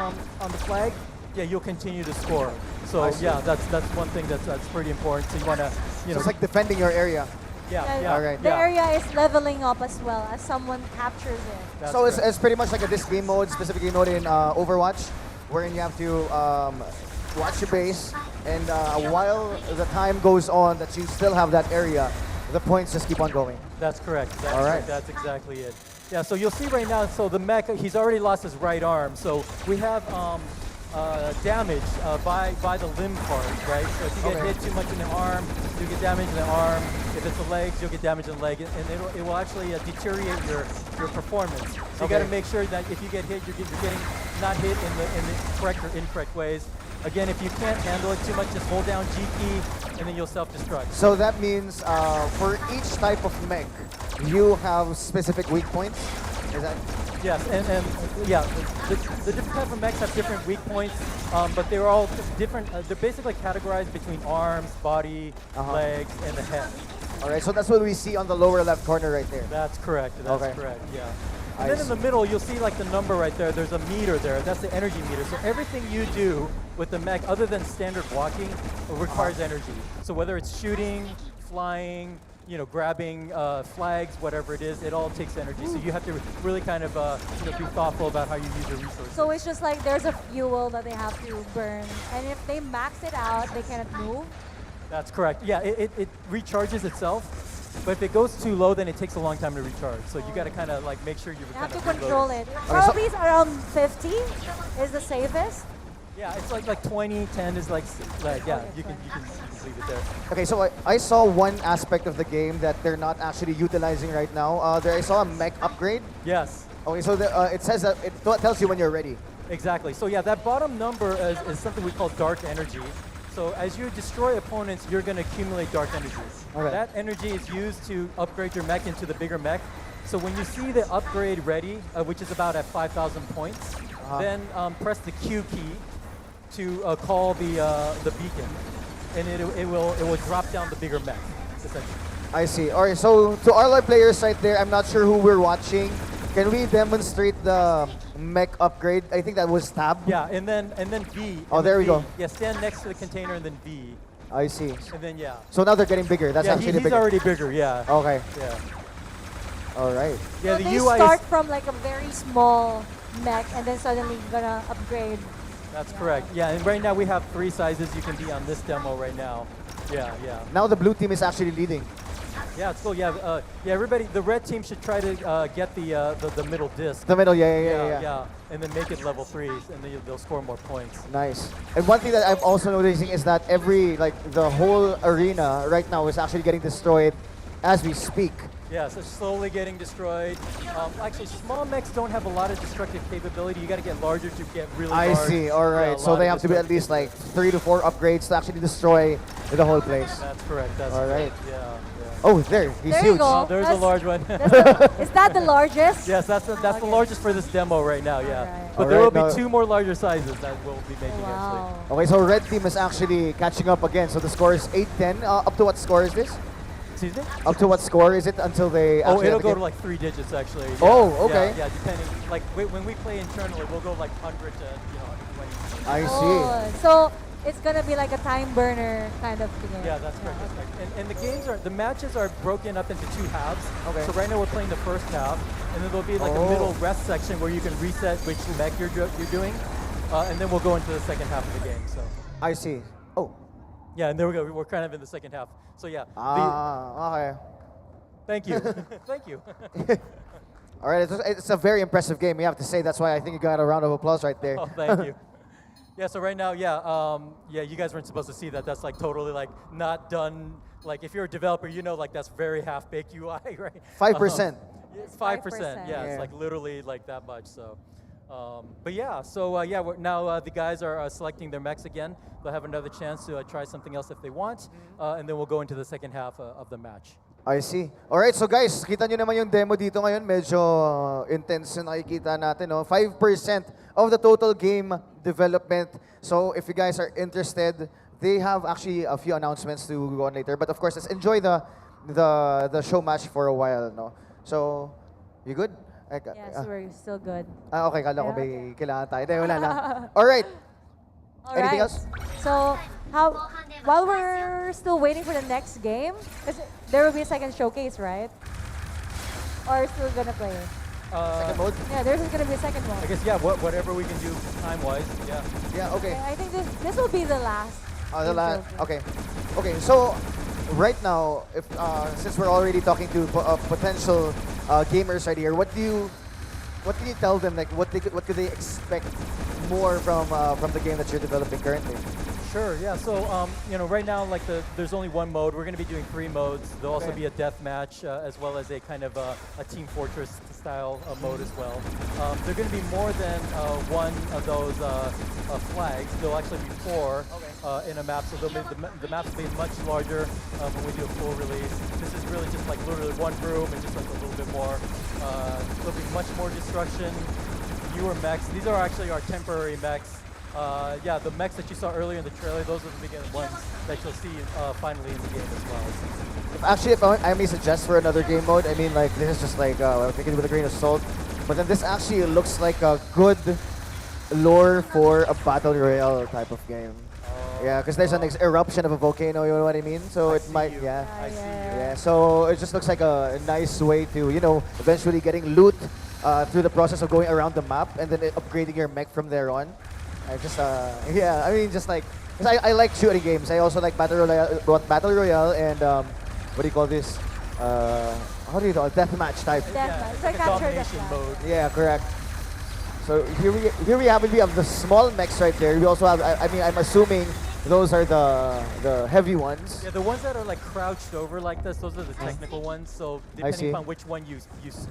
flag, you'll continue to score. So that's one thing that's pretty important. So you want to, So it's like defending your area. Yeah. All right. The area is leveling up as well as someone captures it. That's so it's pretty much like a this game mode, specifically mode in Overwatch, wherein you have to watch your base, and while the time goes on that you still have that area, the points just keep on going. That's correct. All right. That's exactly it. Yeah, so you'll see right now, so the mech, he's already lost his right arm. So we have damage by the limb part, right? So if you get hit too much in the arm, you get damage in the arm. If it's the legs, you'll get damage in the leg, and it will actually deteriorate your performance. So you got to make sure that if you get hit, you're getting not hit in the correct or incorrect ways. Again, if you can't handle it too much, just hold down G key, and then you'll self-destruct. So that means for each type of mech, you have specific weak points? Is that? Yes, and the different type of mechs have different weak points, but they're all different. They're basically categorized between arms, body, legs, and the head. All right, so that's what we see on the lower left corner right there. That's correct. That's correct. Yeah. And then in the middle, you'll see like the number right there. There's a meter there. That's the energy meter. So everything you do with the mech, other than standard walking, requires energy. So whether it's shooting, flying, grabbing flags, whatever it is, it all takes energy. So you have to really kind of be thoughtful about how you use your resources. So it's just like there's a fuel that they have to burn, and if they max it out, they cannot move. That's correct. Yeah, it recharges itself. But if it goes too low, then it takes a long time to recharge. So you got to kind of like make sure you have to control it. Probably it's around 50 is the safest. Yeah, it's like 20, 10 is like you can leave it there. Okay, so I saw one aspect of the game that they're not actually utilizing right now. I saw a mech upgrade. Yes. Okay, so it says that it tells you when you're ready. Exactly. So yeah, that bottom number is something we call dark energy. So as you destroy opponents, you're going to accumulate dark energy. Okay. That energy is used to upgrade your mech into the bigger mech. So when you see the upgrade ready, which is about at 5,000 points, then press the Q key to call the beacon, and it will drop down the bigger mech, essentially. I see. All right, so to all our players right there, I'm not sure who we're watching. Can we demonstrate the mech upgrade? I think that was tab. Yeah, and then V. Oh, there we go. Yeah, stand next to the container and then V. I see. And then yeah. So now they're getting bigger. That's yeah, actually he's bigger. already bigger. Yeah. Okay. Yeah. All right. Yeah, So the they UI start is, from like a very small mech and then suddenly gonna upgrade. That's correct. Yeah, and right now we have 3 sizes you can be on this demo right now. Yeah, yeah. Now the blue team is actually leading. Yeah, it's cool. Yeah, yeah. Everybody, the red team should try to get the middle disc. The middle, yeah. And then make it level 3s, and then they'll score more points. Nice. And one thing that I'm also noticing is that the whole arena right now is actually getting destroyed as we speak. Yeah, so slowly getting destroyed. Actually, small mechs don't have a lot of destructive capability. You got to get larger to get really large. I see. All right. Yeah, so they have to be at least like 3 to 4 upgrades to actually destroy the whole place. That's correct. That's all right. Yeah, yeah. Oh, there. He's There huge. you go. Oh, there's a large one. Is that the largest? Yes, that's the largest for this demo right now. Yeah, Alright. but there will Alright, be 2 more larger sizes that we'll be making Wow. Okay, so red team is actually catching up again. So the score is 8-10. Up to what score is this? Excuse me? Up to what score is it until they Oh, actually it'll have go the to game? like 3 digits actually. Yeah, Oh, okay. Yeah, depending. Like when we play internally, we'll go like 100 to 120. I see. Oh, so it's gonna be like a time burner kind of thing. Yeah, that's correct. That's correct. And the matches are broken up into 2 halves. Okay. So right now we're playing the first half, and then there'll be like a middle rest section where you can reset which mech you're doing, and then we'll go into the second half of the game. So. I see. Oh. Yeah, and there we go. We're kind of in the second half. So yeah. Okay. Thank you. Thank you. All right, it's a very impressive game. We have to say that's why I think you got a round of applause right there. Oh, thank you. Yeah, so right now, yeah, you guys weren't supposed to see that. That's like totally like not done. Like if you're a developer, you know, like that's very half-baked UI, right? 5%. It's 5%. Yeah, it's like literally like that much. So, but yeah, so yeah, now the guys are selecting their mechs again. They'll have another chance to try something else if they want, and then we'll go into the second half of the match. I see. Alright, so guys, kita nyo naman yung demo dito ngayon. Medyo intense yung nakikita natin. No? 5% of the total game development. So if you guys are interested, they have actually a few announcements to go on later. But of course, let's enjoy the show match for a while. No? So, you good? Yes, we're still good. Okay, kala ko may kailangan tayo. Hindi, wala lang. Alright. Anything else? So, while we're still waiting for the next game, because there will be a second showcase, right? Or still gonna play? Second mode? Yeah, there's gonna be a second mode. I guess yeah, whatever we can do time-wise. Yeah. Yeah. Okay. I think this will be the last. The last. Okay. Okay. So right now, if since we're already talking to potential gamers right here, what can you tell them? Like, what could they expect more from the game that you're developing currently? Sure, yeah. So, right now, like there's only 1 mode. We're going to be doing 3 modes. There'll also be a death match as well as a kind of a Team Fortress style mode as well. There are going to be more than 1 of those flags. There'll actually be 4 in a map. So the maps will be much larger when we do a full release. This is really just like literally 1 room and just like a little bit more. There'll be much more destruction, newer mechs. These are actually our temporary mechs. Yeah, the mechs that you saw earlier in the trailer, those are the beginning ones that you'll see finally in the game as well. Actually, if I may suggest for another game mode, I mean, like, this is just like, I'm thinking with a grain of salt, but then this actually looks like a good lore for a battle royale type of game. Yeah, because there's an eruption of a volcano, you know what I mean? So it might, yeah. I see you. Yeah, so it just looks like a nice way to, eventually getting loot through the process of going around the map and then upgrading your mech from there on. I just, yeah, I mean, just like, cause I like shooting games. I also like battle royale and what do you call this? How do you call it? Deathmatch type. Deathmatch. It's like domination mode. Yeah, correct. So here we have the small mechs right there. We also have, I mean, I'm assuming Those are the heavy ones. Yeah, the ones that are like crouched over like this, those are the technical ones. So depending see. on which one you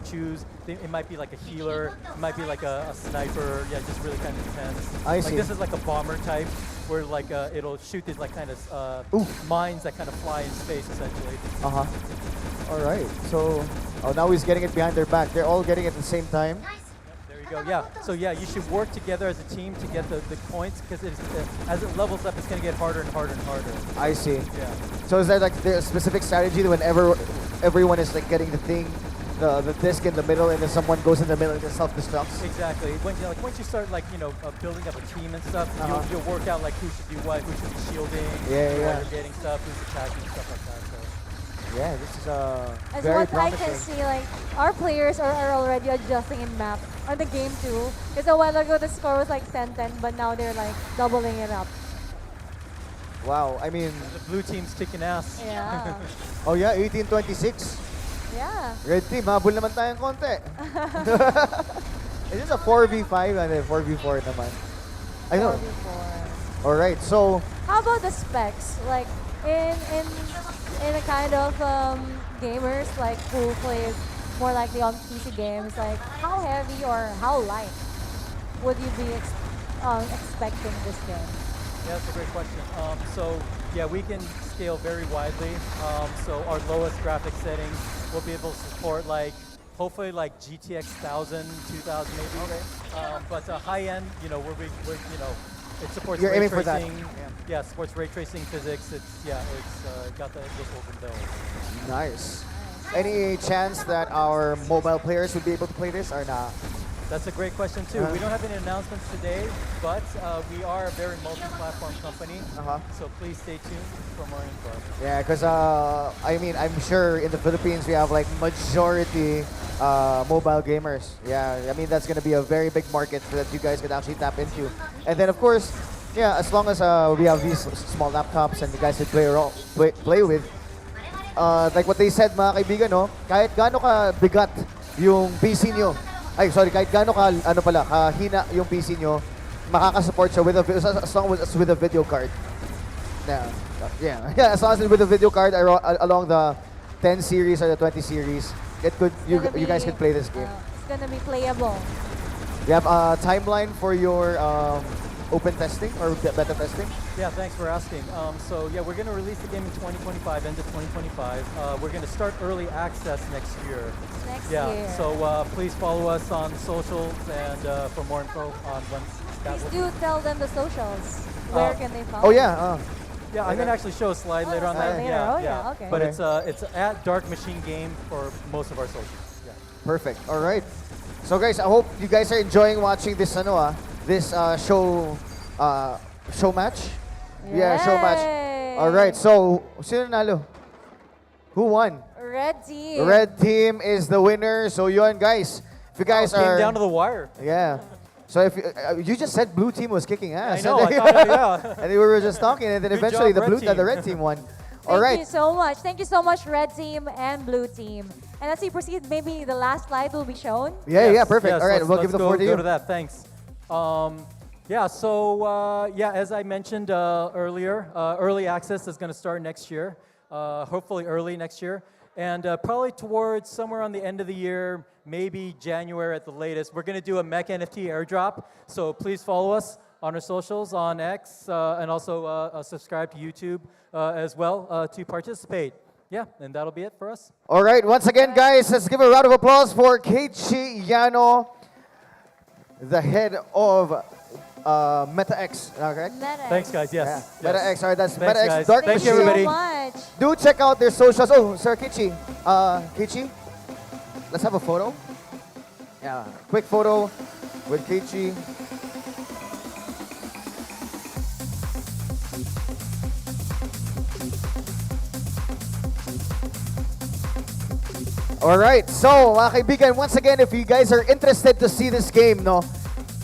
choose, it might be like a healer, it might be like a sniper. Yeah, just really kind of depends. I like see. This is like a bomber type, where like it'll shoot these like kind of mines that kind of fly in space essentially. All right. So now he's getting it behind their back. They're all getting it at the same time. There you go. Yeah. So yeah, you should work together as a team to get the points because as it levels up, it's going to get harder and harder and harder. I see. Yeah. So is there like the specific strategy that whenever everyone is like getting the thing, the disc in the middle, and then someone goes in the middle and it self-destructs? Exactly. Once you start like building up a team and stuff, you'll work out like who should do what, who should be shielding, Yeah. you're getting stuff, who's attacking, stuff like that. So. Yeah, this is As very what promising. I can see, like our players are already adjusting in map on the game too. Because a while ago the score was like 10-10, but now they're like doubling it up. Wow, I mean... The blue team's kicking ass. Yeah. Oh yeah, 18-26. Yeah. Red team, habol naman tayong konti. Is this a 4v5 and a 4v4 naman? I know. 4v4. Alright, so... How about the specs? Like in a kind of gamers like who plays more likely on PC games, like how heavy or how light would you be expecting this game? Yeah, that's a great question. So yeah, we can scale very widely. So our lowest graphic settings will be able to support like hopefully like GTX 1000, 2000 maybe. Okay. But high end, we're it supports You're ray aiming for that. tracing. Yeah, it supports ray tracing physics. It's got the whistles and bells. Nice. Any chance that our mobile players would be able to play this or not? That's a great question too. We don't have any announcements today, but we are a very multi-platform company. So please stay tuned for more info. Yeah, because I mean, I'm sure in the Philippines we have like majority mobile gamers. Yeah, I mean that's gonna be a very big market that you guys could actually tap into. And then of course, yeah, as long as we have these small laptops and you guys could play with, like what they said mga kaibigan, no, kahit gaano ka bigat yung PC nyo, kahit gaano kahina yung PC nyo, makaka-support siya with as long as with a video card. Yeah, as long as with a video card along the 10 series or the 20 series, you guys could play this game. It's gonna be playable. You have a timeline for your open testing or beta testing? Yeah, thanks for asking. So yeah, we're going to release the game in 2025, end of 2025. We're going to start early access next year. Next year. So please follow us on socials and for more info on when that Please will do tell them the socials. Where can they follow? Oh yeah. Yeah, I'm going to actually show a slide later on that. Yeah, okay. But it's at Dark Machine Game for most of our socials. Yeah. Perfect. All right. So guys, I hope you guys are enjoying watching this show match. Yeah, show match. All right. So, sino nanalo? Who won? Red team. Red team is the winner. So, yun guys. If you guys came are down to the wire. Yeah. So if you just said blue team was kicking ass. I know. I thought, yeah. And we were just talking, and then Good eventually job, the red team won. All right. Thank you so much. Thank you so much, red team and blue team. And as we proceed, maybe the last slide will be shown. Yeah, perfect. Yes, all right, we'll give the floor to you. Go to that. Thanks. Yeah, so as I mentioned earlier, early access is going to start next year, hopefully early next year. And probably towards somewhere on the end of the year, maybe January at the latest, we're going to do a Mech NFT airdrop. So please follow us on our socials, on X, and also subscribe to YouTube as well to participate. Yeah, and that'll be it for us. All right, once again, guys, let's give a round of applause for Keiichi Yano, the head of MetaX. Okay. MetaX. Thanks, guys. Yes. Yeah. MetaX. All right, that's Thanks, MetaX guys. Dark Thank Machine. you, everybody. Much. Do check out their socials. Oh, Sir Keiichi. Keiichi, let's have a photo. Yeah, quick photo with Keiichi. All right, so mga kaibigan, once again, if you guys are interested to see this game, no?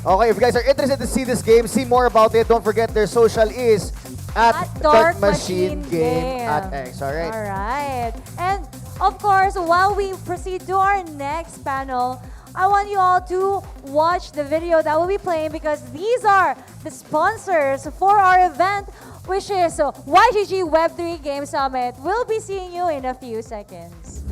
Okay, if you guys are interested to see this game, see more about it, don't forget their social is at Dark Machine Game at X. All right. All right. And of course, while we proceed to our next panel, I want you all to watch the video that we'll be playing because these are the sponsors for our event. which is YGG Web3 Game Summit. We'll be seeing you in a few seconds.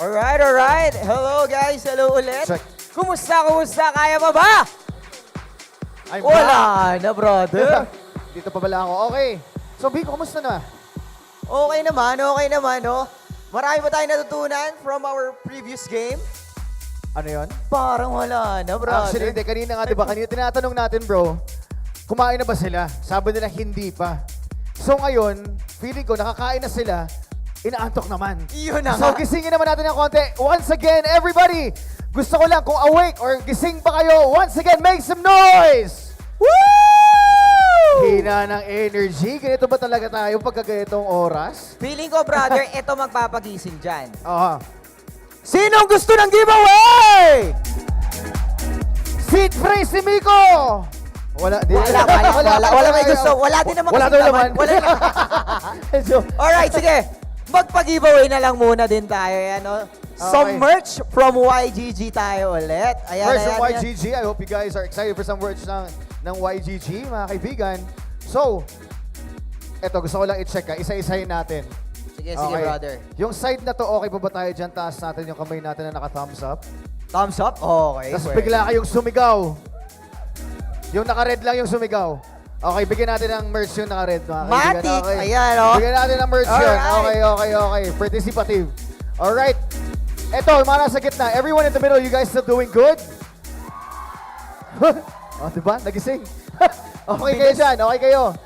Alright. Hello guys, hello ulit. Check. Kumusta? Kaya pa ba? Wala na, brother. Dito pa pala ako. Okay. So, Biko, kumusta na? Okay naman, no? Marami pa tayong natutunan from our previous game. Ano yon? Parang wala na, brother. Actually, hindi. Kanina nga, diba? Kanina tinatanong natin, bro, kumain na ba sila? Sabi nila, hindi pa. So ngayon, feeling ko, nakakain na sila, inaantok naman. Yun na So nga. gisingin naman natin ng konti. Once again, everybody, gusto ko lang kung awake or gising pa kayo, once again, make some noise! Woo! Hina ng energy. Ganito ba talaga tayo pagka ganitong oras? Feeling ko, brother, ito magpapagising dyan. Aha. Sinong gusto ng giveaway? Seat free si Miko! Wala may gusto. Wala din naman wala kasing naman. Alright, sige. Magpa-giveaway na lang muna din tayo. Ano? Some merch from YGG tayo ulit. Merch from YGG. I hope you guys are excited for some merch ng YGG, mga kaibigan. So, eto, gusto ko lang i-check isa-isahin natin. Sige, brother. Yung side na to, okay pa ba tayo dyan? Taas natin yung kamay natin na naka-thumbs up. Thumbs up? Okay. Tapos bigla kayong sumigaw. Yung naka-red lang yung sumigaw. Okay, bigyan natin ng merch yung naka-red. Matic! Okay. Ayan, oh. Bigyan natin ng merch yun. Okay. Participative. Alright. Eto, mga nasa gitna. Everyone in the middle, you guys still doing good? Oh, diba? Nagising. Okay kayo dyan. Okay kayo.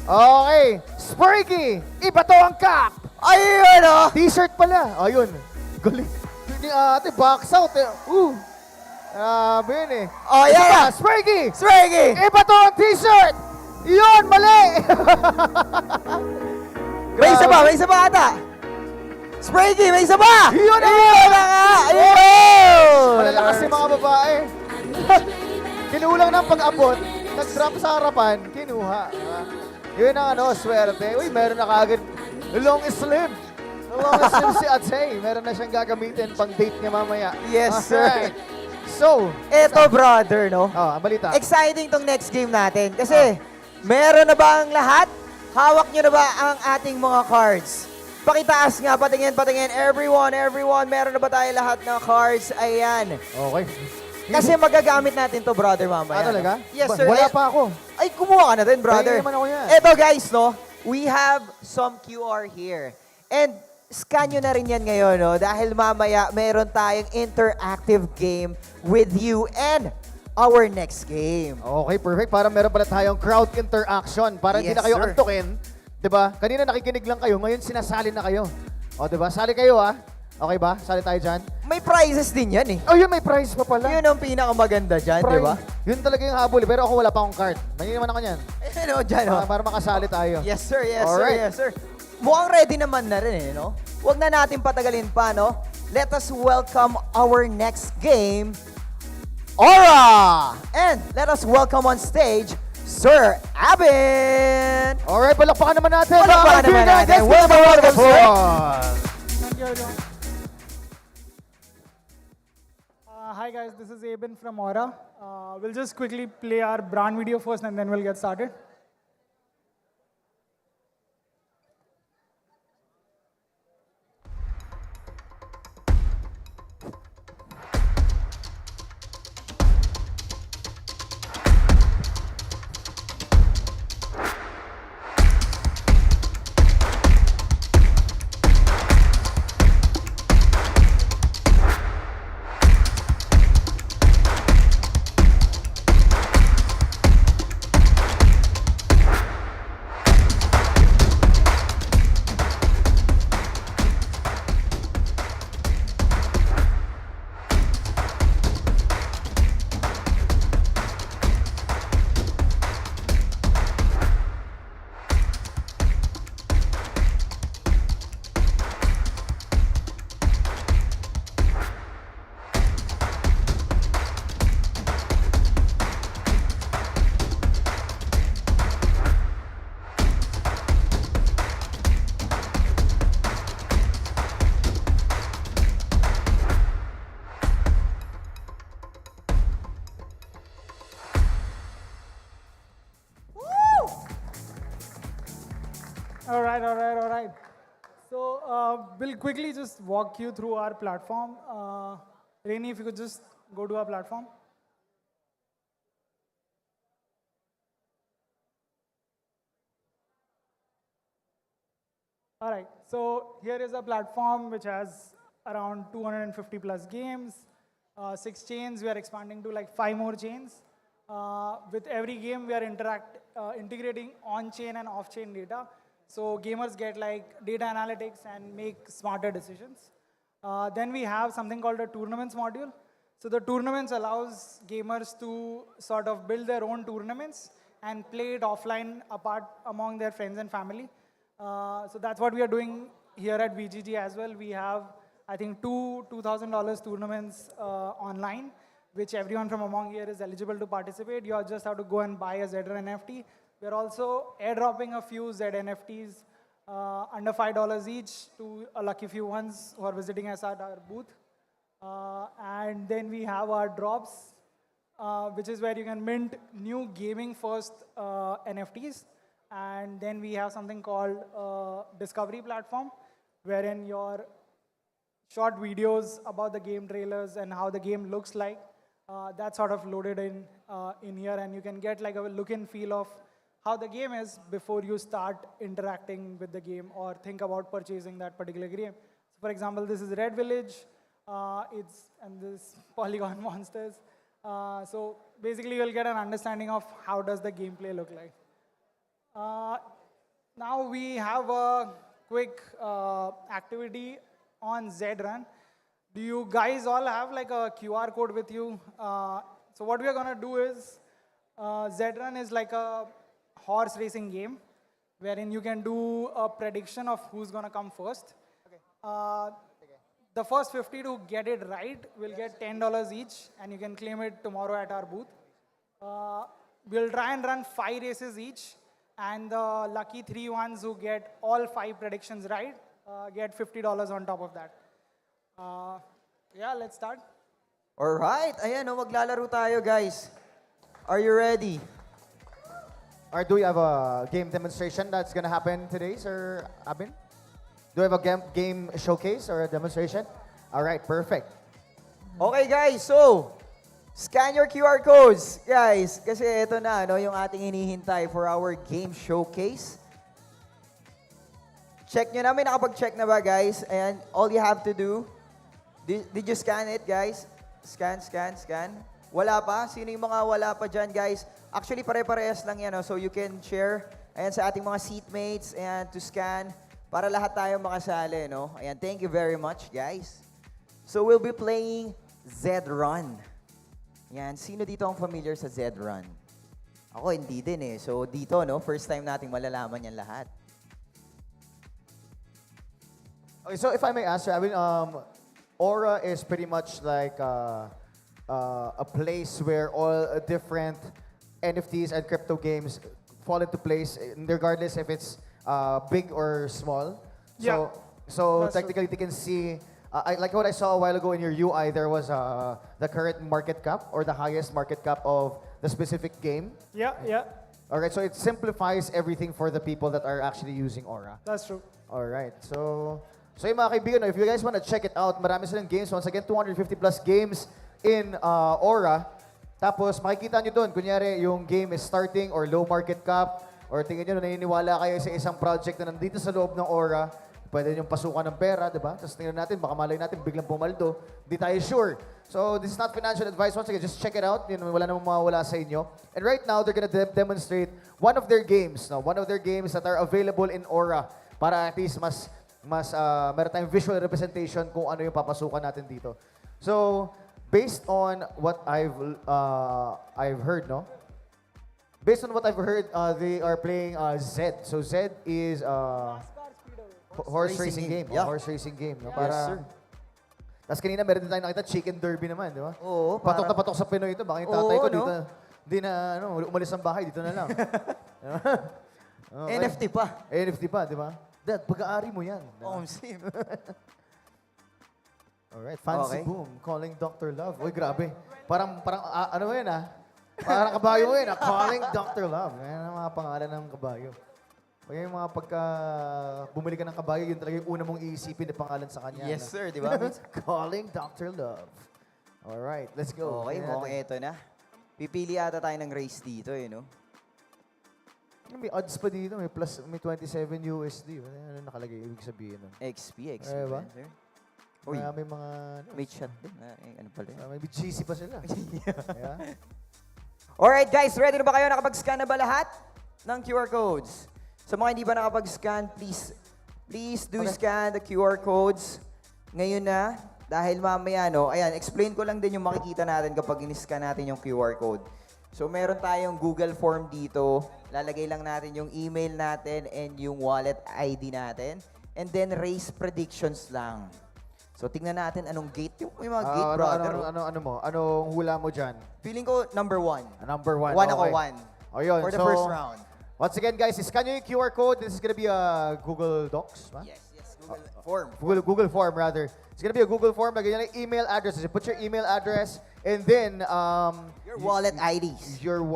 Okay. Spriggy! Iba to ang cap! Ayun, oh! T-shirt pala. Ayun. Galing. Hindi ate, box out. Yun eh. Oh, yeah. Spriggy! Iba to ang t-shirt! Yun, mali! May isa ba ata? Spriggy, may isa ba? Yun na nga! Ayun! Malalakas yung mga babae. Kinulang ng pag-abot, nag-drop sa harapan, kinuha. Yun ang swerte. Uy, meron na kagad long slim. Long slim si Ate. Meron na siyang gagamitin pang date niya mamaya. Yes, sir. So, eto brother, no? Ang balita. Exciting tong next game natin kasi meron na ba ang lahat? Hawak nyo na ba ang ating mga cards? Pakitaas nga, patingin. Everyone, meron na ba tayo lahat ng cards? Ayan. Okay. Kasi magagamit natin to, brother, mamaya. Talaga? Yes, sir. Wala pa ako. Ay, kumuha ka na din, brother. Pahingin naman ako yan. Eto, guys, no? We have some QR here. And scan nyo na rin yan ngayon, no? Dahil mamaya, meron tayong interactive game with you and our next game. Okay, perfect. Para meron pala tayong crowd interaction. Para hindi na kayo antukin. Diba? Kanina nakikinig lang kayo, ngayon sinasali na kayo. O, diba? Sali kayo, ah. Okay ba? Sali tayo dyan. May prizes din yan, eh. Oh, yun, may prize pa pala. Yun ang pinakamaganda dyan, di ba? Yun talaga yung habol. Pero ako wala pa akong card. Nangyay naman ako yan. Ano, dyan, oh. Para makasali tayo. Yes, sir. Alright. Yes, sir. Mukhang ready naman na rin, eh, no? Huwag na natin patagalin pa, no? Let us welcome our next game, Aura! And let us welcome on stage, Sir Abin! Alright, palakpakan naman natin. Welcome, sir! Hi guys, this is Abin from Aura. We'll just quickly play our brand video first and then we'll get started. All right. So we'll quickly just walk you through our platform. Rainy, if you could just go to our platform. All right, so here is a platform which has around 250 plus games, 6 chains. We are expanding to like 5 more chains. With every game, we are integrating on-chain and off-chain data. So gamers get like data analytics and make smarter decisions. Then we have something called a tournaments module. So the tournaments allows gamers to sort of build their own tournaments and play it offline apart among their friends and family. So that's what we are doing here at YGG as well. We have, I think, two $2,000 tournaments online, which everyone from among here is eligible to participate. You just have to go and buy a Zedder NFT. We're also airdropping a few Z NFTs under $5 each to a lucky few ones who are visiting us at our booth. And then we have our drops, which is where you can mint new gaming-first NFTs. And then we have something called Discovery Platform, wherein your short videos about the game trailers and how the game looks like, that's sort of loaded in here, and you can get like a look and feel of how the game is before you start interacting with the game or think about purchasing that particular game. So for example, this is Red Village, and this Polygon monsters. So basically, you'll get an understanding of how does the gameplay look like. Now we have a quick activity on Zrun. Do you guys all have like a QR code with you? So what we are going to do is, Zrun is like a horse racing game wherein you can do a prediction of who's going to come first. The first 50 to get it right will get $10 each, and you can claim it tomorrow at our booth. We'll try and run 5 races each, and the lucky 3 ones who get all 5 predictions right get $50 on top of that. Yeah, let's start. All right, ayan, maglalaro tayo, guys. Are you ready? Or do we have a game demonstration that's gonna happen today, Sir Abin? Do we have a game showcase or a demonstration? All right, perfect. Okay, guys, so scan your QR codes, guys, kasi ito na, yung ating hinihintay for our game showcase. Check nyo na, may nakapag-check na ba, guys? And all you have to do, did you scan it, guys? Scan. Wala pa? Sino yung mga wala pa dyan, guys? Actually, pare-parehas lang yan, so you can share ayan, sa ating mga seatmates and to scan para lahat tayo makasali, no? Ayan, thank you very much, guys. So we'll be playing Zrun. Yan, sino dito ang familiar sa Zrun? Ako hindi din eh. So dito, no, first time nating malalaman yan lahat. Okay, so if I may ask, I mean, Aura is pretty much like a place where all different NFTs and crypto games fall into place, regardless if it's big or small. Yeah. So That's technically, they can see like what I saw a while ago in your UI, there was the current market cap or the highest market cap of the specific game. Yeah, yeah. All right, so it simplifies everything for the people that are actually using Aura. That's true. All right, so yung mga kaibigan, if you guys want to check it out, marami silang games. Once again, 250 plus games in Aura. Tapos makikita nyo doon, kunyari yung game is starting or low market cap, or tingin nyo, naniniwala kayo sa isang project na nandito sa loob ng Aura, pwede nyo pasukan ng pera, di ba? Tapos tingnan natin, baka malay natin, biglang pumaldo. Di tayo sure. So this is not financial advice. Once again, just check it out. Yun, wala namang mawawala sa inyo. And right now, they're gonna demonstrate one of their games. No? One of their games that are available in Aura para at least mas meron tayong visual representation kung ano yung papasukan natin dito. So, based on what I've heard, no? Based on what I've heard, they are playing Zed. So Zed is horse racing game. Yeah. Horse racing game. No? Yes, sir. Tapos kanina meron din tayo nakita chicken derby naman, di ba? Oo. Patok na patok sa Pinoy ito. Baka yung tatay ko dito, di na umalis ang bahay, dito na lang. Okay. NFT pa. NFT pa, di ba? Dad, pag-aari mo yan. Sim. Alright, Fancy Okay. Boom, calling Dr. Love. Uy, grabe. Parang ano mo yun, Parang kabayo mo yun, Calling Dr. Love. Yan ang mga pangalan ng kabayo. Kaya yung mga pagka bumili ka ng kabayo, yun talaga yung una mong iisipin na pangalan sa kanya. Yes, sir, di ba? Calling Dr. Love. Alright, let's go. Okay, mukhang eto na. Pipili ata tayo ng race dito, no? May odds pa dito, may 27 USD. Ano nakalagay? Ibig sabihin nun? XP, Diba? sir. Uy, May mga... may chat din. Ano pala yun? May GC pa sila. Yeah. Alright guys, ready na ba kayo? Nakapag-scan na ba lahat ng QR codes? Sa mga hindi pa nakapag-scan, please do scan the QR codes ngayon na. Dahil mamaya, ayan, explain ko lang din yung makikita natin kapag in-scan natin yung QR code. So meron tayong Google form dito. Lalagay lang natin yung email natin and yung wallet ID natin. And then race predictions lang. So tingnan natin anong gate. Yung mga gate, brother. Ano mo? Anong hula mo dyan? Feeling ko number 1. Number 1. One ako 1. O yun. For the first round. Once again, guys, scan nyo yung QR code. This is gonna be a Google Docs, ba? Yes, Google form. Google form, rather. It's gonna be a Google form. Lagyan nyo yung email address. You put your email address and then... your wallet IDs. Your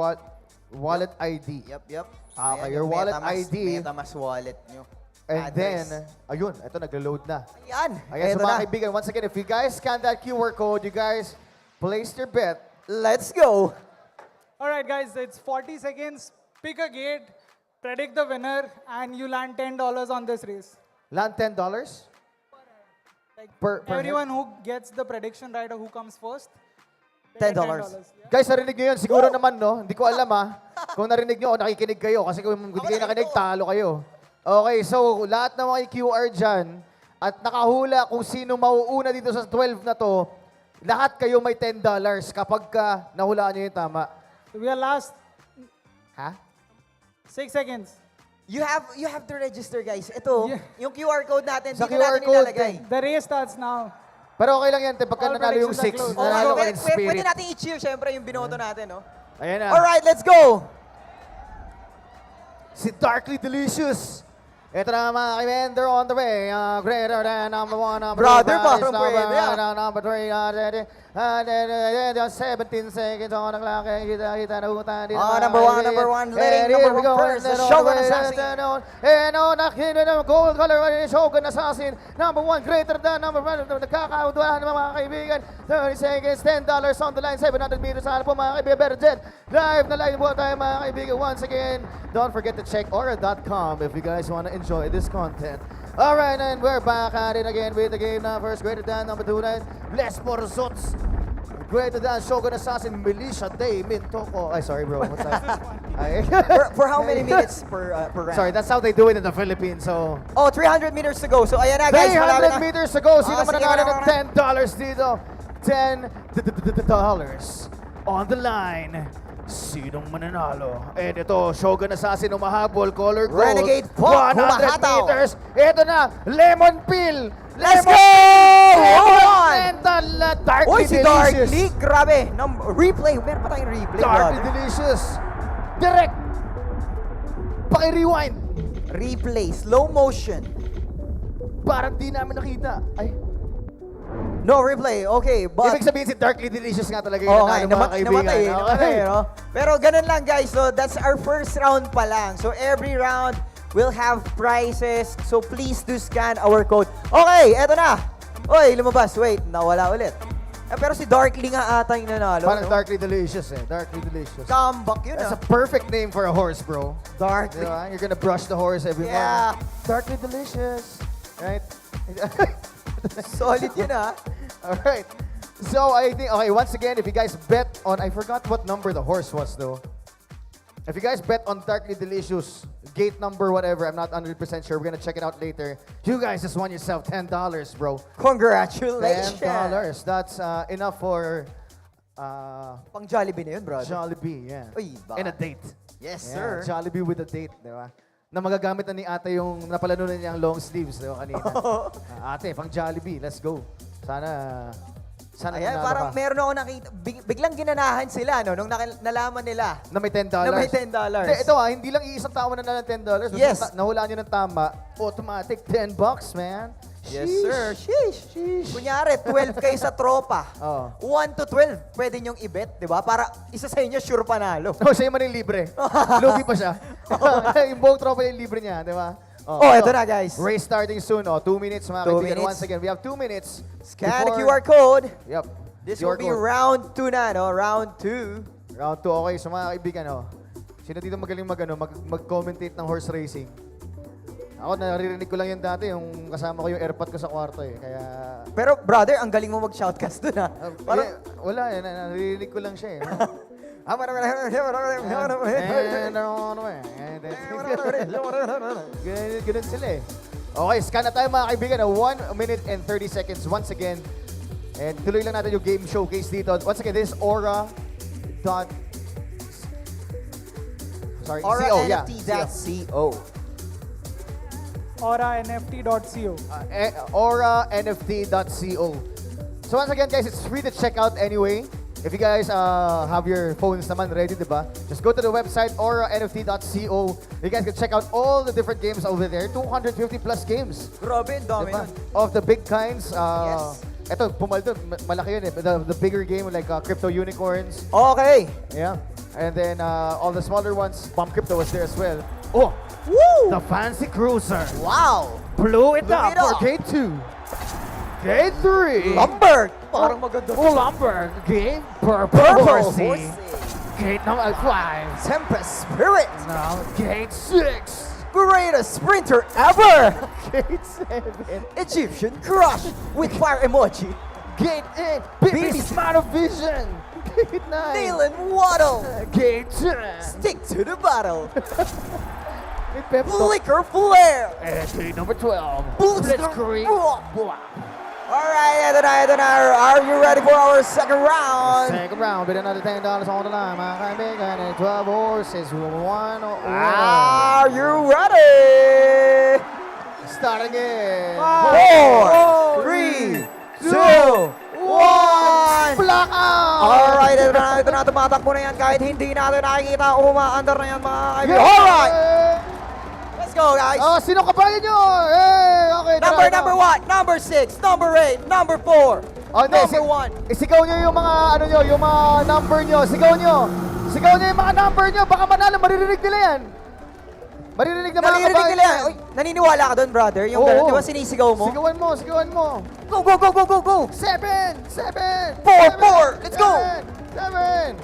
wallet ID. Yep. Okay, your wallet ID. MetaMask wallet nyo. And then, ayun, ito naglo-load na. Ayan, so mga kaibigan, once again, if you guys scan that QR code, you guys place your bet. Let's go. All right, guys, it's 40 seconds. Pick a gate, predict the winner, and you land $10 on this race. Land $10? Per Everyone who gets the prediction right of who comes first, $10. Guys, narinig nyo yun. Siguro naman, no? Hindi ko alam, kung narinig nyo o nakikinig kayo. Kasi kung hindi kayo nakinig, talo kayo. Okay, so lahat ng mga QR dyan, at nakahula kung sino mauuna dito sa 12 na to, lahat kayo may $10 kapag nahulaan nyo yung tama. We are last. 6 seconds. You have to register, guys. Ito, yung QR code natin, Sa dito QR natin code, ilalagay. The race starts now. Pero okay lang yan, pagka All nanalo yung 6, predictions are closed. nanalo ka in Pwede spirit. natin i-cheer, syempre, yung binoto natin, no? Ayan na. Alright, let's go! Si Darkly Delicious. Ito na mga kaibigan, they're on the way. Greater than number 1, number 2. Brother, parang pwede, Number 3, 17 seconds on the clock. Kita na utan. Number 1, letting number 1 first, the Shogun Assassin. And on, nakita na gold color, Shogun Assassin. Number 1, greater than number 1. Nakakaudwahan ng mga kaibigan. 30 seconds, $10 on the line, 700 meters. Ano po mga kaibigan, better jet. Live na live po tayo mga kaibigan. Once again, don't forget to check aura.com if you guys want to enjoy this content. All right, and we're back at it again with the game now. First, greater than number 2, Les Porzots. Greater than Shogun Assassin, Militia Day, Mintoko. Ay, sorry, bro. What's that? For how many minutes per round? Sorry, that's how they do it in the Philippines. So. Oh, 300 meters to go. So, ayan na, guys. 300 meters to go. Sino sige, mananalo ng $10 dito? $10 on the line. Sinong mananalo? And ito, Shogun Assassin umahabol, color gold. Renegade Pop, 100 humahataw. meters. Ito na, Lemon Pill. Let's go! Darkly Uy, si Delicious. Darkly, grabe. Replay. Meron pa tayong replay. Darkly brother. Delicious. Direct. Paki-rewind. Replay. Slow motion. Parang di namin nakita. Ay. No replay. Okay, but... Ibig sabihin si Darkly Delicious nga talaga yung nanalo mga kaibigan. Namatay, no? Pero ganun lang guys, so that's our first round pa lang. So every round will have prizes. So please do scan our code. Okay, eto na. Oy, lumabas. Wait, nawala ulit. Pero si Darkly nga ata yung nanalo. Parang no? Darkly Delicious Darkly Delicious. Comeback yun That's a perfect name for a horse, bro. Darkly. Diba? You're gonna brush the horse every morning. Darkly Delicious. Right? Solid yun Alright. So I think, okay, once again, if you guys bet on, I forgot what number the horse was though. If you guys bet on Darkly Delicious, gate number, whatever, I'm not 100% sure. We're gonna check it out later. You guys just won yourself $10, bro. Congratulations. $10. That's enough for... pang Jollibee na yun, brother. Jollibee, yeah. Uy, and a date. Yes, Yeah, sir. Jollibee with a date, di ba? Na magagamit na ni ate yung napalanunan niya ang long sleeves, di ba, kanina. Ate, pang Jollibee, let's go. Sana Ayan, nanalo parang ka. meron ako nakita, biglang ginanahan sila, no? Nung nalaman nila. Na may $10. Na may $10. Hindi, ito hindi lang iisang tao na ng $10. Yes. Nahulaan nyo ng tama, automatic $10, man. Yes, Sheesh. sir. Sheesh. Kunyari, 12 kayo sa tropa. 1 to 12, pwede nyong i-bet, di ba? Para isa sa inyo, sure panalo. Siya yung manilibre. Lugi pa siya. Yung buong tropa yung libre niya, di ba? Ito na, guys. Race starting soon. 2 minutes, mga 2 kaibigan. minutes. Once again, we have 2 minutes. Scan the QR code. Yep. This QR will be code. round 2 na, no? Round 2. Round 2, okay. So mga kaibigan, sino dito magaling mag-commentate ng horse racing? Ako, naririnig ko lang yun dati, yung kasama ko yung airpod ko sa kwarto Kaya... Pero brother, ang galing mo mag-shoutcast dun Parang, wala naririnig ko lang siya Ganun sila Okay, scan na tayo mga kaibigan. 1 minute and 30 seconds once again. And tuloy lang natin yung game showcase dito. Once again, this is Aura. Sorry, AuraNFT.co. AuraNFT.co. AuraNFT.co. So once again, guys, it's free to check out anyway. If you guys have your phones naman ready, diba? Just go to the website, AuraNFT.co. You guys can check out all the different games over there. 250 plus games. Grabe, ang dami nun. Of the big kinds. Yes. Ito, pumaldo, malaki yun The bigger game like Crypto Unicorns. Okay. Yeah. And then all the smaller ones, Bomb Crypto was there as well. Oh! Woo! The Fancy Cruiser. Wow! Blew it up for Gate 2. Gate 3. Lumberg. Parang maganda. Lumberg. Gate Purple Horsey. Gate number 5. Tempest Spirit. Now, Gate 6. Greatest sprinter ever. Gate 7. Egyptian Crush with fire emoji. Gate 8. Beast Man of Vision. Gate 9. Neil and Waddle. Gate 10. Stick to the battle. Pepto. Flicker Flare. And gate number 12. Blitzkrieg. Alright, ito na. Are you ready for our second round? Second round, with another $10 on the line. My kaibigan, and 12 horses, 1 order. Are you ready? Start again. 4, 3, 2, 1. Block out! Alright, ito na. Tumatakbo na yan kahit hindi natin nakikita. Umaandar na yan, mga kaibigan. Alright! Let's go, guys. Sino kabayan nyo? Hey, okay. Number 1, number 6, number 8, number 4, number 1. Isigaw nyo yung mga, yung mga number nyo. Sigaw nyo yung mga number nyo. Baka manalo, maririnig nila yan. Maririnig na mga kabayan nila yan. Uy, naniniwala ka doon, brother? Yung gano'n, di ba sinisigaw mo? Sigawan mo. Go, go, go, go, go, go. 7. 4. Let's go. 7.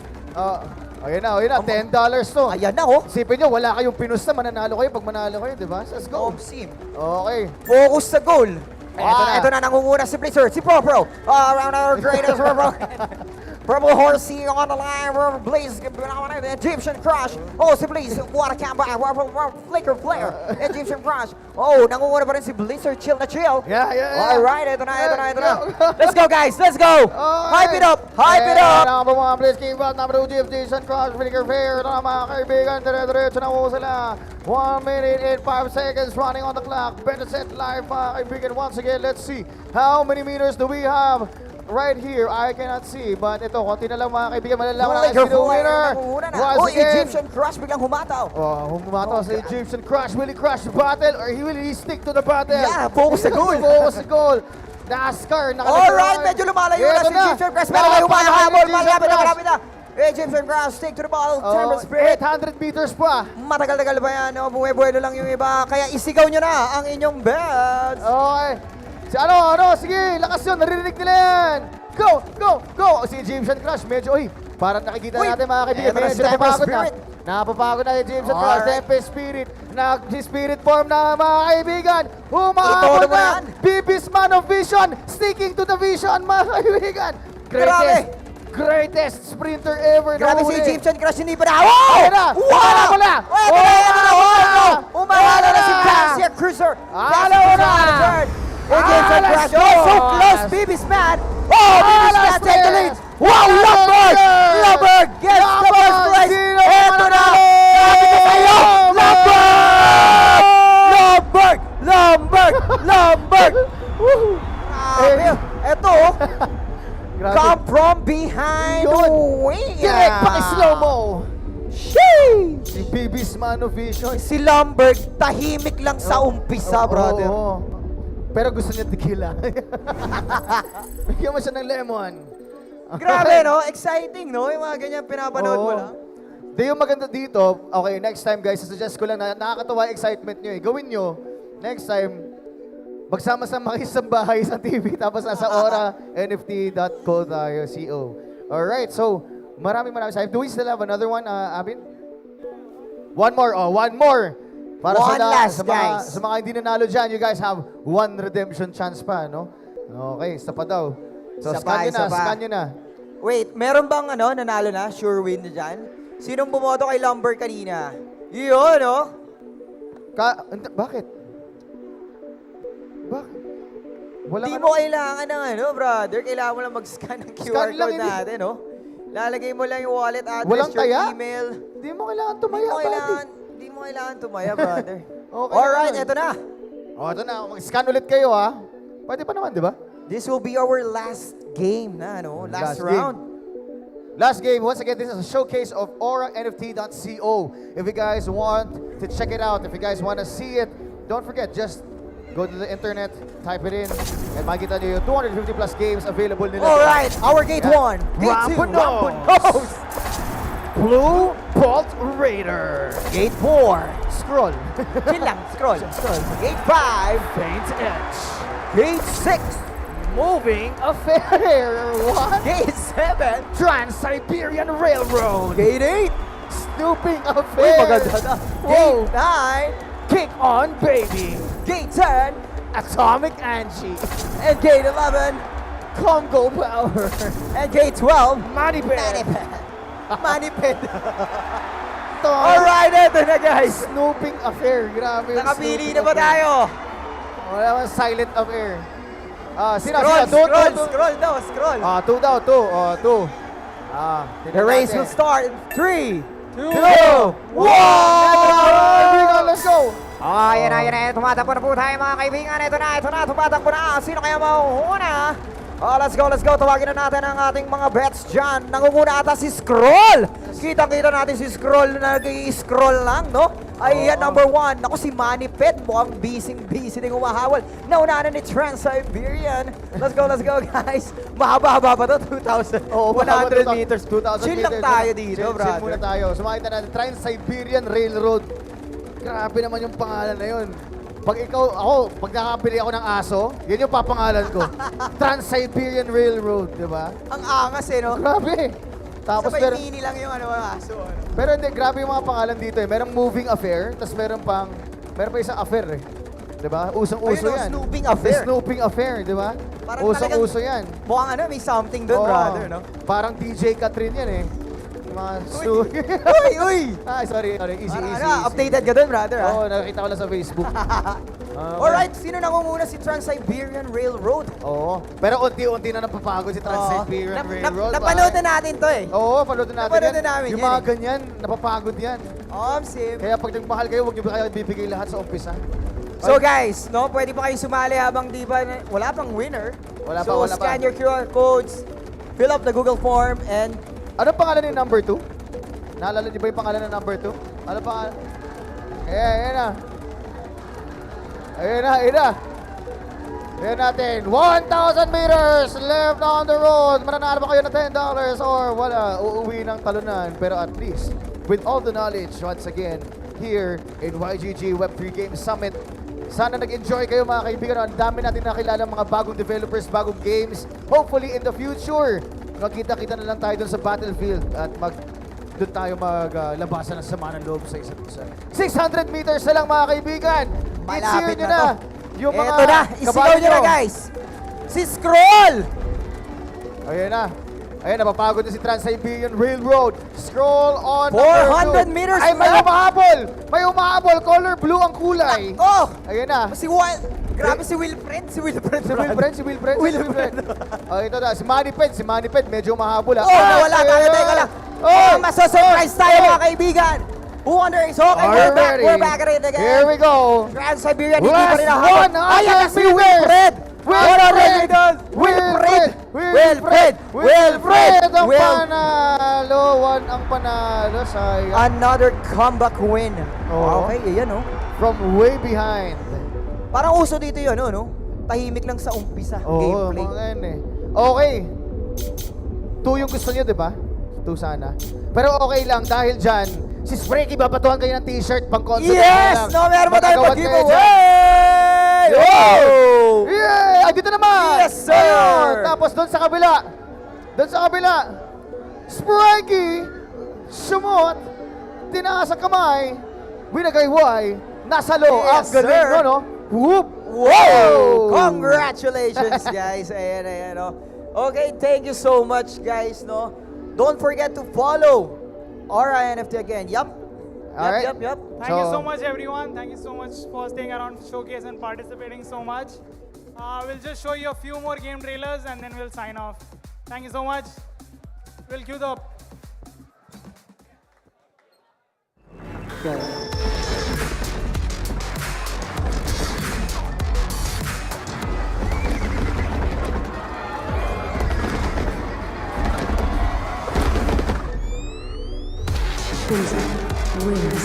Ayun na, $10 to. Ayan na, Isipin nyo, wala kayong pinusta, mananalo kayo pag manalo kayo, di ba? Let's go. Okay. Focus sa goal. Ito na, nangunguna si Blizzard, si Pro. Around our greatest Purple Horsey on the line, Blaze, Egyptian Crush. Oh, si Blaze, what a camp, Flicker Flare, Egyptian Crush. Oh, nangunguna pa rin si Blizzard, chill na chill. Yeah. Alright, ito na. Let's go, guys, let's go. Hype it up. Number 1, Blaze King Bell, number 2, Egyptian Crush, Flicker Flare. Ito na mga kaibigan, dire-diretso na ho sila. 1 minute and 5 seconds running on the clock. Better set live, mga kaibigan. Once again, let's see how many meters do we have. Right here, I cannot see, but ito, konti na lang mga kaibigan, malalaman na si the winner. Egyptian Crush biglang humataw. Humataw sa Egyptian Crush. Will he crush the battle or will he stick to the battle? Yeah, focus sa goal. Focus sa goal. NASCAR. Alright, medyo lumalayo na si James Cross. Pero may humahabol. Malapit na. James Cross, stick to the ball. Tremor Spirit. 800 meters pa. Matagal-tagal pa yan. Bumubuelo lang yung iba. Kaya isigaw nyo na ang inyong bets. Okay. Sige, lakas yun. Naririnig nila yan. Go! Si James Crush, medyo, parang nakikita natin mga kaibigan. Medyo napapagod na. Napapagod na si James Crush. Tempest Spirit. Nag-spirit form na mga kaibigan. Humahabol na. Bibis Man of Vision. Sticking to the vision, mga kaibigan. Greatest sprinter ever. Grabe si James Crush, hindi pa na. Umahalo na si Garcia Cruiser. James Crush, so close, Bibis Man. Bibis Man take the lead. Wow, Lumberg gets the first place. Eto na. Sabi ko sa'yo, Lumberg. Eto, come from behind the wing. Direct paki-slow-mo. Si Bibis Man of Vision. Si Lumberg, tahimik lang sa umpisa, brother. Pero gusto niya tequila. Bigyan mo siya ng lemon. Grabe, no? Exciting, no? Yung mga ganyan pinapanood mo lang. Yung maganda dito, okay, next time guys, suggest ko lang na nakakatawa yung excitement nyo. Gawin nyo, next time, magsama-sama kayo sa bahay sa TV, tapos nasa Aura, nft.co tayo, CO. Alright, so, maraming excitement. Do we still have another one, Abin? One more. Para sa mga hindi nanalo dyan, you guys have one redemption chance pa, no? Okay, isa pa daw. So, scan nyo na. Wait, meron bang nanalo na? Sure win na dyan? Sinong bumoto kay Lumber kanina? Yun, no? Bakit? Di mo kailangan ng brother. Kailangan mo lang mag-scan ng QR code natin, no? Lalagay mo lang yung wallet address, your email. Di mo kailangan tumaya, Di mo kailangan tumaya, brother. Okay, alright, eto na. Eto na. Mag-scan ulit kayo, ha? Pwede pa naman, di ba? This will be our last game na, no? Last round. Last game. Once again, this is a showcase of auranft.co. If you guys want to check it out, if you guys want to see it, don't forget, just go to the internet, type it in, and makikita nyo yung 250 plus games available nila. Alright, our gate 1. Gate 2, Rambonos. Blue Bolt Raider. Gate 4. Scroll. Chill lang, scroll. Gate 5. Faint Edge. Gate 6. Moving Affair. What? Gate 7. Trans-Siberian Railroad. Gate 8. Snooping Affair. Maganda na. Gate 9. Kick On Baby. Gate 10. Atomic Angie. And Gate 11. Congo Power. And Gate 12. Maniped. Alright, eto na guys. Snooping Affair. Grabe yung Nakapili na ba tayo? Wala man Silent Affair. Scroll. 2 daw, 2. The race will start in 3, 2, 1! Let's go! Yan na. Tumatakbo na po tayo mga kaibigan. Ito na. Tumatakbo na. Sino kaya mauuna? Let's go. Tawagin na natin ang ating mga bets dyan. Nangunguna ata si Scroll. Kita natin si Scroll na nag-i-scroll lang, no? Ayan, number 1. Ako si Maniped. Mukhang busy din umahawal. Nauna na ni Trans-Siberian. Let's go, guys. Mahaba-haba pa to. 2,100 meters. 2,000 Chill lang tayo dito, brother. Chill muna tayo. Sumakita natin, Trans-Siberian Railroad. Grabe naman yung pangalan na yun. Pag nakakabili ako ng aso, yun yung papangalan ko. Trans-Siberian Railroad, di ba? Ang angas no? Grabe. Tapos sabay mini lang yung aso. Pero hindi, grabe yung mga pangalan dito eh. Merong Moving Affair, tapos meron pa isang affair eh. Di ba? Usong-uso yan. Snooping Affair. Snooping Affair, di ba? Usong-uso yan. Mukhang may something doon, brother, no? Parang DJ Catherine yan eh. Uy! Sorry. Easy. Updated ka doon, brother, ha? Oo, nakita ko lang sa Facebook. Alright, sino nangunguna si Trans-Siberian Railroad? Oo. Pero unti-unti na napapagod si Trans-Siberian Railroad. Napanood na natin to eh. Oo, panood na natin namin yung mga ganyan, napapagod yan. Sim. Kaya pag nagmahal kayo, huwag niyo ba kayo bibigay lahat sa umpisa. So guys, no, pwede pa kayo sumali habang di ba, wala pang winner. Wala pa. Scan your QR codes, fill up the Google form, and ano pangalan ni number 2? Naalala niyo ba yung pangalan ng number 2? Ano pangalan? Ayan na. Yan natin, 1,000 meters left on the road. Mananalo ba kayo ng $10 or wala? Uuwi ng talunan. Pero at least, with all the knowledge, once again, here in YGG Web3 Games Summit, sana nag-enjoy kayo mga kaibigan. Ang dami natin nakilala mga bagong developers, bagong games. Hopefully in the future, magkita-kita na lang tayo dun sa battlefield at doon tayo maglabasan ng sama ng loob sa isa't isa. 600 meters na lang mga kaibigan. Malapit nyo na to. Yung mga Eto na, isigaw nyo na guys. Si Scroll! Ayan na. Ayan, napapagod na si Trans-Siberian Railroad. Scroll on 400 meters Ay, may left. umahabol! May umahabol! Color blue ang kulay. Oh! Ayan na. Grabe si Wilfred. Si Wilfred. Oh, ito na. Si Maniped. Medyo umahabol. Oh, nawala tayo. Teka lang. Oh, masasurprise tayo mga kaibigan. Who wonders? Okay, we're back at it again. Here we go. Trans-Siberian, hindi pa rin Last nahabol. one. Ayan na si Wilfred. Wilfred ang panalo. One ang panalo. Sayang. Another comeback win. Oh. Okay, ayan oh. From way behind. Parang uso dito yun, no? Tahimik lang sa umpisa. Oo, Gameplay. mga yan eh. Okay. 2 yung gusto niyo, di ba? 2 sana. Pero okay lang dahil dyan, si Spreaky babatuhan kayo ng t-shirt pang concert. Yes! No, meron mo tayo pag-giveaway! Oh! Yeah! Ay, dito naman! Yes, sir! Ayun. Tapos doon sa kabila. Spreaky sumot, tinaas ang kamay, binagayway, nasalo. Yes, ang galing sir. no? Whoop! Whoa! Congratulations, guys. Ayan, no? Okay, thank you so much, guys, no? Don't forget to follow Aura NFT again. Yup. Thank you so much, everyone. Thank you so much for staying around Showcase and participating so much. We'll just show you a few more game trailers and then we'll sign off. Thank you so much. We'll cue the... Wins.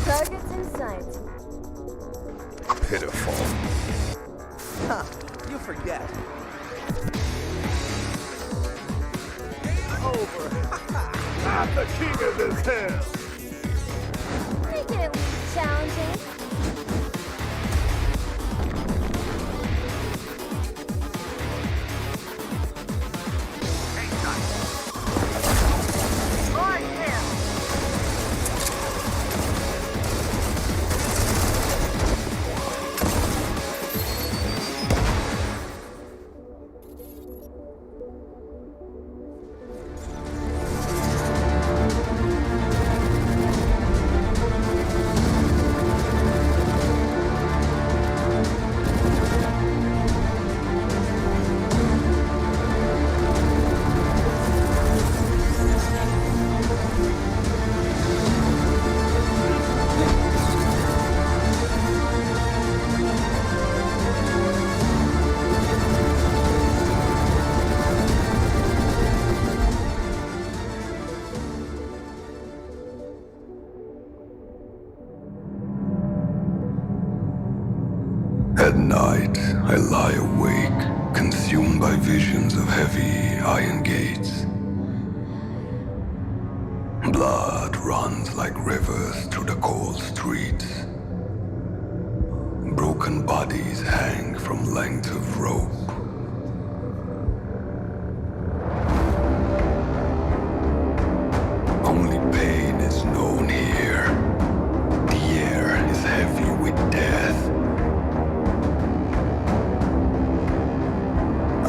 Targets in sight. Pitiful. Huh, you forget. Over. I'm the king of this hill. Make it at least challenging. At night, I lie awake, consumed by visions of heavy iron gates. Blood runs like rivers through the cold streets. Broken bodies hang from lengths of rope. Only pain is known here. The air is heavy with death.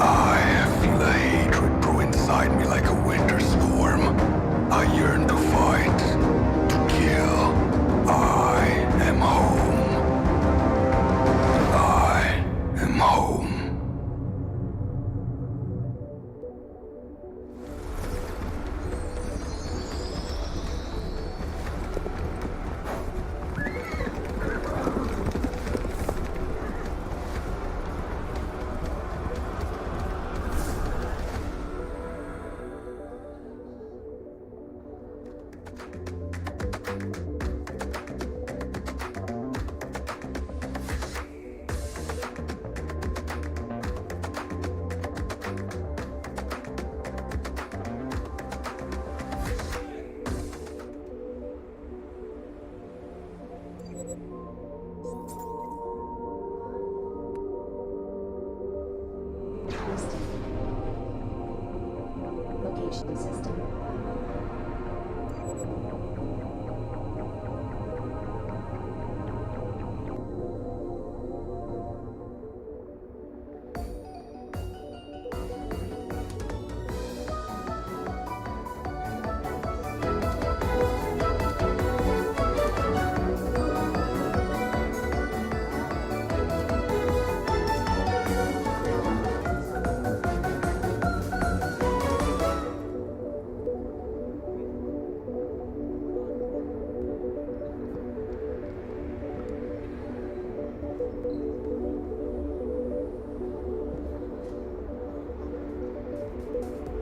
I feel a hatred brew inside me like a winter storm. I yearn to fight, to kill. I am home. I am home.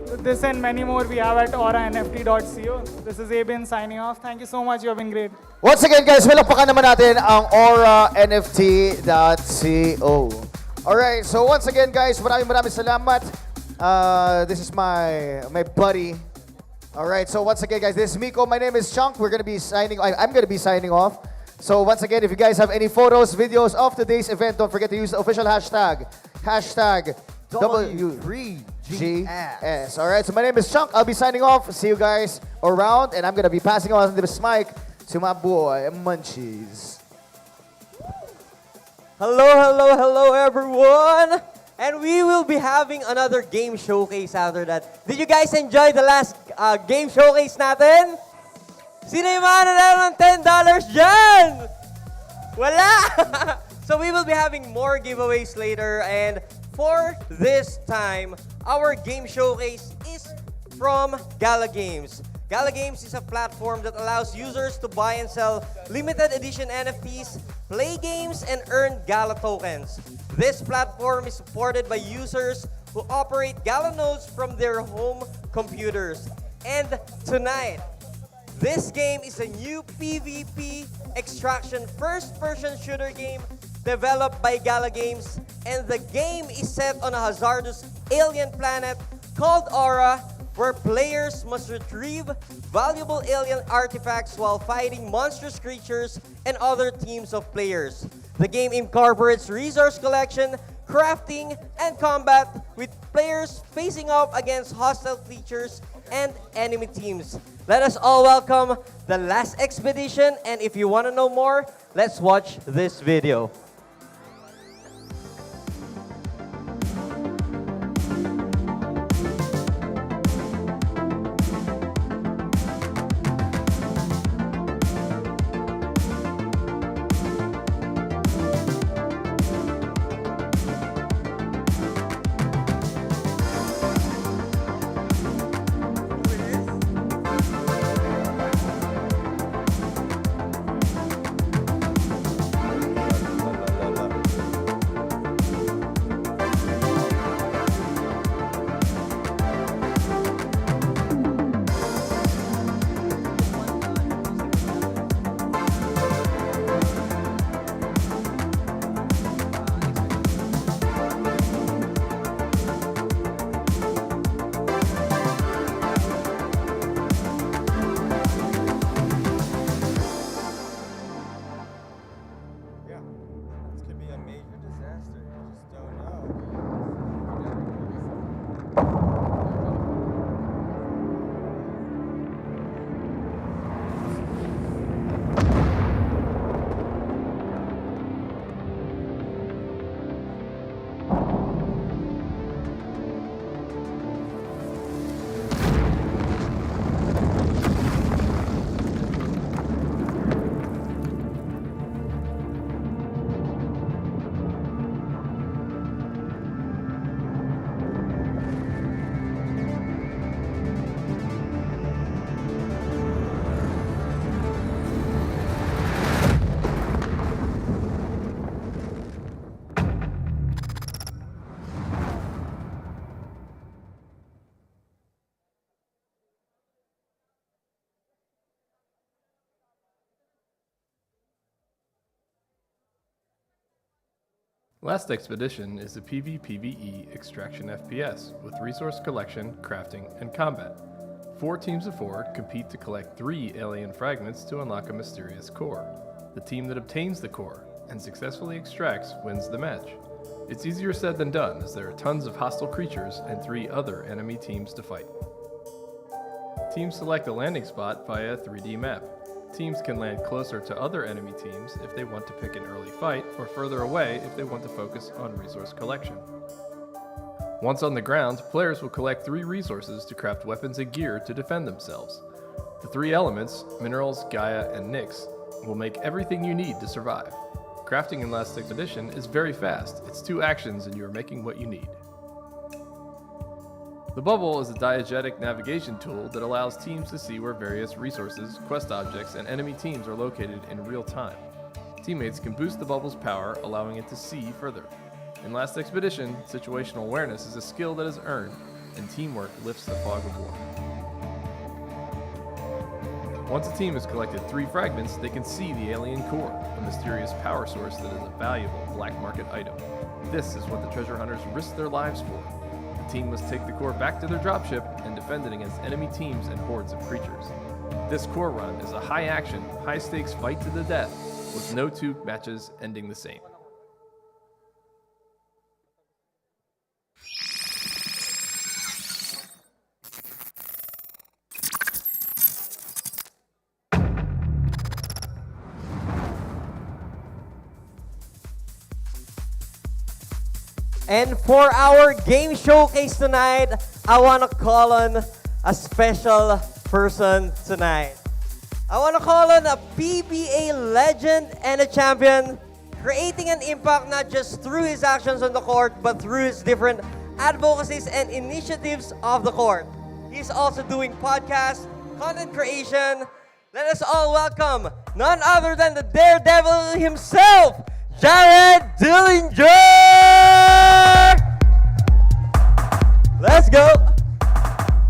With this and many more we have at auranft.co. This is Abin signing off. Thank you so much. You have been great. Once again, guys, palakpakan naman natin ang auranft.co. Alright, so once again, guys, maraming salamat. This is my buddy. Alright, so once again, guys, this is Miko. My name is Chunk. I'm gonna be signing off. So once again, if you guys have any photos, videos of today's event, don't forget to use the official hashtag W3GS. All right, so my name is Chunk. I'll be signing off. See you guys around, and I'm going to be passing on this mic to my boy, Munchies. Hello, everyone! And we will be having another game showcase after that. Did you guys enjoy the last game showcase natin? Sino yung mananalo ng $10 dyan? Wala! So we will be having more giveaways later, and for this time, our game showcase is from Gala Games. Gala Games is a platform that allows users to buy and sell limited edition NFTs, play games, and earn Gala tokens. This platform is supported by users who operate Gala nodes from their home computers. And tonight, this game is a new PvP extraction first-person shooter game developed by Gala Games, and the game is set on a hazardous alien planet called Aura, where players must retrieve valuable alien artifacts while fighting monstrous creatures and other teams of players. The game incorporates resource collection, crafting, and combat, with players facing off against hostile creatures and enemy teams. Let us all welcome the last expedition, and if you want to know more, let's watch this video. Last Expedition is a PvPvE extraction FPS with resource collection, crafting, and combat. 4 teams of 4 compete to collect 3 alien fragments to unlock a mysterious core. The team that obtains the core and successfully extracts wins the match. It's easier said than done, as there are tons of hostile creatures and 3 other enemy teams to fight. Teams select a landing spot via a 3D map. Teams can land closer to other enemy teams if they want to pick an early fight, or further away if they want to focus on resource collection. Once on the ground, players will collect 3 resources to craft weapons and gear to defend themselves. The 3 elements, minerals, Gaia, and Nyx, will make everything you need to survive. Crafting in Last Expedition is very fast. It's 2 actions and you are making what you need. The bubble is a diegetic navigation tool that allows teams to see where various resources, quest objects, and enemy teams are located in real time. Teammates can boost the bubble's power, allowing it to see further. In Last Expedition, situational awareness is a skill that is earned, and teamwork lifts the fog of war. Once a team has collected 3 fragments, they can see the alien core, a mysterious power source that is a valuable black market item. This is what the treasure hunters risk their lives for. The team must take the core back to their dropship and defend it against enemy teams and hordes of creatures. This core run is a high-action, high-stakes fight to the death, with no 2 matches ending the same. And for our game showcase tonight, I want to call on a special person tonight. I want to call on a PBA legend and a champion, creating an impact not just through his actions on the court, but through his different advocacies and initiatives off the court. He's also doing podcasts, content creation. Let us all welcome none other than the Daredevil himself, Jared Dillinger! Let's go!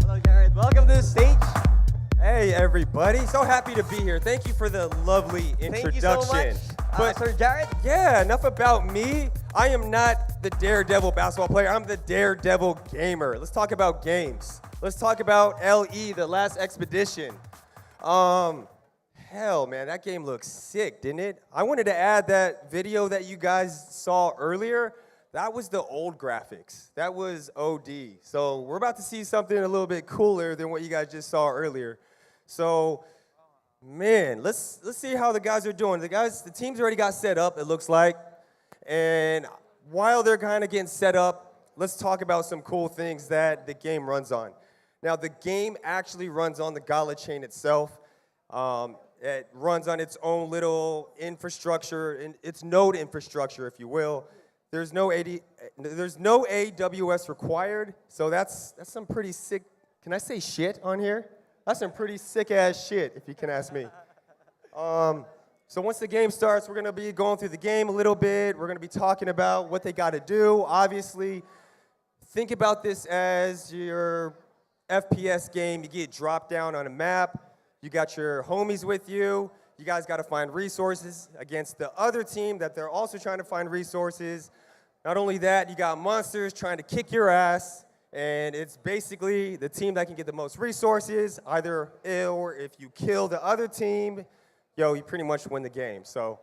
Hello, Jared. Welcome to the stage. Hey, everybody. So happy to be here. Thank you for the lovely introduction. Thank you so much, Sir Jared. Yeah, enough about me. I am not the Daredevil basketball player. I'm the Daredevil gamer. Let's talk about games. Let's talk about LE, the Last Expedition. Hell, man, that game looks sick, didn't it? I wanted to add that video that you guys saw earlier. That was the old graphics. That was OD. So we're about to see something a little bit cooler than what you guys just saw earlier. So, man, let's see how the guys are doing. The team's already got set up, it looks like. And while they're kind of getting set up, let's talk about some cool things that the game runs on. Now, the game actually runs on the Gala chain itself. It runs on its own little infrastructure, its node infrastructure, if you will. There's no AWS required, so that's some pretty sick. Can I say shit on here? That's some pretty sick ass shit, if you can ask me. So once the game starts, we're gonna be going through the game a little bit. We're gonna be talking about what they got to do. Obviously, think about this as your FPS game. You get dropped down on a map. You got your homies with you. You guys got to find resources against the other team that they're also trying to find resources. Not only that, you got monsters trying to kick your ass, and it's basically the team that can get the most resources, or if you kill the other team, you pretty much win the game. So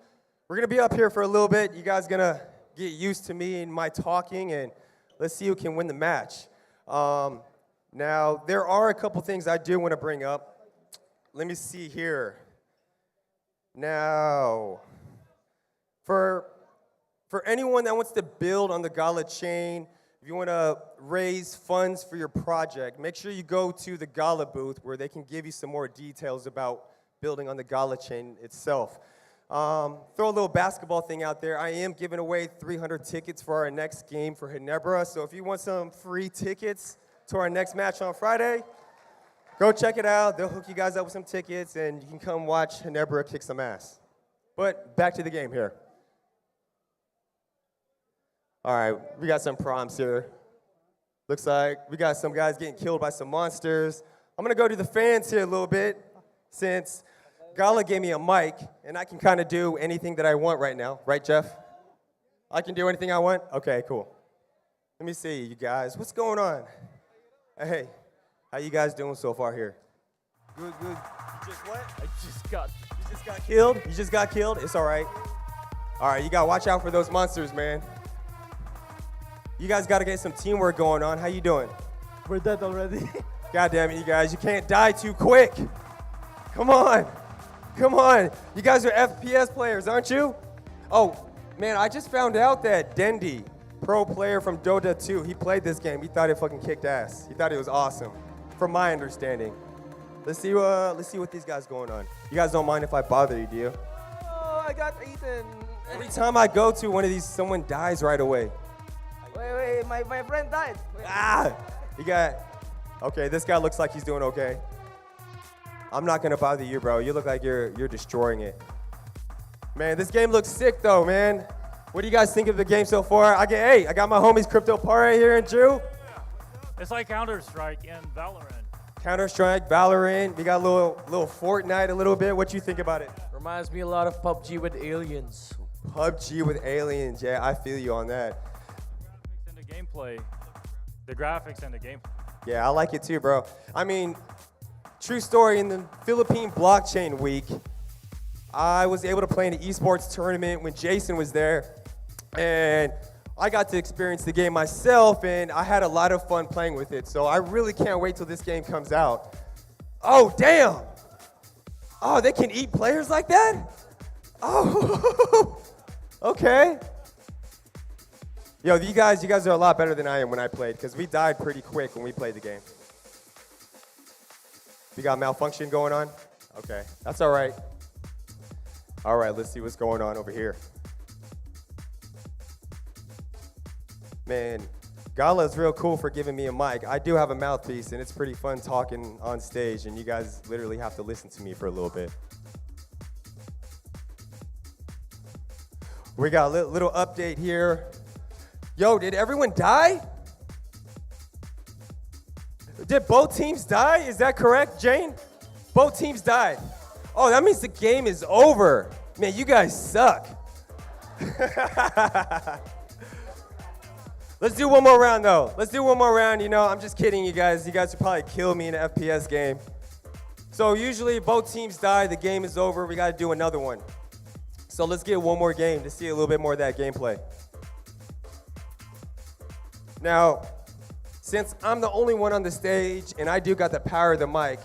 we're going to be up here for a little bit. You guys going to get used to me and my talking, and let's see who can win the match. Now, there are a couple things I do want to bring up. Let me see here. Now, for anyone that wants to build on the Gala chain, if you want to raise funds for your project, make sure you go to the Gala booth where they can give you some more details about building on the Gala chain itself. Throw a little basketball thing out there. I am giving away 300 tickets for our next game for Ginebra, so if you want some free tickets to our next match on Friday, go check it out. They'll hook you guys up with some tickets, and you can come watch Ginebra kick some ass. But back to the game here. All right, we got some prompts here. Looks like we got some guys getting killed by some monsters. I'm going to go to the fans here a little bit, since Gala gave me a mic, and I can kind of do anything that I want right now. Right, Jeff? I can do anything I want? Okay, cool. Let me see, you guys. What's going on? Hey. How you guys doing so far here? Good, good. You just what? You just got killed? You just got killed? It's all right. All right, you got to watch out for those monsters, man. You guys got to get some teamwork going on. How you doing? We're dead already. God damn it, you guys. You can't die too quick. Come on. Come on. You guys are FPS players, aren't you? Oh, man, I just found out that Dendi, pro player from Dota 2, he played this game. He thought it fucking kicked ass. He thought it was awesome, from my understanding. Let's see what these guys going on. You guys don't mind if I bother you, do you? Oh, I got eaten. Every time I go to one of these, someone dies right away. Wait, my friend died. Wait. You got, okay, this guy looks like he's doing okay. I'm not gonna bother you, bro. You look like you're destroying it. Man, this game looks sick though, man. What do you guys think of the game so far? I got my homies Cryptopia here and Drew. It's like Counter-Strike and Valorant. Counter-Strike, Valorant. We got a little Fortnite a little bit. What you think about it? Reminds me a lot of PUBG with aliens. PUBG with aliens, yeah, I feel you on that. And the gameplay. The graphics and the gameplay. Yeah, I like it too, bro. I mean, true story, in the Philippine Blockchain Week, I was able to play in an esports tournament when Jason was there, and I got to experience the game myself, and I had a lot of fun playing with it, so I really can't wait till this game comes out. Oh, damn! Oh, they can eat players like that? Oh, okay. Yo, you guys are a lot better than I am when I played, because we died pretty quick when we played the game. We got malfunction going on? Okay, that's all right. All right, let's see what's going on over here. Man, Gala's real cool for giving me a mic. I do have a mouthpiece, and it's pretty fun talking on stage, and you guys literally have to listen to me for a little bit. We got a little update here. Yo, did everyone die? Did both teams die? Is that correct, Jane? Both teams died. Oh, that means the game is over. Man, you guys suck. Let's do one more round, though. Let's do one more round. You know, I'm just kidding, you guys. You guys would probably kill me in an FPS game. So usually both teams die, the game is over. We got to do another one. So let's get one more game to see a little bit more of that gameplay. Now, since I'm the only one on the stage and I do got the power of the mic,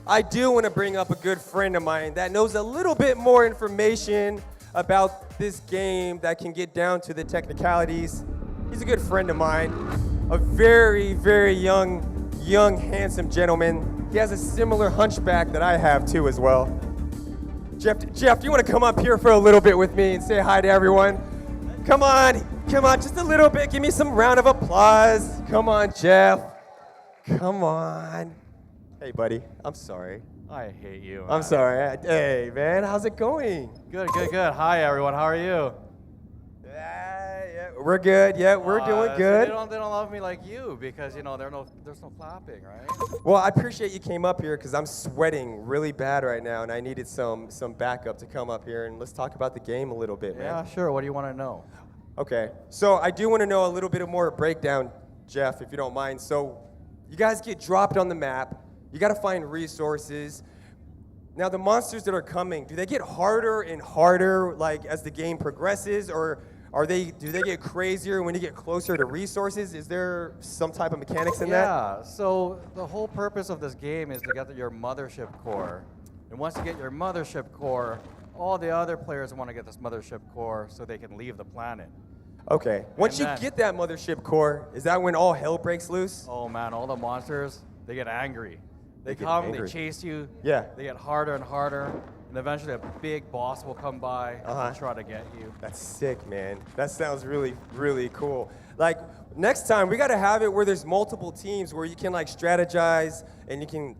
I do want to bring up a good friend of mine that knows a little bit more information about this game that can get down to the technicalities. He's a good friend of mine, a very, very young, handsome gentleman. He has a similar hunchback that I have too as well. Jeff, do you want to come up here for a little bit with me and say hi to everyone? Come on, just a little bit. Give me some round of applause. Come on, Jeff. Come on. Hey, buddy, I'm sorry. I hate you. I'm sorry. Hey, man, how's it going? Good. Hi, everyone. How are you? We're good. Yeah, we're doing good. So they don't love me like you because, you know, there's no clapping, right? Well, I appreciate you came up here because I'm sweating really bad right now, and I needed some backup to come up here, and let's talk about the game a little bit, man. Yeah, sure. What do you want to know? Okay, so I do want to know a little bit more breakdown, Jeff, if you don't mind. So you guys get dropped on the map. You got to find resources. Now, the monsters that are coming, do they get harder and harder, like, as the game progresses, or do they get crazier when you get closer to resources? Is there some type of mechanics in that? Yeah, so the whole purpose of this game is to get your mothership core. And once you get your mothership core, all the other players want to get this mothership core so they can leave the planet. Okay, once you get that mothership core, is that when all hell breaks loose? Oh man, all the monsters, they get angry. They come, they chase you, yeah. They get harder and harder, and eventually a big boss will come by and try to get you. That's sick, man. That sounds really, really cool. Like, next time, we gotta have it where there's multiple teams where you can like strategize and you can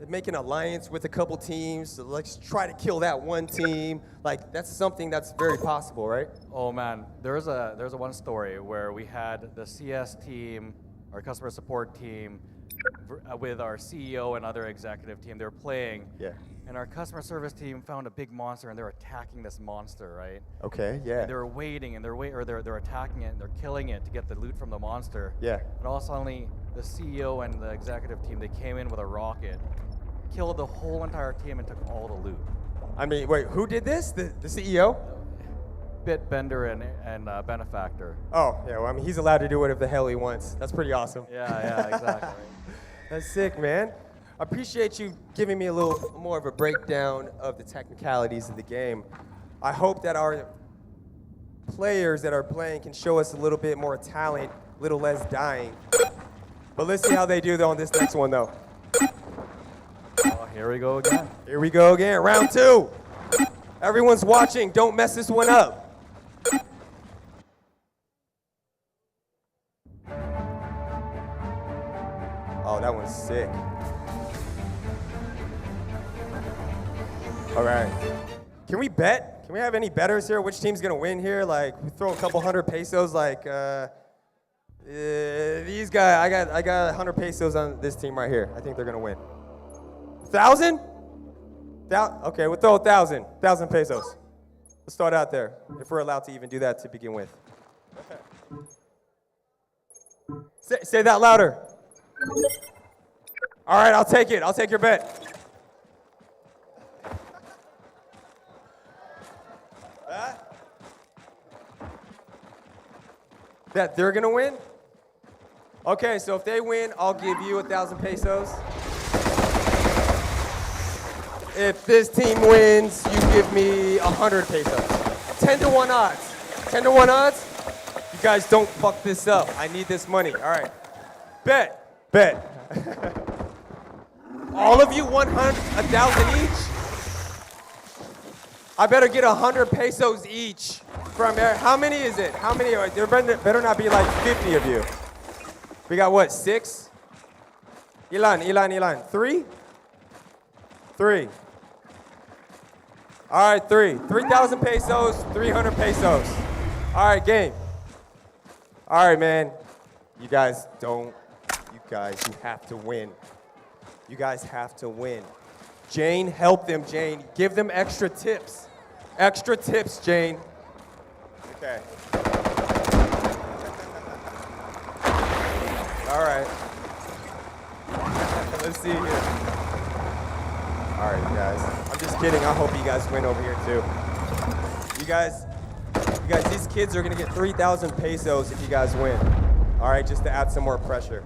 make an alliance with a couple teams. So let's try to kill that one team. Like, that's something that's very possible, right? Oh man, there's a one story where we had the CS team, our customer support team, with our CEO and other executive team. They were playing. Yeah. And our customer service team found a big monster and they're attacking this monster, right? Okay, yeah. And they're waiting and they're attacking it and they're killing it to get the loot from the monster. Yeah. And all suddenly the CEO and the executive team, they came in with a rocket, killed the whole entire team and took all the loot. I mean, wait, who did this? The CEO? Bitbender and Benefactor. Oh, yeah, well, I mean, he's allowed to do whatever the hell he wants. That's pretty awesome. Yeah, exactly. That's sick, man. I appreciate you giving me a little more of a breakdown of the technicalities of the game. I hope that our players that are playing can show us a little bit more talent, a little less dying. But let's see how they do on this next one, though. Oh, here we go again. Here we go again, round 2. Everyone's watching, don't mess this one up. Oh, that one's sick. All right. Can we bet? Can we have any bettors here? Which team's gonna win here? Like, we throw a couple hundred pesos. Like, these guys. I got 100 pesos on this team right here. I think they're gonna win. 1,000? Okay, we'll throw 1,000. 1,000 pesos. Let's start out there, if we're allowed to even do that to begin with. Say that louder. All right, I'll take it. I'll take your bet. That they're gonna win? Okay, so if they win, I'll give you 1,000 pesos. If this team wins, you give me 100 pesos. 10-to-1 odds. 10-to-1 odds? You guys don't fuck this up. I need this money. All right. Bet. All of you 1,000 each? I better get 100 pesos each from there. How many is it? How many? There better not be like 50 of you. We got what, 6? Ilan. 3? 3. All right, 3. 3,000 pesos, 300 pesos. All right, game. All right, man. You guys, you have to win. You guys have to win. Jane, help them, Jane. Give them extra tips. Extra tips, Jane. Okay. All right. Let's see here. All right, you guys. I'm just kidding. I hope you guys win over here, too. You guys, these kids are going to get 3,000 pesos if you guys win. All right, just to add some more pressure.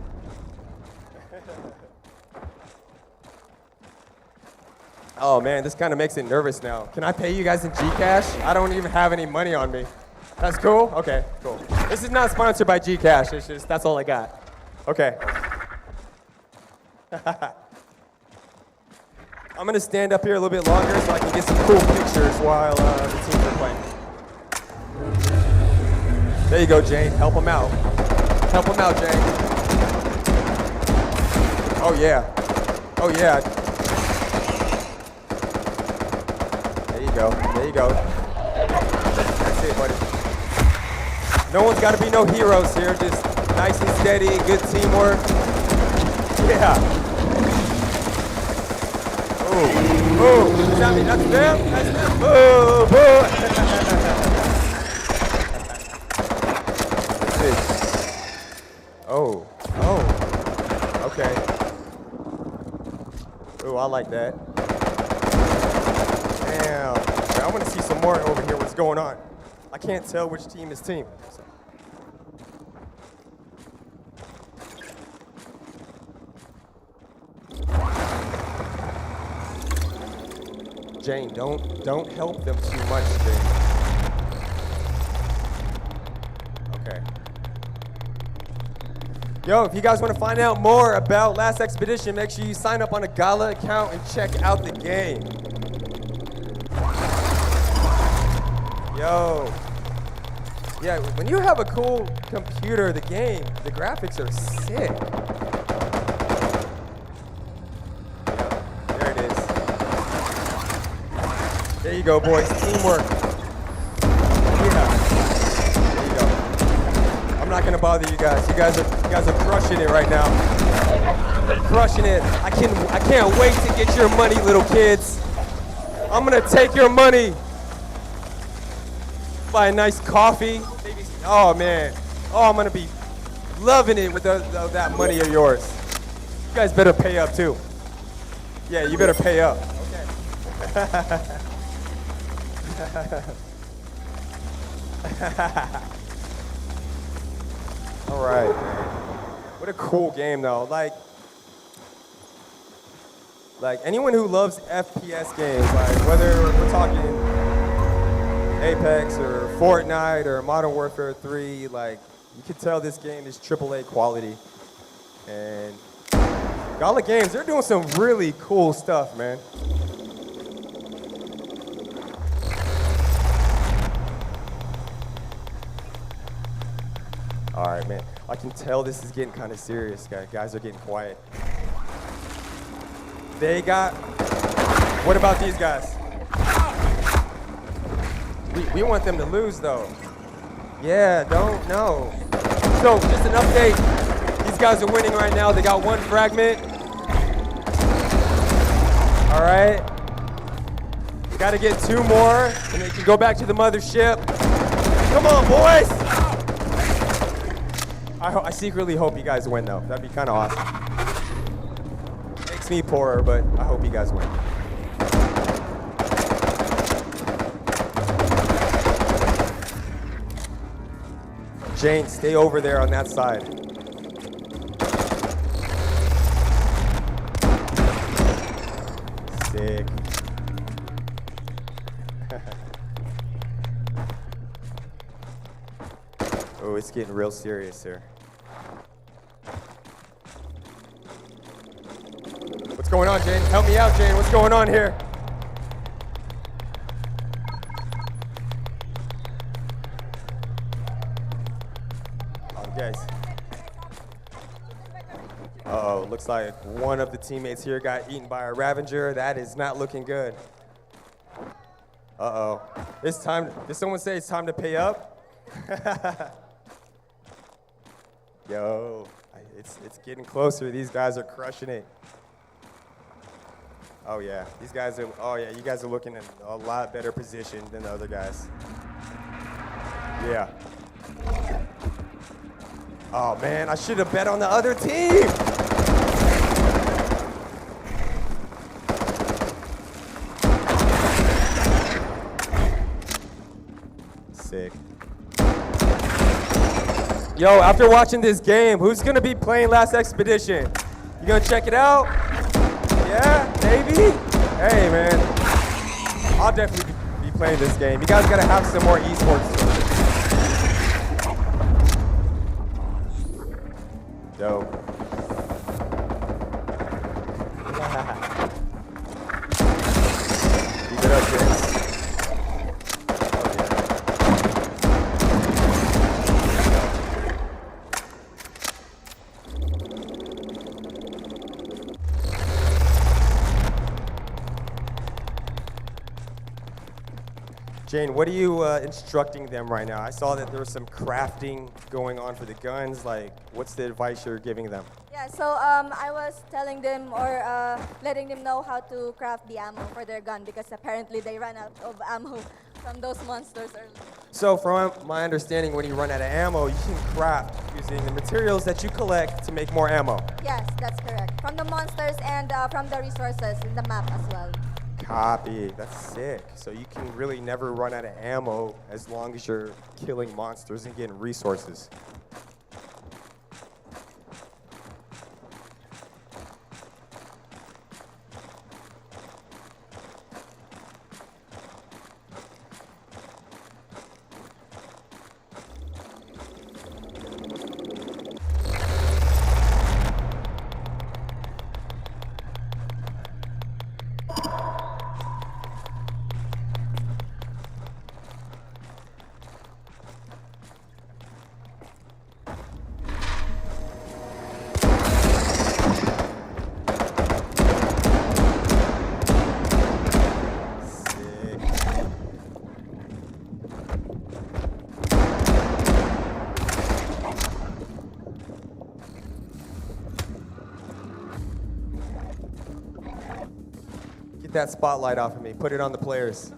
Oh man, this kind of makes it nervous now. Can I pay you guys in Gcash? I don't even have any money on me. That's cool? Okay, cool. This is not sponsored by Gcash, it's just, that's all I got. Okay. I'm gonna stand up here a little bit longer so I can get some cool pictures while the teams are playing. There you go, Jane, help them out. Help them out, Jane. Oh yeah. Oh yeah. There you go. That's it, buddy. No one's got to be no heroes here. Just nice and steady, good teamwork. Yeah. Ooh. That's them. Boo, boo. Oh. Okay. Ooh, I like that. Damn. I want to see some more over here. What's going on? I can't tell which team is team. So. Jane, don't help them too much, Jane. Okay. Yo, if you guys want to find out more about Last Expedition, make sure you sign up on a Gala account and check out the game. Yo. Yeah, when you have a cool computer, the graphics are sick. There it is. There you go, boys. Teamwork. Yeah. There you go. I'm not gonna bother you guys. You guys are crushing it right now. Crushing it. I can't wait to get your money, little kids. I'm gonna take your money. Buy a nice coffee. Oh man. Oh, I'm gonna be loving it with that money of yours. You guys better pay up too. Yeah, you better pay up. Okay. All right, man. What a cool game though. Like, Like anyone who loves FPS games, like whether we're talking Apex or Fortnite or Modern Warfare 3, like you can tell this game is AAA quality. And Gala Games, they're doing some really cool stuff, man. All right, man. I can tell this is getting kind of serious, guys. Guys are getting quiet. They got, what about these guys? We want them to lose, though. Yeah, no. So, just an update. These guys are winning right now. They got 1 fragment. All right. Got to get 2 more, and they can go back to the mothership. Come on, boys. I secretly hope you guys win, though. That'd be kind of awesome. Makes me poorer, but I hope you guys win. Jane, stay over there on that side. Sick. Oh, it's getting real serious here. What's going on, Jane? Help me out, Jane. What's going on here? Guys. Uh-oh, looks like one of the teammates here got eaten by a Ravager. That is not looking good. Uh-oh. It's time, did someone say it's time to pay up? Yo, it's getting closer. These guys are crushing it. Oh yeah, you guys are looking in a lot better position than the other guys. Yeah. Oh man, I should have bet on the other team. Sick. Yo, after watching this game, who's gonna be playing Last Expedition? You gonna check it out? Yeah, maybe? Hey man, I'll definitely be playing this game. You guys gotta have some more esports. Dope. Keep it up, James. Jane, what are you instructing them right now? I saw that there was some crafting going on for the guns. Like, what's the advice you're giving them? Yeah, so I was telling them or letting them know how to craft the ammo for their gun because apparently they ran out of ammo from those monsters earlier. So from my understanding, when you run out of ammo, you can craft using the materials that you collect to make more ammo. Yes, that's correct. From the monsters and from the resources in the map as well. Copy. That's sick. So you can really never run out of ammo as long as you're killing monsters and getting resources. That spotlight off of me. Put it on the players.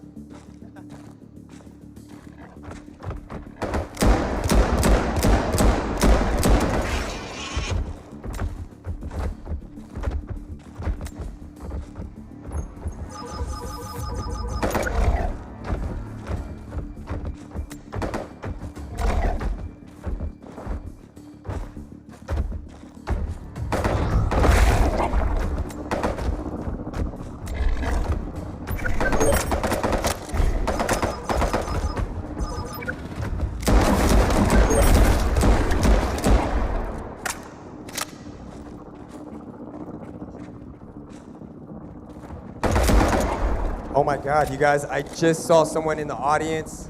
my God, you guys, I just saw someone in the audience.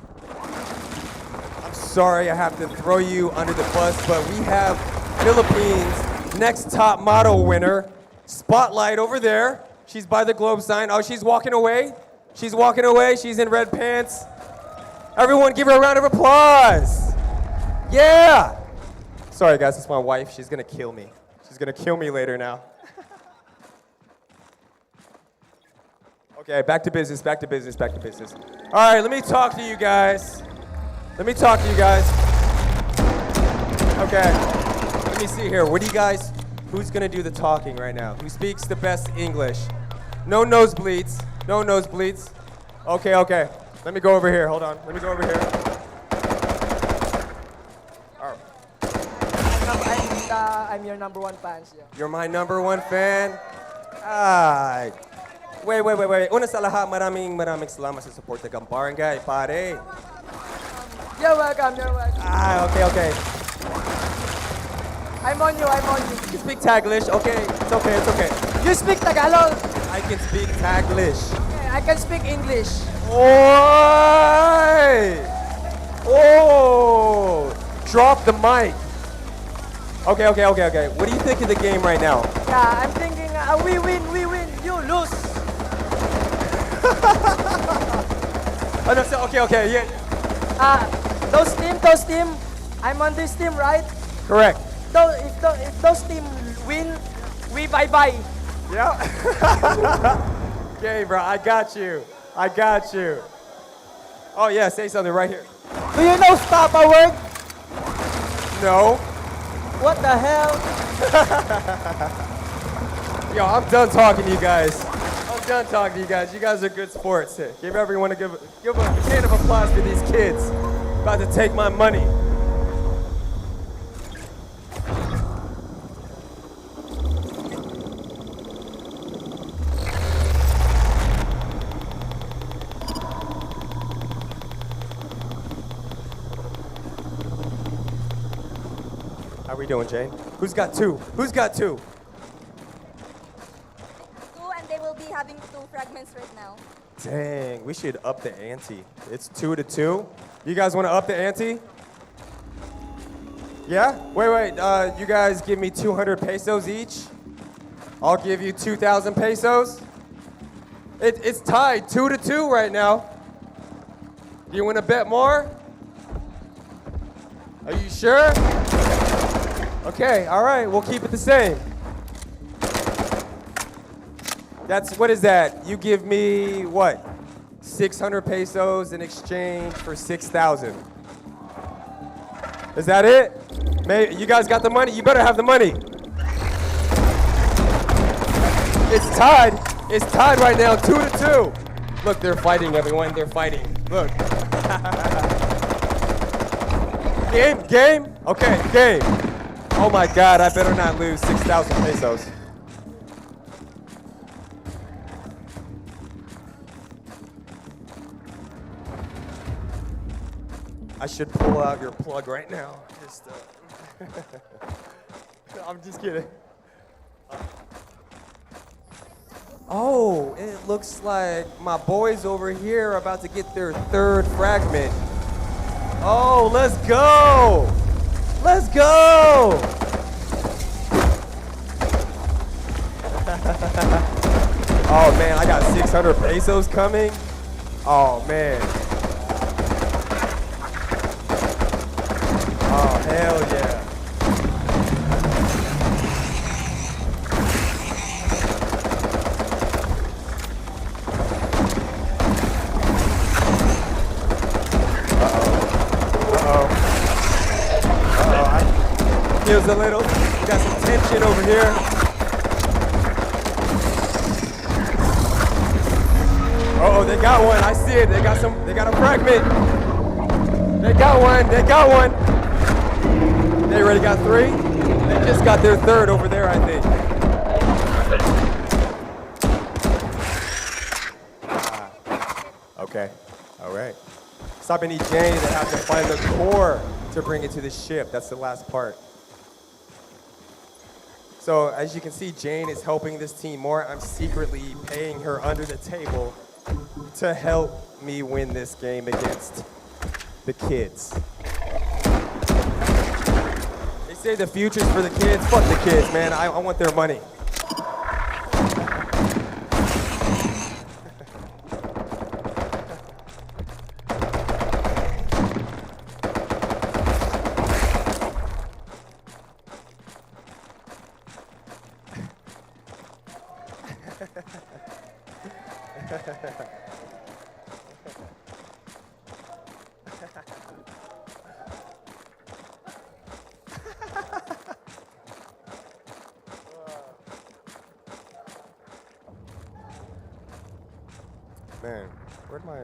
I'm sorry I have to throw you under the bus, but we have Philippines' next top model winner, Spotlight over there. She's by the globe sign. Oh, she's walking away. She's walking away. She's in red pants. Everyone give her a round of applause. Yeah. Sorry, guys, it's my wife. She's going to kill me. She's going to kill me later now. Okay, back to business, back to business, back to business. All right, let me talk to you guys. Let me talk to you guys. Okay, let me see here. What do you guys, who's gonna do the talking right now? Who speaks the best English? No nosebleeds, no nosebleeds. Okay, okay, let me go over here, hold on. Let me go over here. All right. I'm your number one fan. Yeah. You're my number one fan? Ah. Wait. Una sa lahat, maraming salamat sa support ng barangay, pare. You're welcome. Ah, okay. I'm on you. You speak Taglish? Okay, it's okay. You speak Tagalog? I can speak Taglish. Okay, I can speak English. Oi! Oh! Drop the mic. Okay. What do you think of the game right now? Yeah, I'm thinking we win, you lose. Oh, no, so, okay, yeah. Those team, I'm on this team, right? Correct. If those team win, we bye-bye. Yeah. Okay, bro, I got you. Oh, yeah, say something right here. Do you know stop a word? No. What the hell? Yo, I'm done talking to you guys. You guys are good sports. Here. Give everyone give a hand of applause for these kids about to take my money. How we doing, Jane? Who's got two? Two, and they will be having 2 fragments right now. Dang, we should up the ante. It's 2-2. You guys want to up the ante? Yeah? Wait. You guys give me 200 pesos each. I'll give you 2,000 pesos. It's tied 2-2 right now. Do you want to bet more? Are you sure? Okay, all right, we'll keep it the same. What is that? You give me what? 600 pesos in exchange for 6,000. Is that it? You guys got the money? You better have the money. It's tied. It's tied right now, 2-2. Look, they're fighting, everyone. They're fighting. Look. Game? Okay, game. Oh my God, I better not lose 6,000 pesos. I should pull out your plug right now. I'm just kidding. Oh, it looks like my boys over here are about to get their 3rd fragment. Oh, let's go! Let's go! Oh man, I got 600 pesos coming. Oh man. Oh, hell yeah. Feels a little. We got some tension over here. Uh-oh, they got one. I see it. They got a fragment. They got one. They already got 3. They just got their 3rd over there, I think. Okay. All right. Sabini Jane, they have to find the core to bring it to the ship. That's the last part. So as you can see, Jane is helping this team more. I'm secretly paying her under the table to help me win this game against the kids. They say the future's for the kids. Fuck the kids, man. I want their money. Man, where'd my...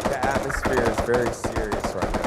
The atmosphere is very serious right now.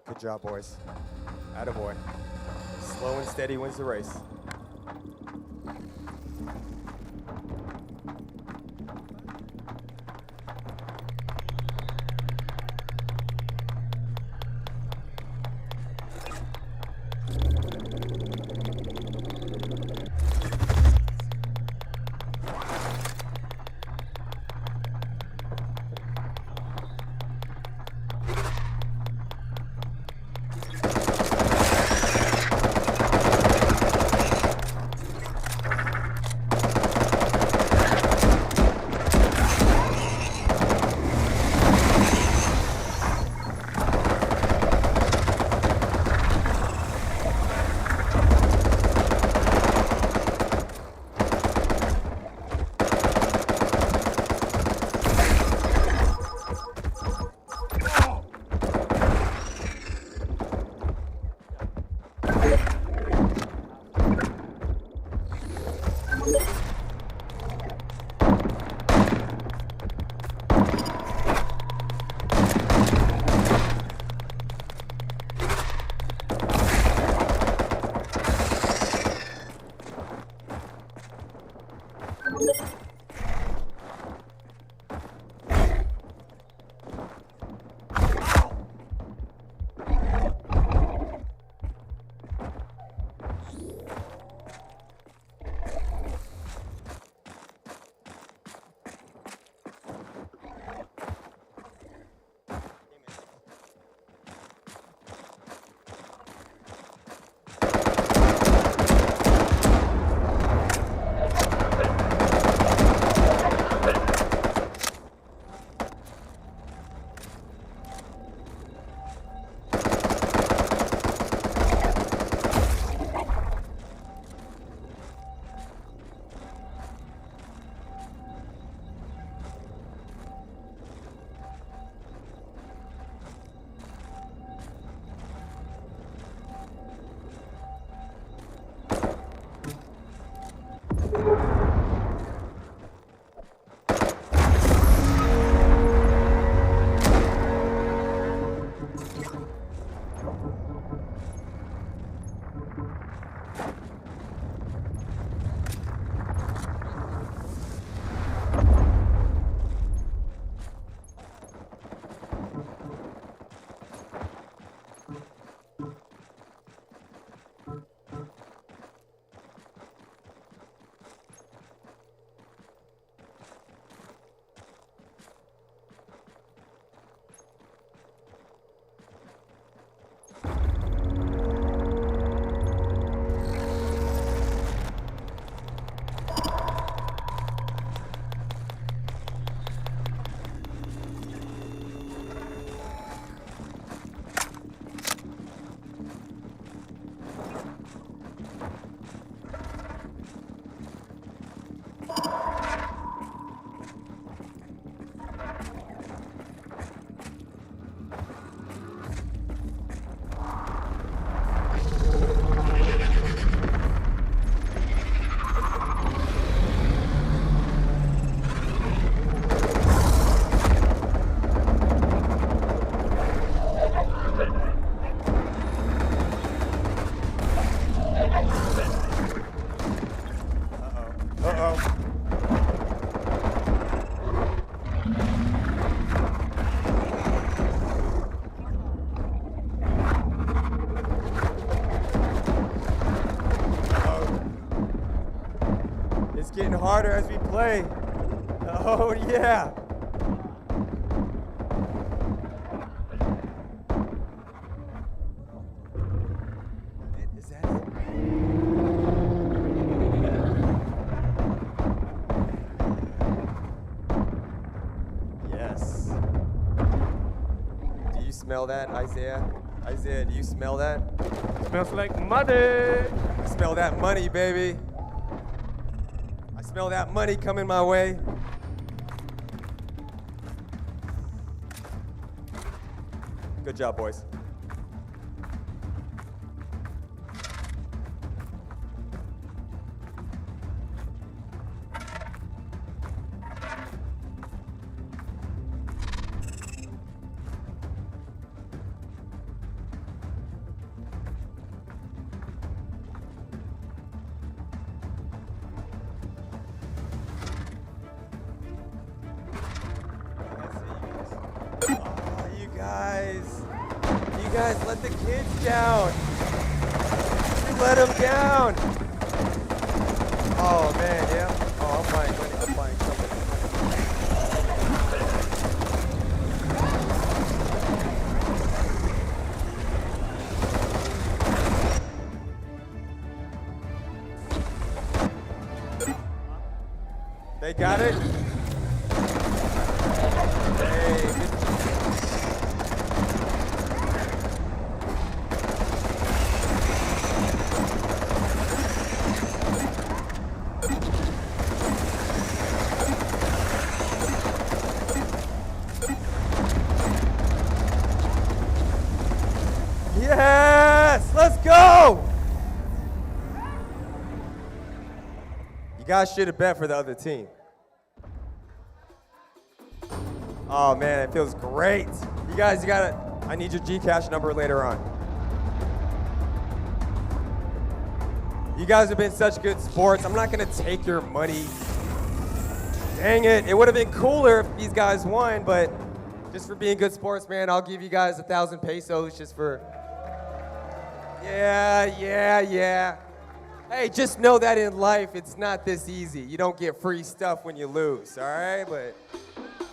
Good job, boys. Attaboy. Slow and steady wins the race. It's getting harder as we play. Oh, yeah. Is that it? Yes. Do you smell that, Isaiah? Isaiah, do you smell that? Smells like money. I smell that money, baby. I smell that money coming my way. Good job, boys. You guys let the kids down. You let them down. Oh man, yeah. Oh, I'm buying money. I'm buying something. They got it. Hey, good. Yes! Let's go! You guys should have bet for the other team. Oh man, it feels great. You guys, I need your Gcash number later on. You guys have been such good sports. I'm not gonna take your money. Dang it, it would have been cooler if these guys won, but just for being good sports, man, I'll give you guys 1,000 pesos just for, yeah. Hey, just know that in life, it's not this easy. You don't get free stuff when you lose, all right? But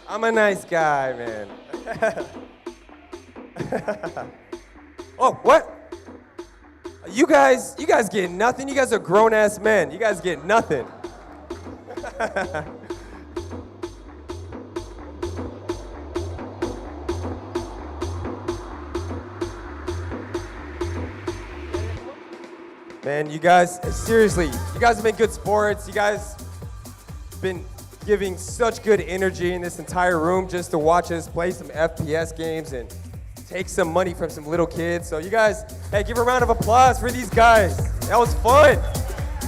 I'm a nice guy, man. Oh, what? You guys get nothing? You guys are grown-ass men. You guys get nothing. Man, you guys, seriously, you guys have been good sports. You guys been giving such good energy in this entire room just to watch us play some FPS games and take some money from some little kids. So you guys, hey, give a round of applause for these guys. That was fun.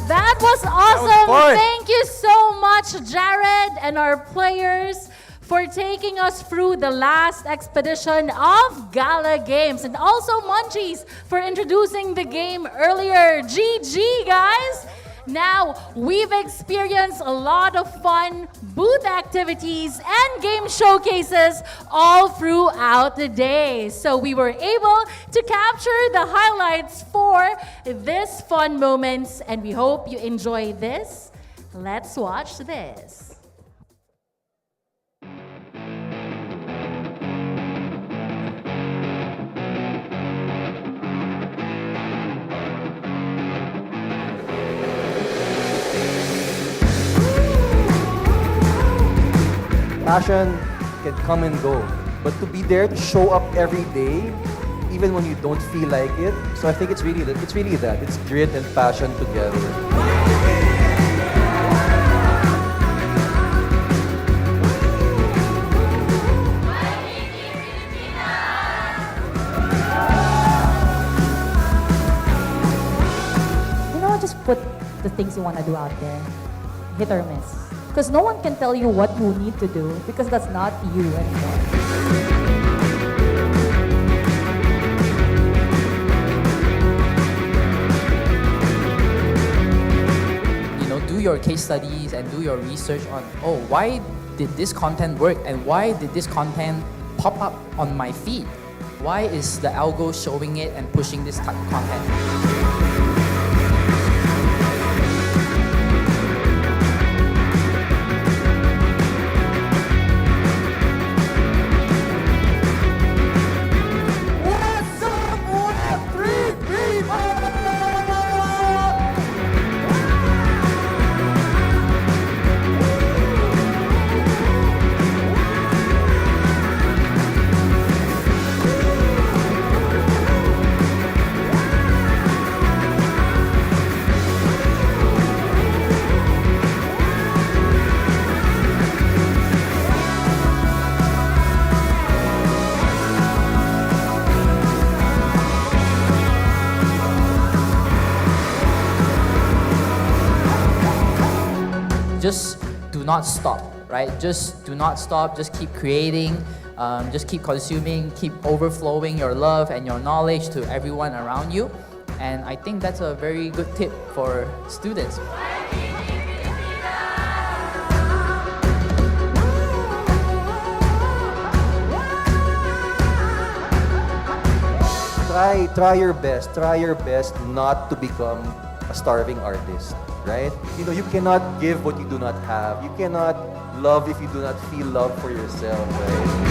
That was awesome. That was fun. Thank you so much, Jared, and our players for taking us through the last expedition of Gala Games. And also Munchies for introducing the game earlier. GG, guys. Now, we've experienced a lot of fun booth activities and game showcases all throughout the day. So we were able to capture the highlights for this fun moments, and we hope you enjoy this. Let's watch this. Passion can come and go, but to be there to show up every day, even when you don't feel like it. So I think it's really that. It's grit and passion together. You know, just put the things you want to do out there, hit or miss. Because no one can tell you what you need to do because that's not you anymore. Do your case studies and do your research on, oh, why did this content work and why did this content pop up on my feed? Why is the algo showing it and pushing this type of content? Just do not stop, right? Just do not stop, just keep creating, just keep consuming, keep overflowing your love and your knowledge to everyone around you. And I think that's a very good tip for students. Try your best not to become a starving artist, right? You know, you cannot give what you do not have. You cannot love if you do not feel love for yourself, right?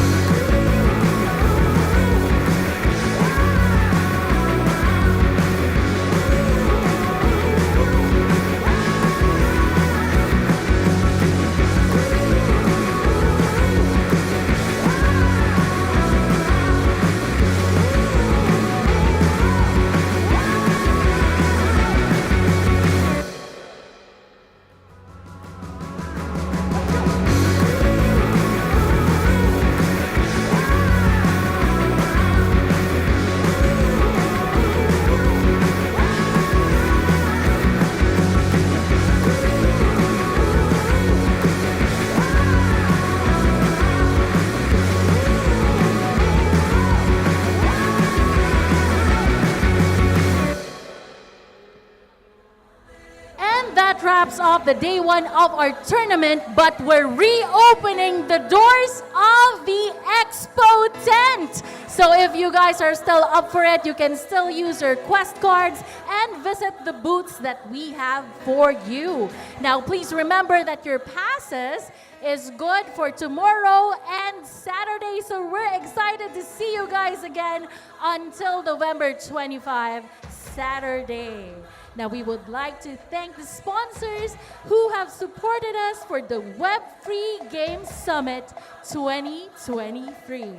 Wraps up the day one of our tournament, but we're reopening the doors of the Expo tent. So if you guys are still up for it, you can still use your quest cards and visit the booths that we have for you. Now, please remember that your passes is good for tomorrow and Saturday. So we're excited to see you guys again until November 25, Saturday. Now, we would like to thank the sponsors who have supported us for the Web3 Games Summit 2023.